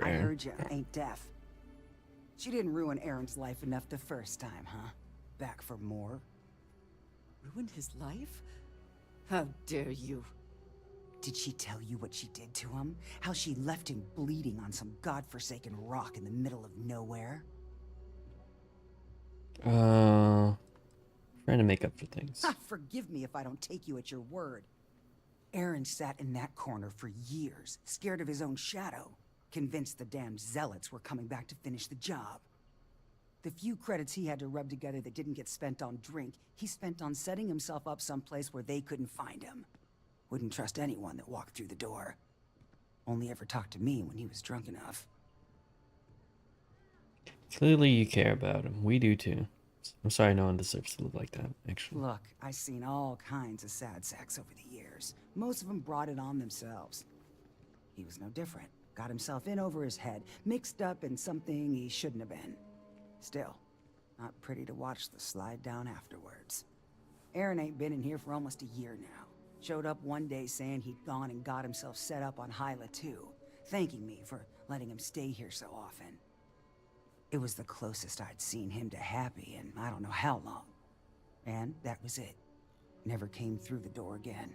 I heard you ain't deaf. She didn't ruin Aaron's life enough the first time, huh? Back for more? Ruined his life? How dare you? Did she tell you what she did to him? How she left him bleeding on some godforsaken rock in the middle of nowhere? Trying to make up for things. Forgive me if I don't take you at your word. Aaron sat in that corner for years, scared of his own shadow, convinced the damn zealots were coming back to finish the job. The few credits he had to rub together that didn't get spent on drink, he spent on setting himself up someplace where they couldn't find him. Wouldn't trust anyone that walked through the door. Only ever talked to me when he was drunk enough. Clearly you care about him. We do too. I'm sorry no one deserves to live like that, actually. Look, I've seen all kinds of sad sacks over the years. Most of them brought it on themselves. He was no different. Got himself in over his head, mixed up in something he shouldn't have been. Still, not pretty to watch the slide down afterwards. Aaron ain't been in here for almost a year now. Showed up one day saying he'd gone and got himself set up on Hyla too, thanking me for letting him stay here so often. It was the closest I'd seen him to happy in I don't know how long. And that was it. Never came through the door again.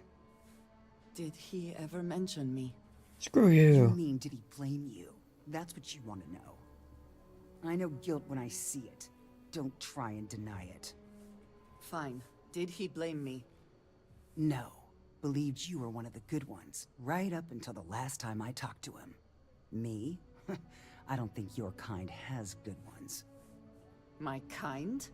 Did he ever mention me? Screw you. You mean, did he blame you? That's what you want to know. I know guilt when I see it. Don't try and deny it. Fine. Did he blame me? No. Believed you were one of the good ones, right up until the last time I talked to him. Me? I don't think your kind has good ones. My kind?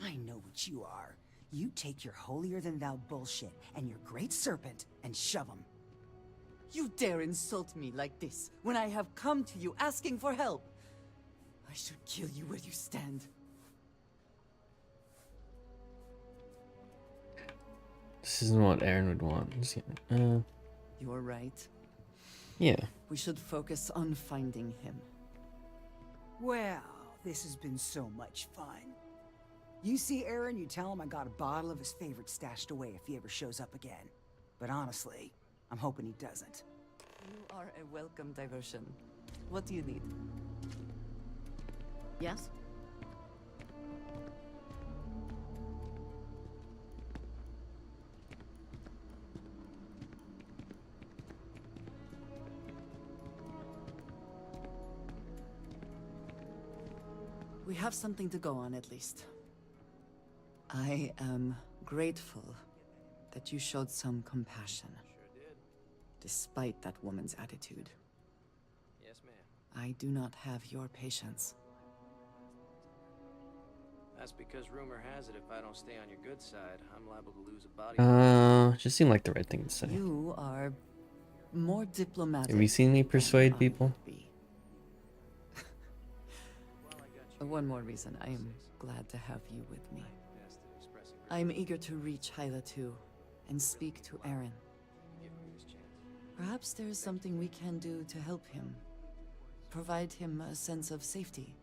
I know what you are. You take your holier-than-thou bullshit and your great serpent and shove them. You dare insult me like this when I have come to you asking for help. I should kill you where you stand. This isn't what Aaron would want. You're right. Yeah. We should focus on finding him. Well, this has been so much fun. You see Aaron, you tell him I got a bottle of his favorite stashed away if he ever shows up again. But honestly, I'm hoping he doesn't. You are a welcome diversion. What do you need? Yes? We have something to go on, at least. I am grateful that you showed some compassion. Sure did. Despite that woman's attitude. Yes, ma'am. I do not have your patience. That's because rumor has it if I don't stay on your good side, I'm liable to lose a body. Just seemed like the right thing to say. You are more diplomatic. Have you seen me persuade people? One more reason I am glad to have you with me. I am eager to reach Hyla too, and speak to Aaron. Perhaps there is something we can do to help him. Provide him a sense of safety.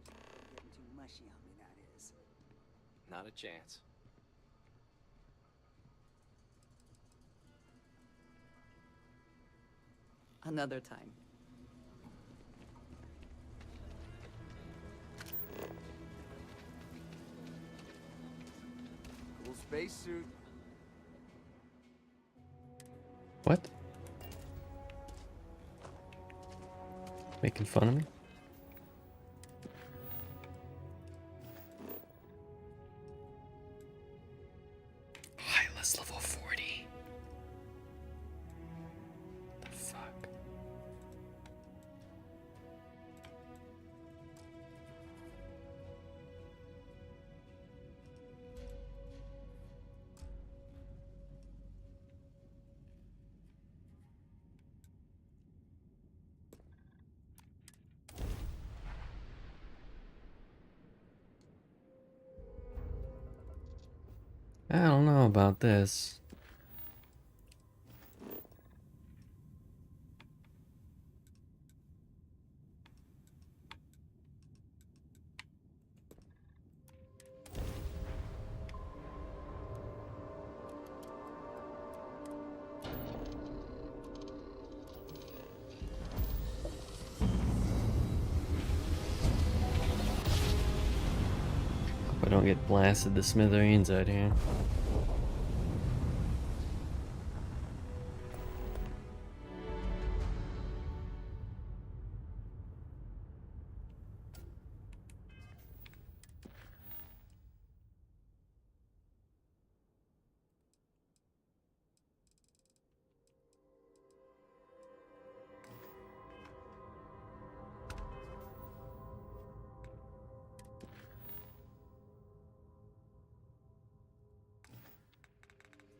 Too mushy on me, that is. Not a chance. Another time. Cool spacesuit. What? Making fun of me? Hyla's level 40. The fuck? I don't know about this. Hope I don't get blasted to smithereens out here.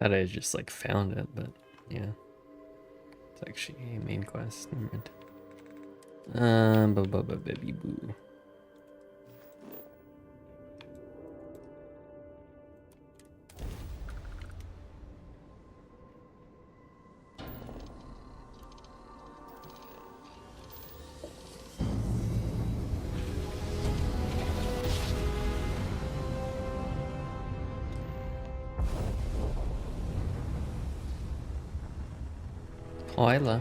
Thought I just like found it, but yeah. It's actually a main quest. Never mind. Baby boo. Hyla.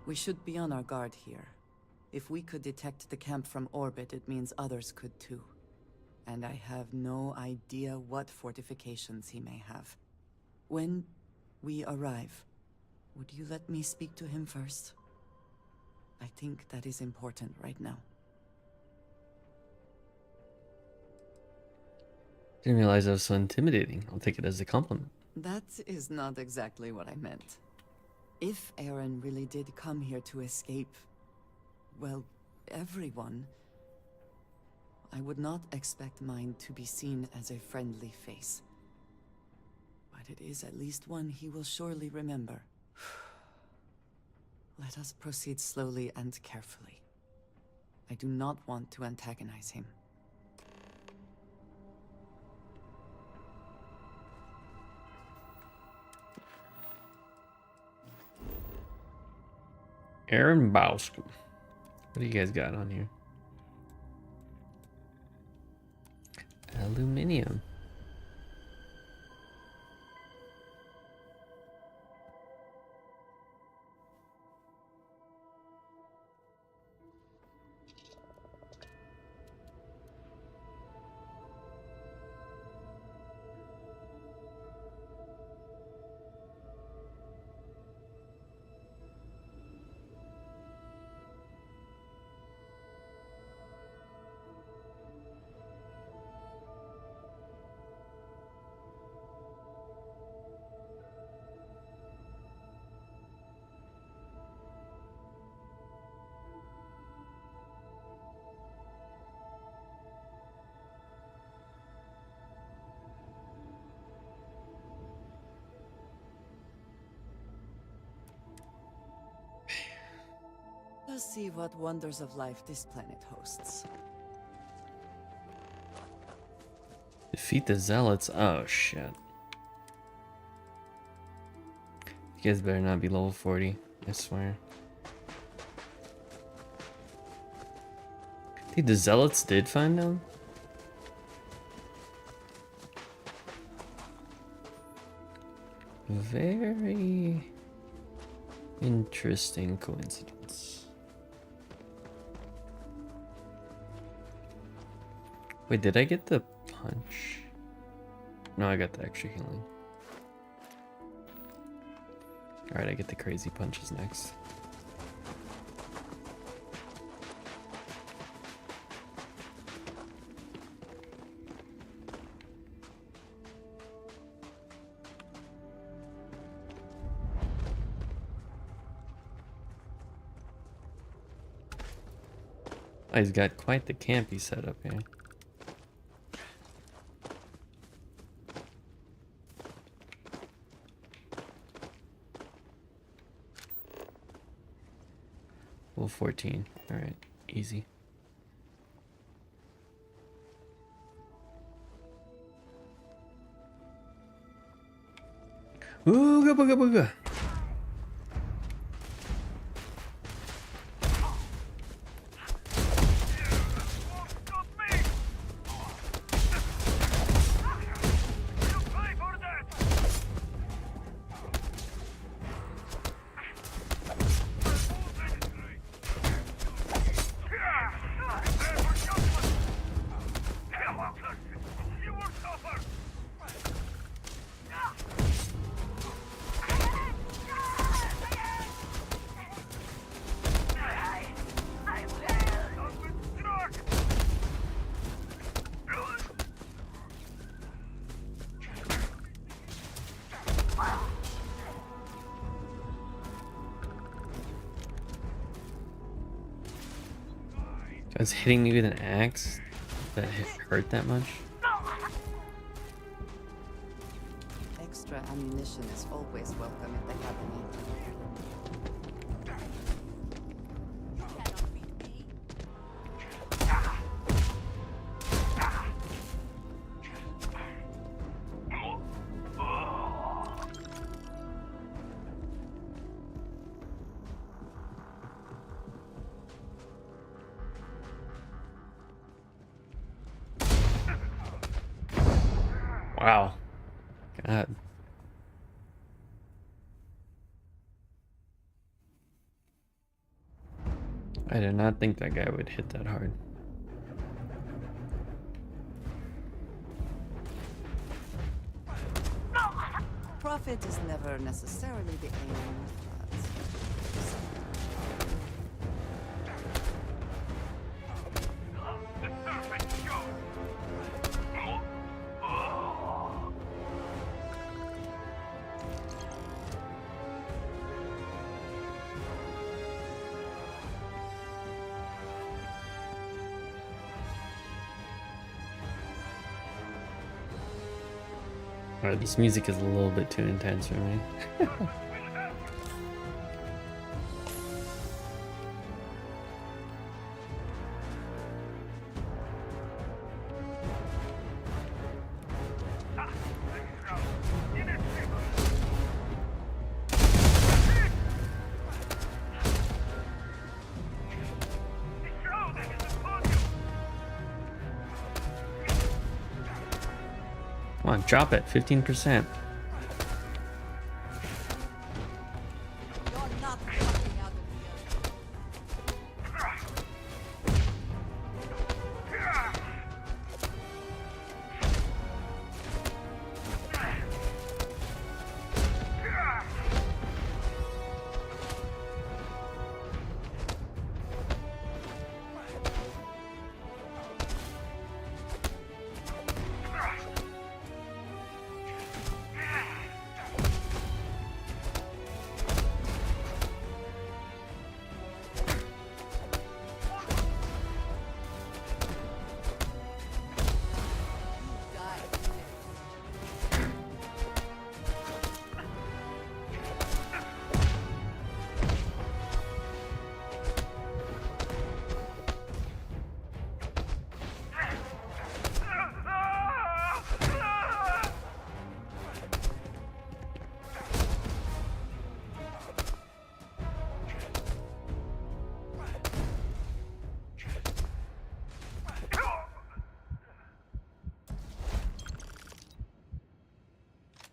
We should be on our guard here. If we could detect the camp from orbit, it means others could too. And I have no idea what fortifications he may have. When we arrive, would you let me speak to him first? I think that is important right now. Didn't realize I was so intimidating. I'll take it as a compliment. That is not exactly what I meant. If Aaron really did come here to escape, well, everyone, I would not expect mine to be seen as a friendly face. But it is at least one he will surely remember. Let us proceed slowly and carefully. I do not want to antagonize him. Aaron Bowski. What do you guys got on here? Aluminium. Let's see what wonders of life this planet hosts. Defeat the zealots. Oh shit. guys better not be level 40, I swear. Dude, the zealots did find them? Very interesting coincidence. Wait, did I get the punch? No, I got the extra healing. Alright, I get the crazy punches next. Oh, he's got quite the campy setup here. Level 14. Alright, easy. Ooga booga booga. Guy's hitting me with an axe that hurt that much. Extra ammunition is always welcome if they have any. Wow. God. I did not think that guy would hit that hard. Profit is never necessarily the aim, but... Alright, this music is a little bit too intense for me. Come on, drop it, 15%.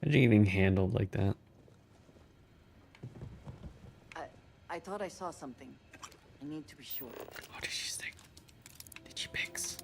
How'd you even handle like that? I thought I saw something. I need to be sure. What did she say? Did she picks?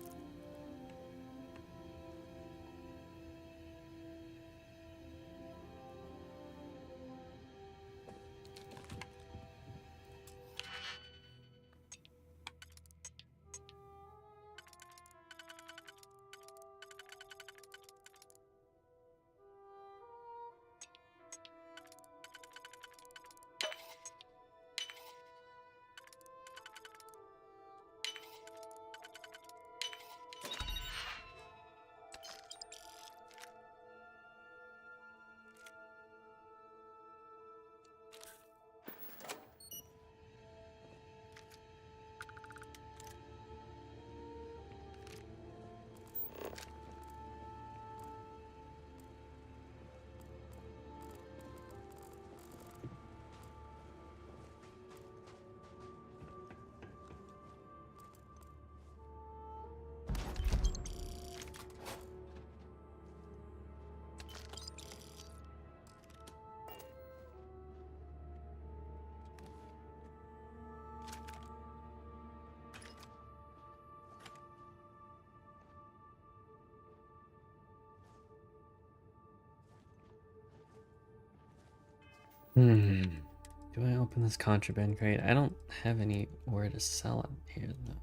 Do I open this contraband crate? I don't have anywhere to sell it here though.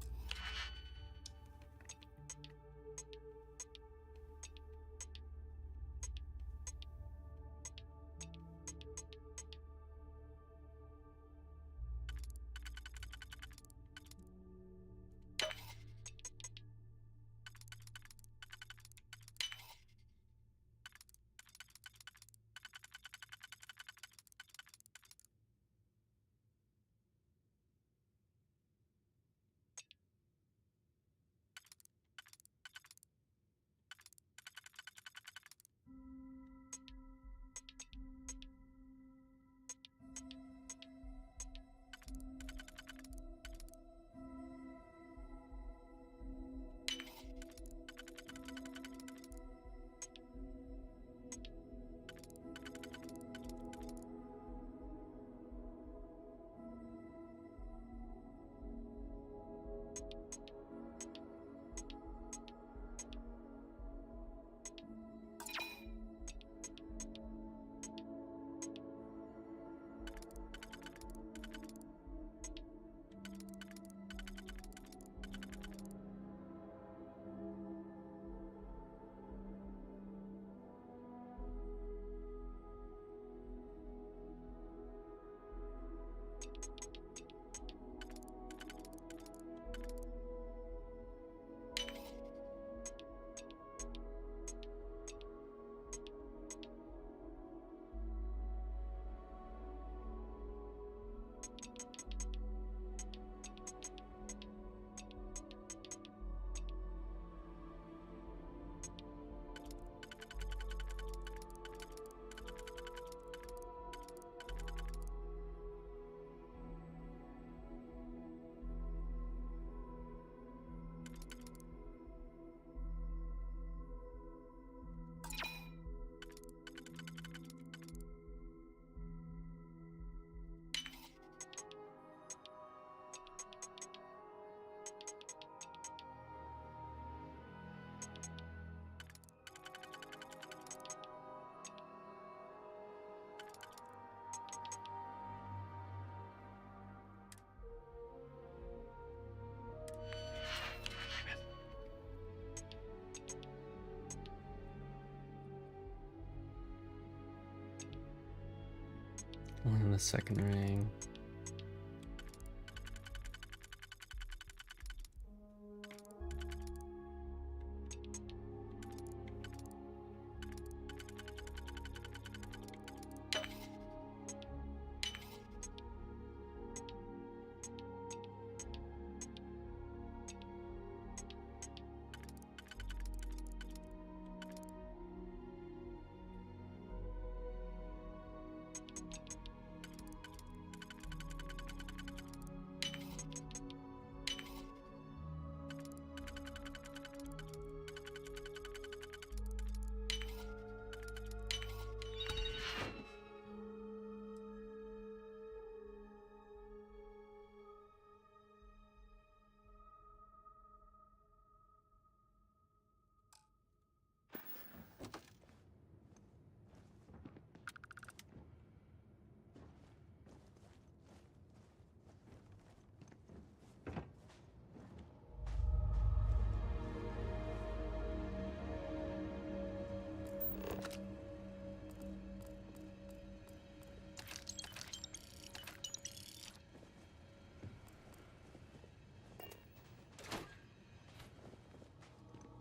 One in the second ring.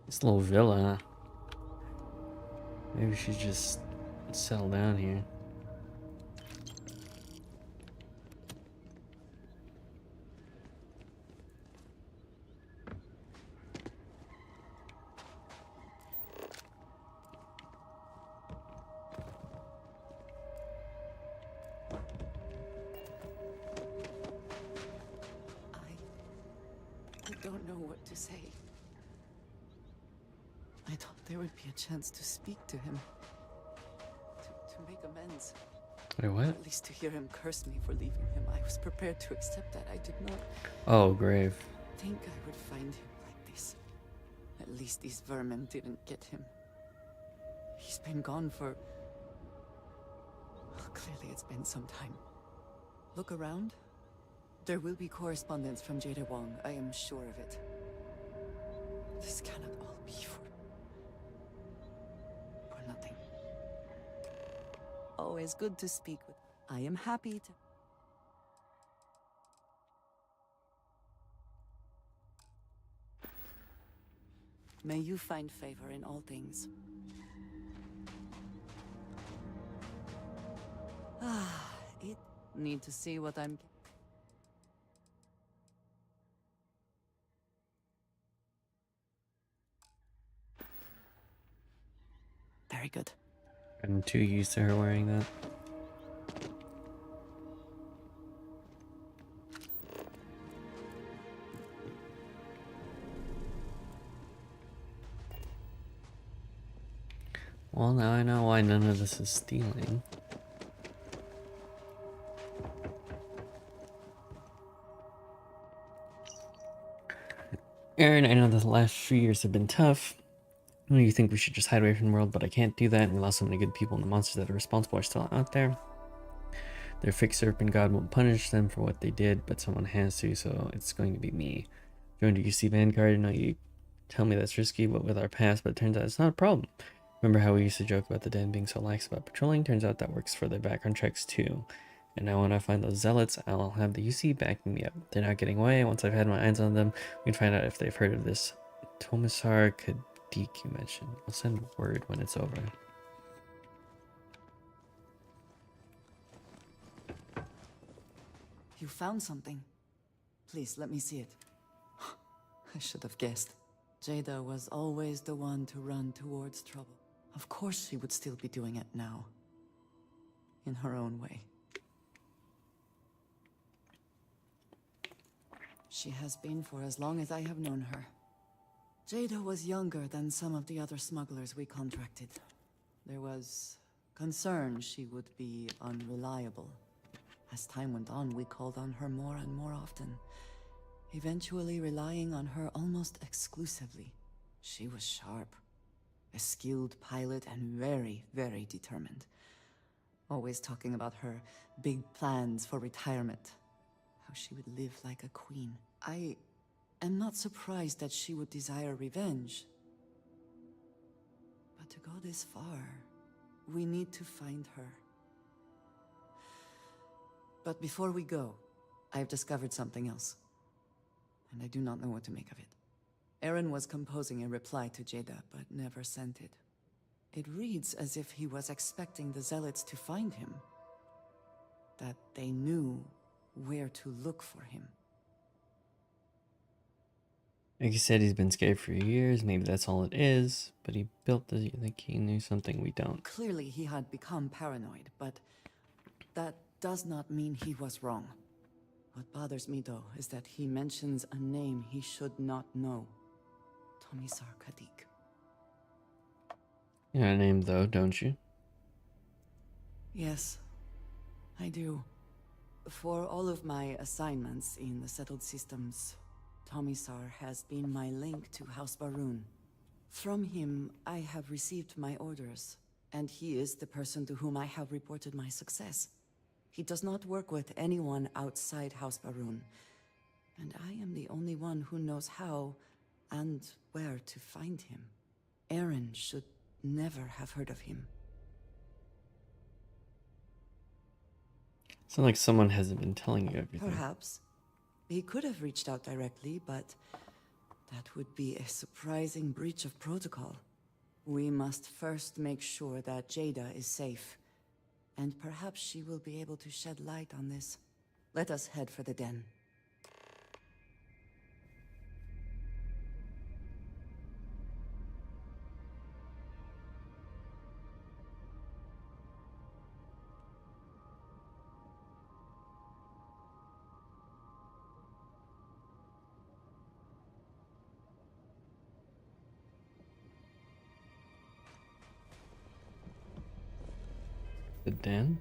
This little villa. Maybe we should just settle down here. I don't know what to say. I thought there would be a chance to speak to him. To make amends. Wait, what? Or at least to hear him curse me for leaving him. I was prepared to accept that. I did not Oh, grave. think I would find him like this. At least these vermin didn't get him. He's been gone for... Well, clearly it's been some time. Look around. There will be correspondence from Jada Wong. I am sure of it. This cannot all be for nothing. Always good to speak with. I am happy to... May you find favor in all things. It... Need to see what I'm... Very good. I'm too used to her wearing that. Well, now I know why none of this is stealing. Aaron, I know the last few years have been tough. I know you think we should just hide away from the world, but I can't do that. We lost so many good people, and the monsters that are responsible are still out there. Their fake serpent god won't punish them for what they did, but someone has to, so it's going to be me. Joined a UC Vanguard. I know you tell me that's risky, but with our past, but it turns out it's not a problem. Remember how we used to joke about the den being so lax about patrolling? Turns out that works for their background checks too. And now when I find those zealots, I'll have the UC backing me up. They're not getting away. Once I've had my eyes on them, we can find out if they've heard of this Tomisar Kadik you mentioned. I'll send word when it's over. You found something. Please, let me see it. I should have guessed. Jada was always the one to run towards trouble. Of course she would still be doing it now. In her own way. She has been for as long as I have known her. Jada was younger than some of the other smugglers we contracted. There was concern she would be unreliable. As time went on, we called on her more and more often, eventually relying on her almost exclusively. She was sharp, a skilled pilot, and very, very determined. Always talking about her big plans for retirement, how she would live like a queen. I am not surprised that she would desire revenge. But to go this far, we need to find her. But before we go, I have discovered something else. And I do not know what to make of it. Aaron was composing a reply to Jada, but never sent it. It reads as if he was expecting the zealots to find him. That they knew where to look for him. Like you said, he's been scared for years. Maybe that's all it is. But he built the... Like he knew something we don't. Clearly he had become paranoid, but that does not mean he was wrong. What bothers me, though, is that he mentions a name he should not know. Tomisar Kadik. You know a name, though, don't you? Yes, I do. For all of my assignments in the settled systems, Tomisar has been my link to House Baroon. From him, I have received my orders, and he is the person to whom I have reported my success. He does not work with anyone outside House Baroon, and I am the only one who knows how and where to find him. Aaron should never have heard of him. Sounds like someone hasn't been telling you everything. Perhaps. He could have reached out directly, but That would be a surprising breach of protocol. We must first make sure that Jada is safe. And perhaps she will be able to shed light on this. Let us head for the den. The den?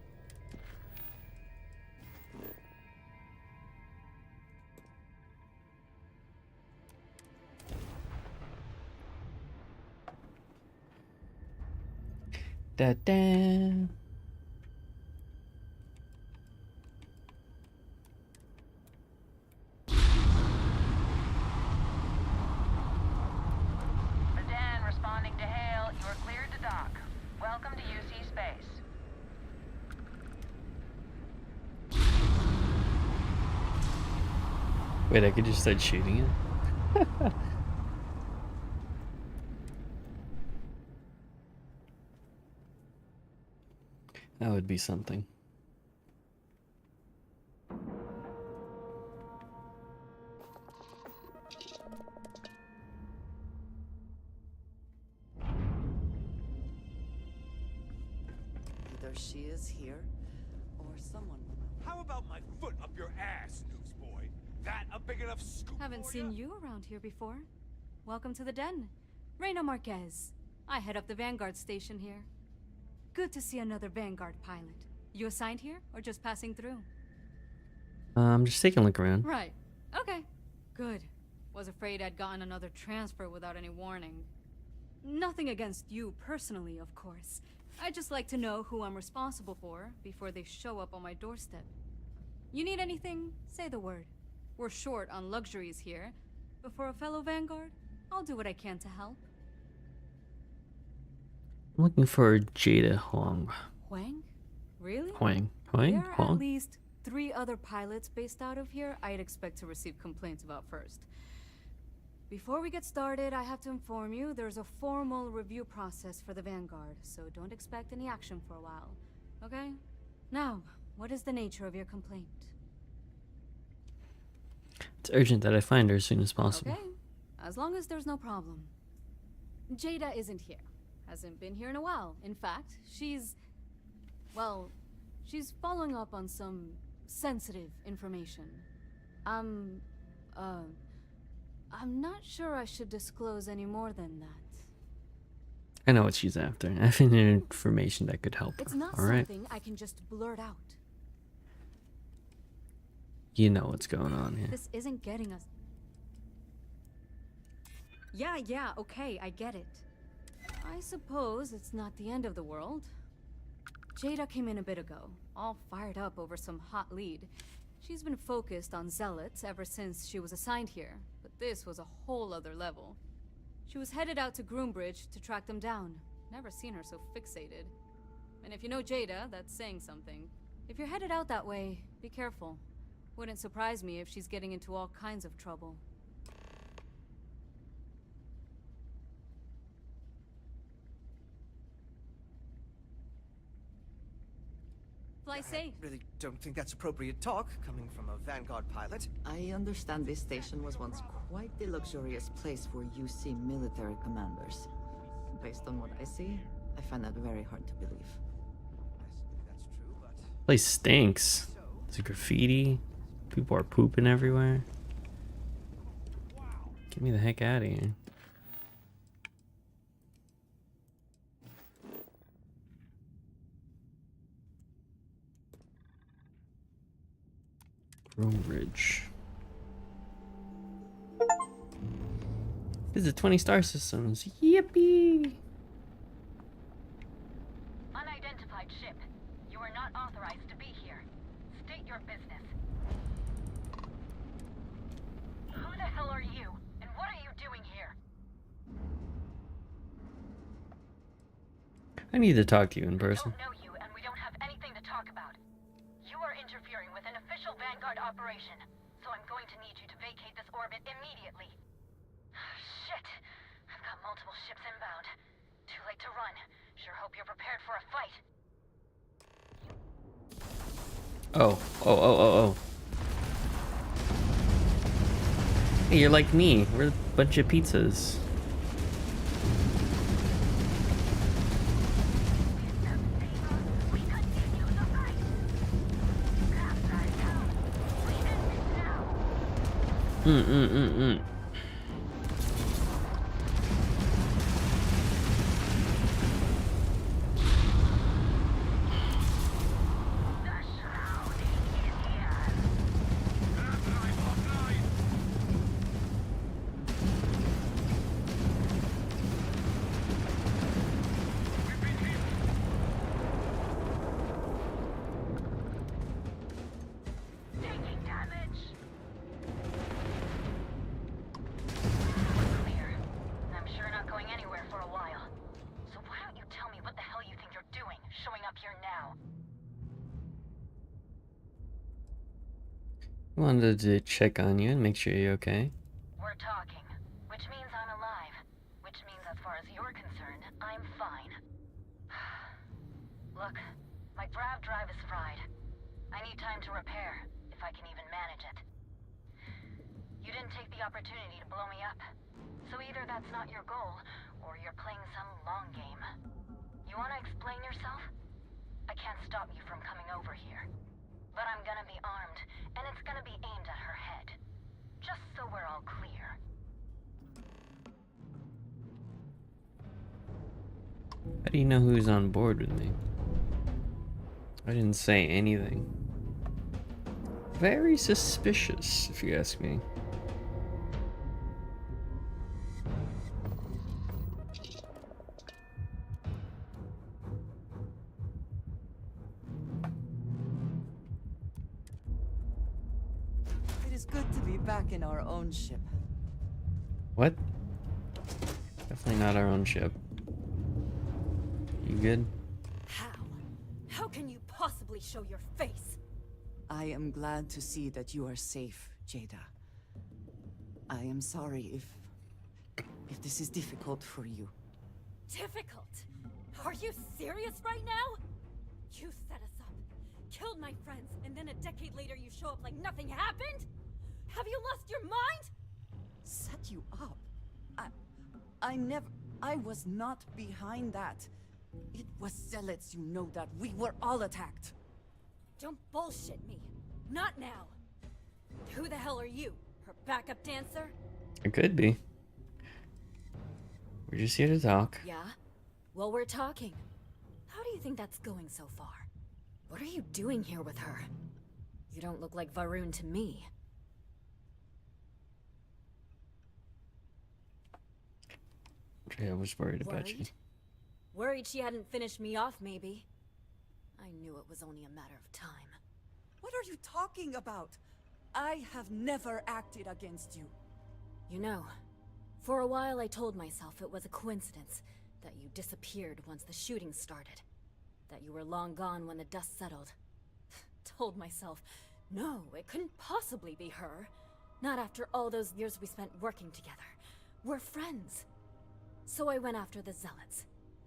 Da da. The den responding to hail. You are cleared to dock. Welcome to UC space. Wait, I could just start shooting it? That would be something. Either she is here, or someone will know. How about my foot up your ass, newsboy? That a big enough scoop? Haven't seen you around here before. Welcome to the den. Reina Marquez. I head up the Vanguard station here. Good to see another Vanguard pilot. You assigned here, or just passing through? I'm just taking a look around. Right. Okay. Good. Was afraid I'd gotten another transfer without any warning. Nothing against you personally, of course. I'd just like to know who I'm responsible for before they show up on my doorstep. You need anything? Say the word. We're short on luxuries here, but for a fellow Vanguard, I'll do what I can to help. I'm looking for Jada Huang. Huang? Really? Huang. Huang? There are Huang? at least 3 other pilots based out of here I'd expect to receive complaints about first. Before we get started, I have to inform you there's a formal review process for the Vanguard, so don't expect any action for a while. Okay? Now, what is the nature of your complaint? It's urgent that I find her as soon as possible. Okay, as long as there's no problem. Jada isn't here. Hasn't been here in a while. In fact, she's following up on some sensitive information. I'm not sure I should disclose any more than that. I know what she's after. I have any information that could help her. It's not Alright? something I can just blurt out. You know what's going on here. This isn't getting us. Yeah, okay, I get it. I suppose it's not the end of the world. Jada came in a bit ago, all fired up over some hot lead. She's been focused on zealots ever since she was assigned here, but this was a whole other level. She was headed out to Groombridge to track them down. Never seen her so fixated. And if you know Jada, that's saying something. If you're headed out that way, be careful. Wouldn't surprise me if she's getting into all kinds of trouble. Fly safe. I really don't think that's appropriate talk, coming from a Vanguard pilot. I understand this station was once quite the luxurious place for UC military commanders. Based on what I see, I find that very hard to believe. Place stinks. There's graffiti. People are pooping everywhere. Get me the heck out of here. Groombridge. Visit 20 star systems. Yippee! Unidentified ship. You are not authorized to be here. State your business. Who the hell are you? And what are you doing here? I need to talk to you in person. I don't know you, and we don't have anything to talk about. You are interfering with an official Vanguard operation, so I'm going to need you to vacate this orbit immediately. ship's inbound. Too late to run. Sure hope you're prepared for a fight. Oh. Hey, you're like me. We're a bunch of pizzas. Taking damage. Clear. I'm sure not going anywhere for a while. So why don't you tell me what the hell you think you're doing, showing up here now? Wanted to check on you and make sure you're okay. We're talking, which means I'm alive. Which means as far as you're concerned, I'm fine. Look, my grav drive is fried. I need time to repair, if I can even manage it. You didn't take the opportunity to blow me up. So either that's not your goal, or you're playing some long game. You wanna explain yourself? I can't stop you from coming over here. But I'm gonna be armed, and it's gonna be aimed at her head. Just so we're all clear. How do you know who's on board with me? I didn't say anything. Very suspicious, if you ask me. It is good to be back in our own ship. What? Definitely not our own ship. You good? How? How can you possibly show your face? I am glad to see that you are safe, Jada. I am sorry if this is difficult for you. Difficult? Are you serious right now? You set us up, killed my friends, and then a decade later you show up like nothing happened? Have you lost your mind? Set you up? I was not behind that. It was zealots, you know that. We were all attacked. Don't bullshit me. Not now. Who the hell are you? Her backup dancer? It could be. We're just here to talk. Yeah? Well, we're talking. How do you think that's going so far? What are you doing here with her? You don't look like Varun to me. I was worried about you. Worried she hadn't finished me off, maybe. I knew it was only a matter of time. What are you talking about? I have never acted against you. You know, for a while I told myself it was a coincidence that you disappeared once the shooting started. That you were long gone when the dust settled. Told myself, no, it couldn't possibly be her. Not after all those years we spent working together. We're friends. So I went after the zealots.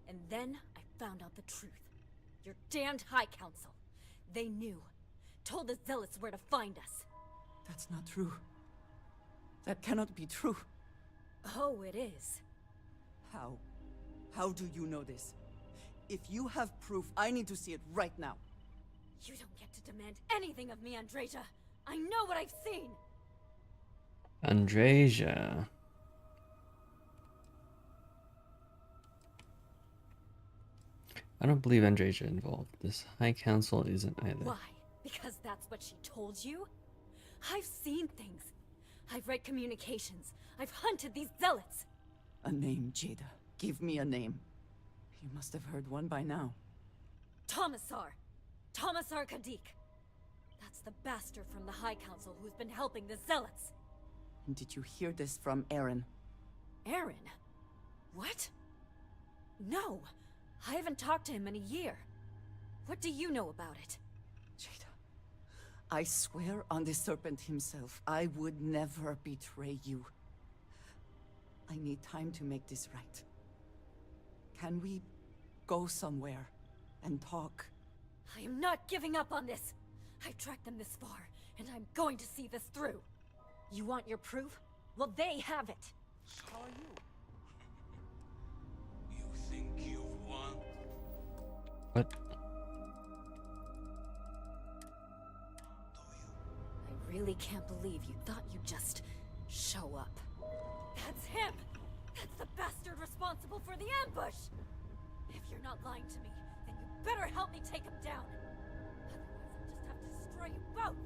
And then I found out the truth. Your damned High Council. They knew. Told the zealots where to find us. That's not true. That cannot be true. Oh, it is. How? How do you know this? If you have proof, I need to see it right now. You don't get to demand anything of me, Andreja. I know what I've seen. Andreja. I don't believe Andreja involved. This High Council isn't either. Why? Because that's what she told you? I've seen things. I've read communications. I've hunted these zealots. A name, Jada. Give me a name. You must have heard one by now. Tomasar. Tomasar Kadik. That's the bastard from the High Council who's been helping the zealots. And did you hear this from Aaron? Aaron? What? No. I haven't talked to him in a year. What do you know about it? Jada, I swear on the Serpent himself, I would never betray you. I need time to make this right. Can we go somewhere and talk? I am not giving up on this. I've tracked them this far, and I'm going to see this through. You want your proof? Well, they have it. So are you. You think you've won? What? I really can't believe you thought you'd just show up. That's him! That's the bastard responsible for the ambush! If you're not lying to me, then you better help me take him down. Otherwise, I'll just have to destroy you both!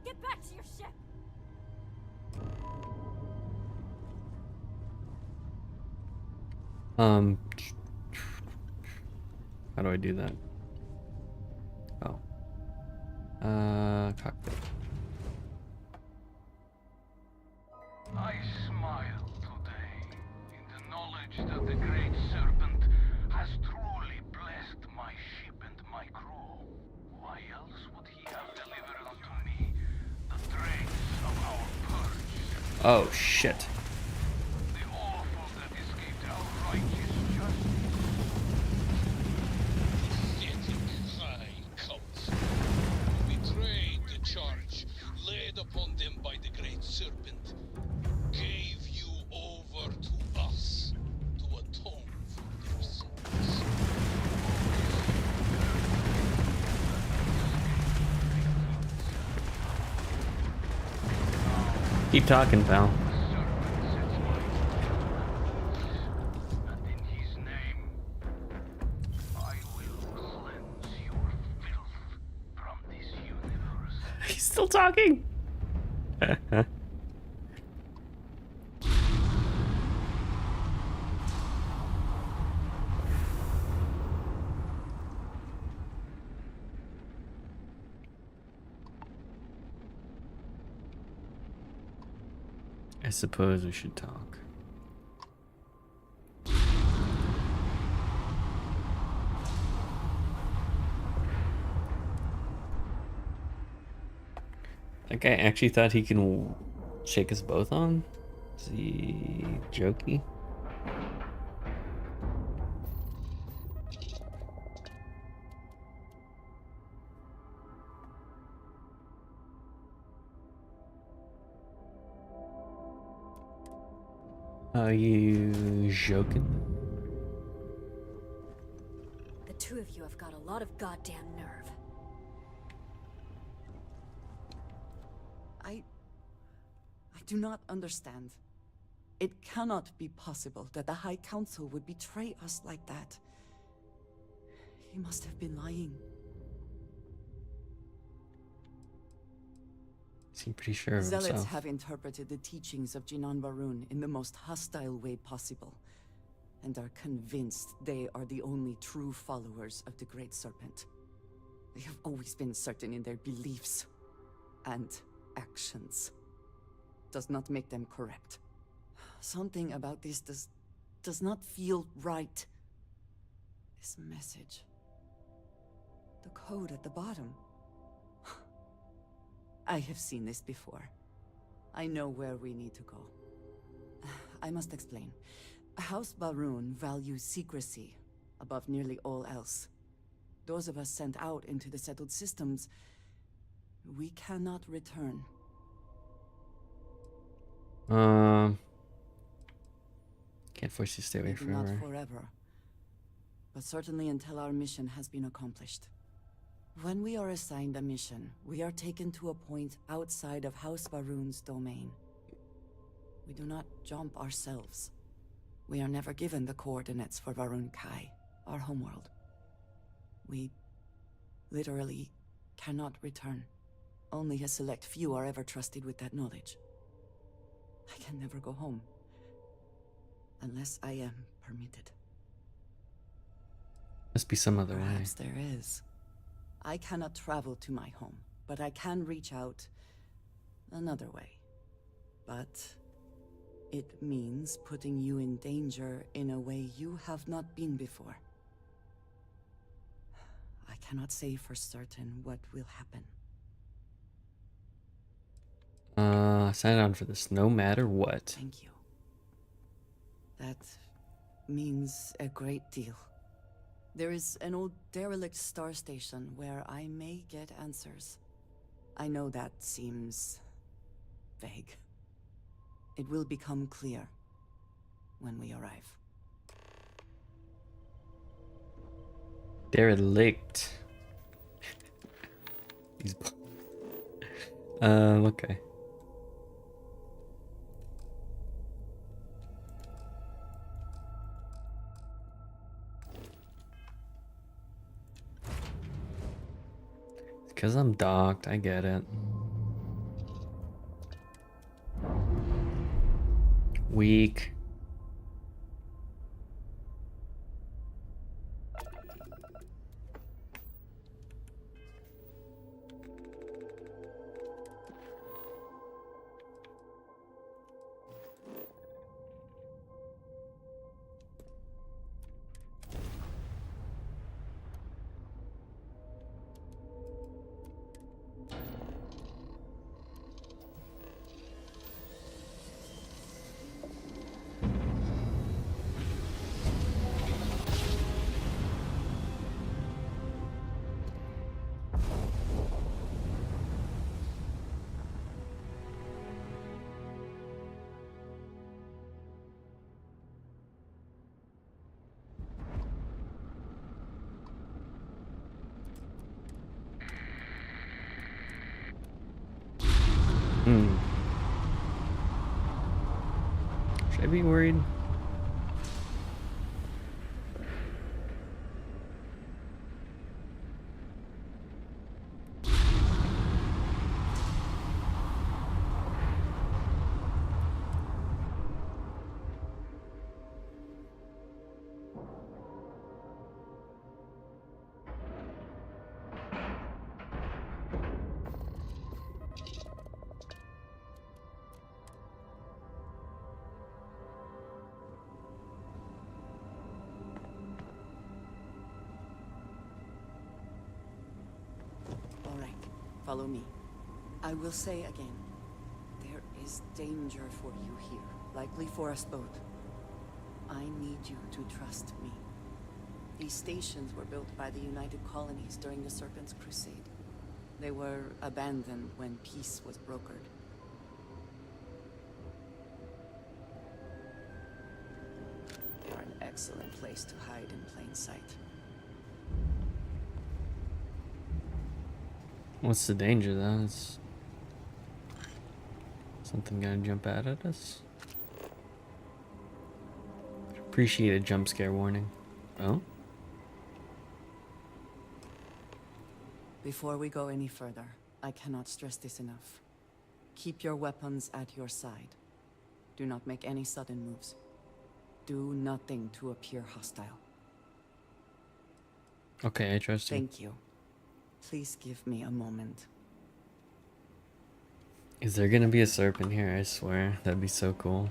Get back to your ship! How do I do that? Oh. Cockpit. I smile today in the knowledge that the Great Serpent has truly blessed my ship and my crew. Why else would he have delivered unto me the dregs of our purge? Oh shit. The awful that escaped our righteous justice. Pathetic high cult. Betrayed the charge laid upon them by the Great Serpent. Gave you over to us to atone for their sins. Keep talking, pal. He's still talking. I suppose we should talk. That guy actually thought he can shake us both on? Is he jokey? Are you joking? The two of you have got a lot of goddamn nerve. I do not understand. It cannot be possible that the High Council would betray us like that. He must have been lying. Seem pretty sure of Zealots himself. have interpreted the teachings of Jinan Barun in the most hostile way possible, and are convinced they are the only true followers of the Great Serpent. They have always been certain in their beliefs and actions. Does not make them correct. Something about this does not feel right. This message. The code at the bottom. I have seen this before. I know where we need to go. I must explain. House Barun values secrecy above nearly all else. Those of us sent out into the settled systems, we cannot return. Can't force you to stay away Maybe forever. not forever, but certainly until our mission has been accomplished. When we are assigned a mission, we are taken to a point outside of House Barun's domain. We do not jump ourselves. We are never given the coordinates for Varun Kai, our homeworld. We literally cannot return. Only a select few are ever trusted with that knowledge. I can never go home. Unless I am permitted. Must be some other Perhaps there is. I cannot travel to my home, but I can reach out another way. But it means putting you in danger in a way you have not been before. I cannot say for certain what will happen. Sign on for this no matter what. Thank you. That means a great deal. There is an old derelict star station where I may get answers. I know that seems vague. It will become clear when we arrive. Derelict. These. Okay. Because I'm docked, I get it. Weak. Should I be worried? Follow me. I will say again, there is danger for you here, likely for us both. I need you to trust me. These stations were built by the United Colonies during the Serpent's Crusade. They were abandoned when peace was brokered. They are an excellent place to hide in plain sight. What's the danger though? Is something gonna jump out at us? Appreciate a jump scare warning. Oh? Before we go any further, I cannot stress this enough. Keep your weapons at your side. Do not make any sudden moves. Do nothing to appear hostile. Okay, I trust you. Thank you. Please give me a moment. Is there gonna be a serpent here? I swear. That'd be so cool.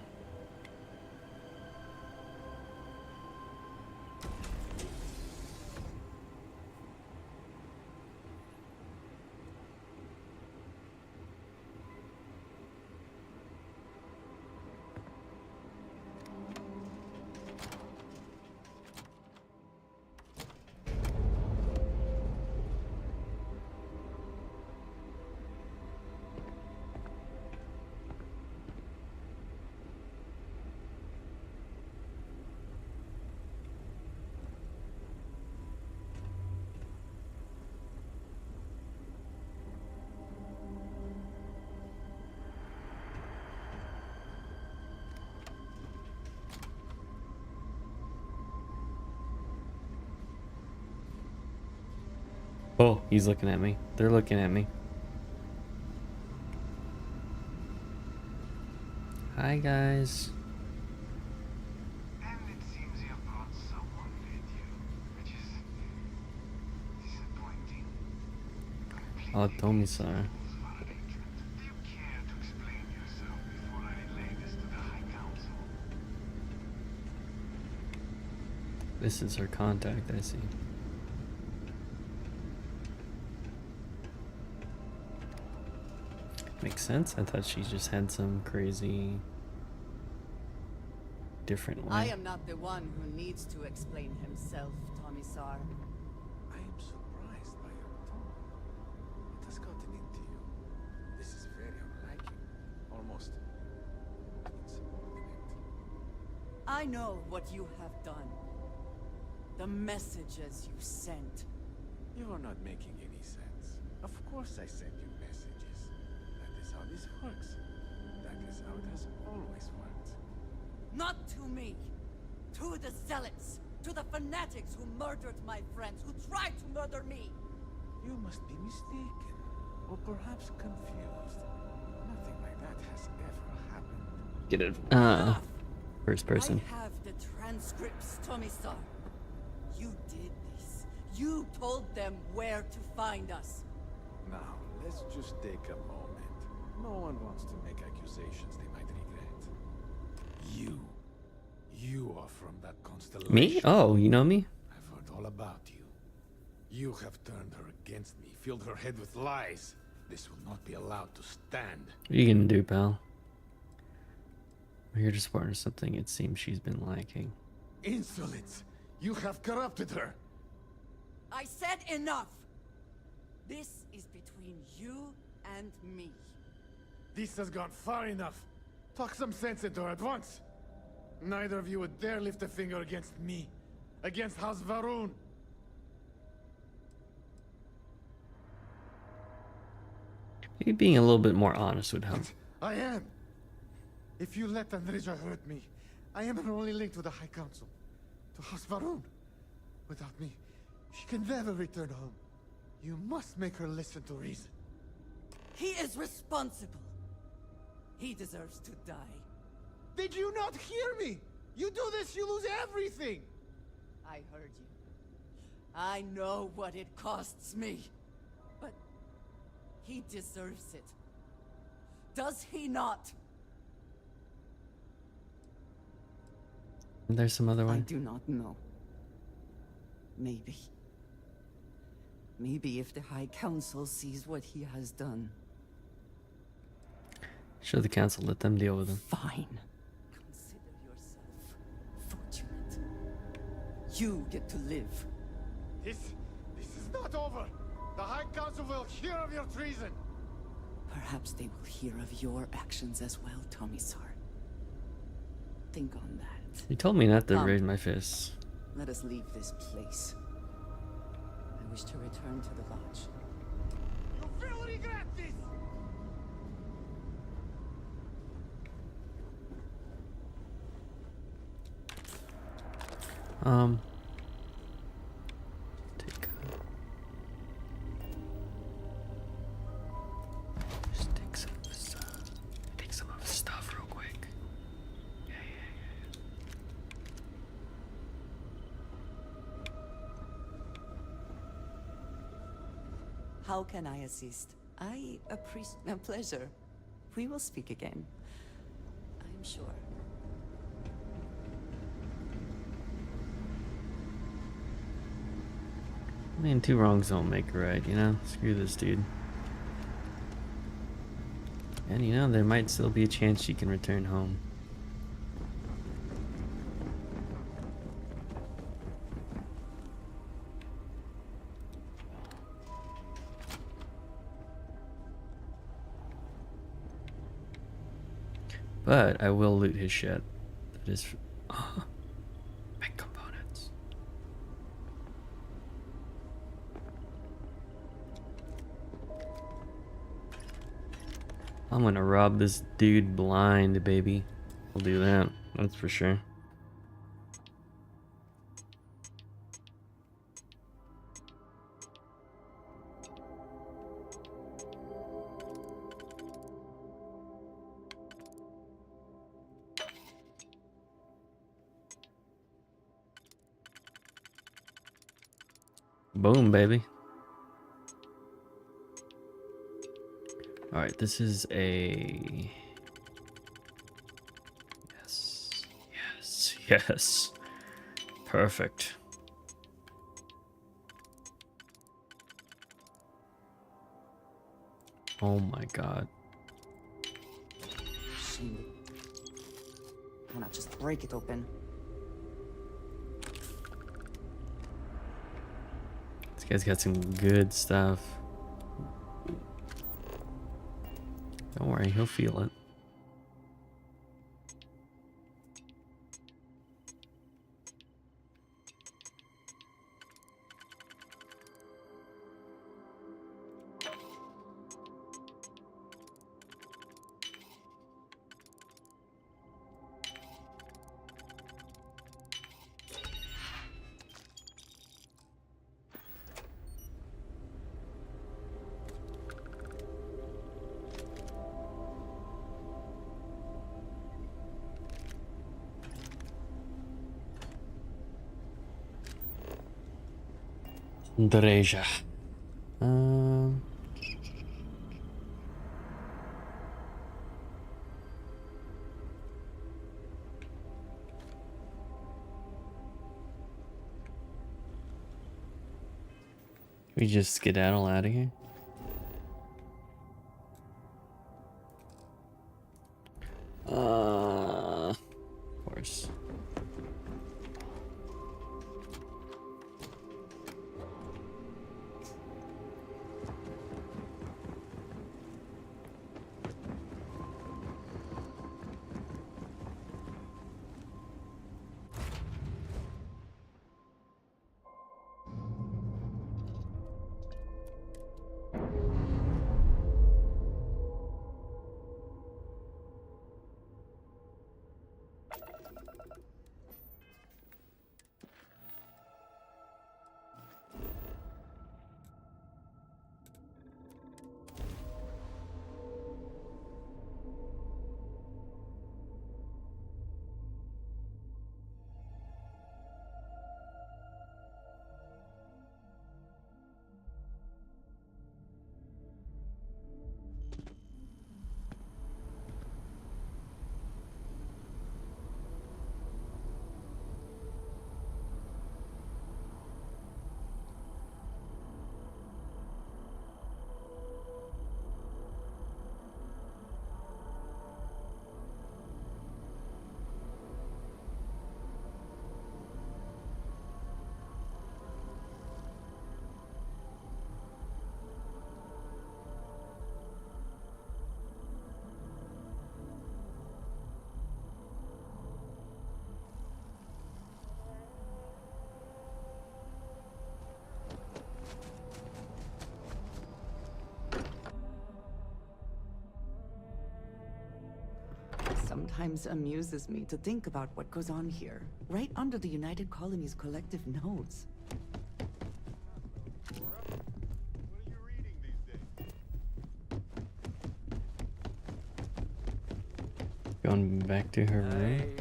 Oh, he's looking at me. They're looking at me. Hi, guys. And it seems you brought someone with you, which is disappointing. Oh, Tomi-san. Do you care to explain yourself before I relay this to the High Council? This is her contact, I see. Makes sense. I thought she just had some crazy different way. I am not the one who needs to explain himself, Tomisar. I am surprised by your tone. It has gotten into you. This is very unlike you. Almost insubordinate. I know what you have done. The messages you sent. You are not making any sense. Of course I send you messages. That is how this works. That is how it has always worked. Not to me. To the zealots. To the fanatics who murdered my friends, who tried to murder me. You must be mistaken. Or perhaps confused. Nothing like that has ever happened. Get it. First person. I have the transcripts, Tomisar. You did this. You told them where to find us. Now, let's just take a moment. No one wants to make accusations they might regret. You are from that constellation. Me? Oh, you know me? I've heard all about you. You have turned her against me, filled her head with lies. This will not be allowed to stand. What are you gonna do, pal? We're here to support her something it seems she's been lacking. Insolence! You have corrupted her! I said enough! This is between you and me. This has gone far enough. Talk some sense into her at once. Neither of you would dare lift a finger against me. Against House Varun. Maybe being a little bit more honest would help. I am. If you let Andreja hurt me, I am her only link to the High Council. To House Varun. Without me, she can never return home. You must make her listen to reason. He is responsible. He deserves to die. Did you not hear me? You do this, you lose everything! I heard you. I know what it costs me. But he deserves it. Does he not? There's some other I one. do not know. Maybe. Maybe if the High Council sees what he has done. Show the council, let them deal with him. Fine. Consider yourself fortunate. You get to live. This is not over. The High Council will hear of your treason. Perhaps they will hear of your actions as well, Tomisar. Think on that. You told me not to Come. raise my fists. Let us leave this place. I wish to return to the lodge. You will regret this! Take just take some of his stuff real quick. Yeah. How can I assist? I appreciate a pleasure. We will speak again. I'm sure. I mean, two wrongs don't make a right, you know? Screw this dude. And you know, there might still be a chance she can return home. But I will loot his shit. That is big components. I'm gonna rob this dude blind, baby. I'll do that. That's for sure. Boom, baby. All right, this is a... Yes. Perfect. Oh my god. Why not just break it open? This guy's got some good stuff. Don't worry, he'll feel it. Dreja. We just skedaddle out of here. Of course. Sometimes amuses me to think about what goes on here, right under the United Colony's collective nose. Going back to her room.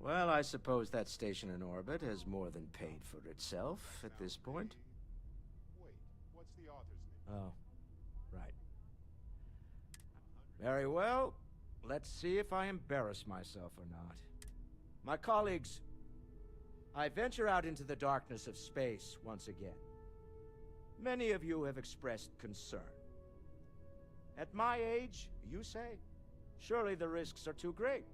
Well, I suppose that station in orbit has more than paid for itself at this point. Wait, what's the author's name? Oh, right. Very well. Let's see if I embarrass myself or not. My colleagues, I venture out into the darkness of space once again. Many of you have expressed concern. At my age, you say, surely the risks are too great.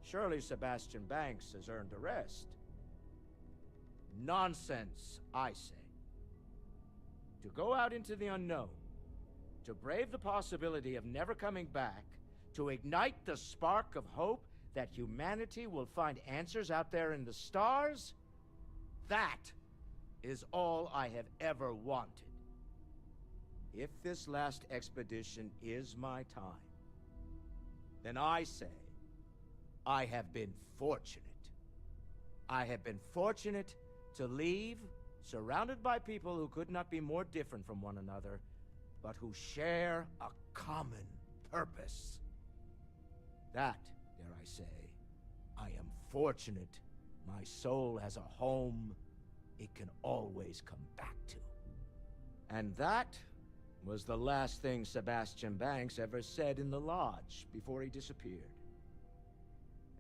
Surely Sebastian Banks has earned a rest. Nonsense, I say. To go out into the unknown, to brave the possibility of never coming back, to ignite the spark of hope that humanity will find answers out there in the stars, that is all I have ever wanted. If this last expedition is my time, then I say, I have been fortunate. I have been fortunate to leave, surrounded by people who could not be more different from one another, but who share a common purpose. That, dare I say, I am fortunate my soul has a home it can always come back to. And that was the last thing Sebastian Banks ever said in the lodge before he disappeared.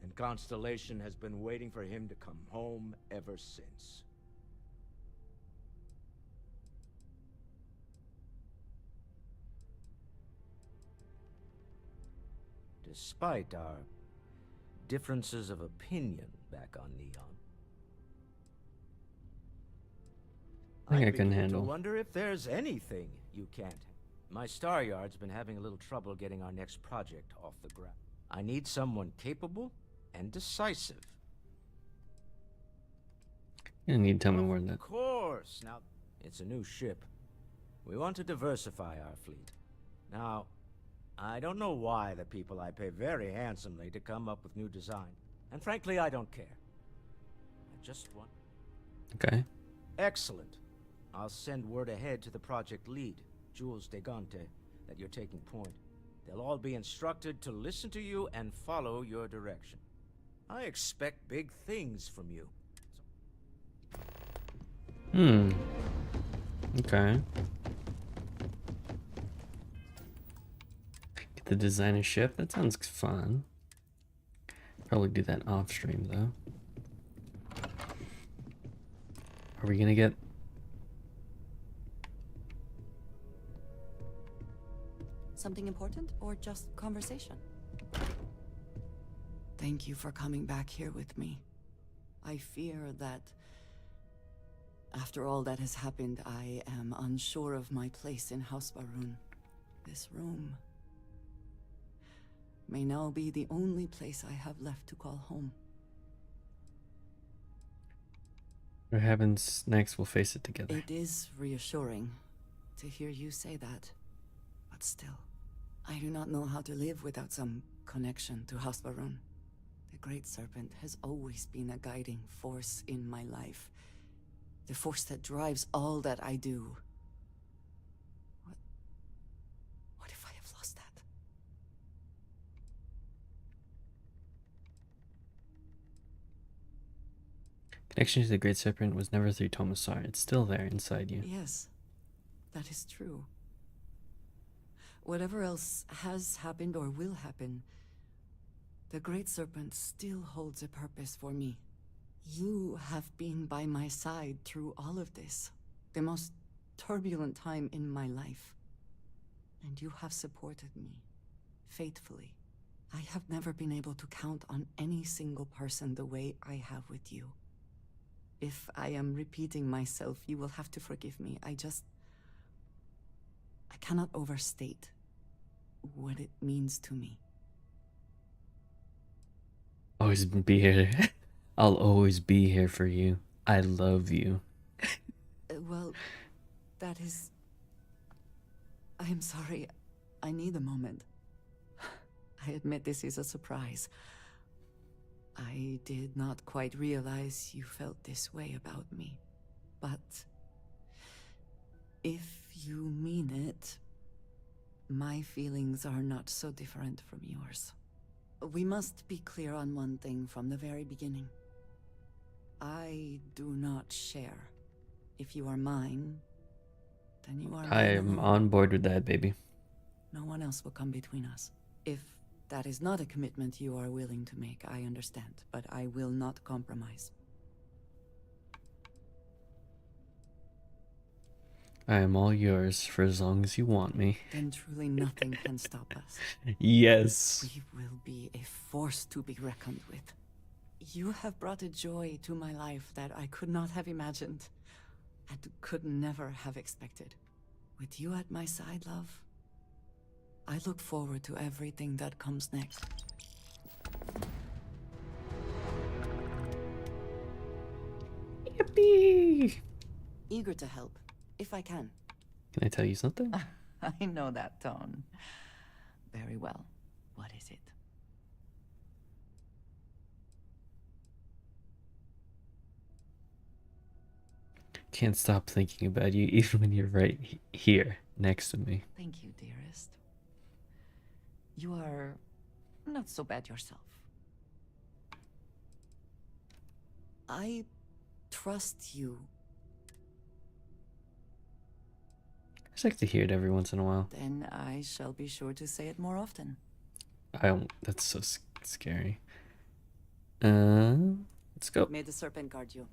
And Constellation has been waiting for him to come home ever since. despite our differences of opinion back on Neon. I think I can begin handle. to wonder if there's anything you can't. My Star Yard's been having a little trouble getting our next project off the ground. I need someone capable and decisive. You don't need to tell me more than that. Of course. Now, it's a new ship. We want to diversify our fleet. Now, I don't know why the people I pay very handsomely to come up with new design. And frankly, I don't care. I just want... Okay. Excellent. I'll send word ahead to the project lead, Jules Degante, that you're taking point. They'll all be instructed to listen to you and follow your direction. I expect big things from you. Okay. Get the designer ship. That sounds fun. Probably do that off stream though. Are we gonna get... Something important or just conversation? Thank you for coming back here with me. I fear that after all that has happened, I am unsure of my place in House Baroon. This room may now be the only place I have left to call home. What happens next, we'll face it together. It is reassuring to hear you say that, but still, I do not know how to live without some connection to House Baroon. The Great Serpent has always been a guiding force in my life. The force that drives all that I do. What if I have lost that? Connection to the Great Serpent was never through Tomasar. It's still there inside you. Yes, that is true. Whatever else has happened or will happen, the Great Serpent still holds a purpose for me. You have been by my side through all of this, the most turbulent time in my life. And you have supported me, faithfully. I have never been able to count on any single person the way I have with you. If I am repeating myself, you will have to forgive me. I cannot overstate what it means to me. Always be here. I'll always be here for you. I love you. Well, that is... I am sorry. I need a moment. I admit this is a surprise. I did not quite realize you felt this way about me. But if you mean it, my feelings are not so different from yours. We must be clear on one thing from the very beginning. I do not share. If you are mine, then you are mine. I am alone. on board with that, baby. No one else will come between us. If that is not a commitment you are willing to make, I understand, but I will not compromise. I am all yours for as long as you want me. Then truly nothing can stop us. Yes. We will be a force to be reckoned with. You have brought a joy to my life that I could not have imagined, and could never have expected. With you at my side, love, I look forward to everything that comes next. Yippee! Eager to help, if I can. Can I tell you something? I know that tone. Very well. What is it? Can't stop thinking about you even when you're right here next to me. Thank you, dearest. You are not so bad yourself. I trust you. I just like to hear it every once in a while. Then I shall be sure to say it more often. I don't. That's so scary. Let's go. May the serpent guard you.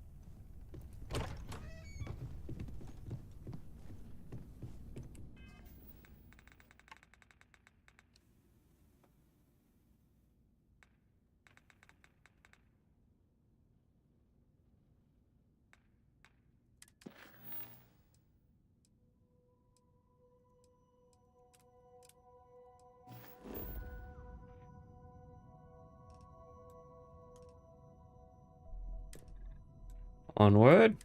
Onward.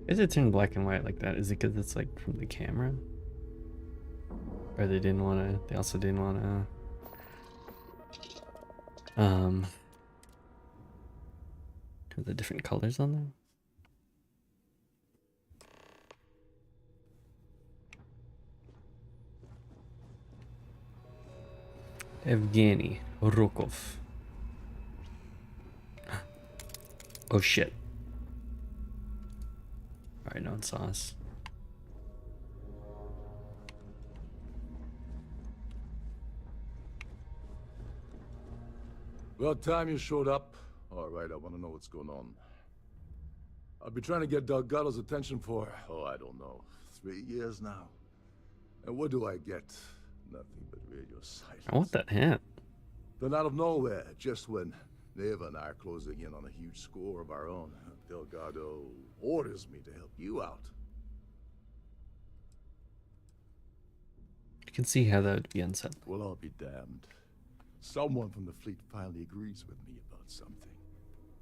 Is it turned black and white like that? Is it because it's like from the camera? Or they didn't want to, they also didn't want to, have the different colors on them? Evgeny Rokov. Oh shit. Alright, no one saw us. About time you showed up. Alright, I want to know what's going on. I've been trying to get Delgado's attention for, oh, I don't know, 3 years now. And what do I get? Nothing but radio silence. I want that hat. Then out of nowhere, just when Neva and I are closing in on a huge score of our own, Delgado orders me to help you out. You can see how that would be unsettling. Well, I'll be damned. Someone from the fleet finally agrees with me about something.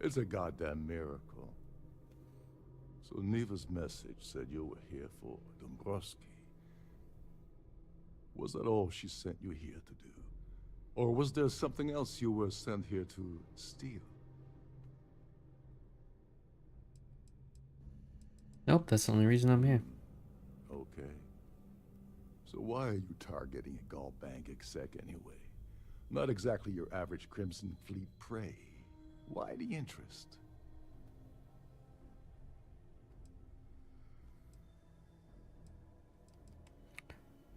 It's a goddamn miracle. So Neva's message said you were here for Dombrowski. Was that all she sent you here to do? Or was there something else you were sent here to steal? Nope, that's the only reason I'm here. Okay. So why are you targeting a Gall Bank exec anyway? Not exactly your average Crimson Fleet prey. Why the interest?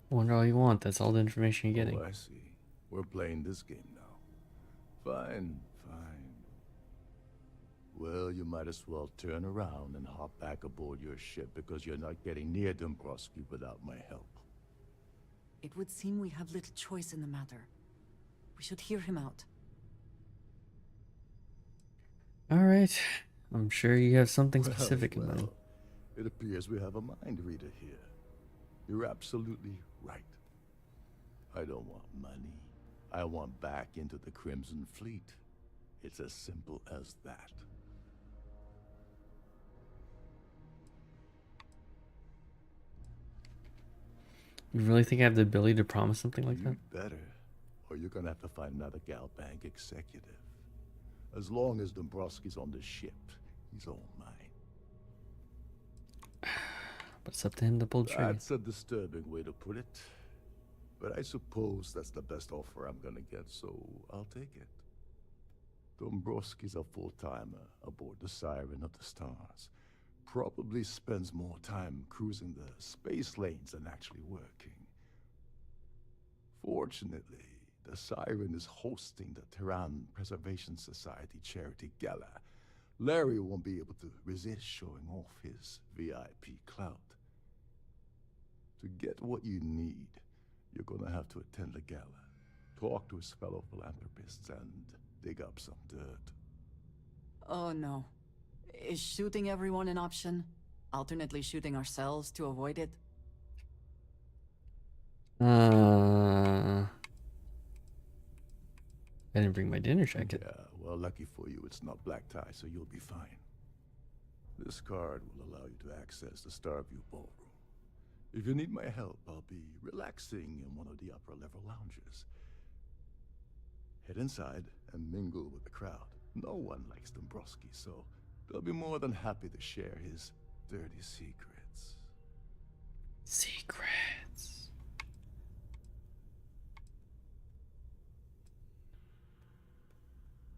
Wonder all you want, that's all the information you're getting. Oh, I see. We're playing this game now. Fine, fine. Well, you might as well turn around and hop back aboard your ship because you're not getting near Dombrowski without my help. It would seem we have little choice in the matter. We should hear him out. Alright. I'm sure you have something specific in mind. It appears we have a mind reader here. You're absolutely right. I don't want money. I want back into the Crimson Fleet. It's as simple as that. You really think I have the ability to promise something like that? You'd better, or you're gonna have to find another Gal Bank executive. As long as Dombrowski's on the ship, he's all mine. But it's up to him to pull the trigger. That's a disturbing way to put it. But I suppose that's the best offer I'm gonna get, so I'll take it. Dombrowski's a full-timer aboard the Siren of the Stars. Probably spends more time cruising the space lanes than actually working. Fortunately, the Siren is hosting the Tehran Preservation Society charity gala. Larry won't be able to resist showing off his VIP clout. To get what you need, you're gonna have to attend the gala, talk to his fellow philanthropists, and dig up some dirt. Oh no. Is shooting everyone an option? Alternately shooting ourselves to avoid it? I didn't bring my dinner jacket. Yeah, well, lucky for you, it's not black tie, so you'll be fine. This card will allow you to access the Starview Ballroom. If you need my help, I'll be relaxing in one of the upper-level lounges. Head inside and mingle with the crowd. No one likes Dombrowski, so they'll be more than happy to share his dirty secrets. Secrets.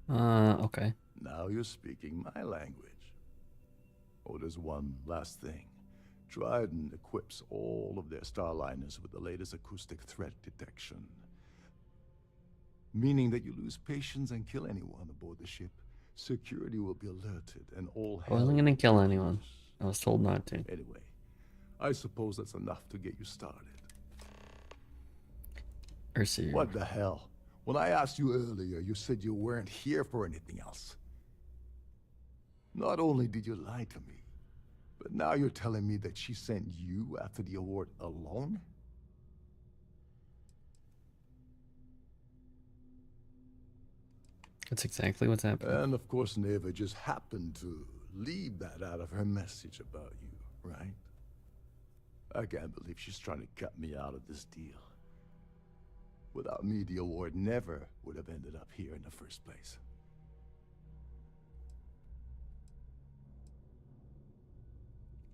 Okay. Now you're speaking my language. Oh, there's one last thing. Dryden equips all of their starliners with the latest acoustic threat detection. Meaning that you lose patience and kill anyone aboard the ship, security will be alerted and all I wasn't gonna kill anyone. I was told not to. Anyway, I suppose that's enough to get you started. Ursa. What the hell? When I asked you earlier, you said you weren't here for anything else. Not only did you lie to me, but now you're telling me that she sent you after the award alone? That's exactly what's happening. And of course, Neva just happened to leave that out of her message about you, right? I can't believe she's trying to cut me out of this deal. Without me, the award never would have ended up here in the first place.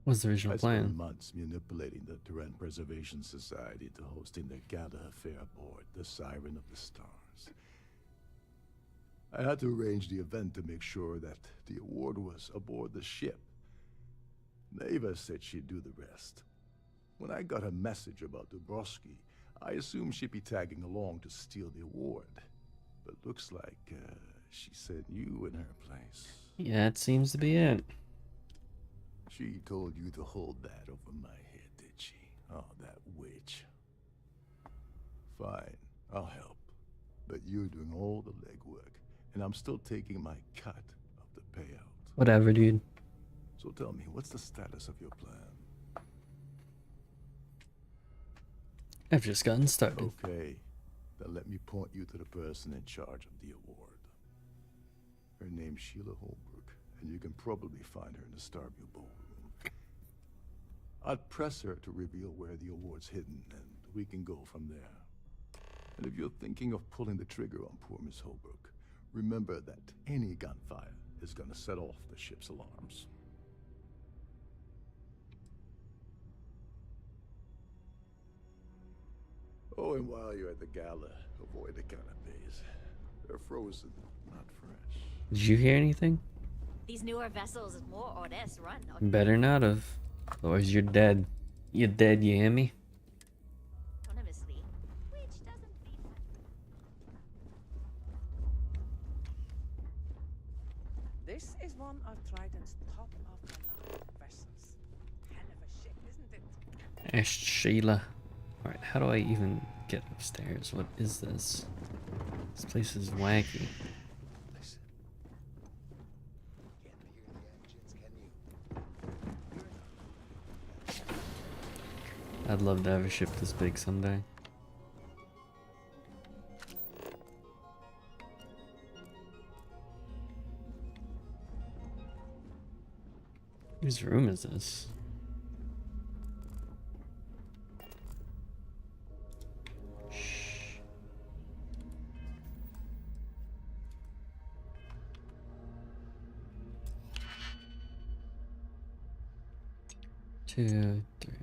What's the original plan? I spent months manipulating the Terran Preservation Society into hosting the gala affair aboard the Siren of the Stars. I had to arrange the event to make sure that the award was aboard the ship. Neva said she'd do the rest. When I got a message about Dubrovsky, I assumed she'd be tagging along to steal the award. But looks like she sent you in her place. Yeah, it seems to be it. She told you to hold that over my head, did she? Oh, that witch. Fine, I'll help. But you're doing all the legwork, and I'm still taking my cut of the payout. Whatever, dude. So tell me, what's the status of your plan? I've just gotten started. Okay, then let me point you to the person in charge of the award. Her name's Sheila Holbrook, and you can probably find her in the Starfield ballroom. I'd press her to reveal where the award's hidden, and we can go from there. And if you're thinking of pulling the trigger on poor Miss Holbrook, remember that any gunfire is gonna set off the ship's alarms. Oh, and while you're at the gala, avoid the canapes. They're frozen, not fresh. Did you hear anything? These newer vessels is more or less run. Better not have. Otherwise you're dead. You're dead, you hear me? Autonomously, which doesn't mean much. This is one of Trident's top of the line vessels. Hell of a ship, isn't it? Ash Sheila. Alright, how do I even get upstairs? What is this? This place is wacky. I'd love to have a ship this big someday. Whose room is this? Shh. Two, three.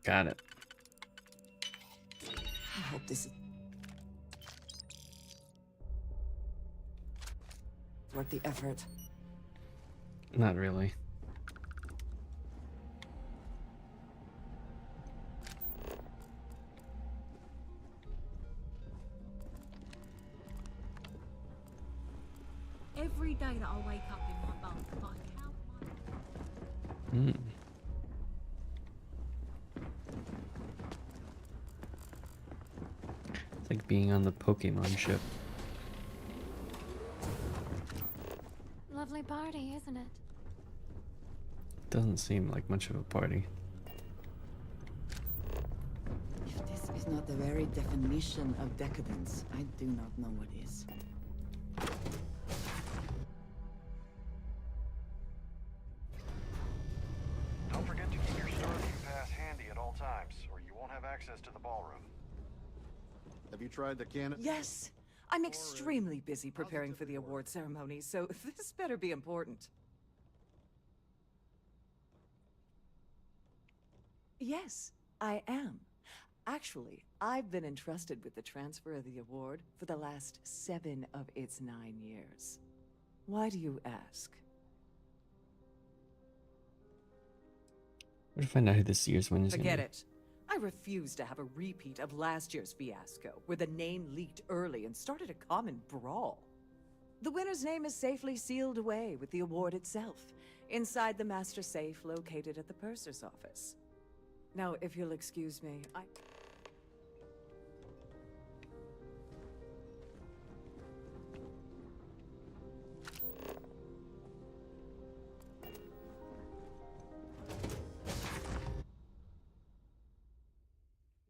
Got it. I hope this is worth the effort. Not really. Every day that I wake up in my bunk, I count my... Hmm. It's like being on the Pokemon ship. Lovely party, isn't it? Doesn't seem like much of a party. If this is not the very definition of decadence, I do not know what is. Don't forget to keep your Starfield pass handy at all times, or you won't have access to the ballroom. Have you tried the cannon? Yes. I'm extremely busy preparing for the award ceremony, so this better be important. Yes, I am. Actually, I've been entrusted with the transfer of the award for the last 7 of its 9 years. Why do you ask? We'll find out who this year's winner is. Forget it. I refuse to have a repeat of last year's fiasco, where the name leaked early and started a common brawl. The winner's name is safely sealed away with the award itself, inside the master safe located at the purser's office. Now, if you'll excuse me,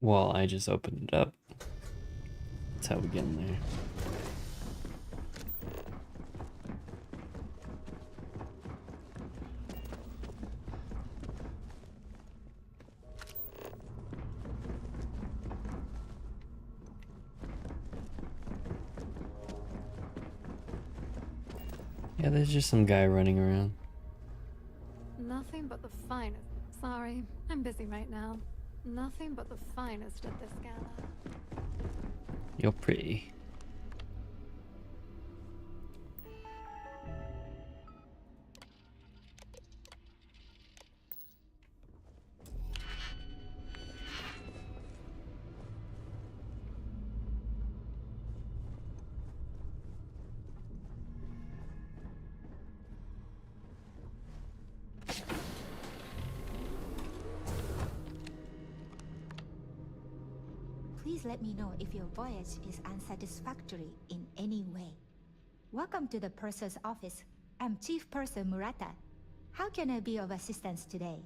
Well, I just opened it up. That's how we get in there. Yeah, there's just some guy running around. Nothing but the finest. Sorry, I'm busy right now. Nothing but the finest at this gala. You're pretty. Please let me know if your voyage is unsatisfactory in any way. Welcome to the purser's office. I'm Chief Purser Murata. How can I be of assistance today?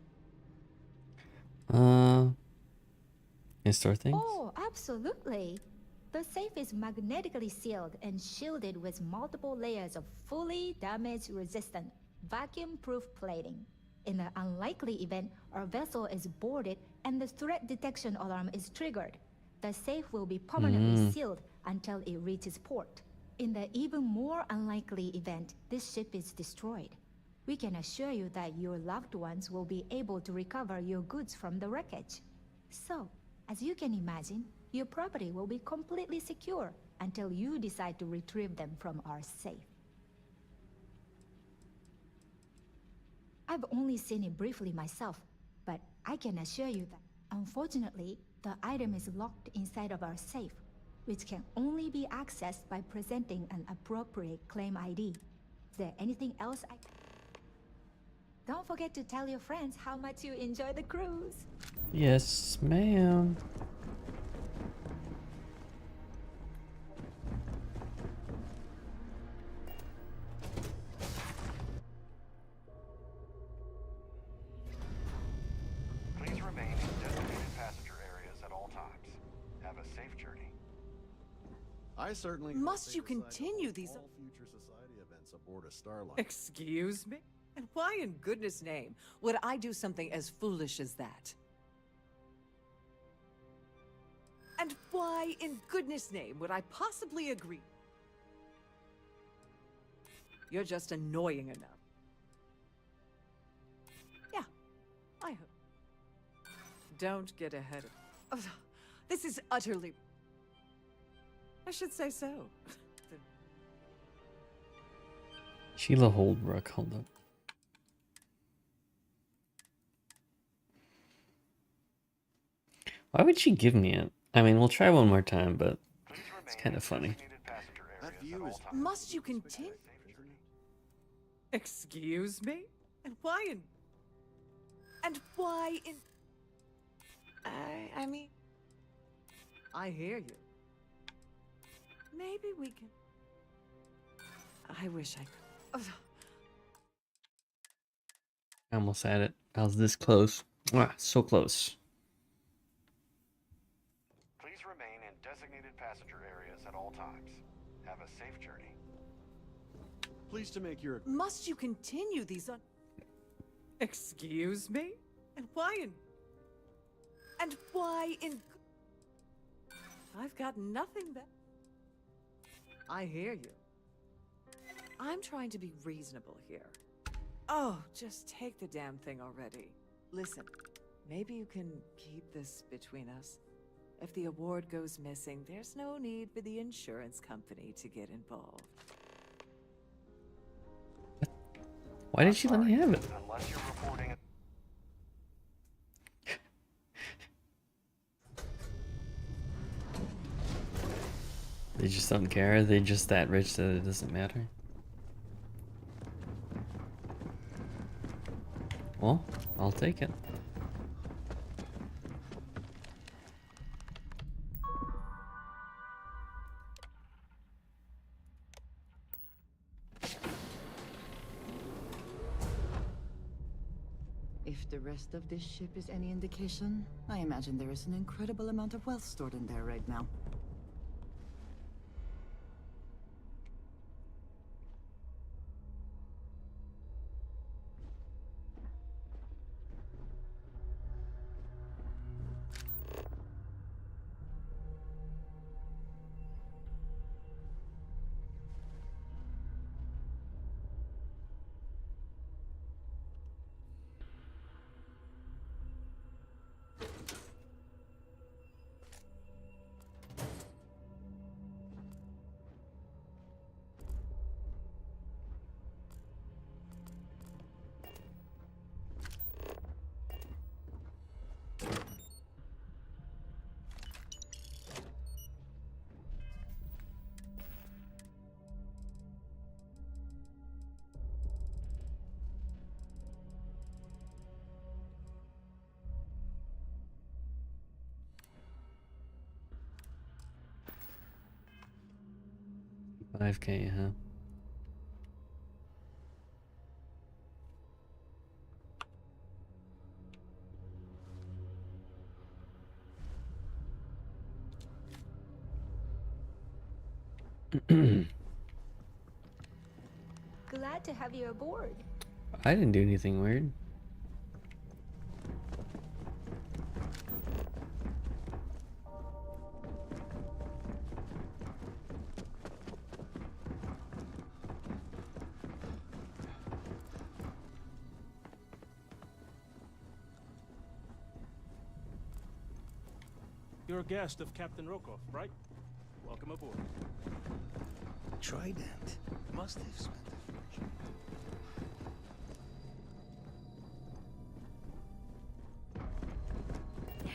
Can store things? Oh, absolutely. The safe is magnetically sealed and shielded with multiple layers of fully damage-resistant, vacuum-proof plating. In the unlikely event our vessel is boarded and the threat detection alarm is triggered, the safe will be permanently sealed until it reaches port. In the even more unlikely event this ship is destroyed, we can assure you that your loved ones will be able to recover your goods from the wreckage. So, as you can imagine, your property will be completely secure until you decide to retrieve them from our safe. I've only seen it briefly myself, but I can assure you that, unfortunately, the item is locked inside of our safe, which can only be accessed by presenting an appropriate claim ID. Is there anything else I can... Don't forget to tell your friends how much you enjoy the cruise. Yes, ma'am. Please remain in designated passenger areas at all times. Have a safe journey. I certainly must you continue these all future society events aboard a Starline. Excuse me? And why in goodness name would I do something as foolish as that? And why in goodness name would I possibly agree? You're just annoying enough. Yeah, I hope. Don't get ahead of... Oh, this is utterly... I should say so. Sheila Holdbrook, hold up. Why would she give me it? I mean, we'll try one more time, but it's kind of funny. That view is... Must you continue? Excuse me? And why in... And why in... I mean... I hear you. Maybe we can... I wish I could... Oh. I almost had it. I was this close. Ah, so close. Please remain in designated passenger areas at all times. Have a safe journey. Pleased to make your... Must you continue these on... Excuse me? And why in... And why in... I've got nothing that... I hear you. I'm trying to be reasonable here. Oh, just take the damn thing already. Listen, maybe you can keep this between us. If the award goes missing, there's no need for the insurance company to get involved. Why did she let me have it? Unless you're reporting it. They just don't care. They're just that rich that it doesn't matter. Well, I'll take it. If the rest of this ship is any indication, I imagine there is an incredible amount of wealth stored in there right now. $5K, huh? Glad to have you aboard. I didn't do anything weird. You're a guest of Captain Rokoff, right? Welcome aboard. Trident must have spent a fortune.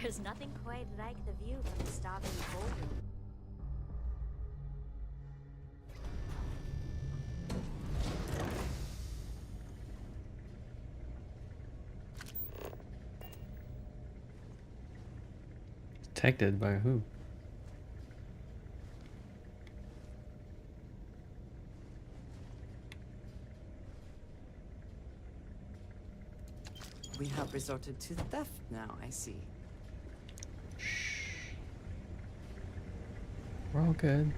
There's nothing quite like the view from the Starfield ballroom. Detected by who? We have resorted to theft now, I see. We're all good.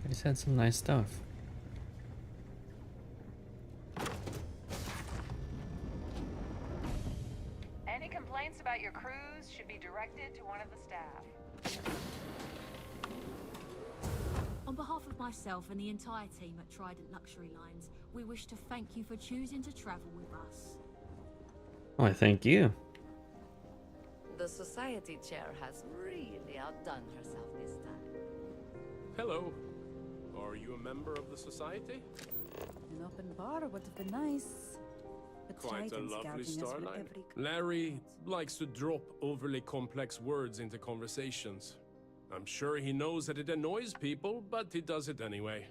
I just had some nice stuff. Any complaints about your cruise should be directed to one of the staff. On behalf of myself and the entire team at Trident Luxury Lines, we wish to thank you for choosing to travel with us. Why, thank you. The society chair has really outdone herself this time. Hello. Are you a member of the society? An open bar would have been nice. But Quite a Trident's lovely gouging us for starlight. every Larry likes to drop overly complex words into conversations. I'm sure he knows that it annoys people, but he does it anyway.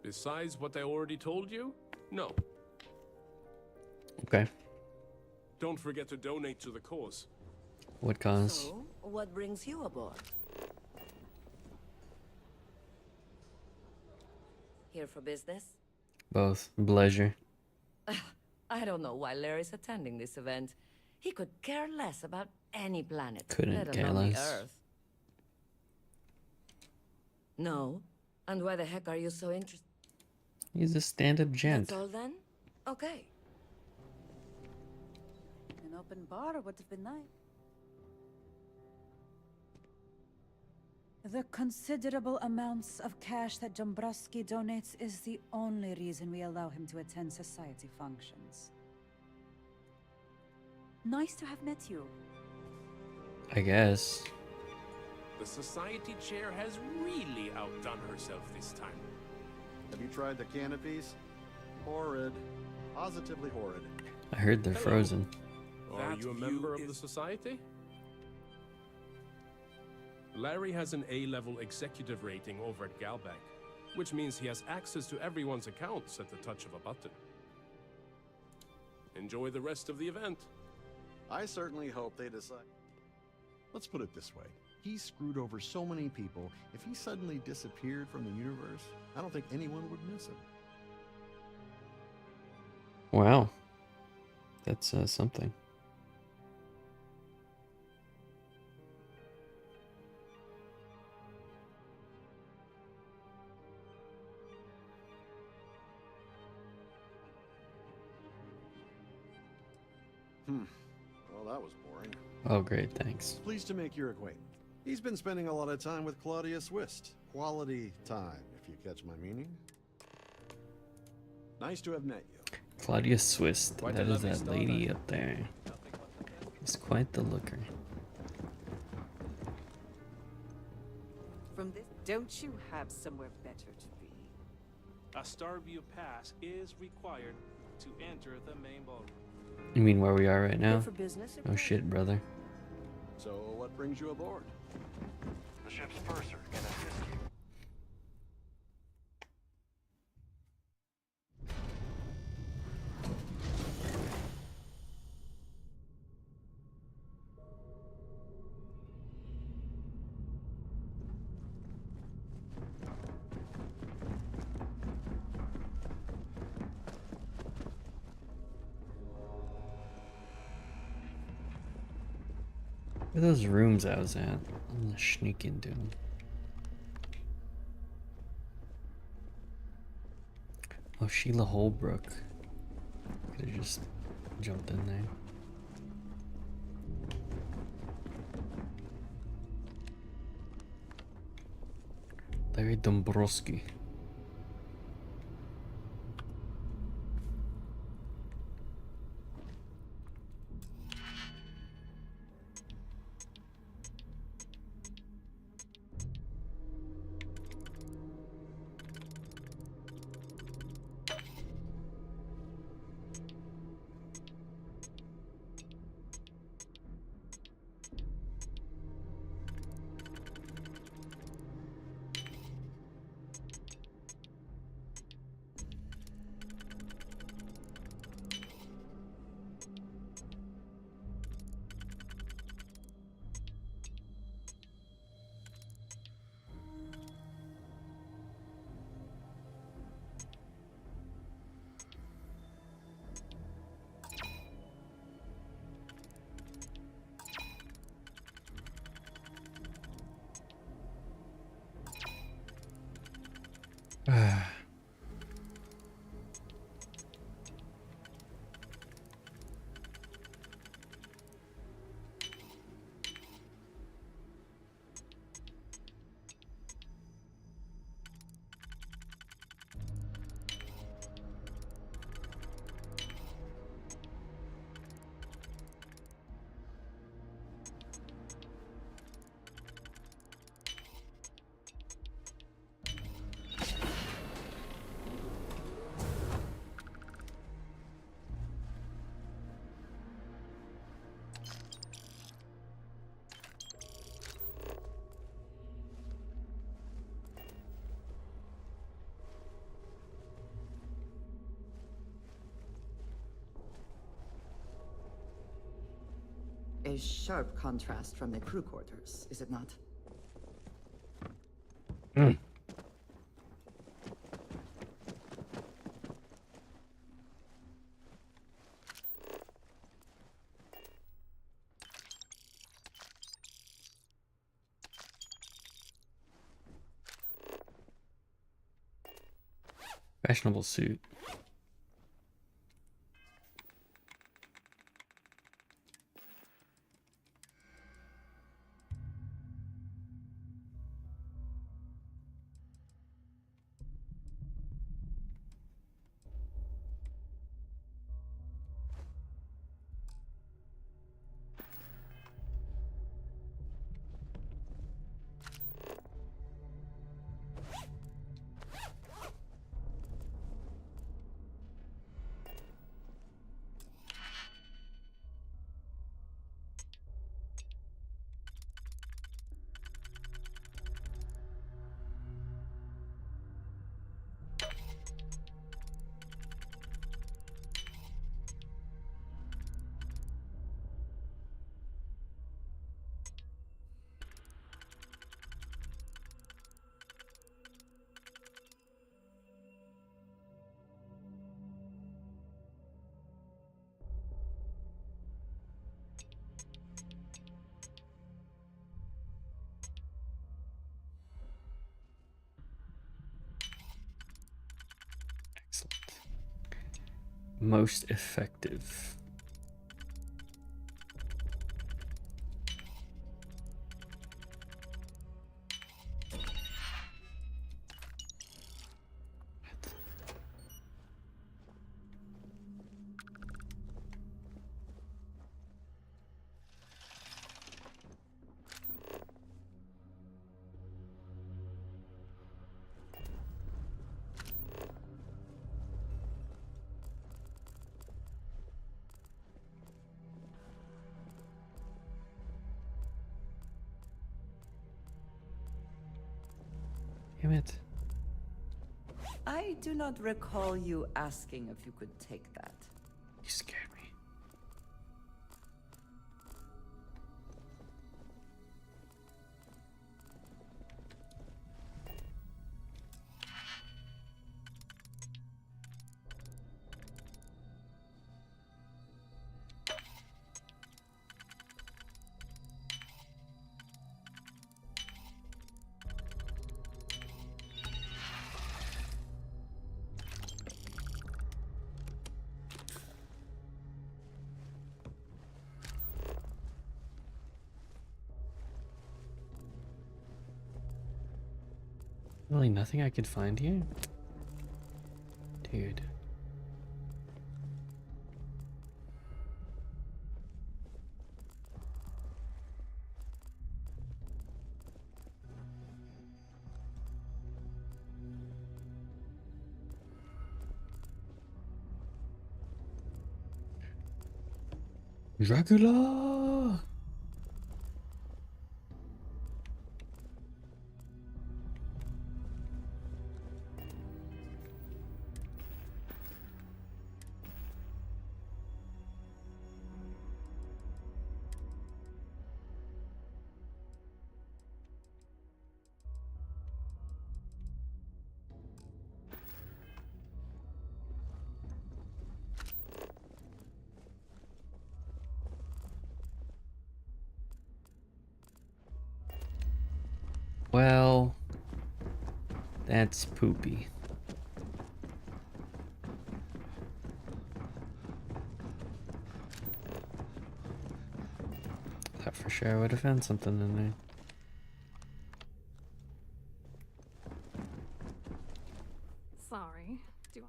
Besides what I already told you? No. Okay. Don't forget to donate to the cause. What cause? So, what brings you aboard? Here for business? Both. Pleasure. I don't know why Larry's attending this event. He could care less about any planet, Couldn't let care alone the less. Earth. No? And why the heck are you so interested? He's a stand-up gent. That's all then? Okay. An open bar would have been nice. The considerable amounts of cash that Dombrowski donates is the only reason we allow him to attend society functions. Nice to have met you. I guess. The society chair has really outdone herself this time. Have you tried the canopies? Horrid. Positively horrid. I heard they're Hello. frozen. Are you a member of the society? Larry has an A-level executive rating over at Galbank, which means he has access to everyone's accounts at the touch of a button. Enjoy the rest of the event. I certainly hope they decide. Let's put it this way. He screwed over so many people. If he suddenly disappeared from the universe, I don't think anyone would miss him. Wow. That's something. Well, that was boring. Oh, great, thanks. Pleased to make your acquaintance. He's been spending a lot of time with Claudia Swist. Quality time, if you catch my meaning. Nice to have met you. Claudia Swist. Quite That a is lovely that lady up there. She's quite the looker. From this, don't you have somewhere better to be? A Starview pass is required to enter the main ballroom. You mean where we are right now? for business? Oh shit, brother. So, what brings you aboard? The ship's purser can assist you. Where are those rooms I was at? I'm gonna sneak into them. Oh, Sheila Holbrook. Could have just jumped in there. Larry Dombrowski. a sharp contrast from the crew quarters, is it not? Fashionable suit. Most effective. Damn it. I do not recall you asking if you could take that. You scared me. Really nothing I could find here? Dude. Dracula! Well, that's poopy. Thought for sure I would have found something in there. Sorry. Do you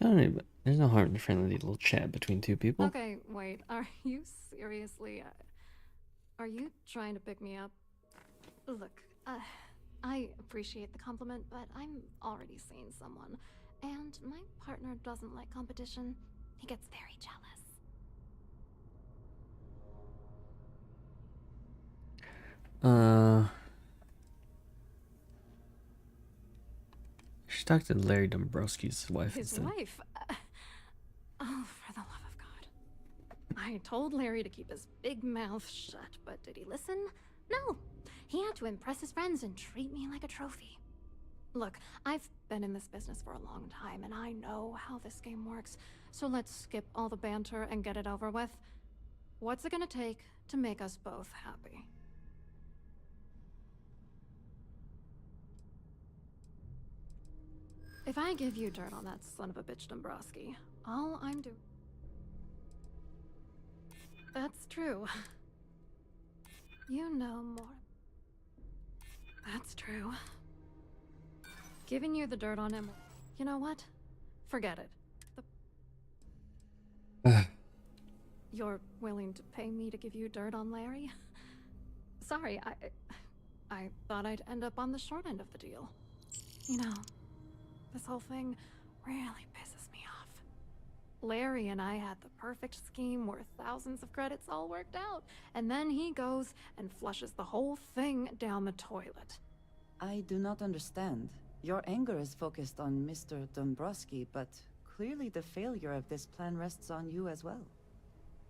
I don't know, but there's no harm in a friendly little chat between two people. Okay, wait. Are you seriously... are you trying to pick me up? Look, I appreciate the compliment, but I'm already seeing someone. And my partner doesn't like competition. He gets very jealous. She talked to Larry Dombrowski's wife His instead. wife? Oh, for the love of God. I I told Larry to keep his big mouth shut, but did he listen? No. He had to impress his friends and treat me like a trophy. Look, I've been in this business for a long time, and I know how this game works, so let's skip all the banter and get it over with. What's it gonna take to make us both happy? If I give you dirt on that son of a bitch Dombrowski, all I'm doing... That's true. You know more. That's true. Giving you the dirt on him... You know what? Forget it. You're willing to pay me to give you dirt on Larry? Sorry, I thought I'd end up on the short end of the deal. You know, this whole thing really pisses me off. Larry and I had the perfect scheme worth thousands of credits all worked out, and then he goes and flushes the whole thing down the toilet. I do not understand. Your anger is focused on Mr. Dombrowski, but clearly the failure of this plan rests on you as well.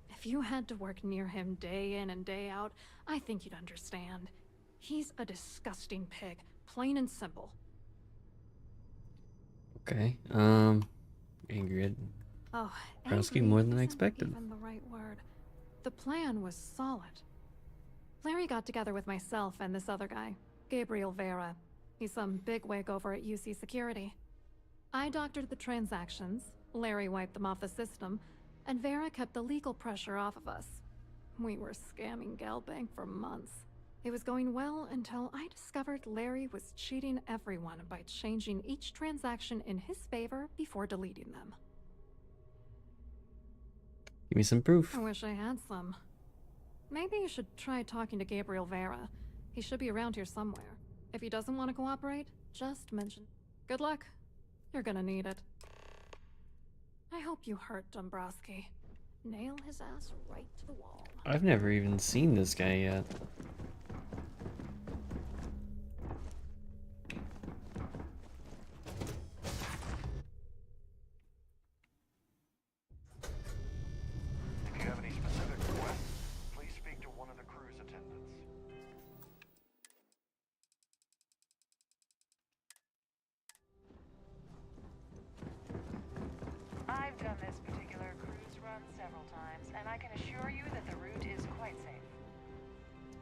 If you had to work near him day in and day out, I think you'd understand. He's a disgusting pig, plain and simple. Okay, angry. Oh, Dombrowski angry more than I isn't expected. even the right word. The plan was solid. Larry got together with myself and this other guy, Gabriel Vera. He's some bigwig over at UC Security. I doctored the transactions, Larry wiped them off the system, and Vera kept the legal pressure off of us. We were scamming Galbank for months. It was going well until I discovered Larry was cheating everyone by changing each transaction in his favor before deleting them. Give me some proof. I wish I had some. Maybe you should try talking to Gabriel Vera. He should be around here somewhere. If he doesn't want to cooperate, just mention. Good luck. You're gonna need it. I hope you hurt Dombrowski. Nail his ass right to the wall. I've never even seen this guy yet. If you have any specific requests, please speak to one of the crew's attendants. I've done this particular cruise run several times, and I can assure you that the route is quite safe.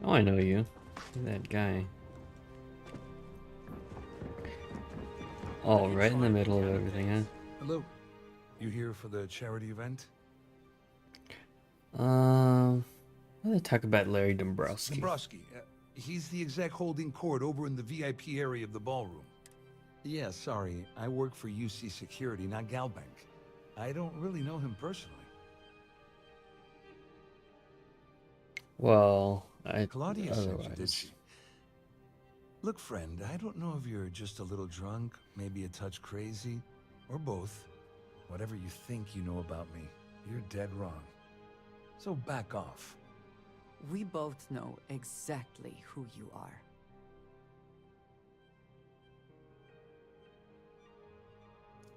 Oh, I know you. That guy. Oh, right in the middle of everything, huh? Hello. You here for the charity event? I'm gonna talk about Larry Dombrowski. Dombrowski. He's the exec holding court over in the VIP area of the ballroom. Yeah, sorry. I work for UC Security, not Galbank. I don't really know him personally. Well, Claudia sent you, did otherwise. she? Look, friend, I don't know if you're just a little drunk, maybe a touch crazy, or both. Whatever you think you know about me, you're dead wrong. So back off. We both know exactly who you are.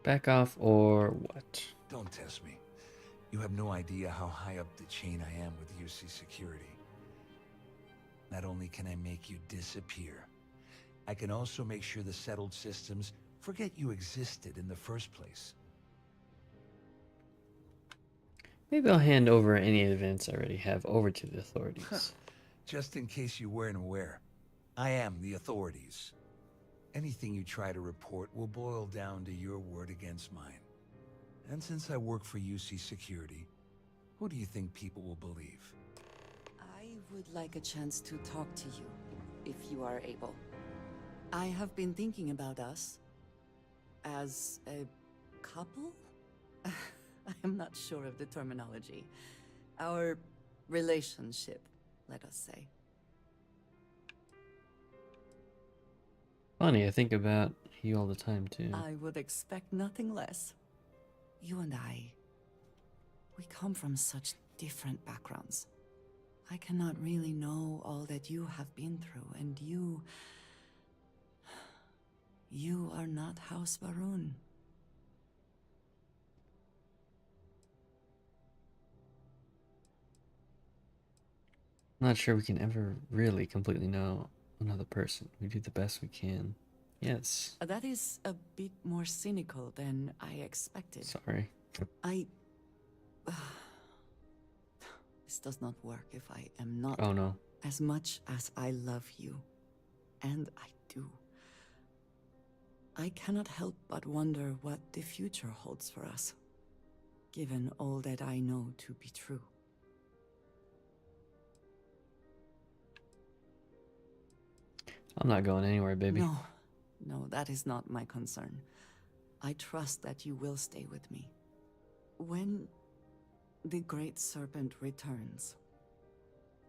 Back off or what? Don't test me. You have no idea how high up the chain I am with UC Security. Not only can I make you disappear, I can also make sure the settled systems forget you existed in the first place. Maybe I'll hand over any events I already have over to the authorities. Just in case you weren't aware, I am the authorities. Anything you try to report will boil down to your word against mine. And since I work for UC Security, who do you think people will believe? I would like a chance to talk to you, if you are able. I have been thinking about us as a couple? I am not sure of the terminology. Our relationship, let us say. Funny, I think about you all the time too. I would expect nothing less. You and I, we come from such different backgrounds. I cannot really know all that you have been through, and you are not House Varun. Not sure we can ever really completely know another person. We do the best we can. Yes. That is a bit more cynical than I expected. Sorry. This does not work if I am not. Oh no. As much as I love you, and I do, I cannot help but wonder what the future holds for us, given all that I know to be true. I'm not going anywhere, baby. No, that is not my concern. I trust that you will stay with me. When the Great Serpent returns,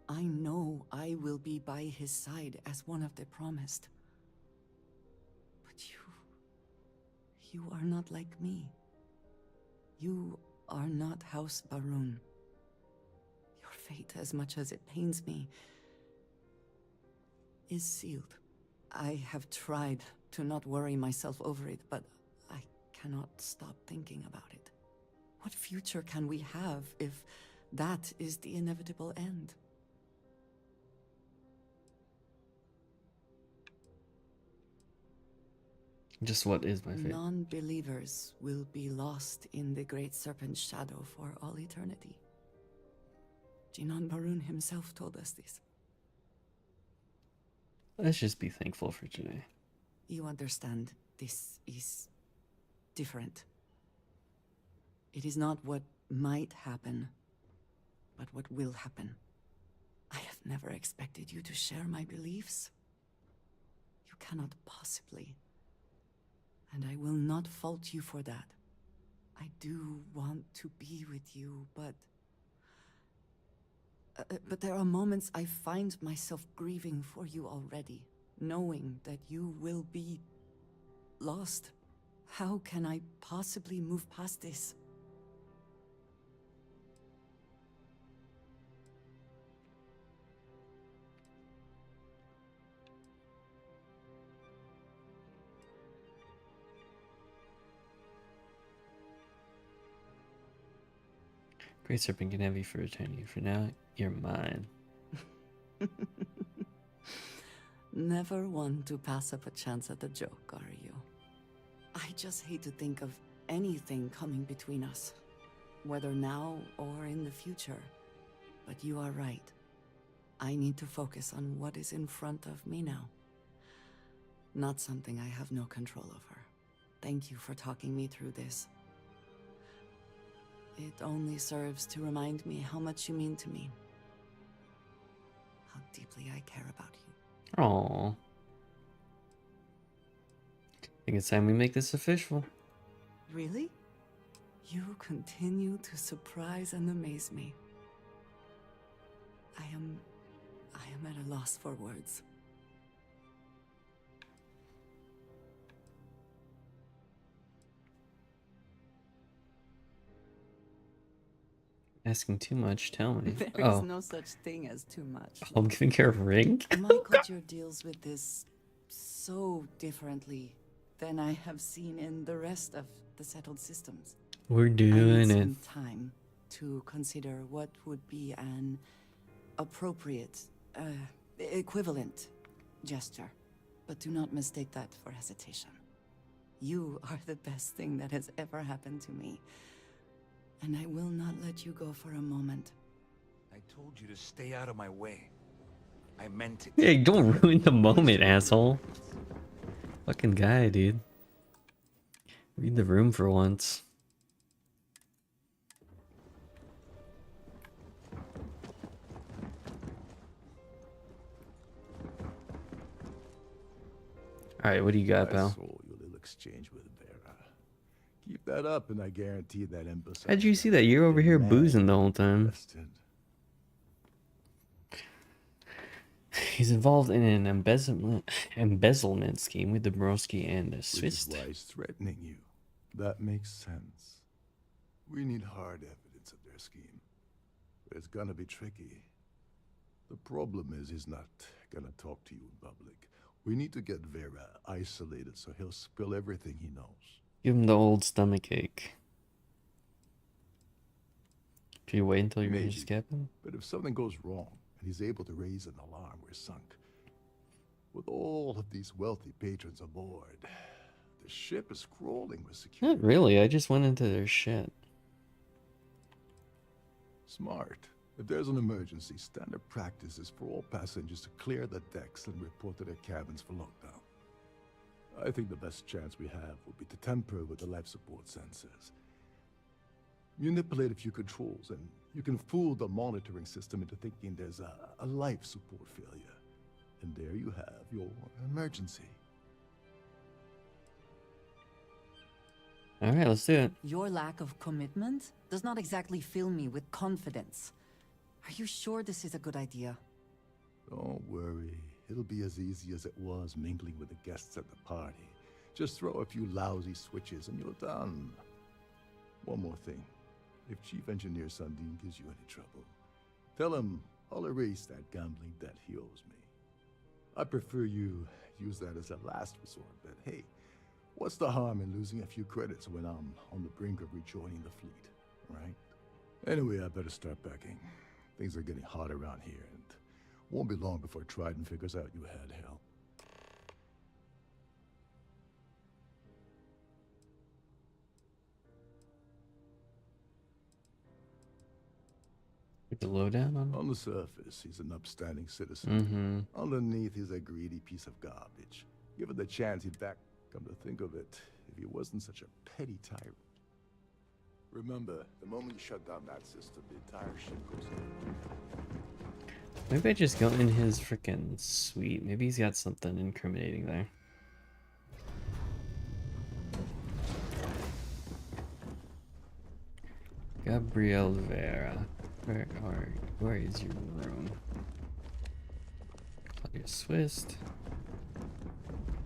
I know I will be by his side as one of the promised. But you are not like me. You are not House Baroon. Your fate, as much as it pains me, is sealed. I have tried to not worry myself over it, but I cannot stop thinking about it. What future can we have if that is the inevitable end? Just what is my fate? Non-believers will be lost in the Great Serpent's shadow for all eternity. Jinan Baroon himself told us this. Let's just be thankful for today. You understand, this is different. It is not what might happen, but what will happen. I have never expected you to share my beliefs. You cannot possibly. And I will not fault you for that. I do want to be with you, but there are moments I find myself grieving for you already, knowing that you will be lost. How can I possibly move past this? Great Serpent can have you for eternity. For now, you're mine. Never one to pass up a chance at a joke, are you? I just hate to think of anything coming between us, whether now or in the future. But you are right. I need to focus on what is in front of me now. Not something I have no control over. Thank you for talking me through this. It only serves to remind me how much you mean to me. How deeply I care about you. Aww. I think it's time we make this official. Really? You continue to surprise and amaze me. I am at a loss for words. Asking too much, tell me. There is no such thing as too much. I'm giving her a ring? My culture deals with this so differently than I have seen in the rest of the settled systems. We're doing I it. need some time to consider what would be an appropriate, equivalent gesture. But do not mistake that for hesitation. You are the best thing that has ever happened to me. And I will not let you go for a moment. I told you to stay out of my way. I meant it. Hey, don't ruin the moment, asshole. Fucking guy, dude. Read the room for once. Alright, what do you got, I pal? saw your little exchange with Vera. Keep that up, and I guarantee that embassy. How'd you see that? You're over here boozing the whole time. He's involved in an embezzlement scheme with Dabrowski and Which is Swiss. why he's threatening you. That makes sense. We need hard evidence of their scheme. But it's gonna be tricky. The problem is he's not gonna talk to you in public. We need to get Vera isolated so he'll spill everything he knows. Give him the old stomach ache. Should you wait until you're Maybe, escaping? but if something goes wrong and he's able to raise an alarm we're sunk. With all of these wealthy patrons aboard, the ship is crawling with security. Not really, I just went into their shit. Smart. If there's an emergency, standard practice is for all passengers to clear the decks and report to their cabins for lockdown. I think the best chance we have would be to tamper with the life support sensors. Manipulate a few controls, and you can fool the monitoring system into thinking there's a life support failure. And there you have your emergency. Alright, let's do it. Your lack of commitment does not exactly fill me with confidence. Are you sure this is a good idea? Don't worry. It'll be as easy as it was mingling with the guests at the party. Just throw a few lousy switches and you're done. One more thing. If Chief Engineer Sundin gives you any trouble, tell him I'll erase that gambling debt he owes me. I prefer you use that as a last resort, but hey, what's the harm in losing a few credits when I'm on the brink of rejoining the fleet, right? Anyway, I better start packing. Things are getting hot around here, and won't be long before Trident figures out you had help. The lowdown on? On the surface, he's an upstanding citizen. Underneath, he's a greedy piece of garbage. Given the chance, he'd back. Come to think of it, if he wasn't such a petty tyrant. Remember, the moment you shut down that system, the entire ship goes down. Maybe I just go in his freaking suite. Maybe he's got something incriminating there. Gabriel Vera. Where is your room? Claudia Swist.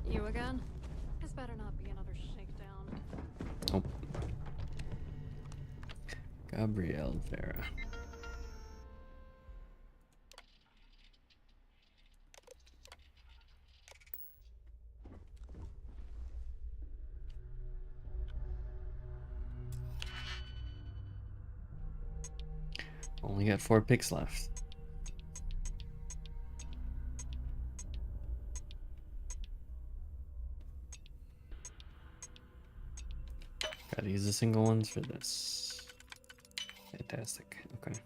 You again? This better not be another shakedown. Oh. Gabriel Vera. Only got 4 picks left. Gotta use the single ones for this. Fantastic. Okay.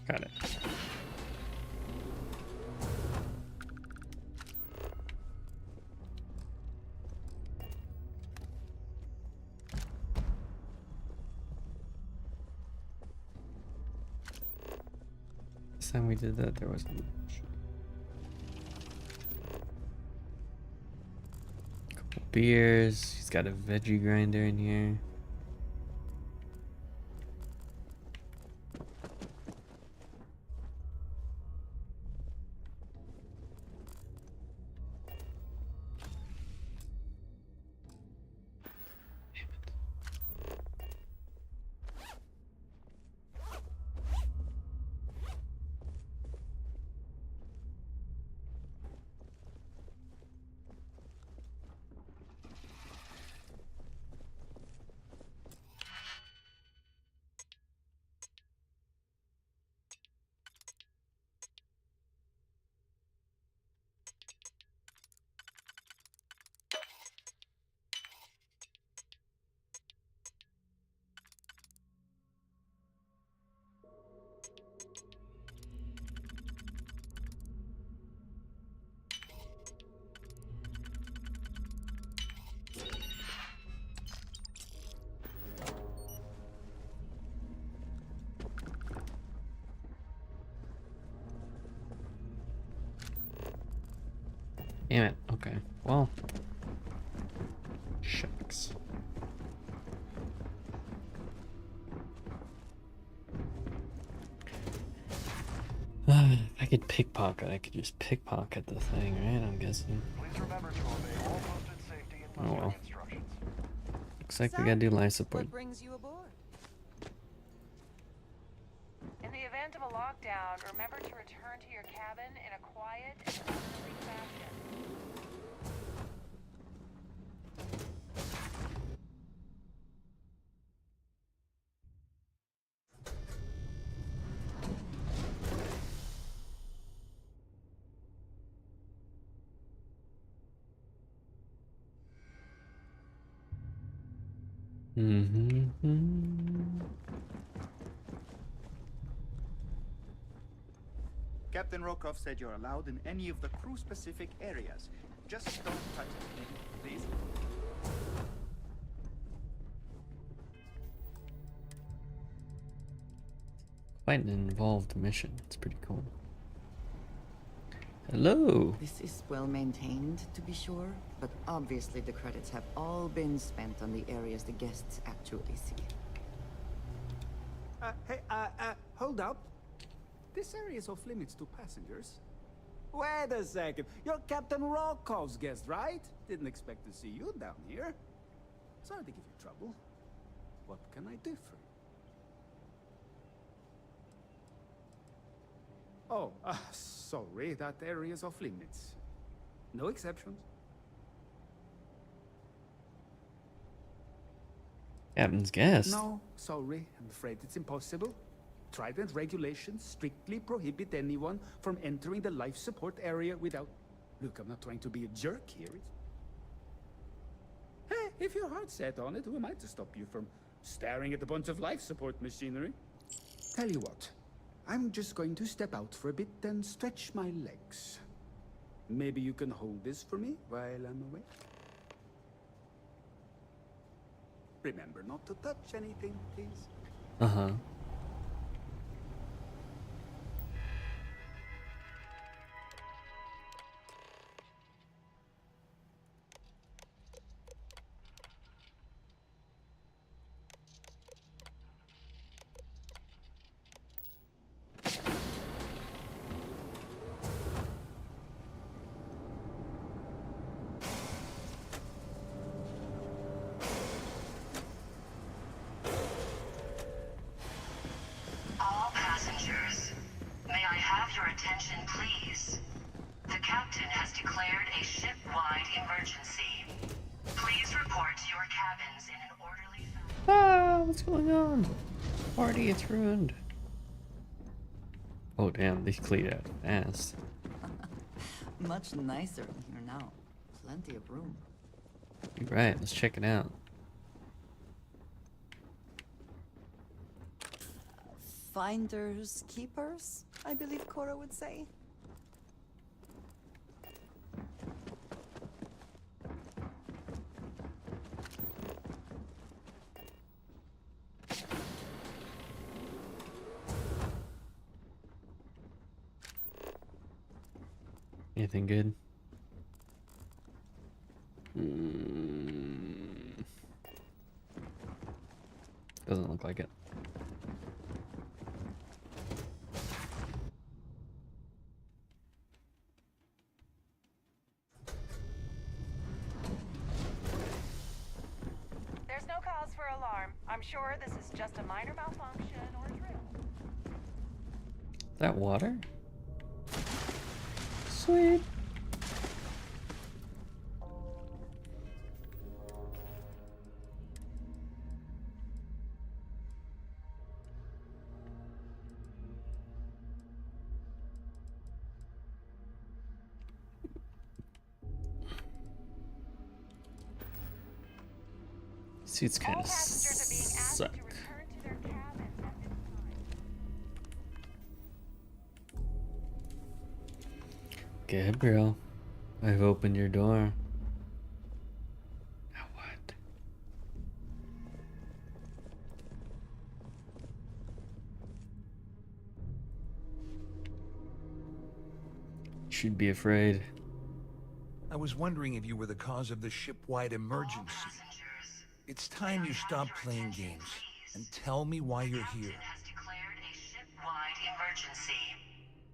Got it. Last time we did that, there wasn't much. Cool. beers. He's got a veggie grinder in here. Damn it. Okay. Well. Shucks. If I could pickpocket, I could just pickpocket the thing, right? I'm guessing. Please remember to obey all posted safety and Oh well. instructions. Looks like we gotta do life support. What brings you aboard? In the event of a lockdown, remember to return to your cabin in a quiet and orderly fashion. Captain Rokov said you're allowed in any of the crew-specific areas. Just don't touch anything, please. Quite an involved mission. It's pretty cool. Hello. This is well maintained, to be sure, but obviously the credits have all been spent on the areas the guests actually see. Hold up. This area is off limits to passengers. Wait a second. You're Captain Rokov's guest, right? Didn't expect to see you down here. Sorry to give you trouble. What can I do for you? Oh, sorry. That area is off limits. No exceptions. Captain's guest. No, sorry. I'm afraid it's impossible. Trident regulations strictly prohibit anyone from entering the life support area without... Look, I'm not trying to be a jerk here. Hey, if your heart's set on it, who am I to stop you from staring at a bunch of life support machinery? Tell you what, I'm just going to step out for a bit and stretch my legs. Maybe you can hold this for me while I'm away? Remember not to touch anything, please. Uh-huh. All passengers, may I have your attention, please? The captain has declared a ship-wide emergency. Please report to your cabins in an orderly fashion. Ah, what's going on? Party, it's ruined. Oh damn, they cleared out fast. Much nicer in here now. Plenty of room. You're right, let's check it out. Finders keepers, I believe Cora would say. Anything good? look like it. There's no cause for alarm. I'm sure this is just a minor malfunction or a drill. That water? Sweet. Seats kind of suck. Gabriel, I've opened your door. Now what? You should be afraid. I was wondering if you were the cause of the ship-wide emergency. It's time you stop playing games and tell me why you're here. Has declared a ship-wide emergency.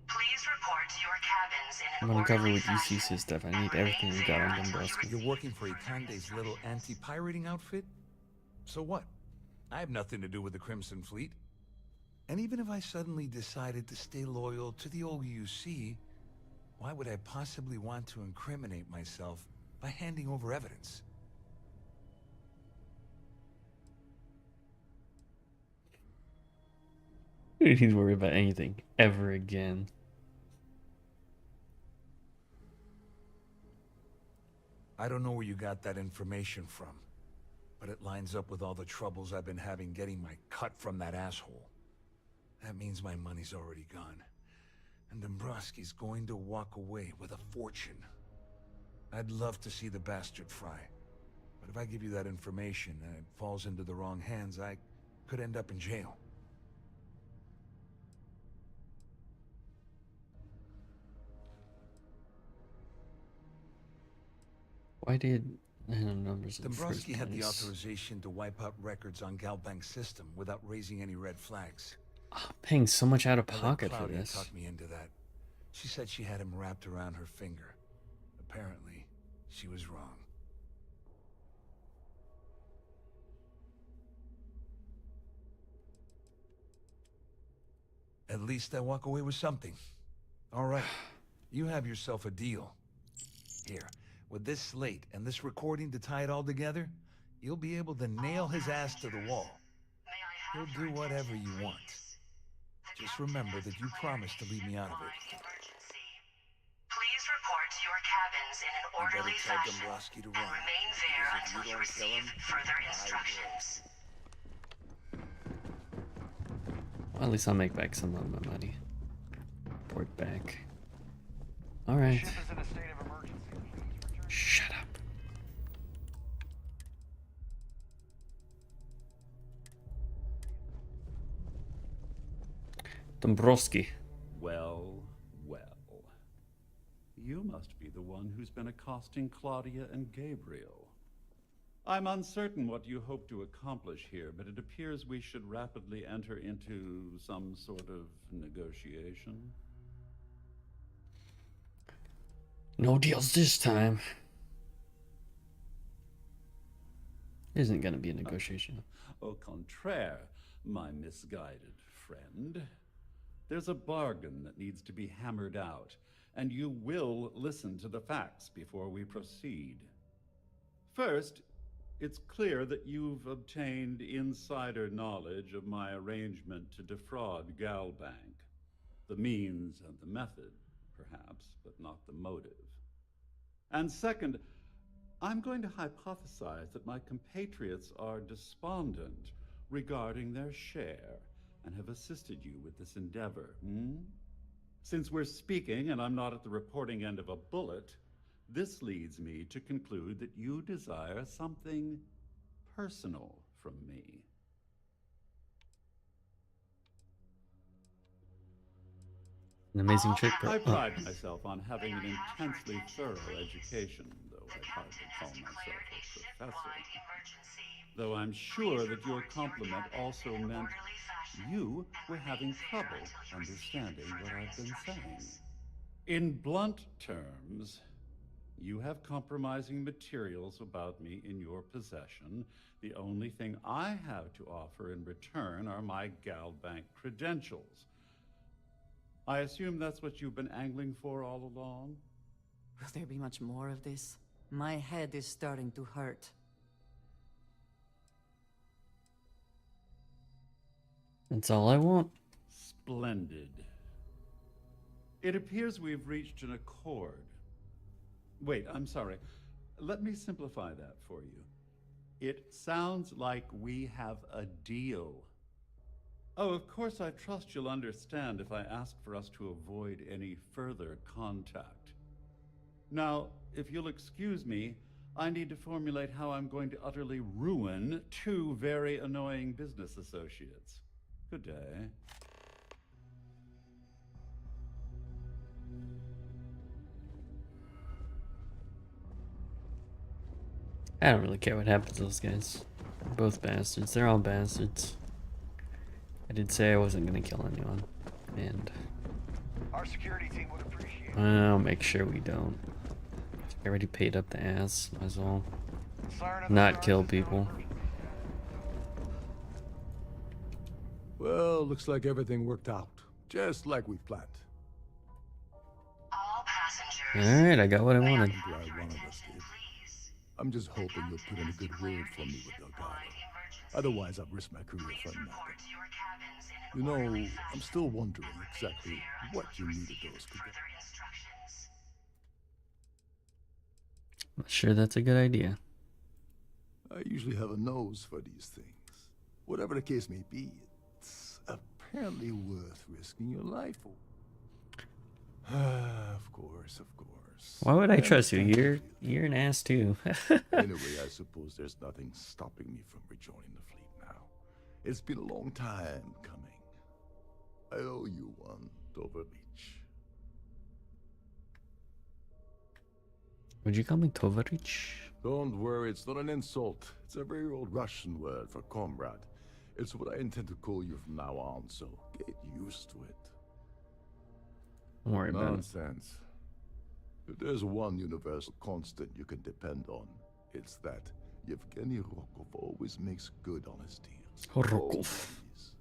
Please report to your cabins in I'm an gonna cover orderly with fashion. UCC stuff. I need everything you got on Dombrowski. You're working for Ikande's little anti-pirating outfit? So what? I have nothing to do with the Crimson Fleet. And even if I suddenly decided to stay loyal to the old UC, why would I possibly want to incriminate myself by handing over evidence? You don't need to worry about anything ever again. I don't know where you got that information from, but it lines up with all the troubles I've been having getting my cut from that asshole. That means my money's already gone, and Dombrowski's going to walk away with a fortune. I'd love to see the bastard fry, but if I give you that information and it falls into the wrong hands, I could end up in jail. Why did I don't know numbers in the first Dombrowski had the place? authorization to wipe out records on Galbank's system without raising any red flags. I'm paying so much out of I let pocket for Claudia this. talk me into that. She said she had him wrapped around her finger. Apparently, she was wrong. At least I walk away with something. All right, you have yourself a deal. Here, with this slate and this recording to tie it all together, you'll be able to nail his ass to the wall. He'll do whatever you want. Just remember that you promised to leave me out of it. Please report to your cabins in an orderly You better tell fashion Dombrowski to and run. remain there Because if until you you don't kill receive him, further I will. instructions. Well, at least I'll make back some of my money. Report back. Alright. Ship is in a state of emergency. Please return. Shut up. Dombrowski. Well, well. You must be the one who's been accosting Claudia and Gabriel. I'm uncertain what you hope to accomplish here, but it appears we should rapidly enter into some sort of negotiation. No deals this time. Isn't gonna be a negotiation. Au contraire, my misguided friend. There's a bargain that needs to be hammered out, and you will listen to the facts before we proceed. First, it's clear that you've obtained insider knowledge of my arrangement to defraud Galbank. The means and the method, perhaps, but not the motive. And second, I'm going to hypothesize that my compatriots are despondent regarding their share and have assisted you with this endeavor. Since we're speaking and I'm not at the reporting end of a bullet, this leads me to conclude that you desire something personal from me. An amazing chick, bro. I pride myself on having an intensely thorough education, though I'd hardly call myself a professor. Though I'm sure that your compliment also meant you were having trouble understanding what I've been saying. In blunt terms, you have compromising materials about me in your possession. The only thing I have to offer in return are my gal bank credentials. I assume that's what you've been angling for all along? Will there be much more of this? My head is starting to hurt. That's all I want. Splendid. It appears we've reached an accord. Wait, I'm sorry. Let me simplify that for you. It sounds like we have a deal. Oh, of course, I trust you'll understand if I ask for us to avoid any further contact. Now, if you'll excuse me, I need to formulate how I'm going to utterly ruin two very annoying business associates. Good day. I don't really care what happens to those guys. They're both bastards. They're all bastards. I did say I wasn't gonna kill anyone, and Our security team would appreciate it. I'll make sure we don't. I already paid up the ass, might as well not kill people. Well, looks like everything worked out, just like we planned. Alright, I got what I wanted. I'm glad one of us did. I'm just hoping you'll put in a good word for me with Delgado. Otherwise, I've risked my career for nothing. You know, I'm still wondering exactly what you needed those credentials. I'm not sure that's a good idea. I usually have a nose for these things. Whatever the case may be, it's apparently worth risking your life for. Of course, of course. Why would I trust you? You're an ass too. Anyway, I suppose there's nothing stopping me from rejoining the fleet now. It's been a long time coming. I owe you one, Tovarich. Would you call me Tovarich? Don't worry, it's not an insult. It's a very old Russian word for comrade. It's what I intend to call you from now on, so get used to it. Don't worry about it. Nonsense. If there's one universal constant you can depend on, it's that Yevgeny Rokov always makes good on his deals. Rokov. Always.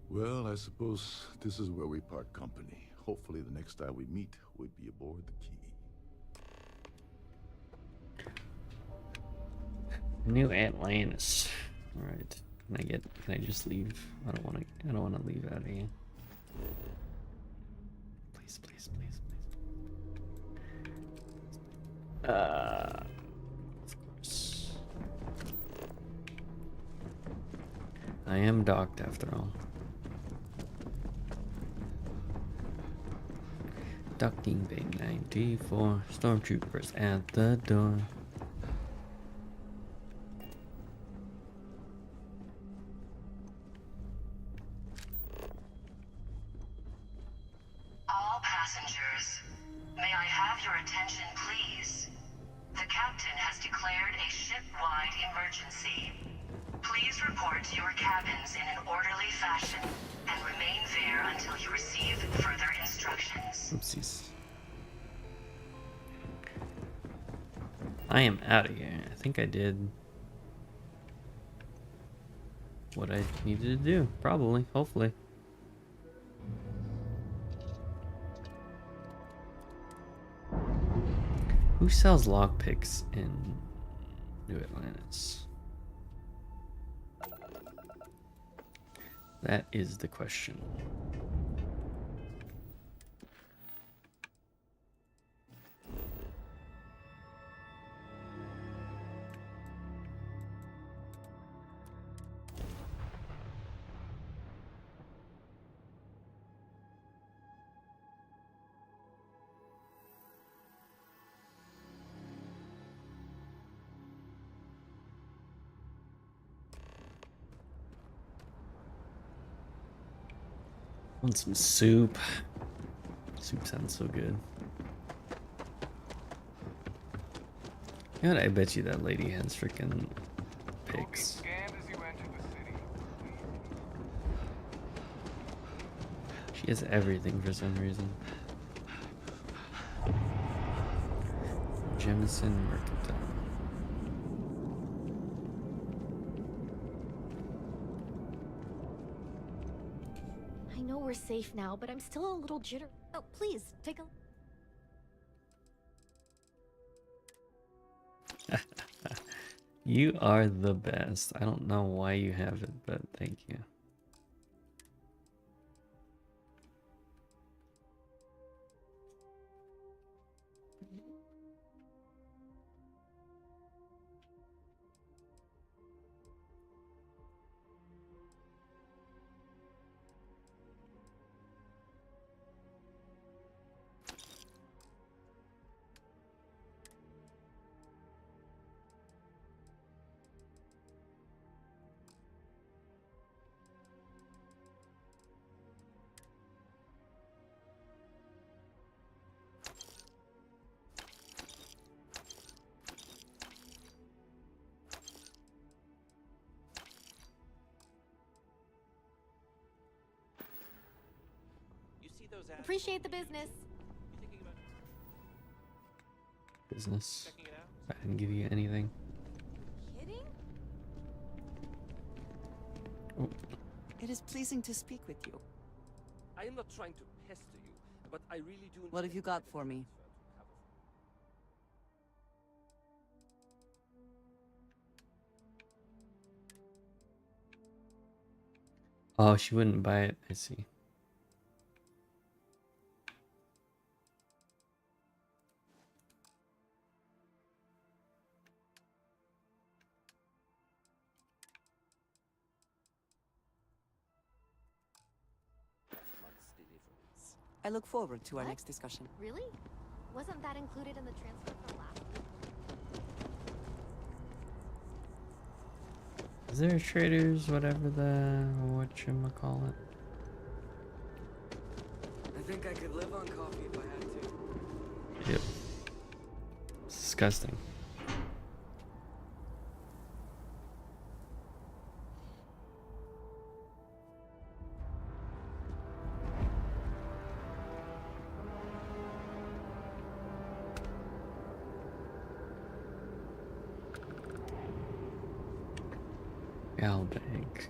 Well, I suppose this is where we part company. Hopefully the next time we meet, we'll be aboard the Key. New Atlantis. Alright. Can I just leave? I don't wanna leave out of here. Please, please, please, please. Of course. I am docked after all. Docking Bay 94. Stormtroopers at the door. All passengers, may I have your attention, please? The captain has declared a ship-wide emergency. Please report to your cabins in an orderly fashion and remain there until you receive further instructions. Oopsies. I am out of here. I think I did what I needed to do. Probably. Hopefully. Who sells lockpicks in New Atlantis? That is the question. Want some soup? Soup sounds so good. You know what? I bet you that lady has freaking pics. She has everything for some reason. Jemison Mercantile. I know we're safe now, but I'm still a little jitter. Oh, please, take a... You are the best. I don't know why you have it, but thank you. Appreciate the business. Business. I didn't give you anything. Kidding? Oh. It is pleasing to speak with you. I am not trying to pester you, but I really do. What have you got for me? Oh, she wouldn't buy it. I see. I look forward to our next discussion. Really? Wasn't that included in the transfer from last week? Is there a traders, whatever the whatchamacallit? I think I could live on coffee if I had to. Yep. It's disgusting. Bank.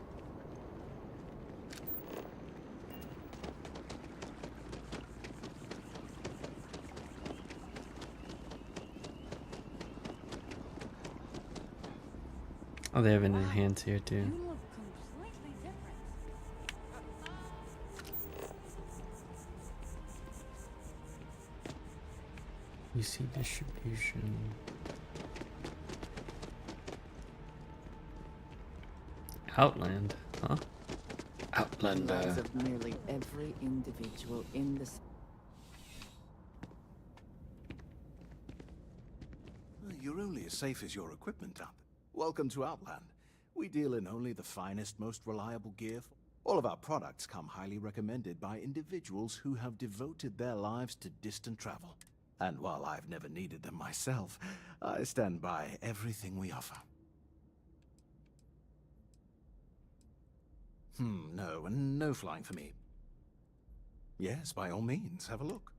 Oh, they have an enhance here too. You look completely different. You see distribution. Outland, huh? Outlander. Lives of nearly every individual in this. You're only as safe as your equipment up. Welcome to Outland. We deal in only the finest, most reliable gear. All of our products come highly recommended by individuals who have devoted their lives to distant travel. And while I've never needed them myself, I stand by everything we offer. No, and no flying for me. Yes, by all means, have a look.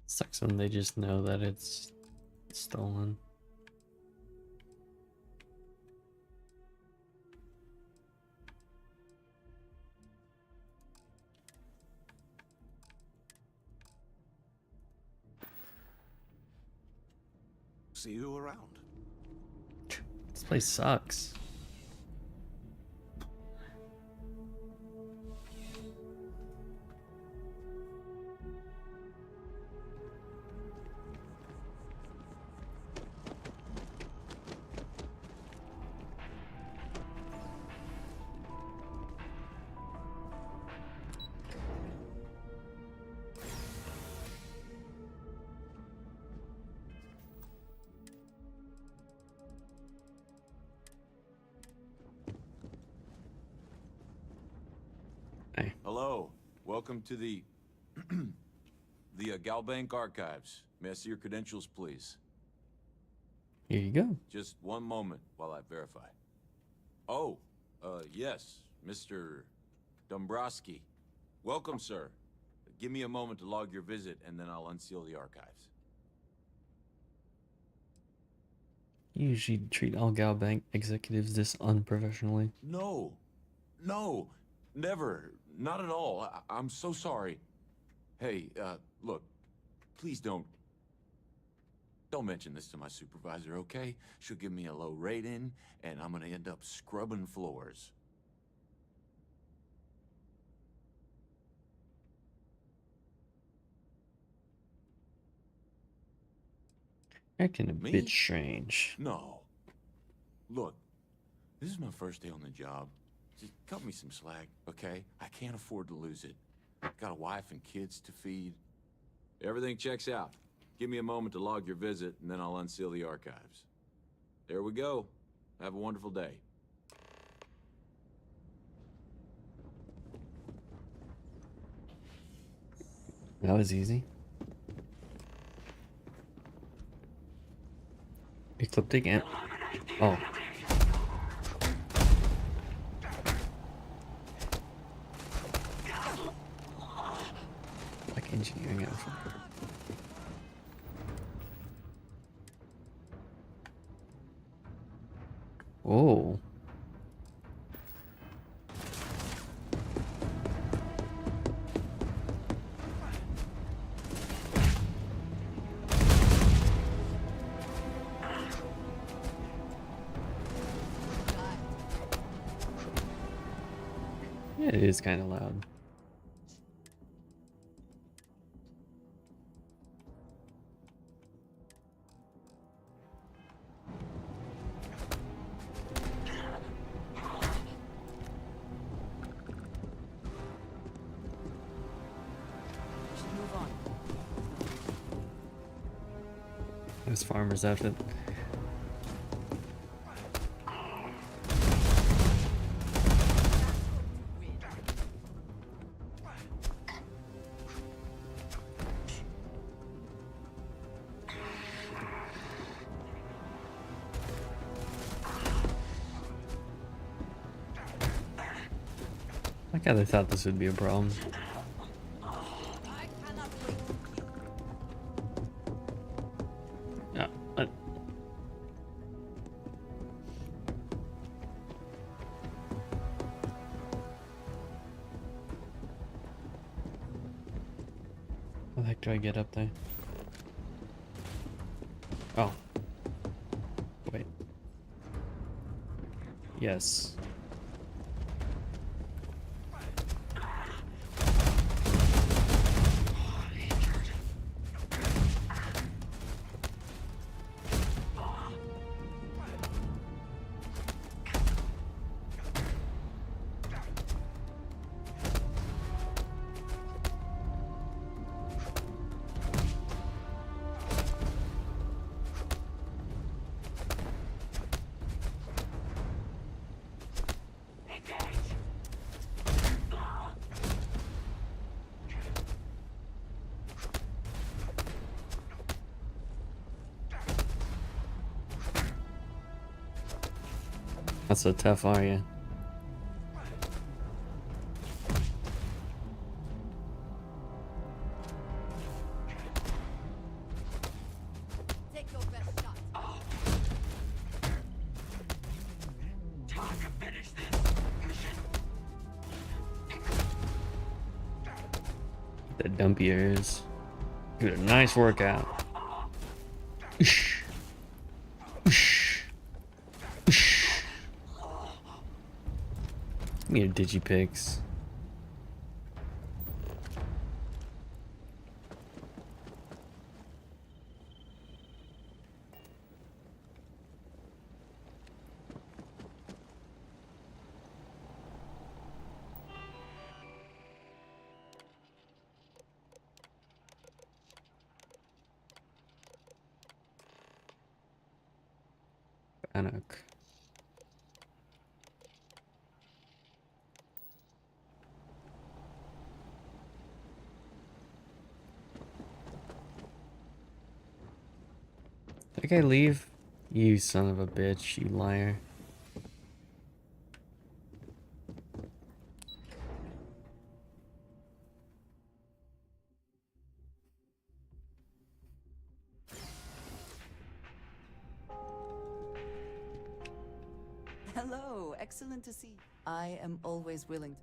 Sucks when they just know that it's stolen. See you around. This place sucks. Okay. Hello. Welcome to the Galbank Archives. May I see your credentials, please? Here you go. Just one moment while I verify. Oh, yes, Mr. Dombrowski. Welcome, sir. Give me a moment to log your visit, and then I'll unseal the archives. You usually treat all Galbank executives this unprofessionally. No, never. Not at all. I'm so sorry. Hey, look, please don't mention this to my supervisor, okay? She'll give me a low rating, and I'm gonna end up scrubbing floors. Acting a bit strange. No. Look, this is my first day on the job. Just cut me some slack, okay? I can't afford to lose it. Got a wife and kids to feed. Everything checks out. Give me a moment to log your visit, and then I'll unseal the archives. There we go. Have a wonderful day. That was easy. Ecliptic ant. Oh. Like engineering alpha. Oh. Yeah, it is kind of loud. This farmer's outfit. I kind of thought this would be a problem. Yeah, how the heck do I get up there? Oh. Wait. Yes. Not so tough, are you? Take your best shot. Time to finish this mission. The dump ears. Give it a nice workout. Give me your digipix. Bannock. That guy leave? You son of a bitch, you liar. Hello, excellent to see. I am always willing.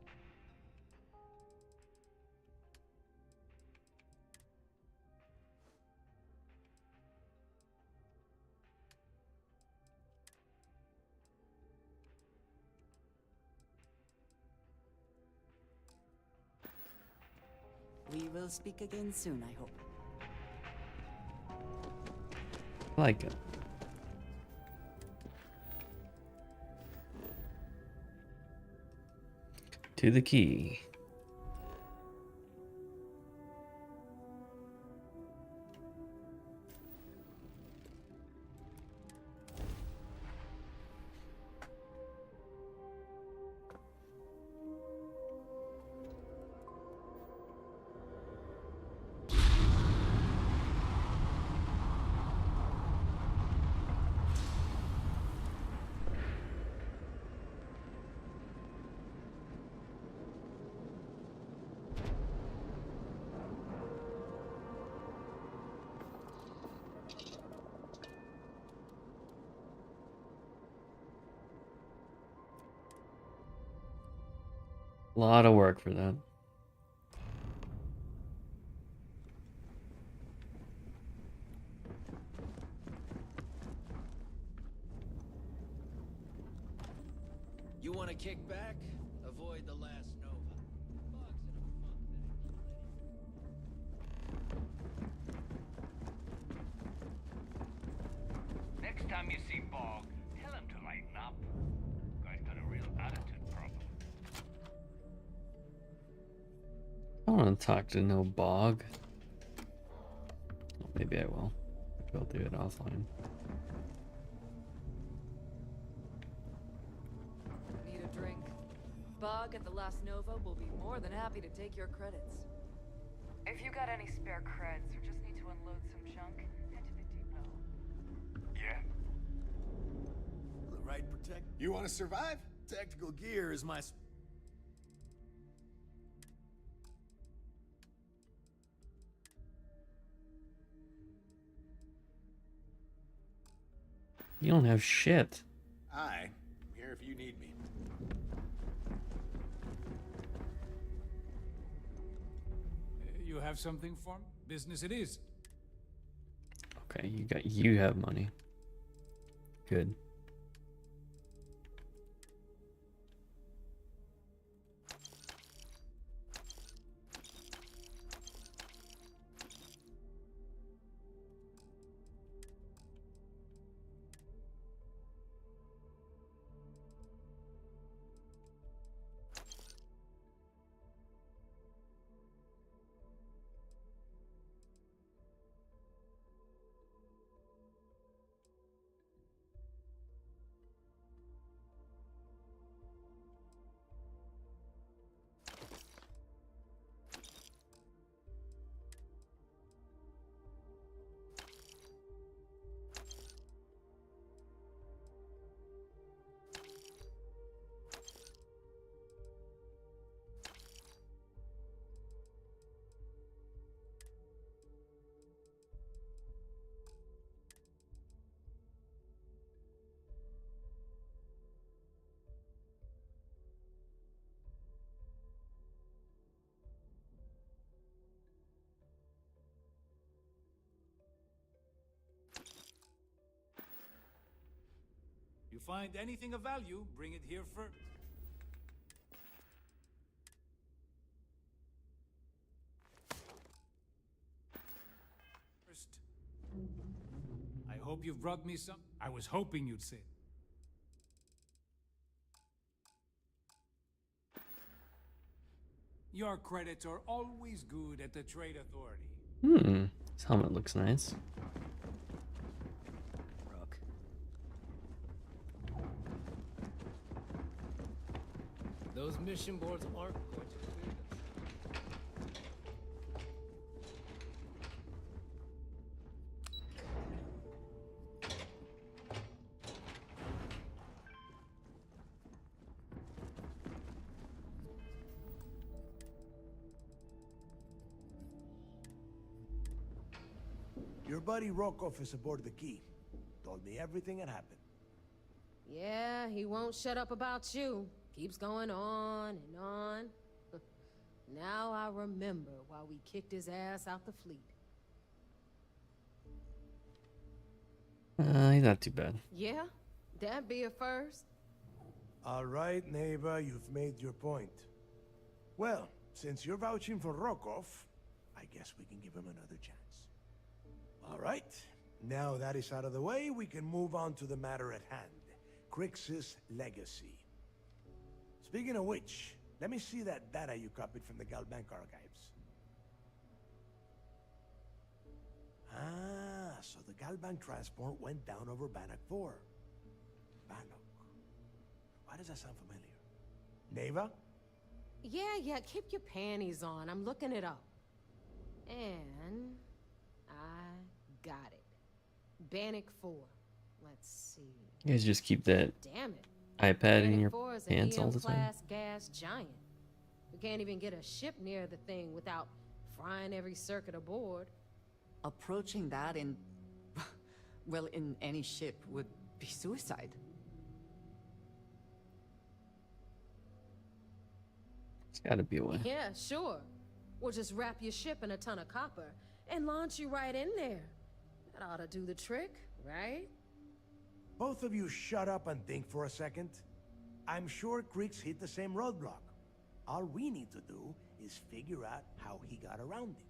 We will speak again soon, I hope. I like it. To the key. A lot of work for that. You want to kick back? Avoid the last Nova. Next time you see Bog, tell him to lighten up. Guy's got a real attitude problem. I don't want to talk to no bog. Maybe I will. Maybe I'll do it offline. Need a drink? Bog at the Last Nova will be more than happy to take your credits. If you got any spare creds or just need to unload some junk, head to the depot. Yeah? The right protect. You want to survive? Tactical gear is my. You don't have shit. I'm here if you need me. You have something for me? Business it is. Okay, you have money. Good. You find anything of value, bring it here first. I hope you've brought me some. I was hoping you'd say. Your credits are always good at the Trade Authority. This helmet looks nice. Those mission boards aren't going to clear Your buddy Rokov is aboard the Key. Told me everything that happened. Yeah, he won't shut up about you. Keeps going on and on. Now I remember why we kicked his ass out the fleet. He's not too bad. Yeah? That'd be a first. All right, Neva, you've made your point. Well, since you're vouching for Rokov, I guess we can give him another chance. All right. Now that is out of the way, we can move on to the matter at hand. Crix's legacy. Speaking of which, let me see that data you copied from the Galbank archives. Ah, so the Galbank transport went down over Bannock 4. Bannock. Why does that sound familiar? Neva? Yeah, keep your panties on. I'm looking it up. And I got it. Bannock 4. Let's see. You guys just keep that Damn it. iPad in your Bannock 4 is pants an all the time. EM-class gas giant. We can't even get a ship near the thing without frying every circuit aboard. Approaching that in, well, in any ship would be suicide. It's gotta be a way. Yeah, sure. We'll just wrap your ship in a ton of copper and launch you right in there. That ought to do the trick, right? Both of you shut up and think for a second. I'm sure Crix hit the same roadblock. All we need to do is figure out how he got around it.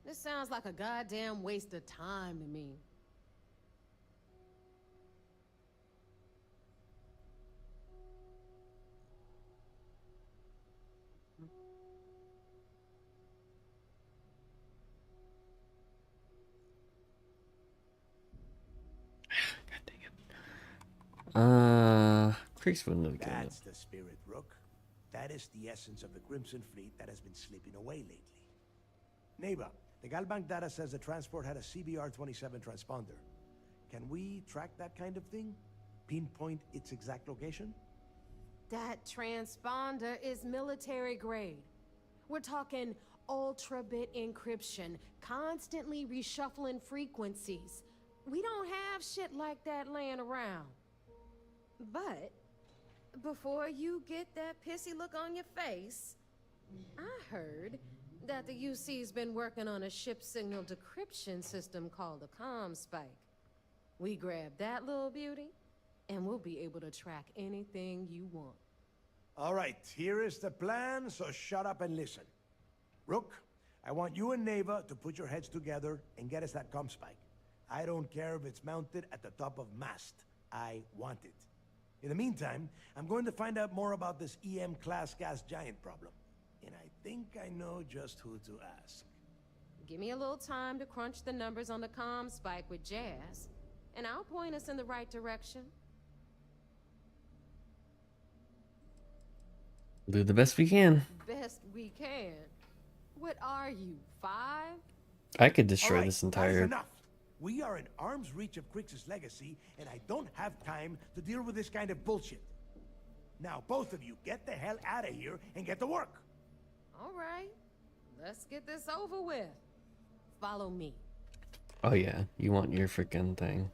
This sounds like a goddamn waste of time to me. Creeks wouldn't have got it. That's the spirit, Rook. That is the essence of the Crimson Fleet that has been slipping away lately. Neighbor, the Galbank data says the transport had a CBR-27 transponder. Can we track that kind of thing? Pinpoint its exact location? That transponder is military grade. We're talking ultra-bit encryption, constantly reshuffling frequencies. We don't have shit like that laying around. But before you get that pissy look on your face, I heard that the UC's been working on a ship signal decryption system called a comm spike. We grab that little beauty, and we'll be able to track anything you want. All right, here is the plan, so shut up and listen. Rook, I want you and Neva to put your heads together and get us that comm spike. I don't care if it's mounted at the top of mast. I want it. In the meantime, I'm going to find out more about this EM-class gas giant problem. And I think I know just who to ask. Give me a little time to crunch the numbers on the comm spike with Jazz, and I'll point us in the right direction. Do the best we can. Best we can. What are you, 5? I could destroy All right, this that is entire. enough. We are in arm's reach of Crix's legacy, and I don't have time to deal with this kind of bullshit. Now, both of you, get the hell out of here and get to work. All right, let's get this over with. Follow me. Oh yeah, you want your freaking thing.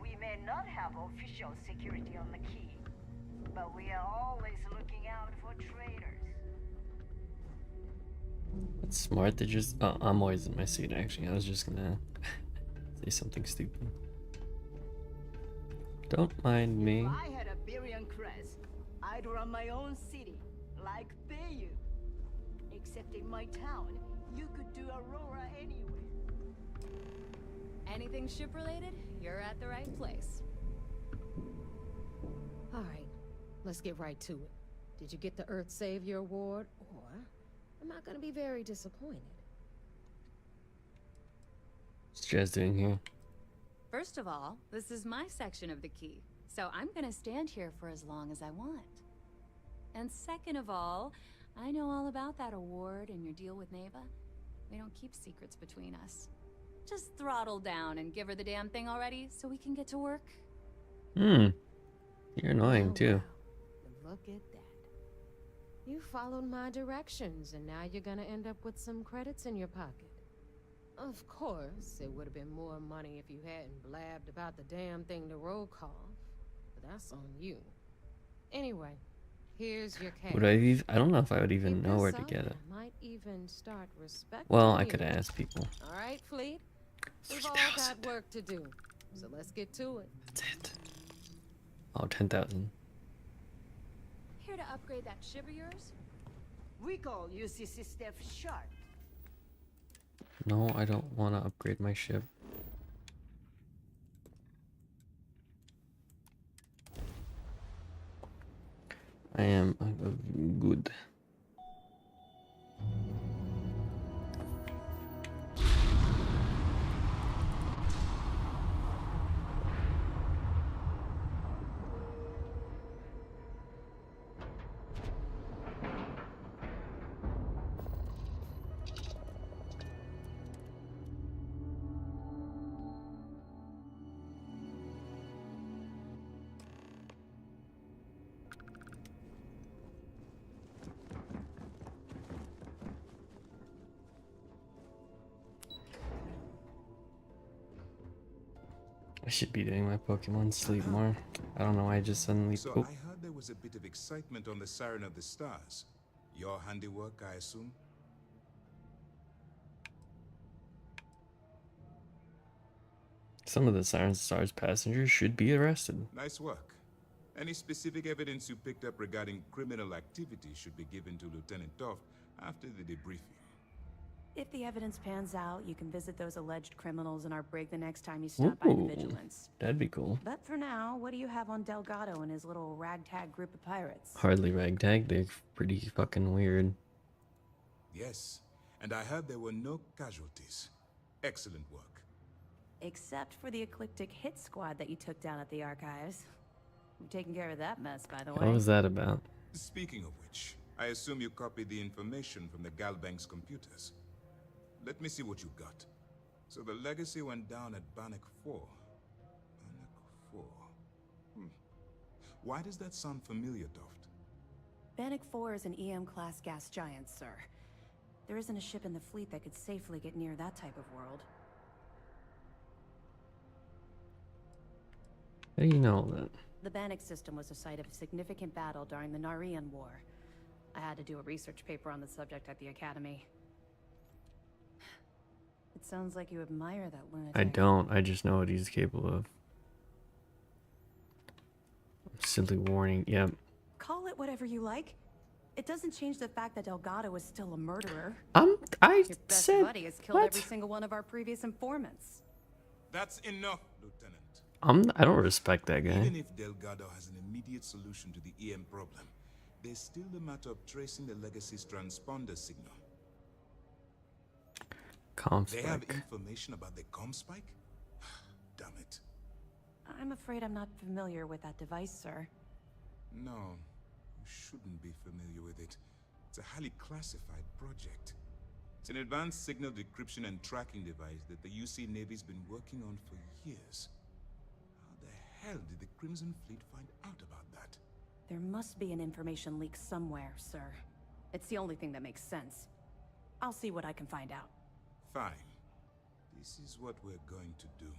We may not have official security on the key, but we are always looking out for traitors. It's smart to just. Oh, I'm always in my seat. Actually, I was just gonna say something stupid. Don't mind me. If I had a Berian crest, I'd run my own city, like Bayou. Except in my town, you could do Aurora anywhere. Anything ship-related, you're at the right place. All right, let's get right to it. Did you get the Earth Savior Award, or am I gonna be very disappointed? What's Jazz doing here? First of all, this is my section of the key, so I'm gonna stand here for as long as I want. And second of all, I know all about that award and your deal with Neva. We don't keep secrets between us. Just throttle down and give her the damn thing already so we can get to work. You're annoying too. Look at that. You followed my directions, and now you're gonna end up with some credits in your pocket. Of course, it would have been more money if you hadn't blabbed about the damn thing to roll call, but that's on you. Anyway, here's your cash. Would I don't know if I would even know where to get it. Might even start respecting Well, I you. could ask people. All right, Fleet. We've all got work to do, so let's get to it. That's it. Oh, 10,000. Here to upgrade that ship of yours? We call UCC Steph sharp. No, I don't want to upgrade my ship. I am good. I should be doing my Pokemon sleep more. I don't know why I just suddenly. So Oh. I heard there was a bit of excitement on the Siren of the Stars. Your handiwork, I assume? Some of the Siren Stars passengers should be arrested. Nice work. Any specific evidence you picked up regarding criminal activity should be given to Lieutenant Toft after the debriefing. If the evidence pans out, you can visit those alleged criminals in our brig the next time you stop by the Vigilance. That'd be cool. But for now, what do you have on Delgado and his little ragtag group of pirates? Hardly ragtag. They're pretty fucking weird. Yes, and I heard there were no casualties. Excellent work. Except for the eclectic hit squad that you took down at the archives. You're taking care of that mess, by the way. What was that about? Speaking of which, I assume you copied the information from the Galbank's computers. Let me see what you got. So the legacy went down at Bannock 4. Bannock 4. Why does that sound familiar, Toft? Bannock 4 is an EM-class gas giant, sir. There isn't a ship in the fleet that could safely get near that type of world. How do you know all that? The Bannock system was the site of a significant battle during the Narian War. I had to do a research paper on the subject at the Academy. It sounds like you admire that lunatic. I don't. I just know what he's capable of. Simply warning. Yep. Call it whatever you like. It doesn't change the fact that Delgado is still a murderer. I Your best said buddy has killed what? every single one of our previous informants. That's enough, Lieutenant. I don't respect that guy. Even if Delgado has an immediate solution to the EM problem, there's still the matter of tracing the Legacy's transponder signal. They have Comspec. information about the Comspike? Damn it. I'm afraid I'm not familiar with that device, sir. No, you shouldn't be familiar with it. It's a highly classified project. It's an advanced signal decryption and tracking device that the UC Navy's been working on for years. How the hell did the Crimson Fleet find out about that? There must be an information leak somewhere, sir. It's the only thing that makes sense. I'll see what I can find out. Fine. This is what we're going to do.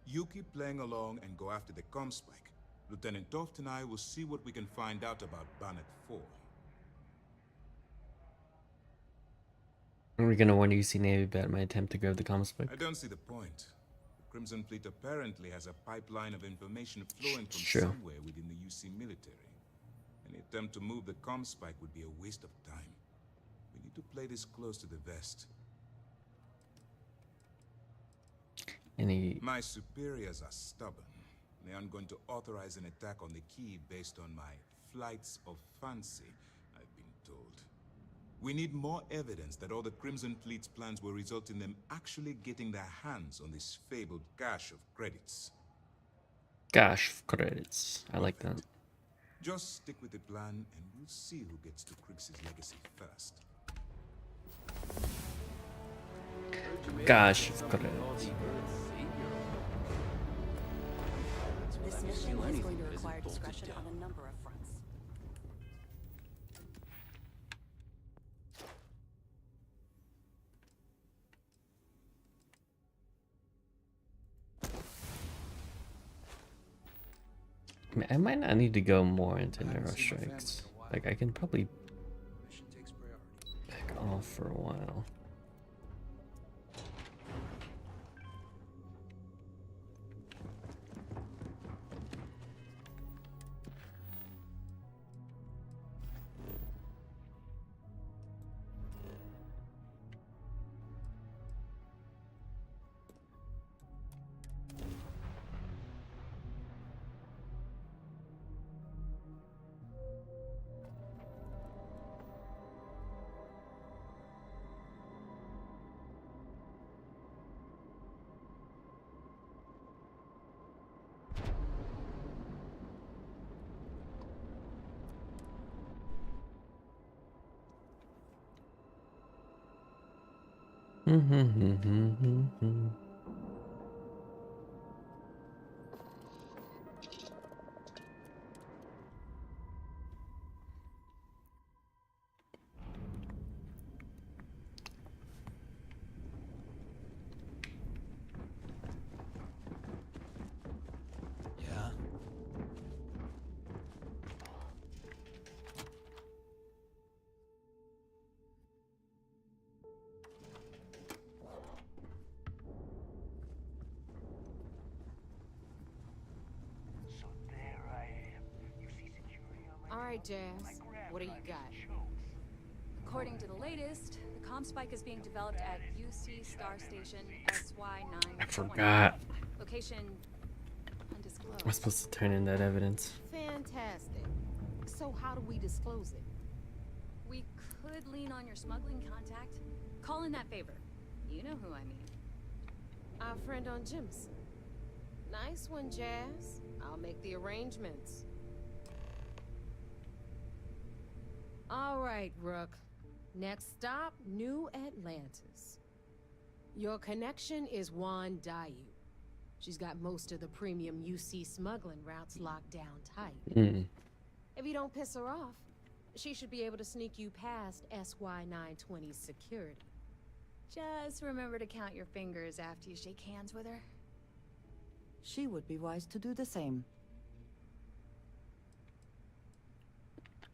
You keep playing along and go after the Comspike. Lieutenant Toft and I will see what we can find out about Bannock 4. Are we gonna warn UC Navy about my attempt to grab the Comspec? I don't see the point. The Crimson Fleet apparently has a pipeline of information flowing from Sure. somewhere within the UC military. Any attempt to move the Comspike would be a waste of time. We need to play this close to the vest. My superiors are stubborn. They aren't going to authorize an attack on the key based on my flights of fancy, I've been told. We need more evidence that all the Crimson Fleet's plans will result in them actually getting their hands on this fabled cache of credits. Gosh, credits. I like that. Just stick with the plan, and we'll see who gets to Krig's legacy first. Gosh, I've got it. This mission is going to require discretion on a number of fronts. I might not need to go more into neurostrikes. Like, I can probably back off for a while. All right, Jazz. What do you got? According to the latest, the comm spike is being developed at UC Star Station SY9. I forgot. Location I'm undisclosed. supposed to turn in that evidence. Fantastic. So how do we disclose it? We could lean on your smuggling contact. Call in that favor. You know who I mean. Our friend on Jim's. Nice one, Jazz. I'll make the arrangements. All right, Rook. Next stop, New Atlantis. Your connection is Juan Dayu. She's got most of the premium UC smuggling routes locked down tight. If you don't piss her off, she should be able to sneak you past SY920's security. Just remember to count your fingers after you shake hands with her. She would be wise to do the same.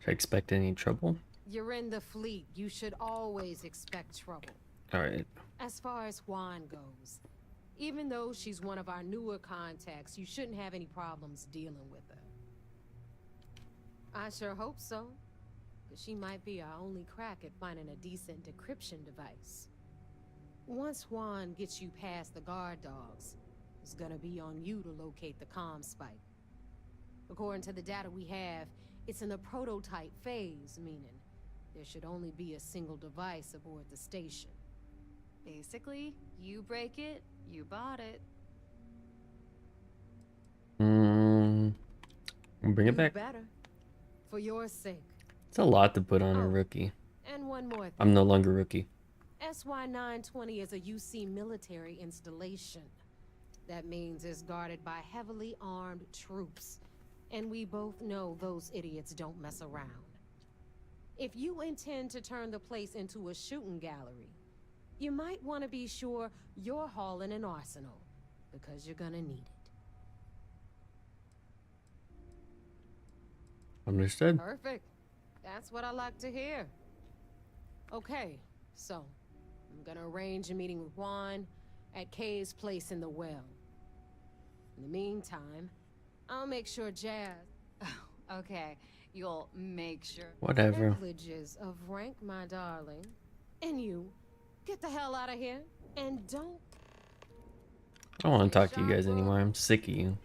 Should I expect any trouble? You're in the fleet. You should always expect trouble. Alright. As far as Juan goes, even though she's one of our newer contacts, you shouldn't have any problems dealing with her. I sure hope so, because she might be our only crack at finding a decent decryption device. Once Juan gets you past the guard dogs, it's gonna be on you to locate the comm spike. According to the data we have, it's in the prototype phase, meaning there should only be a single device aboard the station. Basically, you break it, you bought it. Bring it back. Better. For your sake. It's a lot to put on a rookie. And one more thing. I'm no longer rookie. SY920 is a UC military installation. That means it's guarded by heavily armed troops. And we both know those idiots don't mess around. If you intend to turn the place into a shooting gallery, you might want to be sure you're hauling an arsenal, because you're gonna need it. Understood. Perfect. That's what I like to hear. Okay, so I'm gonna arrange a meeting with Juan at Kay's place in the well. In the meantime, I'll make sure Jazz... Oh, okay. You'll make sure... Whatever. Privileges of rank, my darling. And you, get the hell out of here. And don't... I don't want to talk to you guys anymore. I'm sick of you.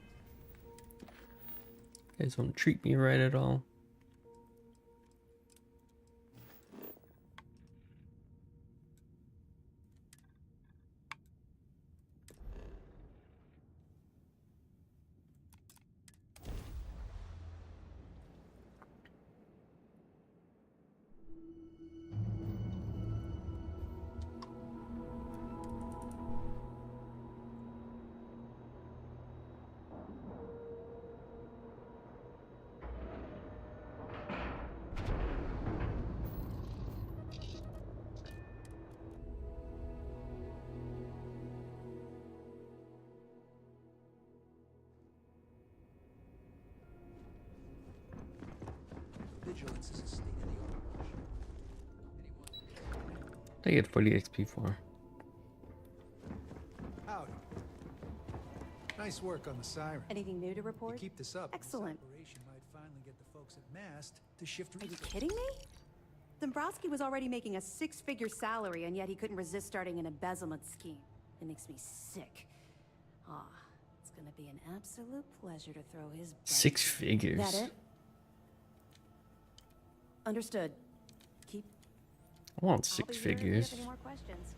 You guys don't treat me right at all. This is a state-of-the-art I get 40 XP for. Howdy. Nice work on the siren. Anything new to report? You keep this up, Excellent. this operation might finally get the folks at Mast to shift. Are you kidding me? Dombrowski was already making a 6-figure salary, and yet he couldn't resist starting an embezzlement scheme. It makes me sick. Ah, it's gonna be an absolute pleasure to throw his. 6 figures. That it? Understood. Keep. I want I'll 6 be here if you figures. have any more questions.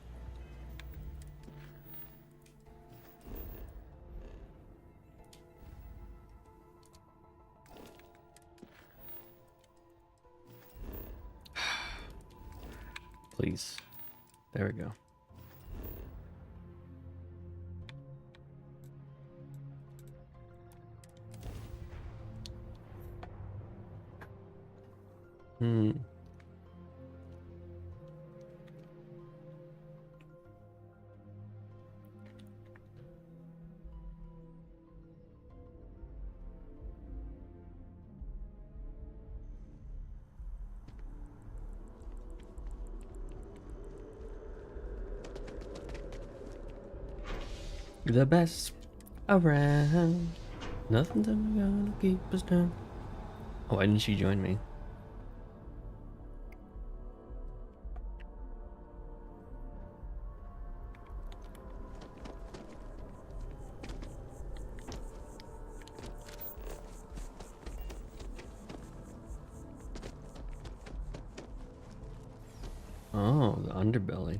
Please. There we go. The best around. Nothing's ever gonna keep us down. Oh, why didn't she join me? Oh, the underbelly.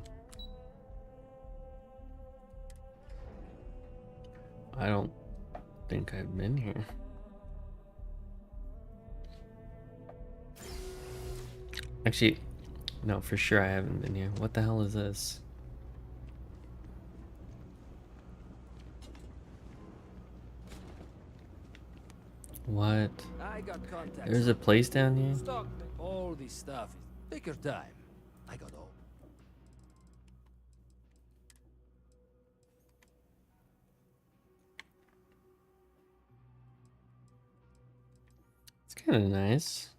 I don't think I've been here. Actually, no, for sure I haven't been here. What the hell is this? What? I got contacts. There's a place down here? Stock all this stuff. Take your time. I got all. It's kind of nice.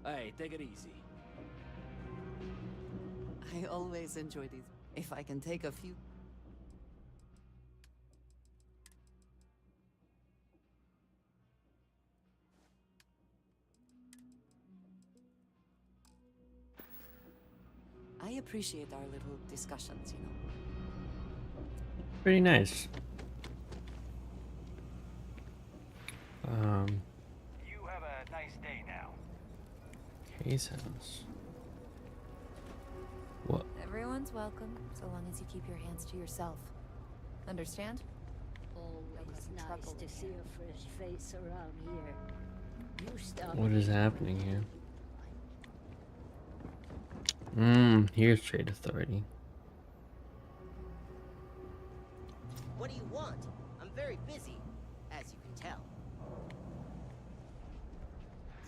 Hey, take it easy. I always enjoy these. If I can take a few. I appreciate our little discussions, you know. Pretty nice. You have a nice day now. Case house. What? Everyone's welcome, so long as you keep your hands to yourself. Understand? Always nice to see a fresh face around here. You stop. What is happening here? Here's Trade Authority. What do you want? I'm very busy, as you can tell.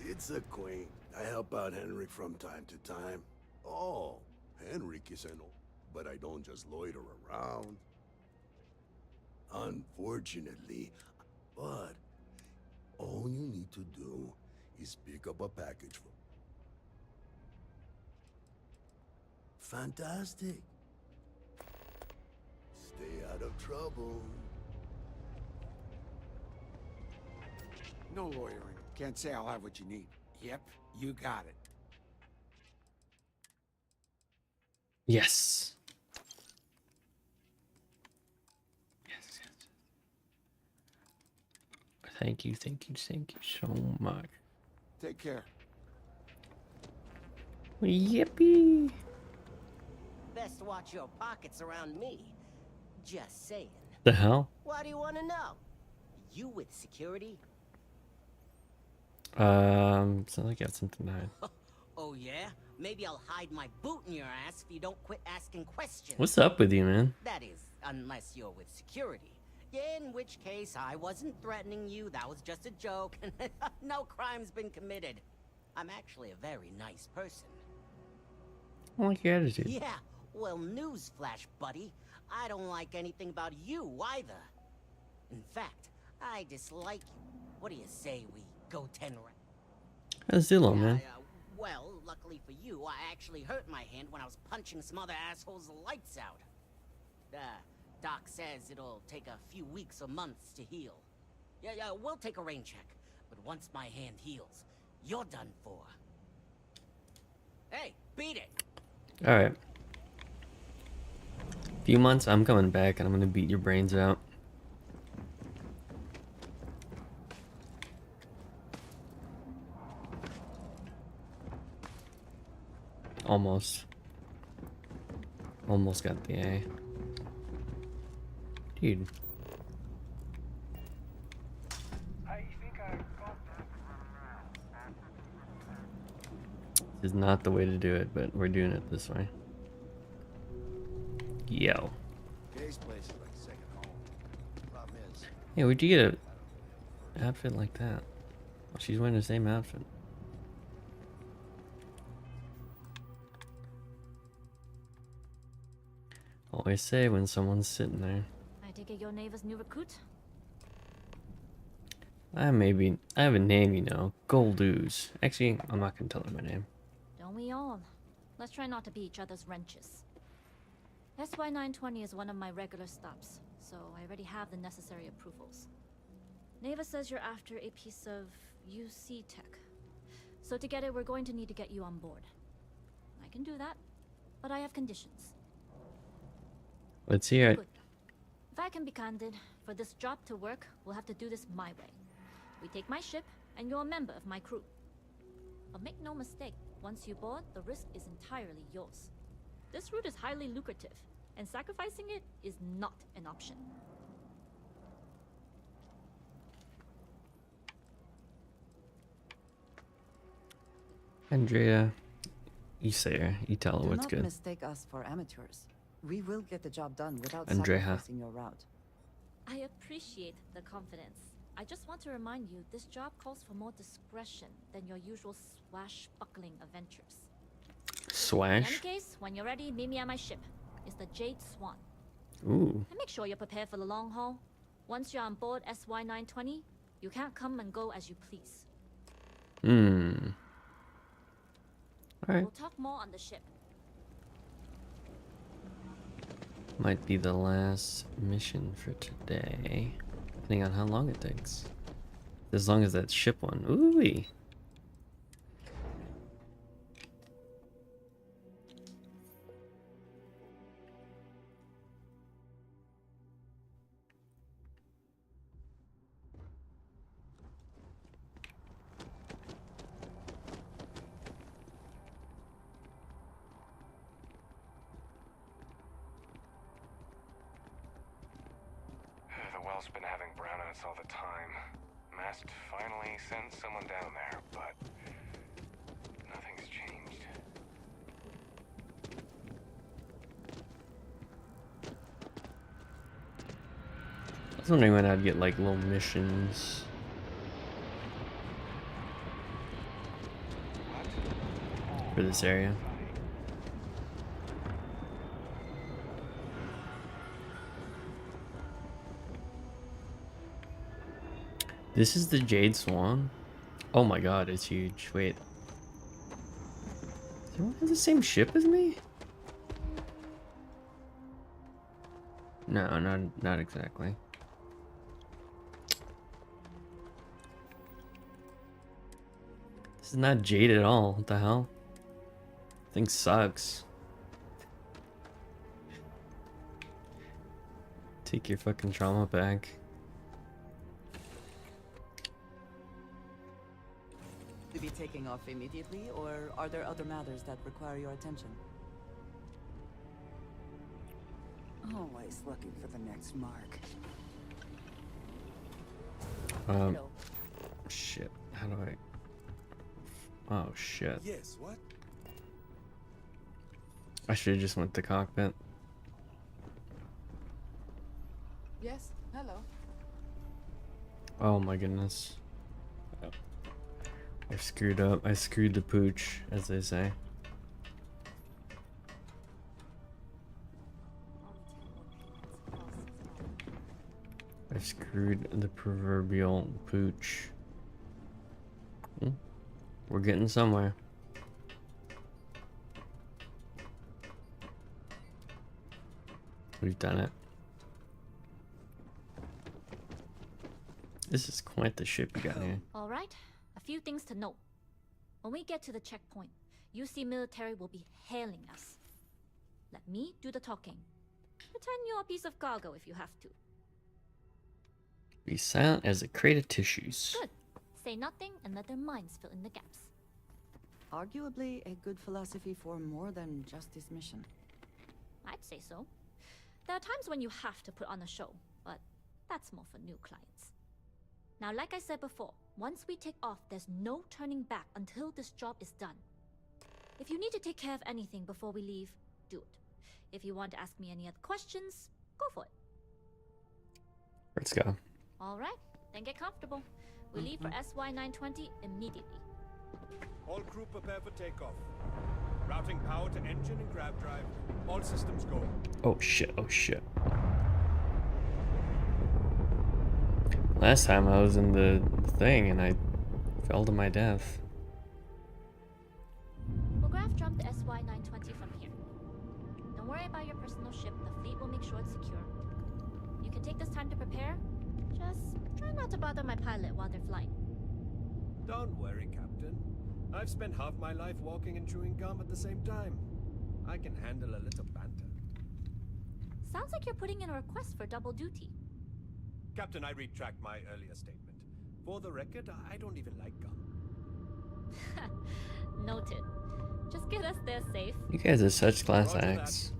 It's a quaint. I help out Henrik from time to time. Oh, Henrik is an old, but I don't just loiter around. Unfortunately, but all you need to do is pick up a package from. Fantastic. Stay out of trouble. No lawyering. Can't say I'll have what you need. Yep, you got it. Yes. Yes. Thank you so much. Take care. Yippee! Best watch your pockets around me. Just saying. The hell? Why do you want to know? You with security? Sounds like you got something to hide. Oh yeah? Maybe I'll hide my boot in your ass if you don't quit asking questions. What's up with you, man? That is, unless you're with security. In which case, I wasn't threatening you. That was just a joke. No crime's been committed. I'm actually a very nice person. I like your attitude. Yeah, well, newsflash, buddy. I don't like anything about you either. In fact, I dislike you. What do you say we go 10 rounds? How's Zillow, man? Well, luckily for you, I actually hurt my hand when I was punching some other assholes' lights out. Doc says it'll take a few weeks or months to heal. Yeah, we'll take a rain check. But once my hand heals, you're done for. Hey, beat it! Alright. Few months, I'm coming back and I'm gonna beat your brains out. Almost. Almost got the A. Dude. This is not the way to do it, but we're doing it this way. Yo. Jay's place is like second home. Problem is, Hey, where'd you get an outfit like that? Oh, she's wearing the same outfit. Always say when someone's sitting there. I take it your neighbor's new recruit? I have a name, you know. Gold Ooze. Actually, I'm not gonna tell her my name. Don't we all? Let's try not to be each other's wrenches. SY920 is one of my regular stops, so I already have the necessary approvals. Neva says you're after a piece of UC tech. So to get it, we're going to need to get you on board. I can do that, but I have conditions. Let's hear it. Good. If I can be candid, for this job to work, we'll have to do this my way. We take my ship, and you're a member of my crew. But make no mistake, once you board, the risk is entirely yours. This route is highly lucrative, and sacrificing it is not an option. Andrea, you say her. You tell her Do what's not good. mistake us for amateurs. We will get the job done without Andrea. sacrificing your route. I appreciate the confidence. I just want to remind you, this job calls for more discretion than your usual swashbuckling adventures. In Swash? any case, when you're ready, meet me at my ship. It's the Jade Swan. Ooh. And make sure you're prepared for the long haul. Once you're on board SY920, you can't come and go as you please. Alright. We'll talk more on the ship. Might be the last mission for today. Depending on how long it takes. As long as that ship one. Ooh-wee. The well's been having brownouts all the time. Mast finally sent someone down there, but nothing's changed. I was wondering when I'd get like little missions. For this area. This is the Jade Swan? Oh my god, it's huge. Wait. Does everyone have the same ship as me? No, not exactly. This is not Jade at all. What the hell? Thing sucks. Take your fucking trauma back. To be taking off immediately, or are there other matters that require your attention? Always looking for the next mark. Shit. How do I... Oh, shit. Yes, what? I should have just went to cockpit. Yes, Hello. Oh my goodness. I screwed up. I screwed the pooch, as they say. I screwed the proverbial pooch. We're getting somewhere. We've done it. This is quite the ship you got here. All right, a few things to note. When we get to the checkpoint, UC military will be hailing us. Let me do the talking. Pretend you're a piece of cargo if you have to. Be silent as a crate of tissues. Good. Say nothing and let their minds fill in the gaps. Arguably a good philosophy for more than just this mission. I'd say so. There are times when you have to put on a show, but that's more for new clients. Now, like I said before, once we take off, there's no turning back until this job is done. If you need to take care of anything before we leave, do it. If you want to ask me any other questions, go for it. Let's go. All right, then get comfortable. We leave for SY-920 immediately. All crew prepare for takeoff. Routing power to engine and grav drive. All systems go. Oh shit, oh shit. Last time I was in the thing and I fell to my death. We'll grav jump the SY-920 from here. Don't worry about your personal ship. The fleet will make sure it's secure. You can take this time to prepare. Just try not to bother my pilot while they're flying. Don't worry, Captain. I've spent half my life walking and chewing gum at the same time. I can handle a little banter. Sounds like you're putting in a request for double duty. Captain, I retract my earlier statement. For the record, I don't even like gum. Noted. Just get us there safe. You guys are such class acts.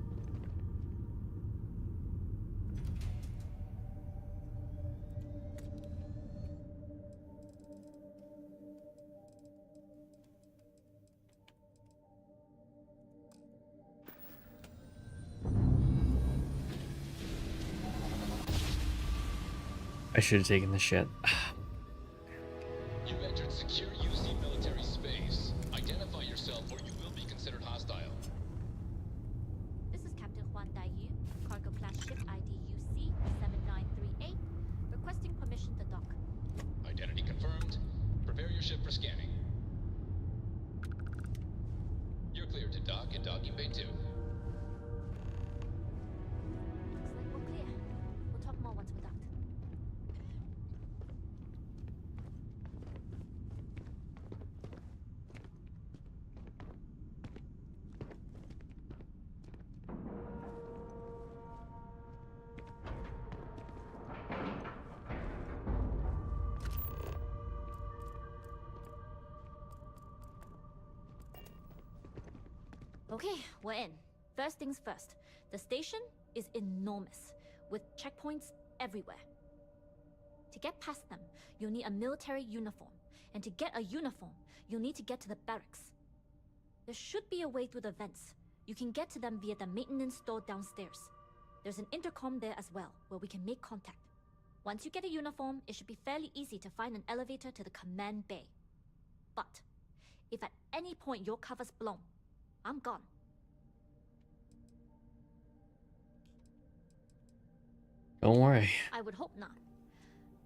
I should have taken the shit. You've entered secure UC military space. Identify yourself or you will be considered hostile. This is Captain Juan Daiyu, cargo class ship ID UC 7938, requesting permission to dock. Identity confirmed. Prepare your ship for scanning. You're cleared to dock in docking bay 2. Looks like we're clear. We'll talk more once we're docked. Okay, we're in. First things first. The station is enormous, with checkpoints everywhere. To get past them, you'll need a military uniform. And to get a uniform, you'll need to get to the barracks. There should be a way through the vents. You can get to them via the maintenance store downstairs. There's an intercom there as well, where we can make contact. Once you get a uniform, it should be fairly easy to find an elevator to the command bay. But if at any point your cover's blown, I'm gone. Don't worry. I would hope not.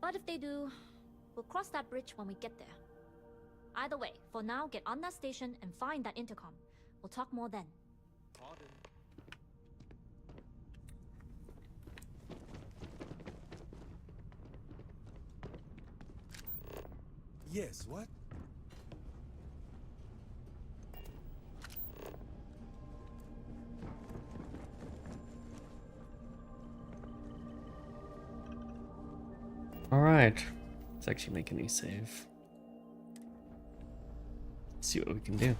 But if they do, we'll cross that bridge when we get there. Either way, for now, get on that station and find that intercom. We'll talk more then. Yes, what? Alright. Let's actually make a new save. Let's see what we can do.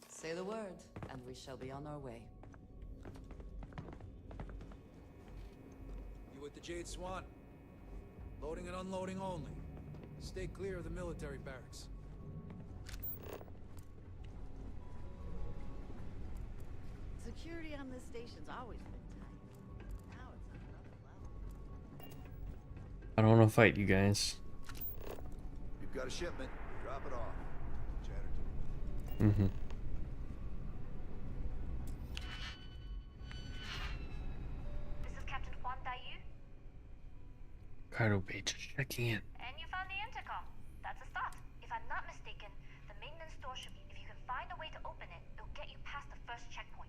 Say the word, and we shall be on our way. You with the Jade Swan? Loading and unloading only. Stay clear of the military barracks. The Security on this station's always been tight. Now it's on another level. I don't want to fight you guys. You've got a shipment. Drop it off. Chatterton. Mm-hmm. This is Captain Juan Dayu. Cargo page checking in. And you found the intercom. That's a start. If I'm not mistaken, the maintenance door should be... If you can find a way to open it, it'll get you past the first checkpoint.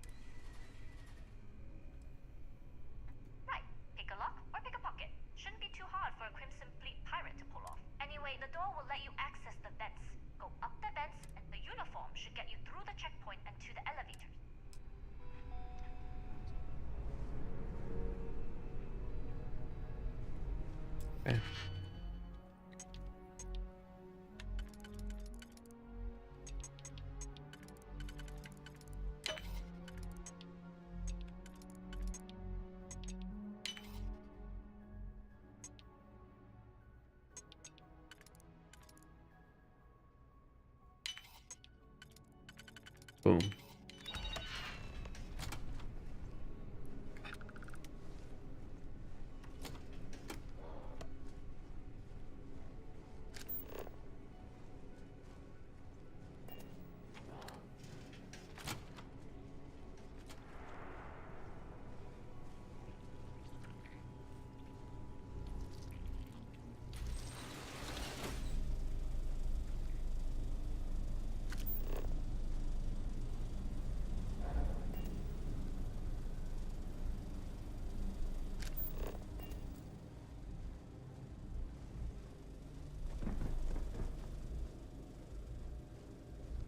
Right. Pick a lock or pick a pocket. Shouldn't be too hard for a Crimson Fleet pirate to pull off. Anyway, the door will let you access the vents. Go up the vents, and the uniform should get you through the checkpoint and to the elevators. Okay. Boom.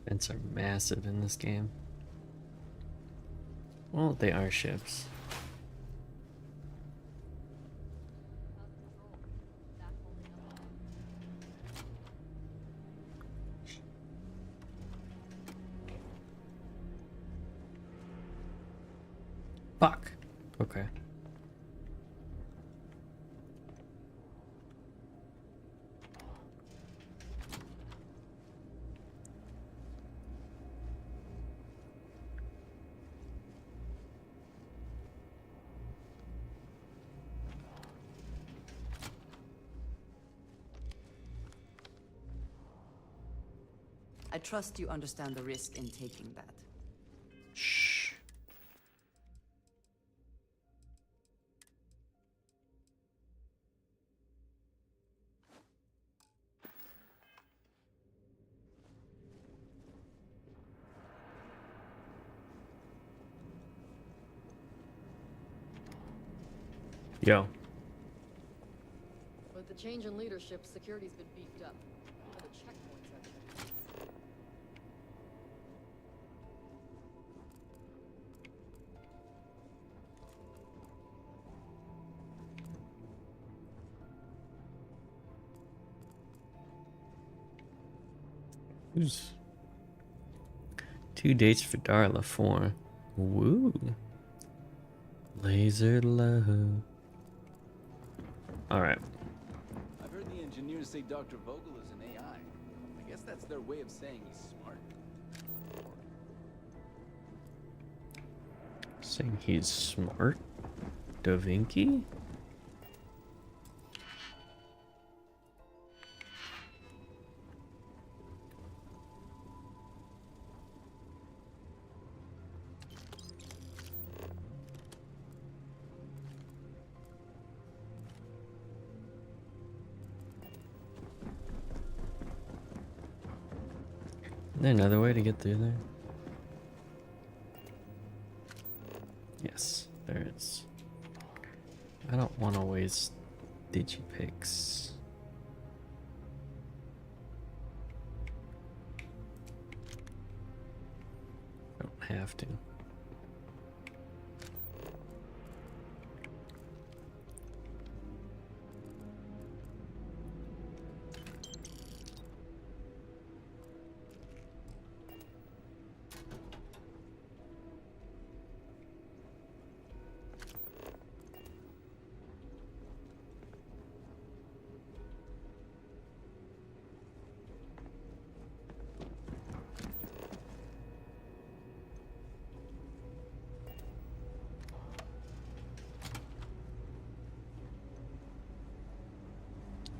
Vents are massive in this game. Well, they are ships. Fuck. Okay. I trust you understand the risk in taking that. Shh. Yo. With the change in leadership, security's been beefed up. But the checkpoints are checkpoints. Ooze. 2 dates for Darla 4. Woo. Laser love. Alright. I've heard the engineers say Dr. Vogel is an AI. I guess that's their way of saying he's smart. Saying he's smart? Da Vinci? Is there another way to get through there? Yes, there is. I don't want to waste digipicks. I don't have to.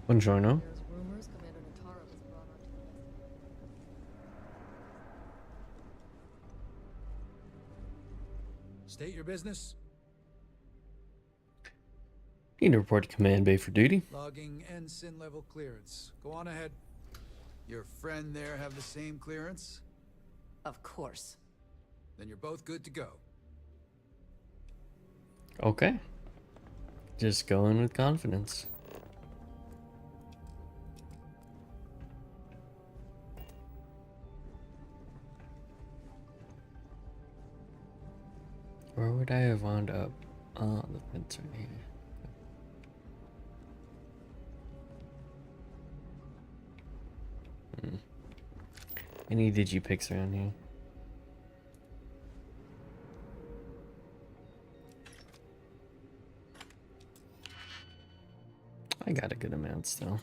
Buongiorno. There's rumors Commander Natara was brought onto the list. State your business. Need to report to Command Bay for duty. Logging ensign level clearance. Go on ahead. Your friend there have the same clearance? Of course. Then you're both good to go. Okay. Just go in with confidence. Where would I have wound up? Oh, the fence right here. Any digipicks around here? I got a good amount still.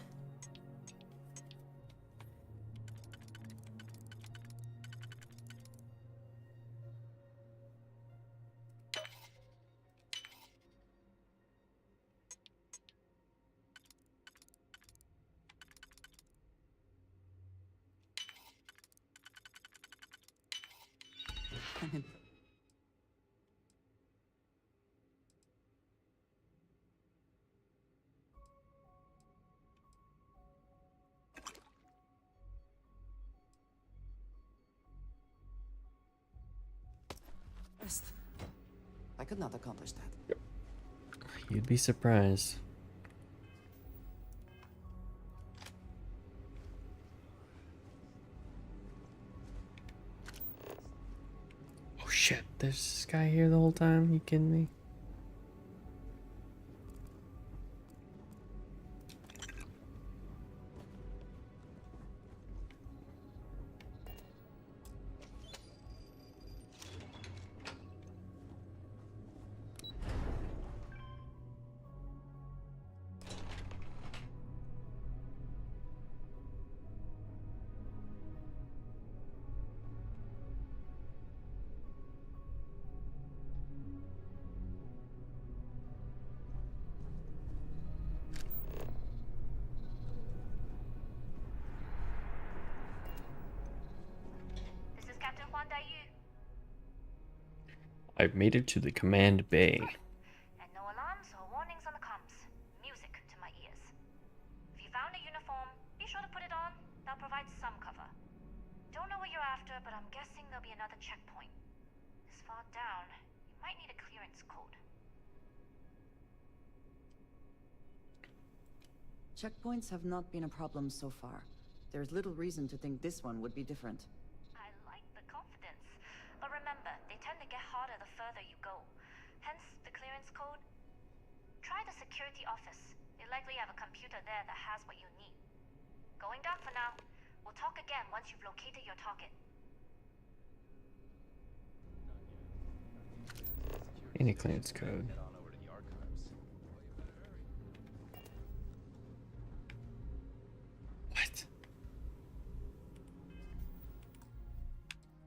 I could not accomplish that. You'd be surprised. Oh shit, there's this guy here the whole time? You kidding me? This is Captain Huan Daiyu. I've made it to the command bay. And no alarms or warnings on the comms. Music to my ears. If you found a uniform, be sure to put it on. That'll provide some cover. Don't know what you're after, but I'm guessing there'll be another checkpoint. This far down, you might need a clearance code. Checkpoints have not been a problem so far. There's little reason to think this one would be different. I like the confidence. But remember, they tend to get harder the further you go. Hence, the clearance code. Try the security office. They likely have a computer there that has what you need. Going dark for now. We'll talk again once you've located your target. Any clearance code. What?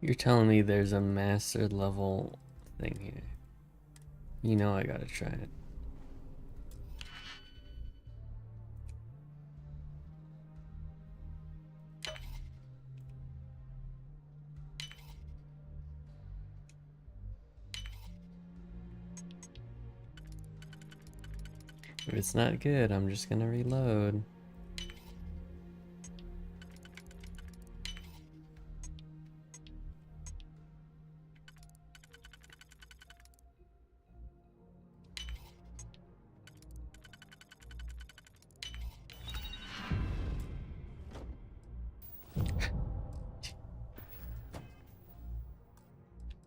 You're telling me there's a master level thing here? You know I gotta try it. If it's not good, I'm just gonna reload.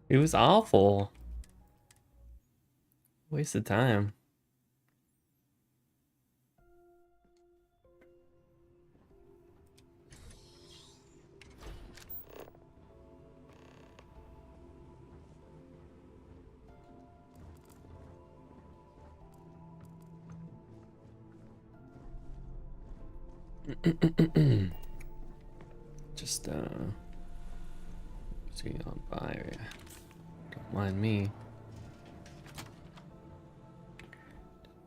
It was awful. Waste of time. Just see on fire. Don't mind me.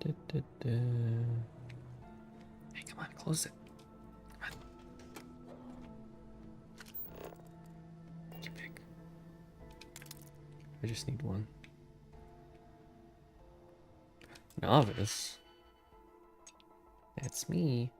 Hey, come on, close it. I just need one. Novice? That's me.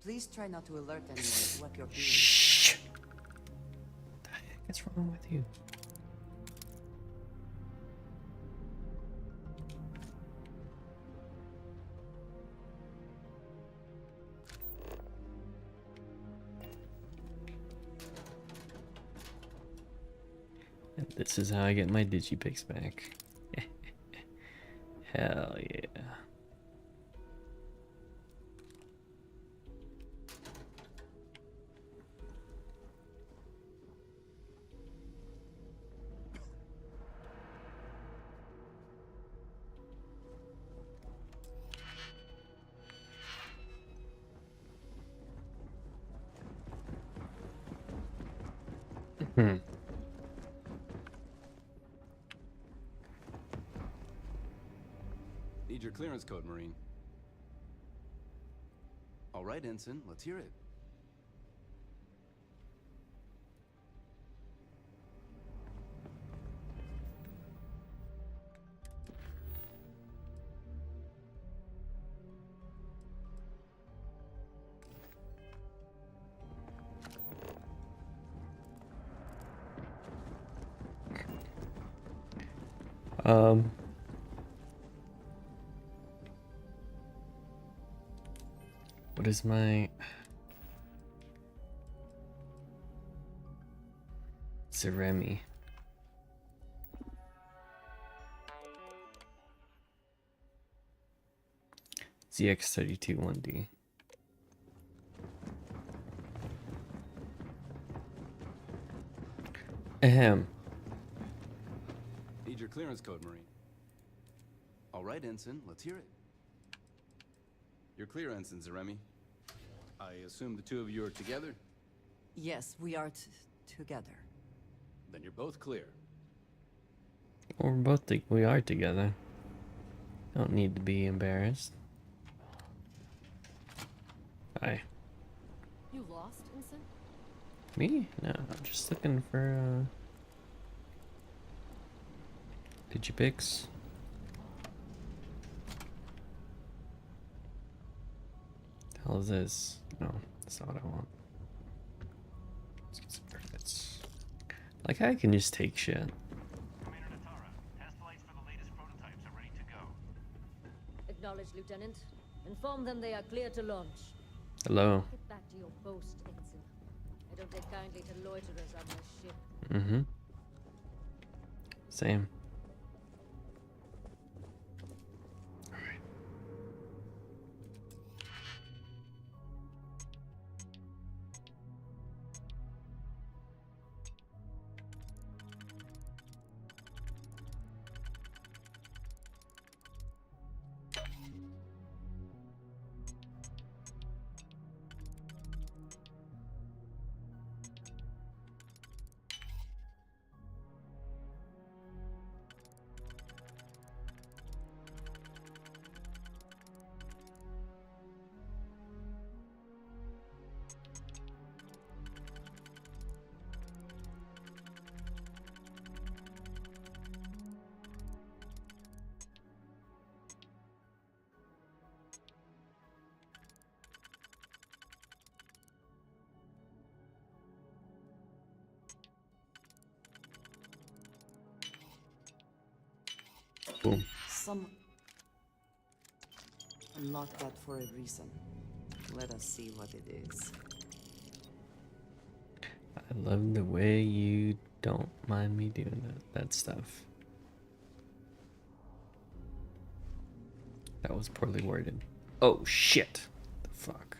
Please try not to alert anyone to what you're doing. Shh. What the heck is wrong with you? And this is how I get my Digipics back. Hell yeah. Need your clearance code, Marine. All right, Ensign, let's hear it. What is my Zeremi? ZX32 1D. Ahem. Need your clearance code, Marine. All right, Ensign, let's hear it. You're clear, Ensign Zeremi. I assume the two of you are together? Yes, we are together. Then you're both clear. Well, we are together. Don't need to be embarrassed. Hi. You lost, Ensign? Me? No, I'm just looking for Digipics. The hell is this? No, that's not what I want. Let's get some credits. Like how I can just take shit. Acknowledge, Lieutenant. Inform them they are clear to launch. Hello. Get back to your post, Ensign. I don't take kindly to loiterers on this ship. Mm-hmm. Same. Boom. Some unlocked that for a reason. Let us see what it is. I love the way you don't mind me doing that stuff. That was poorly worded. Oh shit. The fuck.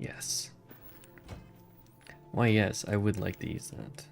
Yes. Why, yes, I would like to use that.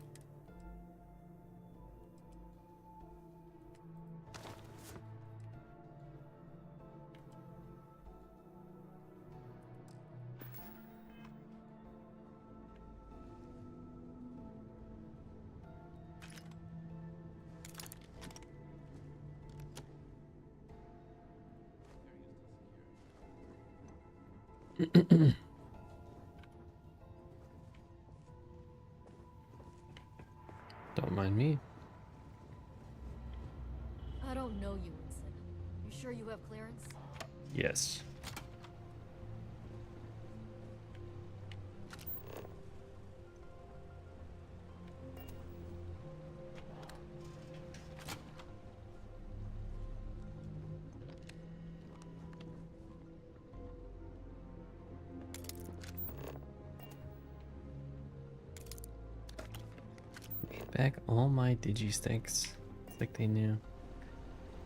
Don't mind me. I don't know you, Winston. You sure you have clearance? Yes. Made back all my digisticks. It's like they knew.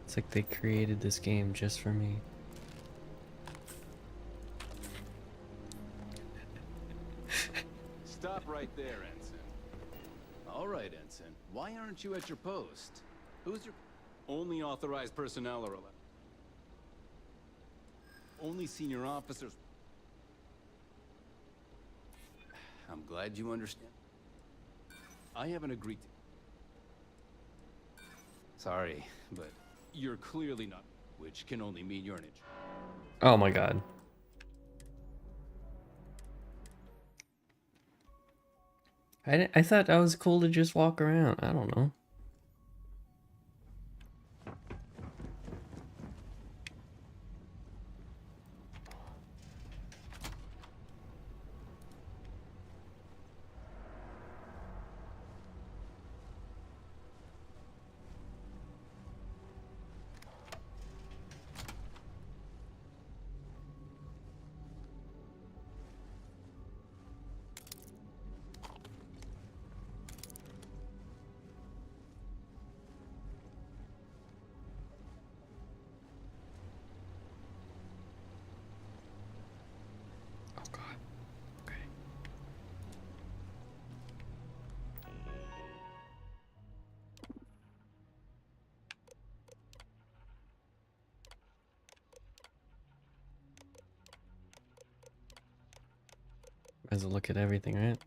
It's like they created this game just for me. Stop right there, Ensign. All right, Ensign. Why aren't you at your post? Who's your only authorized personnel are allowed? Only senior officers. I'm glad you understand. I haven't agreed to. Sorry, but you're clearly not, which can only mean you're an inch. Oh my god. I thought that was cool to just walk around. I don't know. Might as well look at everything, right?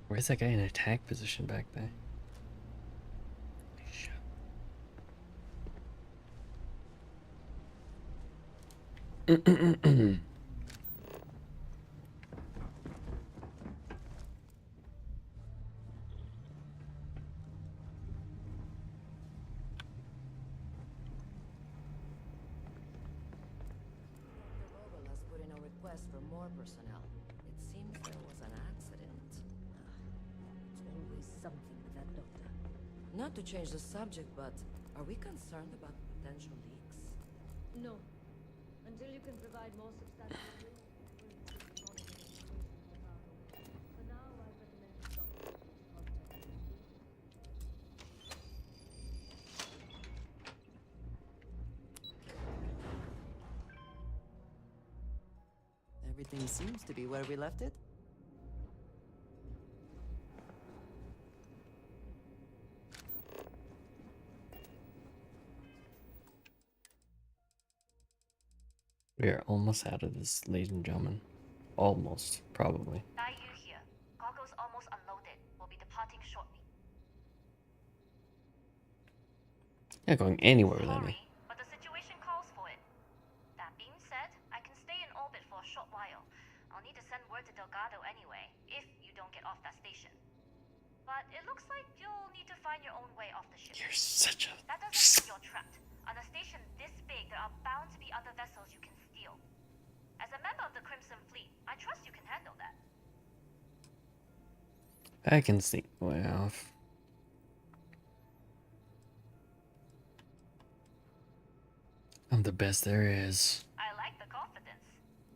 Where's that guy in attack position back there? Shit. Has put in a request for more personnel. It seems there was an accident. It's always something with that doctor. Not to change the subject, but are we concerned about potential leaks? No. Until you can provide more substantial proof, we'll keep monitoring the situation without. For now, I recommend you stop contact. Everything seems to be where we left it. We are almost out of this, ladies and gentlemen. Almost, probably. That Not going anywhere without me. But the situation calls for it. That being said, I can stay in orbit for a short while. I'll need to send word to Delgado anyway, if you don't get off that station. But it looks like you'll need to find your own way off the ship. You're such a... That doesn't mean you're trapped. On a station this big, there are bound to be other vessels you can steal. As a member of the Crimson Fleet, I trust you can handle that. I can see. Wow. I'm the best there is. I like the confidence.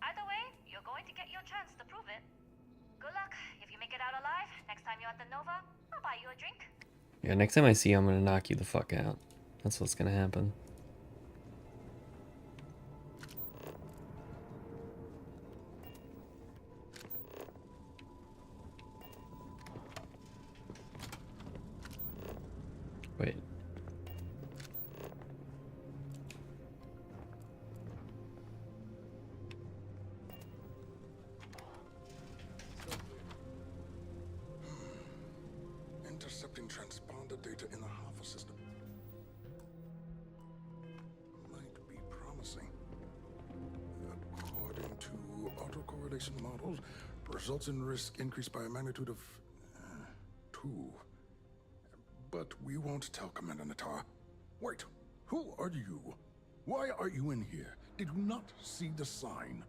Either way, you're going to get your chance to prove it. Good luck. If you make it out alive, next time you're at the Nova, I'll buy you a drink. Yeah, next time I see you, I'm gonna knock you the fuck out. That's what's gonna happen. Wait. Intercepting transponder data in the Alpha system. Might be promising. According to autocorrelation models, results in risk increased by a magnitude of 2. But we won't tell Commander Natar. Wait, who are you? Why are you in here? Did you not see the sign?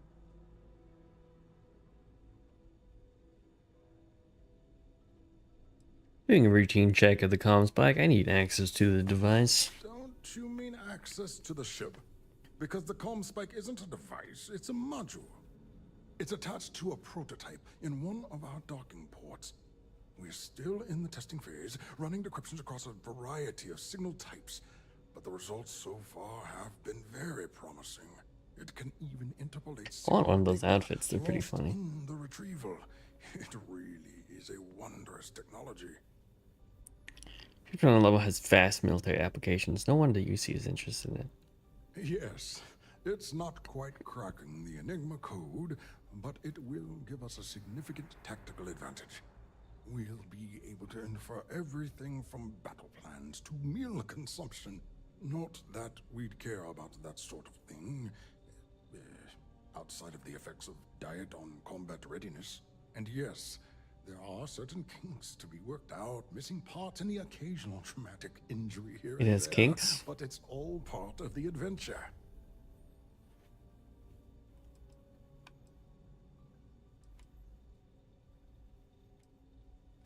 Doing a routine check of the comms back. I need access to the device. Don't you mean access to the ship? Because the comm spike isn't a device, it's a module. It's attached to a prototype in one of our docking ports. We're still in the testing phase, running decryptions across a variety of signal types. But the results so far have been very promising. It can even interpolate I want one of those outfits. They're pretty funny. in the retrieval. It really is a wondrous technology. Future on level has vast military applications. No wonder UC is interested in it. Yes, it's not quite cracking the Enigma code, but it will give us a significant tactical advantage. We'll be able to infer everything from battle plans to meal consumption. Not that we'd care about that sort of thing, outside of the effects of diet on combat readiness. And yes, there are certain kinks to be worked out, missing parts and the occasional traumatic injury here It and has there, kinks? but it's all part of the adventure.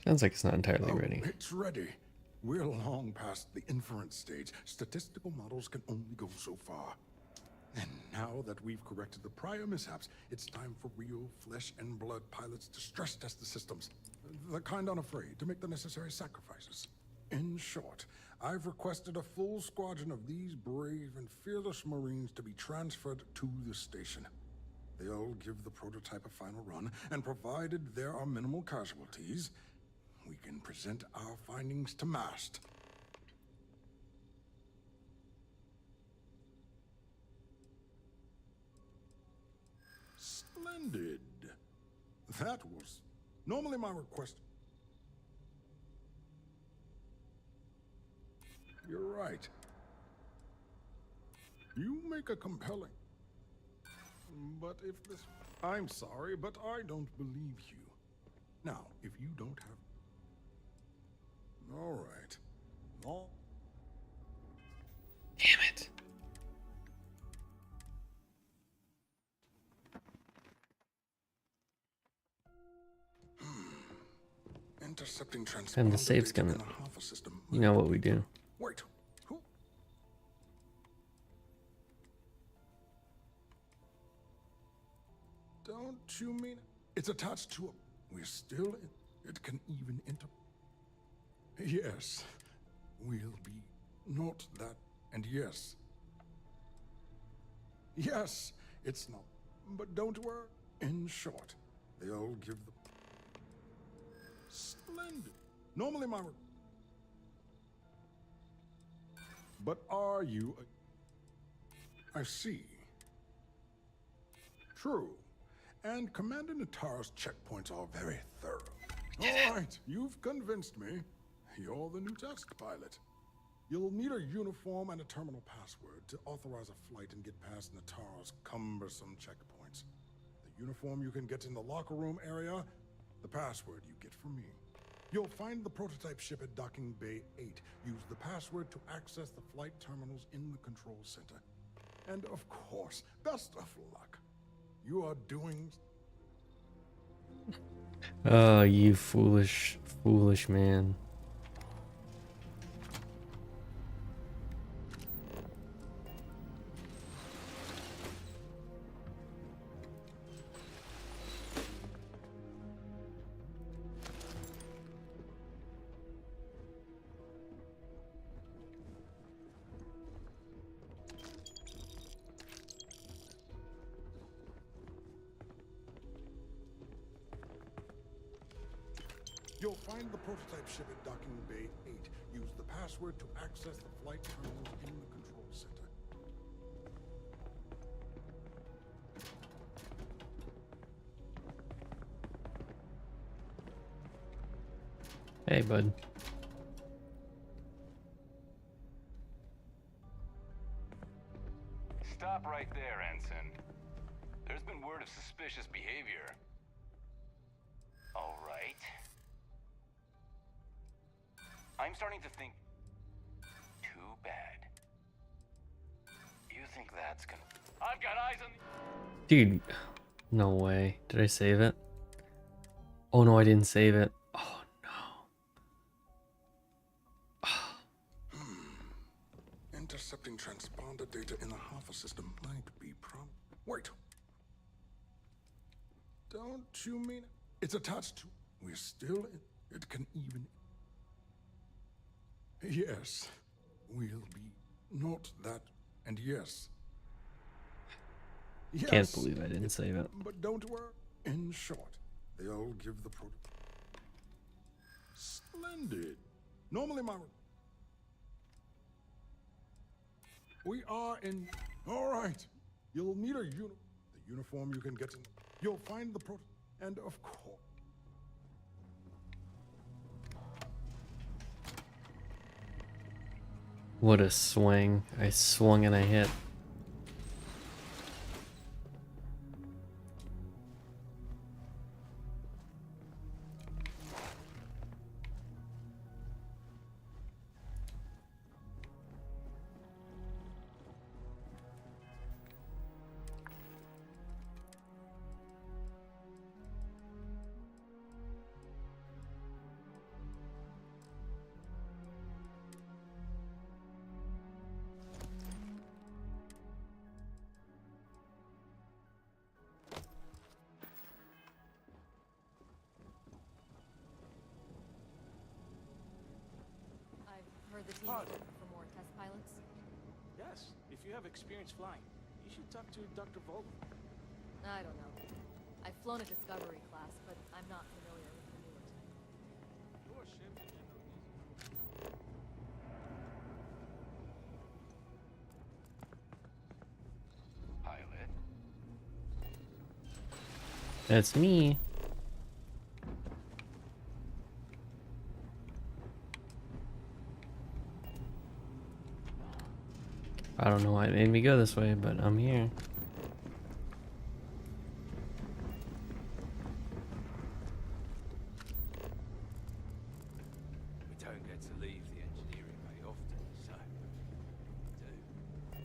Sounds like it's not entirely Oh, ready. it's ready. We're long past the inference stage. Statistical models can only go so far. And now that we've corrected the prior mishaps, it's time for real flesh and blood pilots to stress test the systems. The kind unafraid to make the necessary sacrifices. In short, I've requested a full squadron of these brave and fearless Marines to be transferred to the station. They'll give the prototype a final run, and provided there are minimal casualties, we can present our findings to MAST. Splendid. That was normally my request. You're right. You make a compelling. But if this... I'm sorry, but I don't believe you. Now, if you don't have... All right. All... Damn it. Intercepting transponder And the save's data gonna... in the Alpha system. You know what we do. Wait. Who? Don't you mean it's attached to a... We're still in... It can even inter... Yes. We'll be... Not that... And yes. Yes. It's not... But don't worry. In short, they'll give the... Splendid. Normally my... But are you... I see. True. And Commander Natara's checkpoints are very thorough. All right, you've convinced me. You're the new test pilot. You'll need a uniform and a terminal password to authorize a flight and get past Natara's cumbersome checkpoints. The uniform you can get in the locker room area, the password you get from me. You'll find the prototype ship at Docking Bay 8. Use the password to access the flight terminals in the control center. And of course, best of luck. You are doing... Oh, you foolish, foolish man. You'll find the prototype ship at Docking Bay 8. Use the password to access the flight terminals in the control center. Hey, bud. Stop right there, Ensign. There's been word of suspicious behavior. All right. I'm starting to think... Too bad. You think that's gonna... I've got eyes on the... Dude, no way. Did I save it? Oh no, I didn't save it. Oh no. Intercepting transponder data in the Alpha system might be Wait. Don't you mean it? It's attached to... We're still in... It can even... Yes. We'll be... Not that... And yes. Yes. Can't believe I didn't save it. But don't worry. In short, they'll give the prototype. Splendid. Normally my... We are in... All right. You'll need a the uniform you can get in. You'll find the and of course... What a swing. I swung and I hit. Heard the team is looking for more test pilots? Yes, if you have experience flying, you should talk to Dr. Vogel. I don't know. I've flown a Discovery class, but I'm not familiar with the newer type. Your ship is Pilot. That's me. I don't know why it made me go this way, but I'm here. We don't get to leave the engineering bay often, so we do.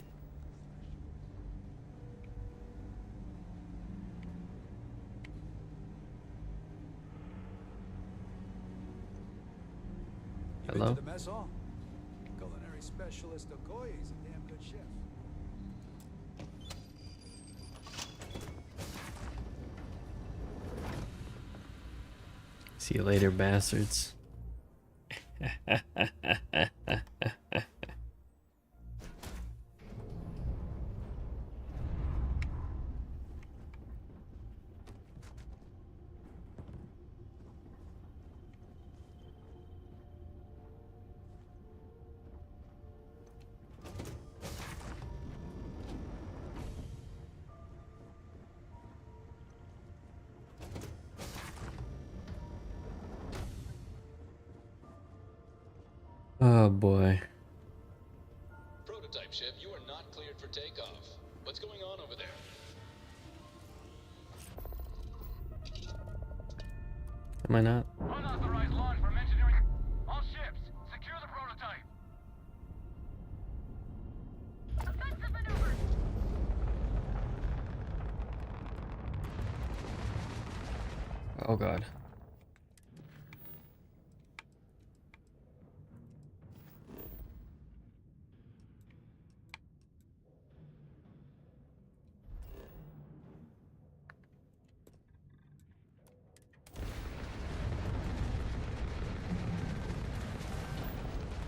You Hello? been to the mess hall? Culinary specialist Okoye is a damn good chef. See you later, bastards. Oh boy. takeoff. What's going on over there? Am I not? Unauthorized launch from engineering. All ships, secure the prototype. Offensive maneuvers! Oh god.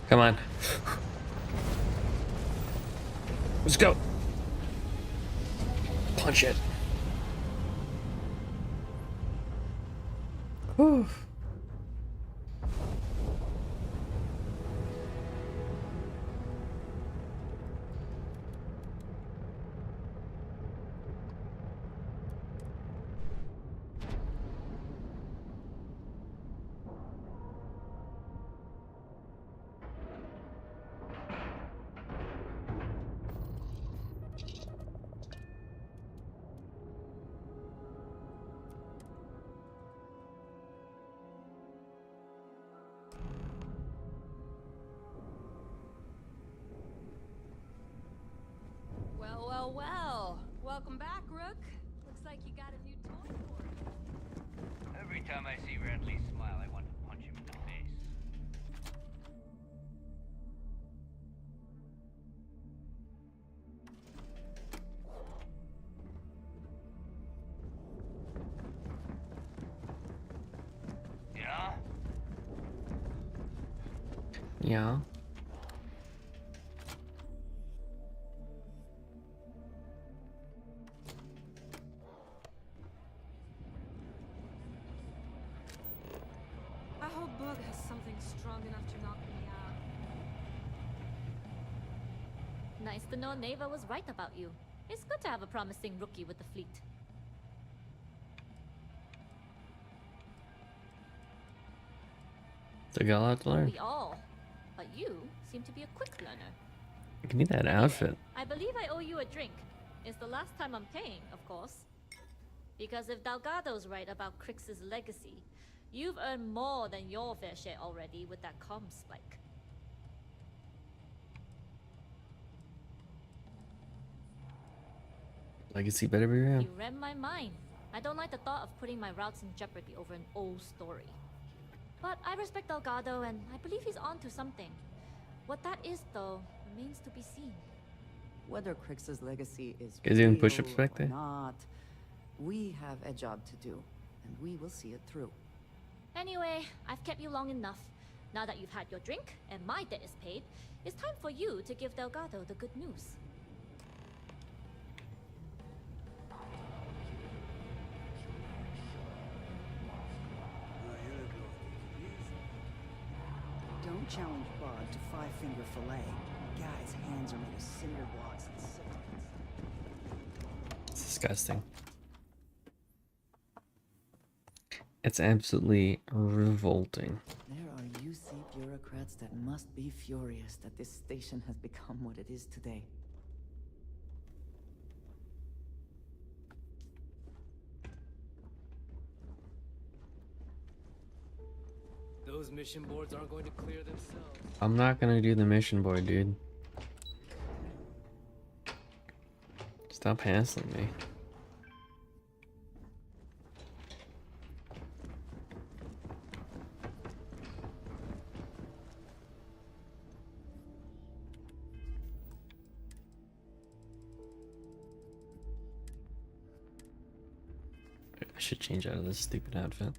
Come on. Let's go. Punch it. Whew. Well, well, well. Welcome back, Rook. Looks like you got a new toy for me. Every time I see Radley smile, I want to punch him in the face. Yeah? Yeah. I hope Bug has something strong enough to knock me out. Nice to know Neva was right about you. It's good to have a promising rookie with the fleet. So got a lot to learn. We all. But you seem to be a quick learner. Give me that outfit. I believe I owe you a drink. It's the last time I'm paying, of course. Because if Delgado's right about Crix's legacy, you've earned more than your fair share already with that comm spike. Legacy better be real. You read my mind. I don't like the thought of putting my routes in jeopardy over an old story. But I respect Delgado and I believe he's onto something. What that is, though, remains to be seen. Whether Crix's legacy is Is he doing real push-ups back or there? not, we have a job to do, and we will see it through. Anyway, I've kept you long enough. Now that you've had your drink and my debt is paid, it's time for you to give Delgado the good news. Don't challenge Bud to five-finger fillet. Guy's hands are made of cinder blocks and silt. It's disgusting. It's absolutely revolting. There are UC bureaucrats that must be furious that this station has become what it is today. Those mission boards aren't going to clear themselves. I'm not gonna do the mission board, dude. Stop hassling me. I should change out of this stupid outfit.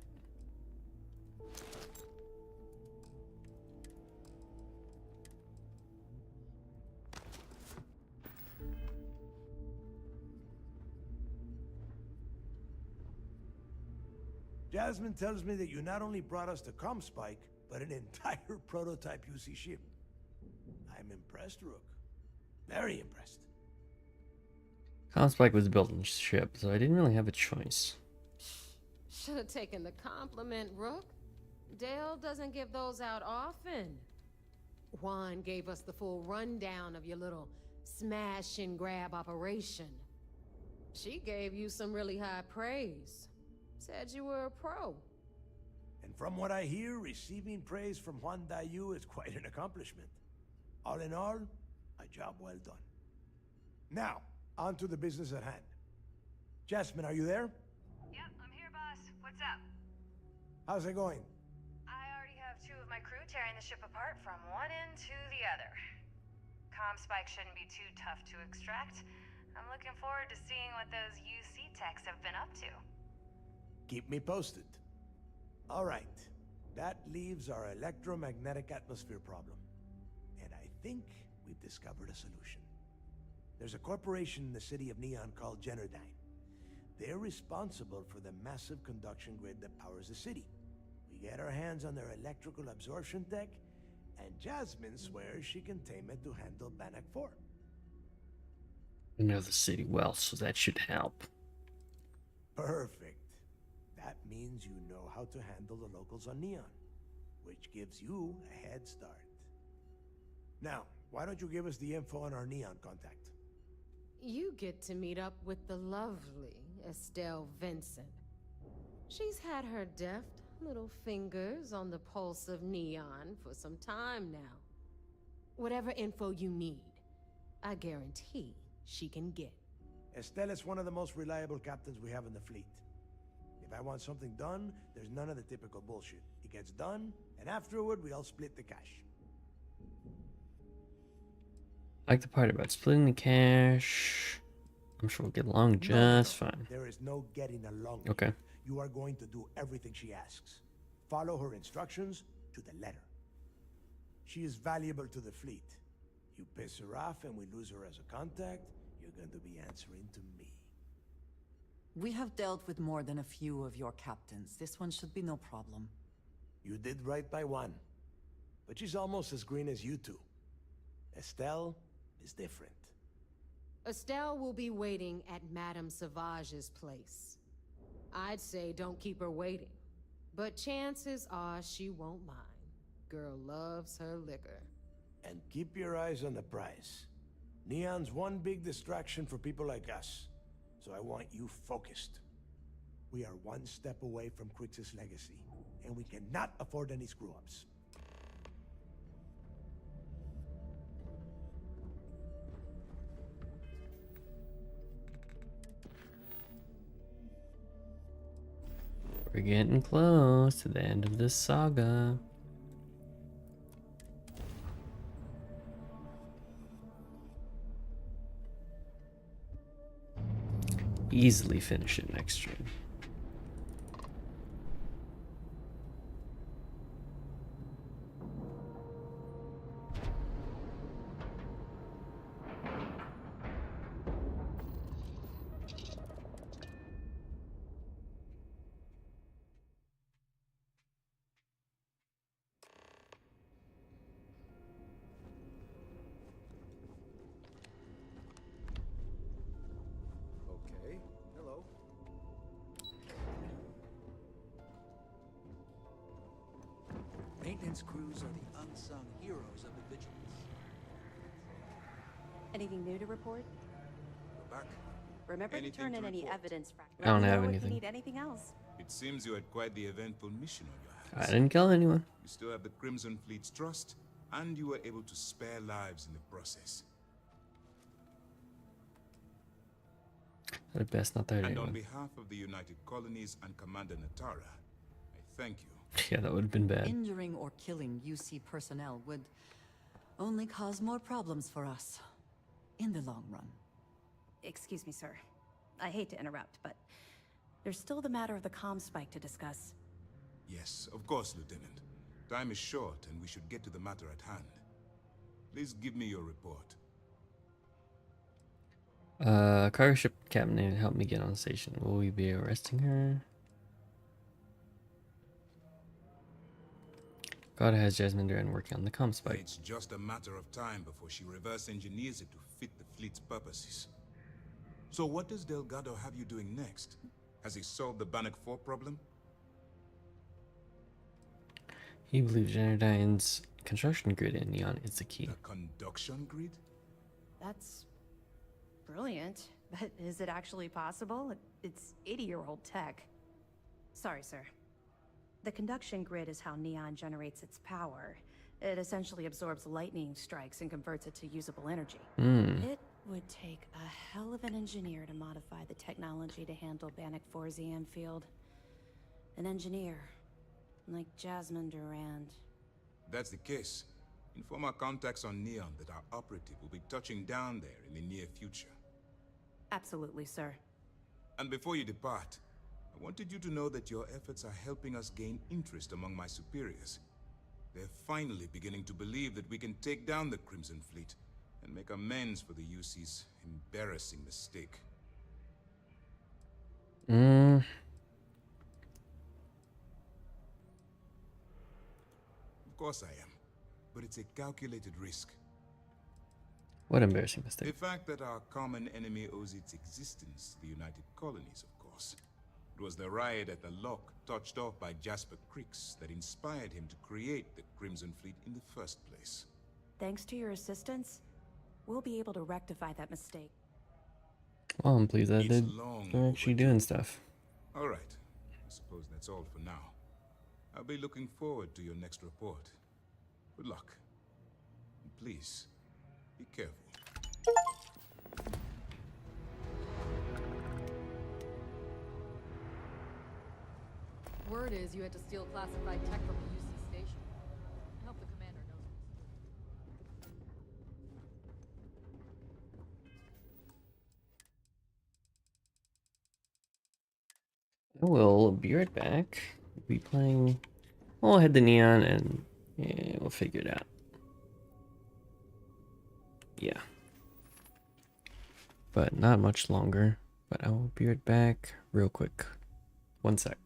Jasmine tells me that you not only brought us the comm spike, but an entire prototype UC ship. I'm impressed, Rook. Very impressed. Spike was built in ship, so I didn't really have a choice. Should have taken the compliment, Rook. Dale doesn't give those out often. Juan gave us the full rundown of your little smash and grab operation. She gave you some really high praise. Said you were a pro. And from what I hear, receiving praise from Juan Dayu is quite an accomplishment. All in all, a job well done. Now, on to the business at hand. Jasmine, are you there? Yep, I'm here, boss. What's up? How's it going? I already have 2 of my crew tearing the ship apart from one end to the other. Spike shouldn't be too tough to extract. I'm looking forward to seeing what those UC techs have been up to. Keep me posted. All right. That leaves our electromagnetic atmosphere problem. And I think we've discovered a solution. There's a corporation in the city of Neon called Generdyne. They're responsible for the massive conduction grid that powers the city. We get our hands on their electrical absorption tech, and Jasmine swears she can tame it to handle Bannock 4. I know the city well, so that should help. Perfect. That means you know how to handle the locals on Neon, which gives you a head start. Now, why don't you give us the info on our Neon contact? You get to meet up with the lovely Estelle Vincent. She's had her deft little fingers on the pulse of Neon for some time now. Whatever info you need, I guarantee she can get. Estelle is one of the most reliable captains we have in the fleet. If I want something done, there's none of the typical bullshit. It gets done, and afterward we all split the cash. I like the part about splitting the cash. I'm sure we'll get along just fine. There is no getting along. Okay. You are going to do everything she asks. Follow her instructions to the letter. She is valuable to the fleet. You piss her off and we lose her as a contact, you're going to be answering to me. We have dealt with more than a few of your captains. This one should be no problem. You did right by one. But she's almost as green as you two. Estelle is different. Estelle will be waiting at Madame Sauvage's place. I'd say don't keep her waiting, but chances are she won't mind. Girl loves her liquor. And keep your eyes on the prize. Neon's one big distraction for people like us, so I want you focused. We are one step away from Crix's legacy, and we cannot afford any screw-ups. We're getting close to the end of this saga. Easily finish it next stream. Okay, hello. Maintenance crews are the unsung heroes of the Vigilance. Anything new to report? We're back. Remember to Anything turn to in any report? evidence. I don't Let me have know if anything. you need anything else. It seems you had quite the eventful mission on your I hands. didn't kill anyone. You still have the Crimson Fleet's trust, and you were able to spare lives in the process. At best, not that And on anyone. behalf of the United Colonies and Commander Natara, I thank you. Yeah, that would have been bad. Injuring or killing UC personnel would only cause more problems for us in the long run. Excuse me, sir. I hate to interrupt, but there's still the matter of the comm spike to discuss. Yes, of course, Lieutenant. Time is short, and we should get to the matter at hand. Please give me your report. Cargo ship captain needed help me get on station. Will we be arresting her? God has Jasmine Duran working on the comm spike. It's just a matter of time before she reverse engineers it to fit the fleet's purposes. So what does Delgado have you doing next? Has he solved the Bannock 4 problem? He believes Generdyne's construction grid in Neon is the key. The conduction grid? That's brilliant. But is it actually possible? It's 80-year-old tech. Sorry, sir. The conduction grid is how Neon generates its power. It essentially absorbs lightning strikes and converts it to usable energy. It would take a hell of an engineer to modify the technology to handle Bannock 4's EM field. An engineer, like Jasmine Durand. If that's the case, inform our contacts on Neon that our operative will be touching down there in the near future. Absolutely, sir. And before you depart, I wanted you to know that your efforts are helping us gain interest among my superiors. They're finally beginning to believe that we can take down the Crimson Fleet and make amends for the UC's embarrassing mistake. Mm. Of course I am, but it's a calculated risk. What embarrassing mistake? The fact that our common enemy owes its existence to the United Colonies, of course. It was the riot at the lock, touched off by Jasper Creeks, that inspired him to create the Crimson Fleet in the first place. Thanks to your assistance, we'll be able to rectify that mistake. Well, I'm pleased that they're actually doing stuff. All right. I suppose that's all for now. I'll be looking forward to your next report. Good luck. And please, be careful. Word is you had to steal classified tech from a UC station. I hope the commander knows I will be right back. We'll be playing. We'll head to Neon and yeah, we'll figure it out. Yeah. But not much longer. But I will be right back real quick. One sec.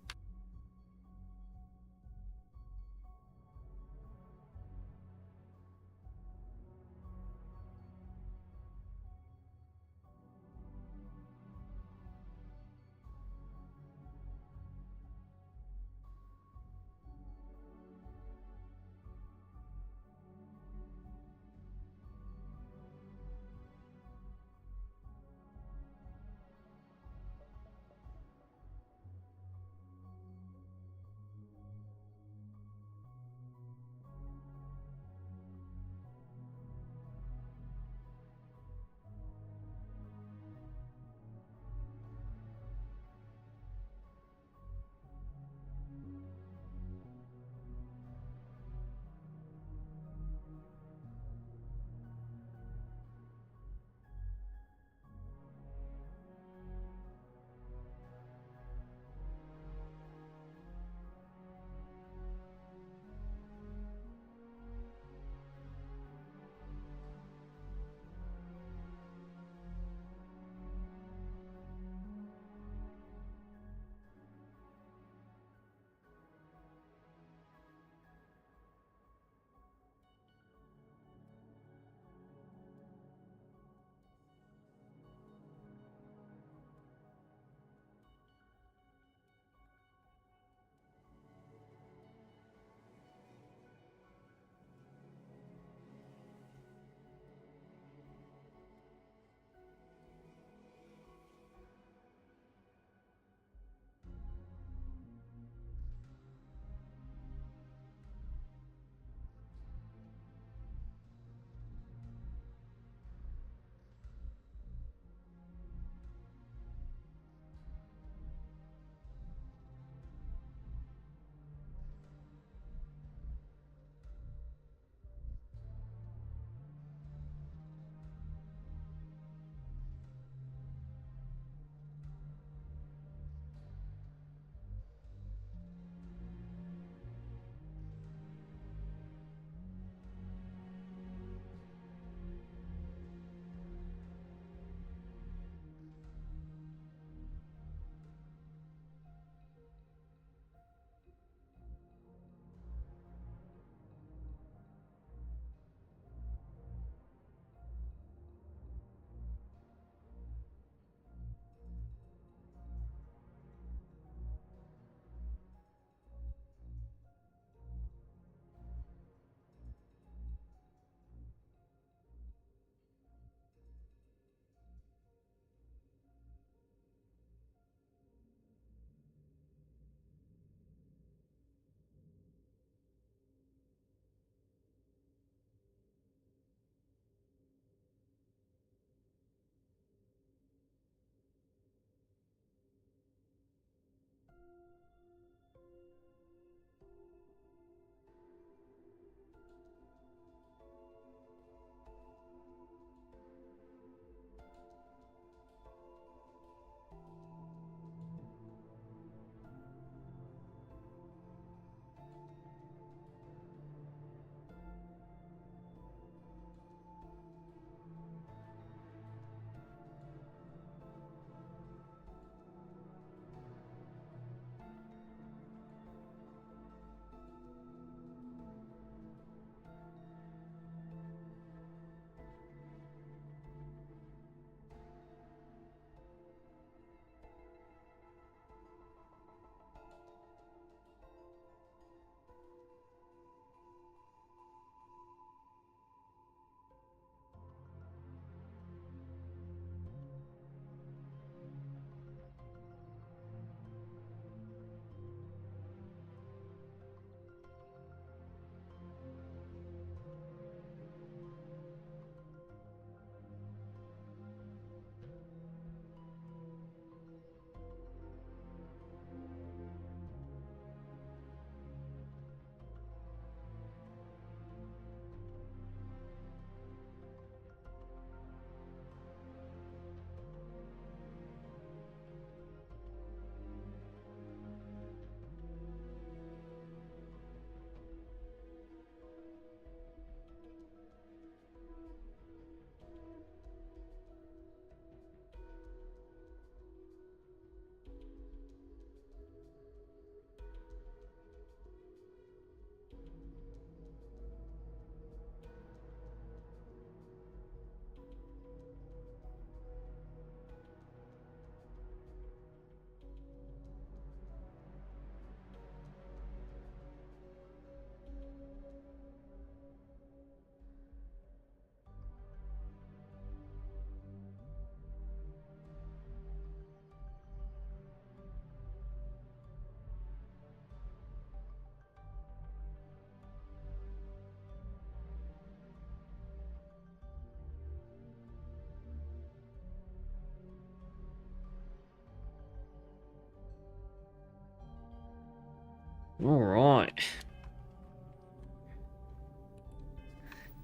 All right.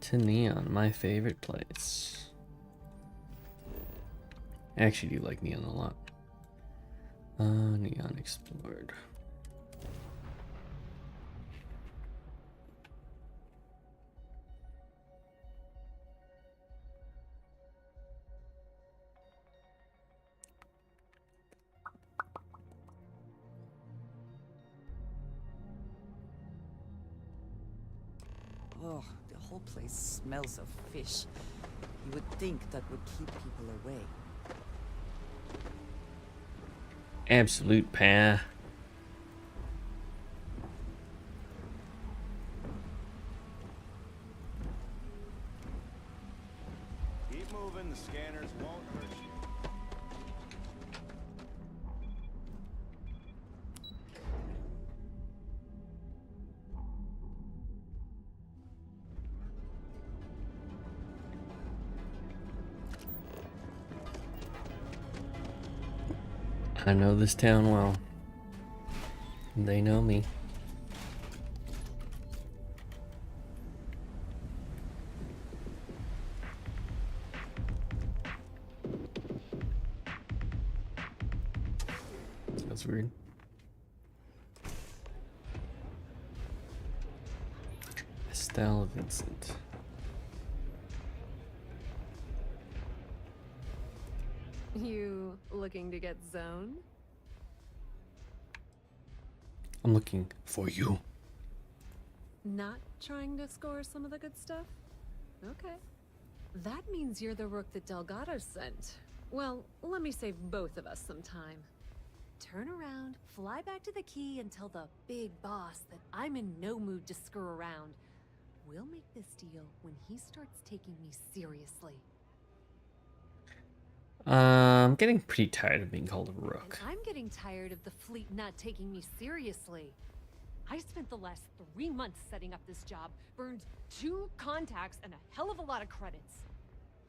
To Neon, my favorite place. I actually do like Neon a lot. Neon explored. Oh, the whole place smells of fish. You would think that would keep people away. Absolute power. Keep moving, the scanners won't hurt you. I know this town well. They know me. That's weird. Estelle Vincent. You looking to get zoned? I'm looking for you. Not trying to score some of the good stuff? Okay. That means you're the rook that Delgado sent. Well, let me save both of us some time. Turn around, fly back to the key, and tell the big boss that I'm in no mood to screw around. We'll make this deal when he starts taking me seriously. I'm getting pretty tired of being called a rook. And I'm getting tired of the fleet not taking me seriously. I spent the last 3 months setting up this job, burned 2 contacts and a hell of a lot of credits.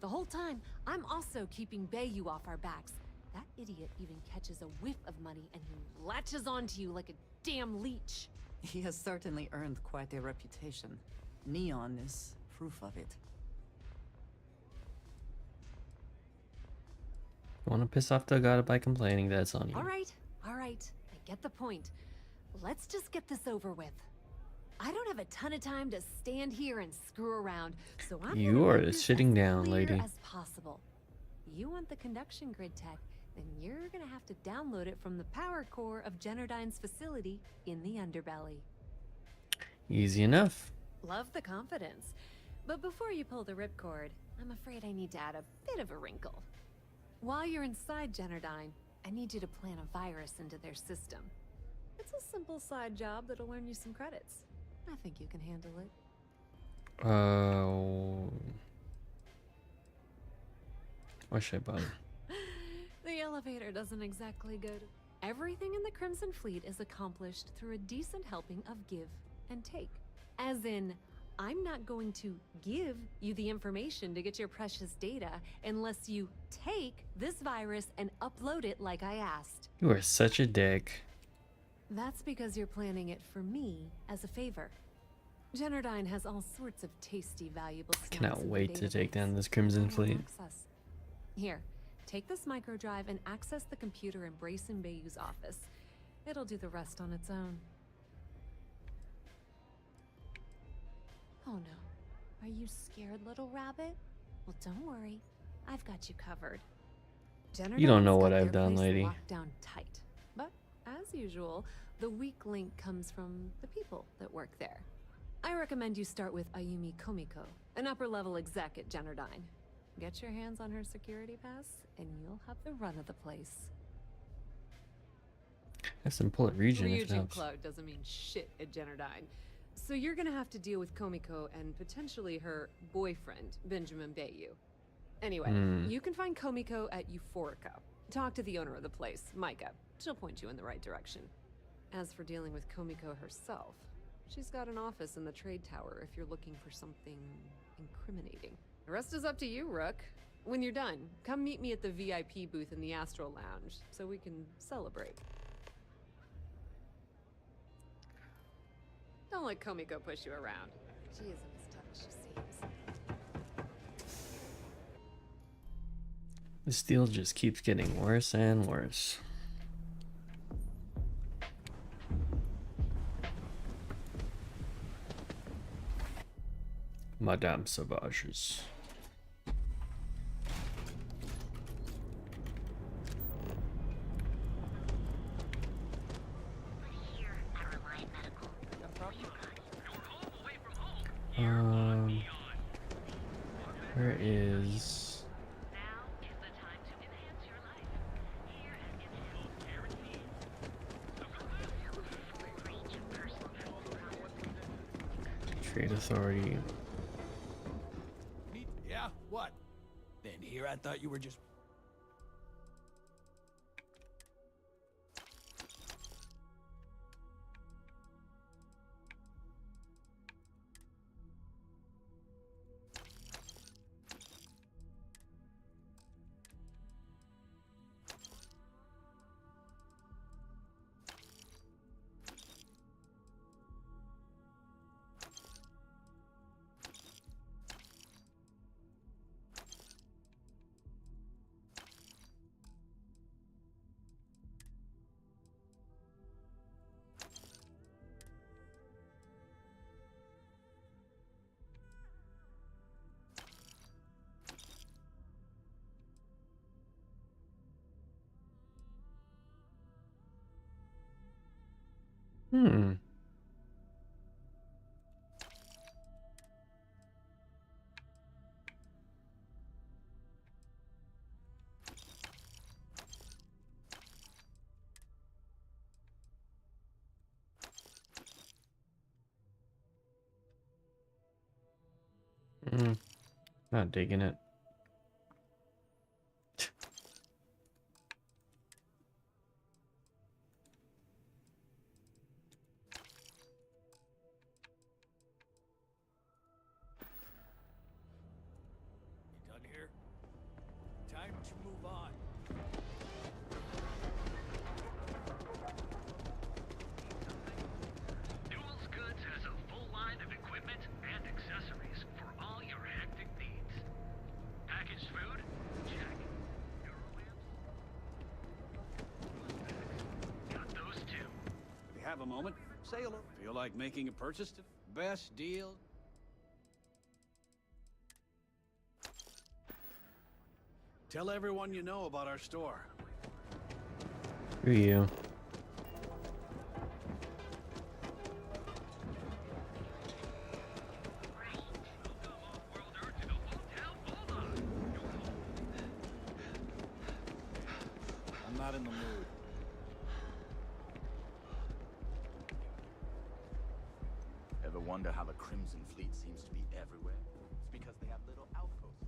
The whole time, I'm also keeping Bayou off our backs. That idiot even catches a whiff of money and he latches onto you like a damn leech. He has certainly earned quite a reputation. Neon is proof of it. Want to piss off Delgado by complaining? That's on you. All right. I get the point. Let's just get this over with. I don't have a ton of time to stand here and screw around, so I'm You are sitting down, clear lady. as possible. You want the conduction grid tech, then you're gonna have to download it from the power core of Generdyne's facility in the underbelly. Easy enough. Love the confidence. But before you pull the ripcord, I'm afraid I need to add a bit of a wrinkle. While you're inside Generdyne, I need you to plant a virus into their system. It's a simple side job that'll earn you some credits. I think you can handle it. Why should I bother? The elevator doesn't exactly go to... Everything in the Crimson Fleet is accomplished through a decent helping of give and take. As in, I'm not going to give you the information to get your precious data unless you take this virus and upload it like I asked. You are such a dick. That's because you're planning it for me as a favor. Generdyne has all sorts of tasty, valuable snacks. Cannot wait to take down this Crimson Fleet. Access. Here, take this microdrive and access the computer in Brayson Bayou's office. It'll do the rest on its own. Oh no. Are you scared, little rabbit? Well, don't worry. I've got you covered. You don't know Generdyne's what got I've their done, place lady. locked down tight. But, as usual, the weak link comes from the people that work there. I recommend you start with Ayumi Komiko, an upper-level exec at Generdyne. Get your hands on her security pass, and you'll have the run of the place. That's some Pullet region if it Ryujin helps. Cloud doesn't mean shit at Generdyne. So you're gonna have to deal with Komiko and potentially her boyfriend, Benjamin Bayou. Anyway, you can find Komiko at Euphorica. Talk to the owner of the place, Micah. She'll point you in the right direction. As for dealing with Komiko herself, she's got an office in the trade tower if you're looking for something incriminating. The rest is up to you, Rook. When you're done, come meet me at the VIP booth in the Astral Lounge so we can celebrate. Don't let Komiko push you around. She isn't as tough as she seems. This deal just keeps getting worse and worse. Madame Sauvages. Where is... Trade Authority. Yeah, what? Then here I thought you were just... Hmm. Not digging it. Done here? Time to move on. Duels Goods has a full line of equipment and accessories for all your hectic needs. Packaged food? Check. Got those too. If you have a moment, say hello. Feel like making a purchase today? Best deal? Tell everyone you know about our store. Who are you? I'm not in the mood. Ever wonder how the Crimson Fleet seems to be everywhere? It's because they have little outposts.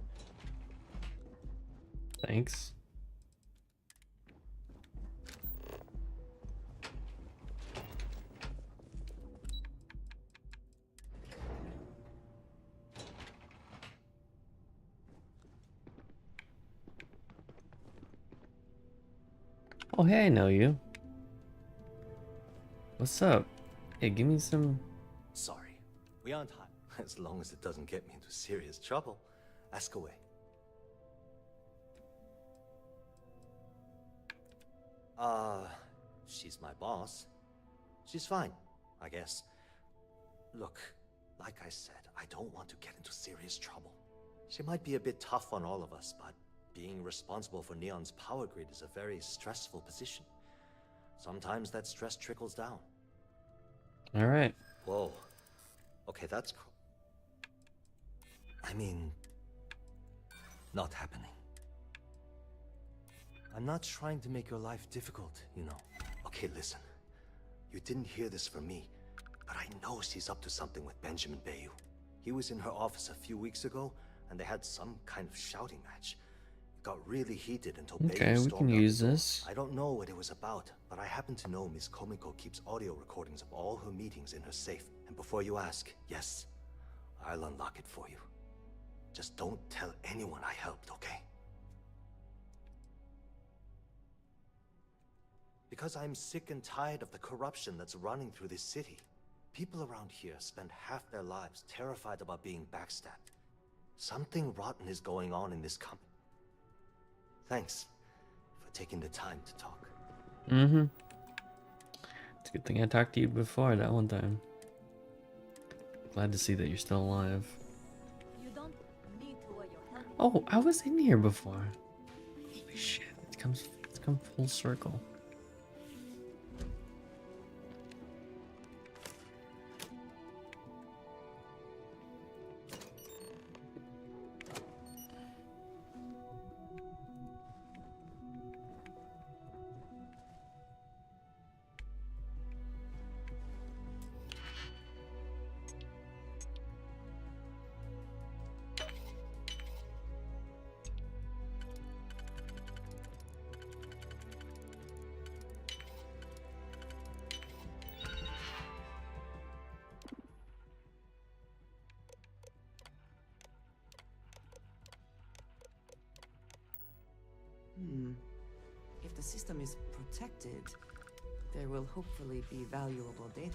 Thanks. Oh, hey, I know you. What's up? Hey, give me some... Sorry, we aren't hot. As long as it doesn't get me into serious trouble. Ask away. She's my boss. She's fine, I guess. Look, like I said, I don't want to get into serious trouble. She might be a bit tough on all of us, but being responsible for Neon's power grid is a very stressful position. Sometimes that stress trickles down. All right. Whoa. Okay, that's cool. I mean, not happening. I'm not trying to make your life difficult, you know. Okay, listen. You didn't hear this from me, but I know she's up to something with Benjamin Bayou. He was in her office a few weeks ago, and they had some kind of shouting match. It got really heated until Okay, Bayou we stormed can out use the door. this. I don't know what it was about, but I happen to know Miss Komiko keeps audio recordings of all her meetings in her safe. And before you ask, yes, I'll unlock it for you. Just don't tell anyone I helped, okay? Because I'm sick and tired of the corruption that's running through this city. People around here spend half their lives terrified about being backstabbed. Something rotten is going on in this company. Thanks for taking the time to talk. Mm-hmm. It's a good thing I talked to you before that one time. Glad to see that you're still alive. You don't need to wear your helmet. Oh, I was in here before. Holy shit, it's come full circle. If the system is protected, there will hopefully be valuable data.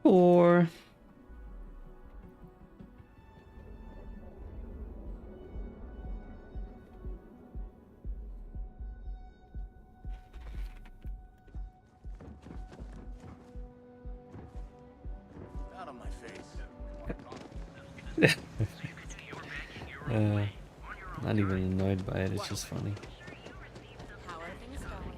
Or Out of my face. not even annoyed by it, it's just funny. How are things going?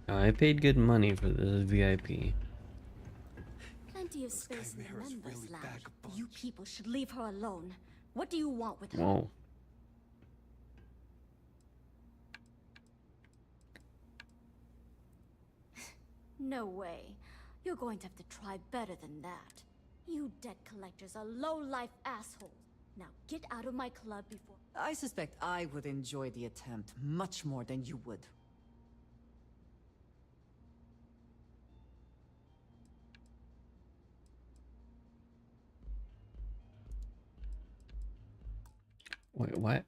I paid good money for the VIP. Plenty of space in the members' lounge. You people should leave her alone. What do you want with her? Whoa. No way. You're going to have to try better than that. You debt collectors are low-life assholes. Now get out of my club before... I suspect I would enjoy the attempt much more than you would. Wait, what?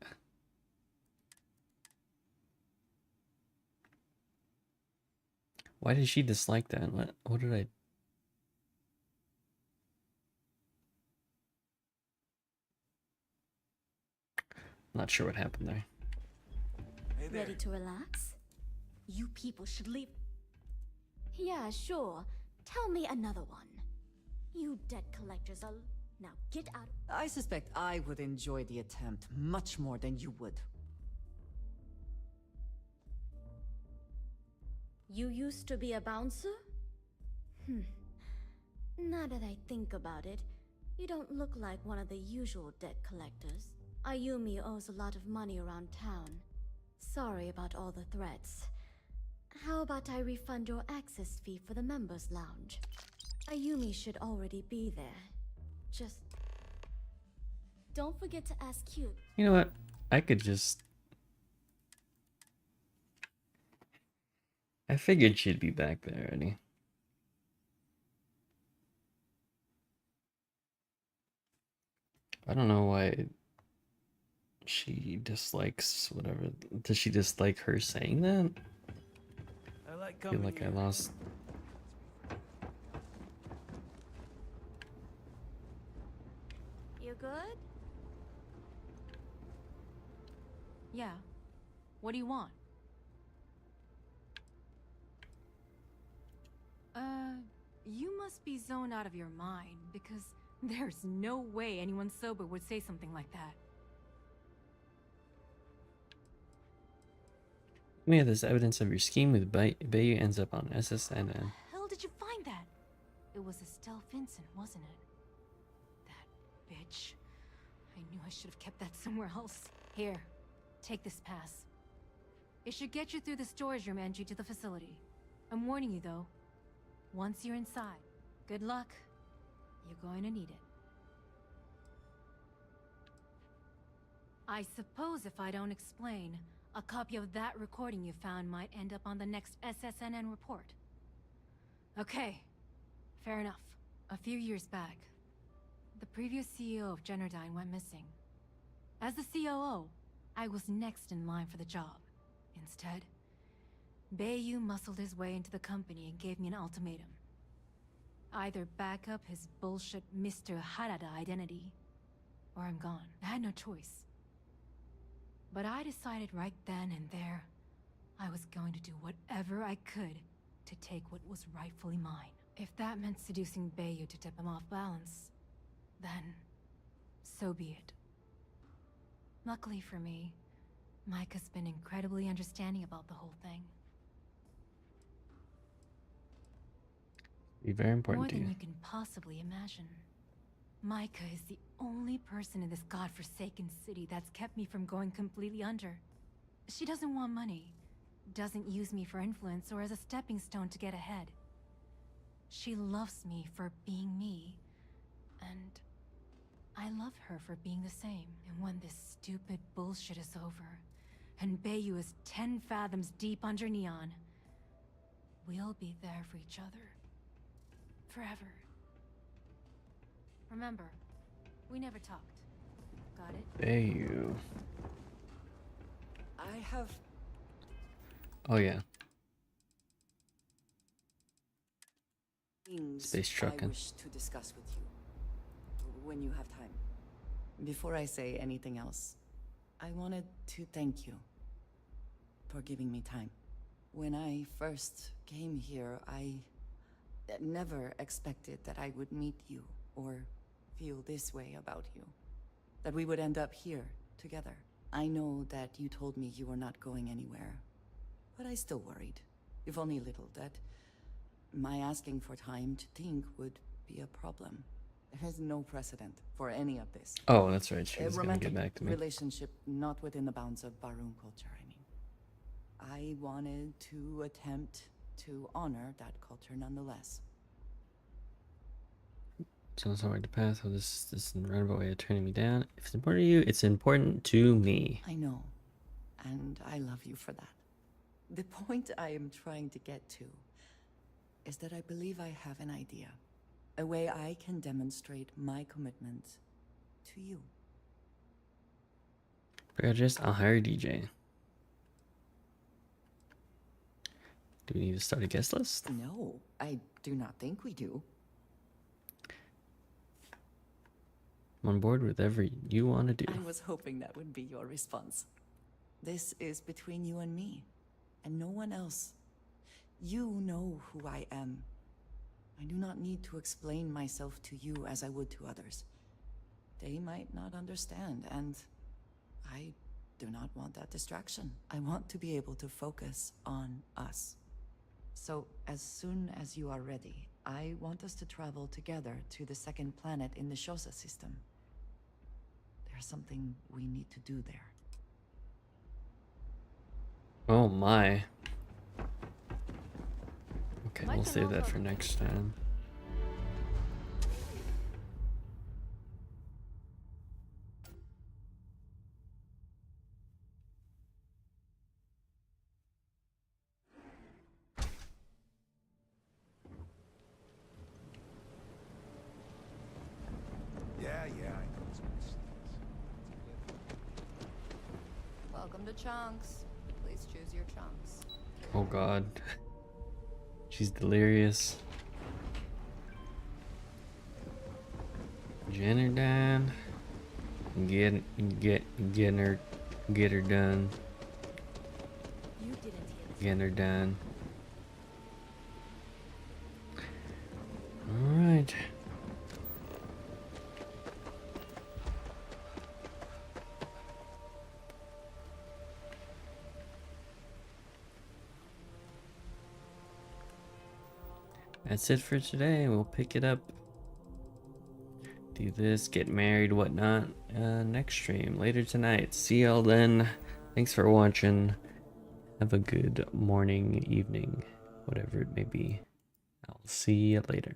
Why did she dislike that? What did I... Not sure what happened there. Ready to relax? You people should leave... Yeah, sure. Tell me another one. You debt collectors are... Now get out... I suspect I would enjoy the attempt much more than you would. You used to be a bouncer? Now that I think about it, you don't look like one of the usual debt collectors. Ayumi owes a lot of money around town. Sorry about all the threats. How about I refund your access fee for the members' lounge? Ayumi should already be there. Just... don't forget to ask cute. You know what? I could just... I figured she'd be back there already. I don't know why she dislikes whatever. Does she dislike her saying that? I feel like I lost. You good? Yeah. What do you want? You must be zoned out of your mind, because there's no way anyone sober would say something like that. We have this evidence of your scheme with Bayou ends up on SSNN. Hell did you find that? It was Estelle Vincent, wasn't it? That bitch. I knew I should have kept that somewhere else. Here, take this pass. It should get you through the storage room entry to the facility. I'm warning you though. Once you're inside, good luck. You're going to need it. I suppose if I don't explain, a copy of that recording you found might end up on the next SSNN report. Okay, fair enough. A few years back, the previous CEO of Generdyne went missing. As the COO, I was next in line for the job. Instead, Bayu muscled his way into the company and gave me an ultimatum. Either back up his bullshit Mr. Harada identity, or I'm gone. I had no choice. But I decided right then and there, I was going to do whatever I could to take what was rightfully mine. If that meant seducing Bayu to tip him off balance, then so be it. Luckily for me, Mike has been incredibly understanding about the whole thing. Be very important More to than you. you can possibly imagine. Micah is the only person in this godforsaken city that's kept me from going completely under. She doesn't want money, doesn't use me for influence or as a stepping stone to get ahead. She loves me for being me, and I love her for being the same. And when this stupid bullshit is over, and Bayu is 10 fathoms deep under Neon, we'll be there for each other. Forever. Remember, we never talked. Got it? Bayu. I have Oh yeah. things Space I trucking. wish to discuss with you when you have time. Before I say anything else, I wanted to thank you for giving me time. When I first came here, I never expected that I would meet you or feel this way about you. That we would end up here together. I know that you told me you were not going anywhere, but I still worried, if only a little, that my asking for time to think would be a problem. There is no precedent for any of this. Oh, that's right. She A was gonna romantic get back to me. relationship not within the bounds of Barun culture, I mean. I wanted to attempt to honor that culture nonetheless. So it's hard to pass. How this roundabout way of turning me down. If it's important to you, it's important to me. I know, and I love you for that. The point I am trying to get to is that I believe I have an idea. A way I can demonstrate my commitment to you. I'll hire a DJ. Do we need to start a guest list? No, I do not think we do. I'm on board with whatever you want to do. I was hoping that would be your response. This is between you and me, and no one else. You know who I am. I do not need to explain myself to you as I would to others. They might not understand, and I do not want that distraction. I want to be able to focus on us. So, as soon as you are ready, I want us to travel together to the second planet in the Shosa system. There's something we need to do there. Oh my. Okay, we'll save that for next time. Yeah, I know it's nice. Welcome to Chunks. Please choose your chunks. Oh god. She's delirious. Generdyne. Get her done. Get her done. Alright. That's it for today. We'll pick it up. Do this, get married, whatnot. Next stream later tonight. See y'all then. Thanks for watching. Have a good morning, evening, whatever it may be. I'll see you later.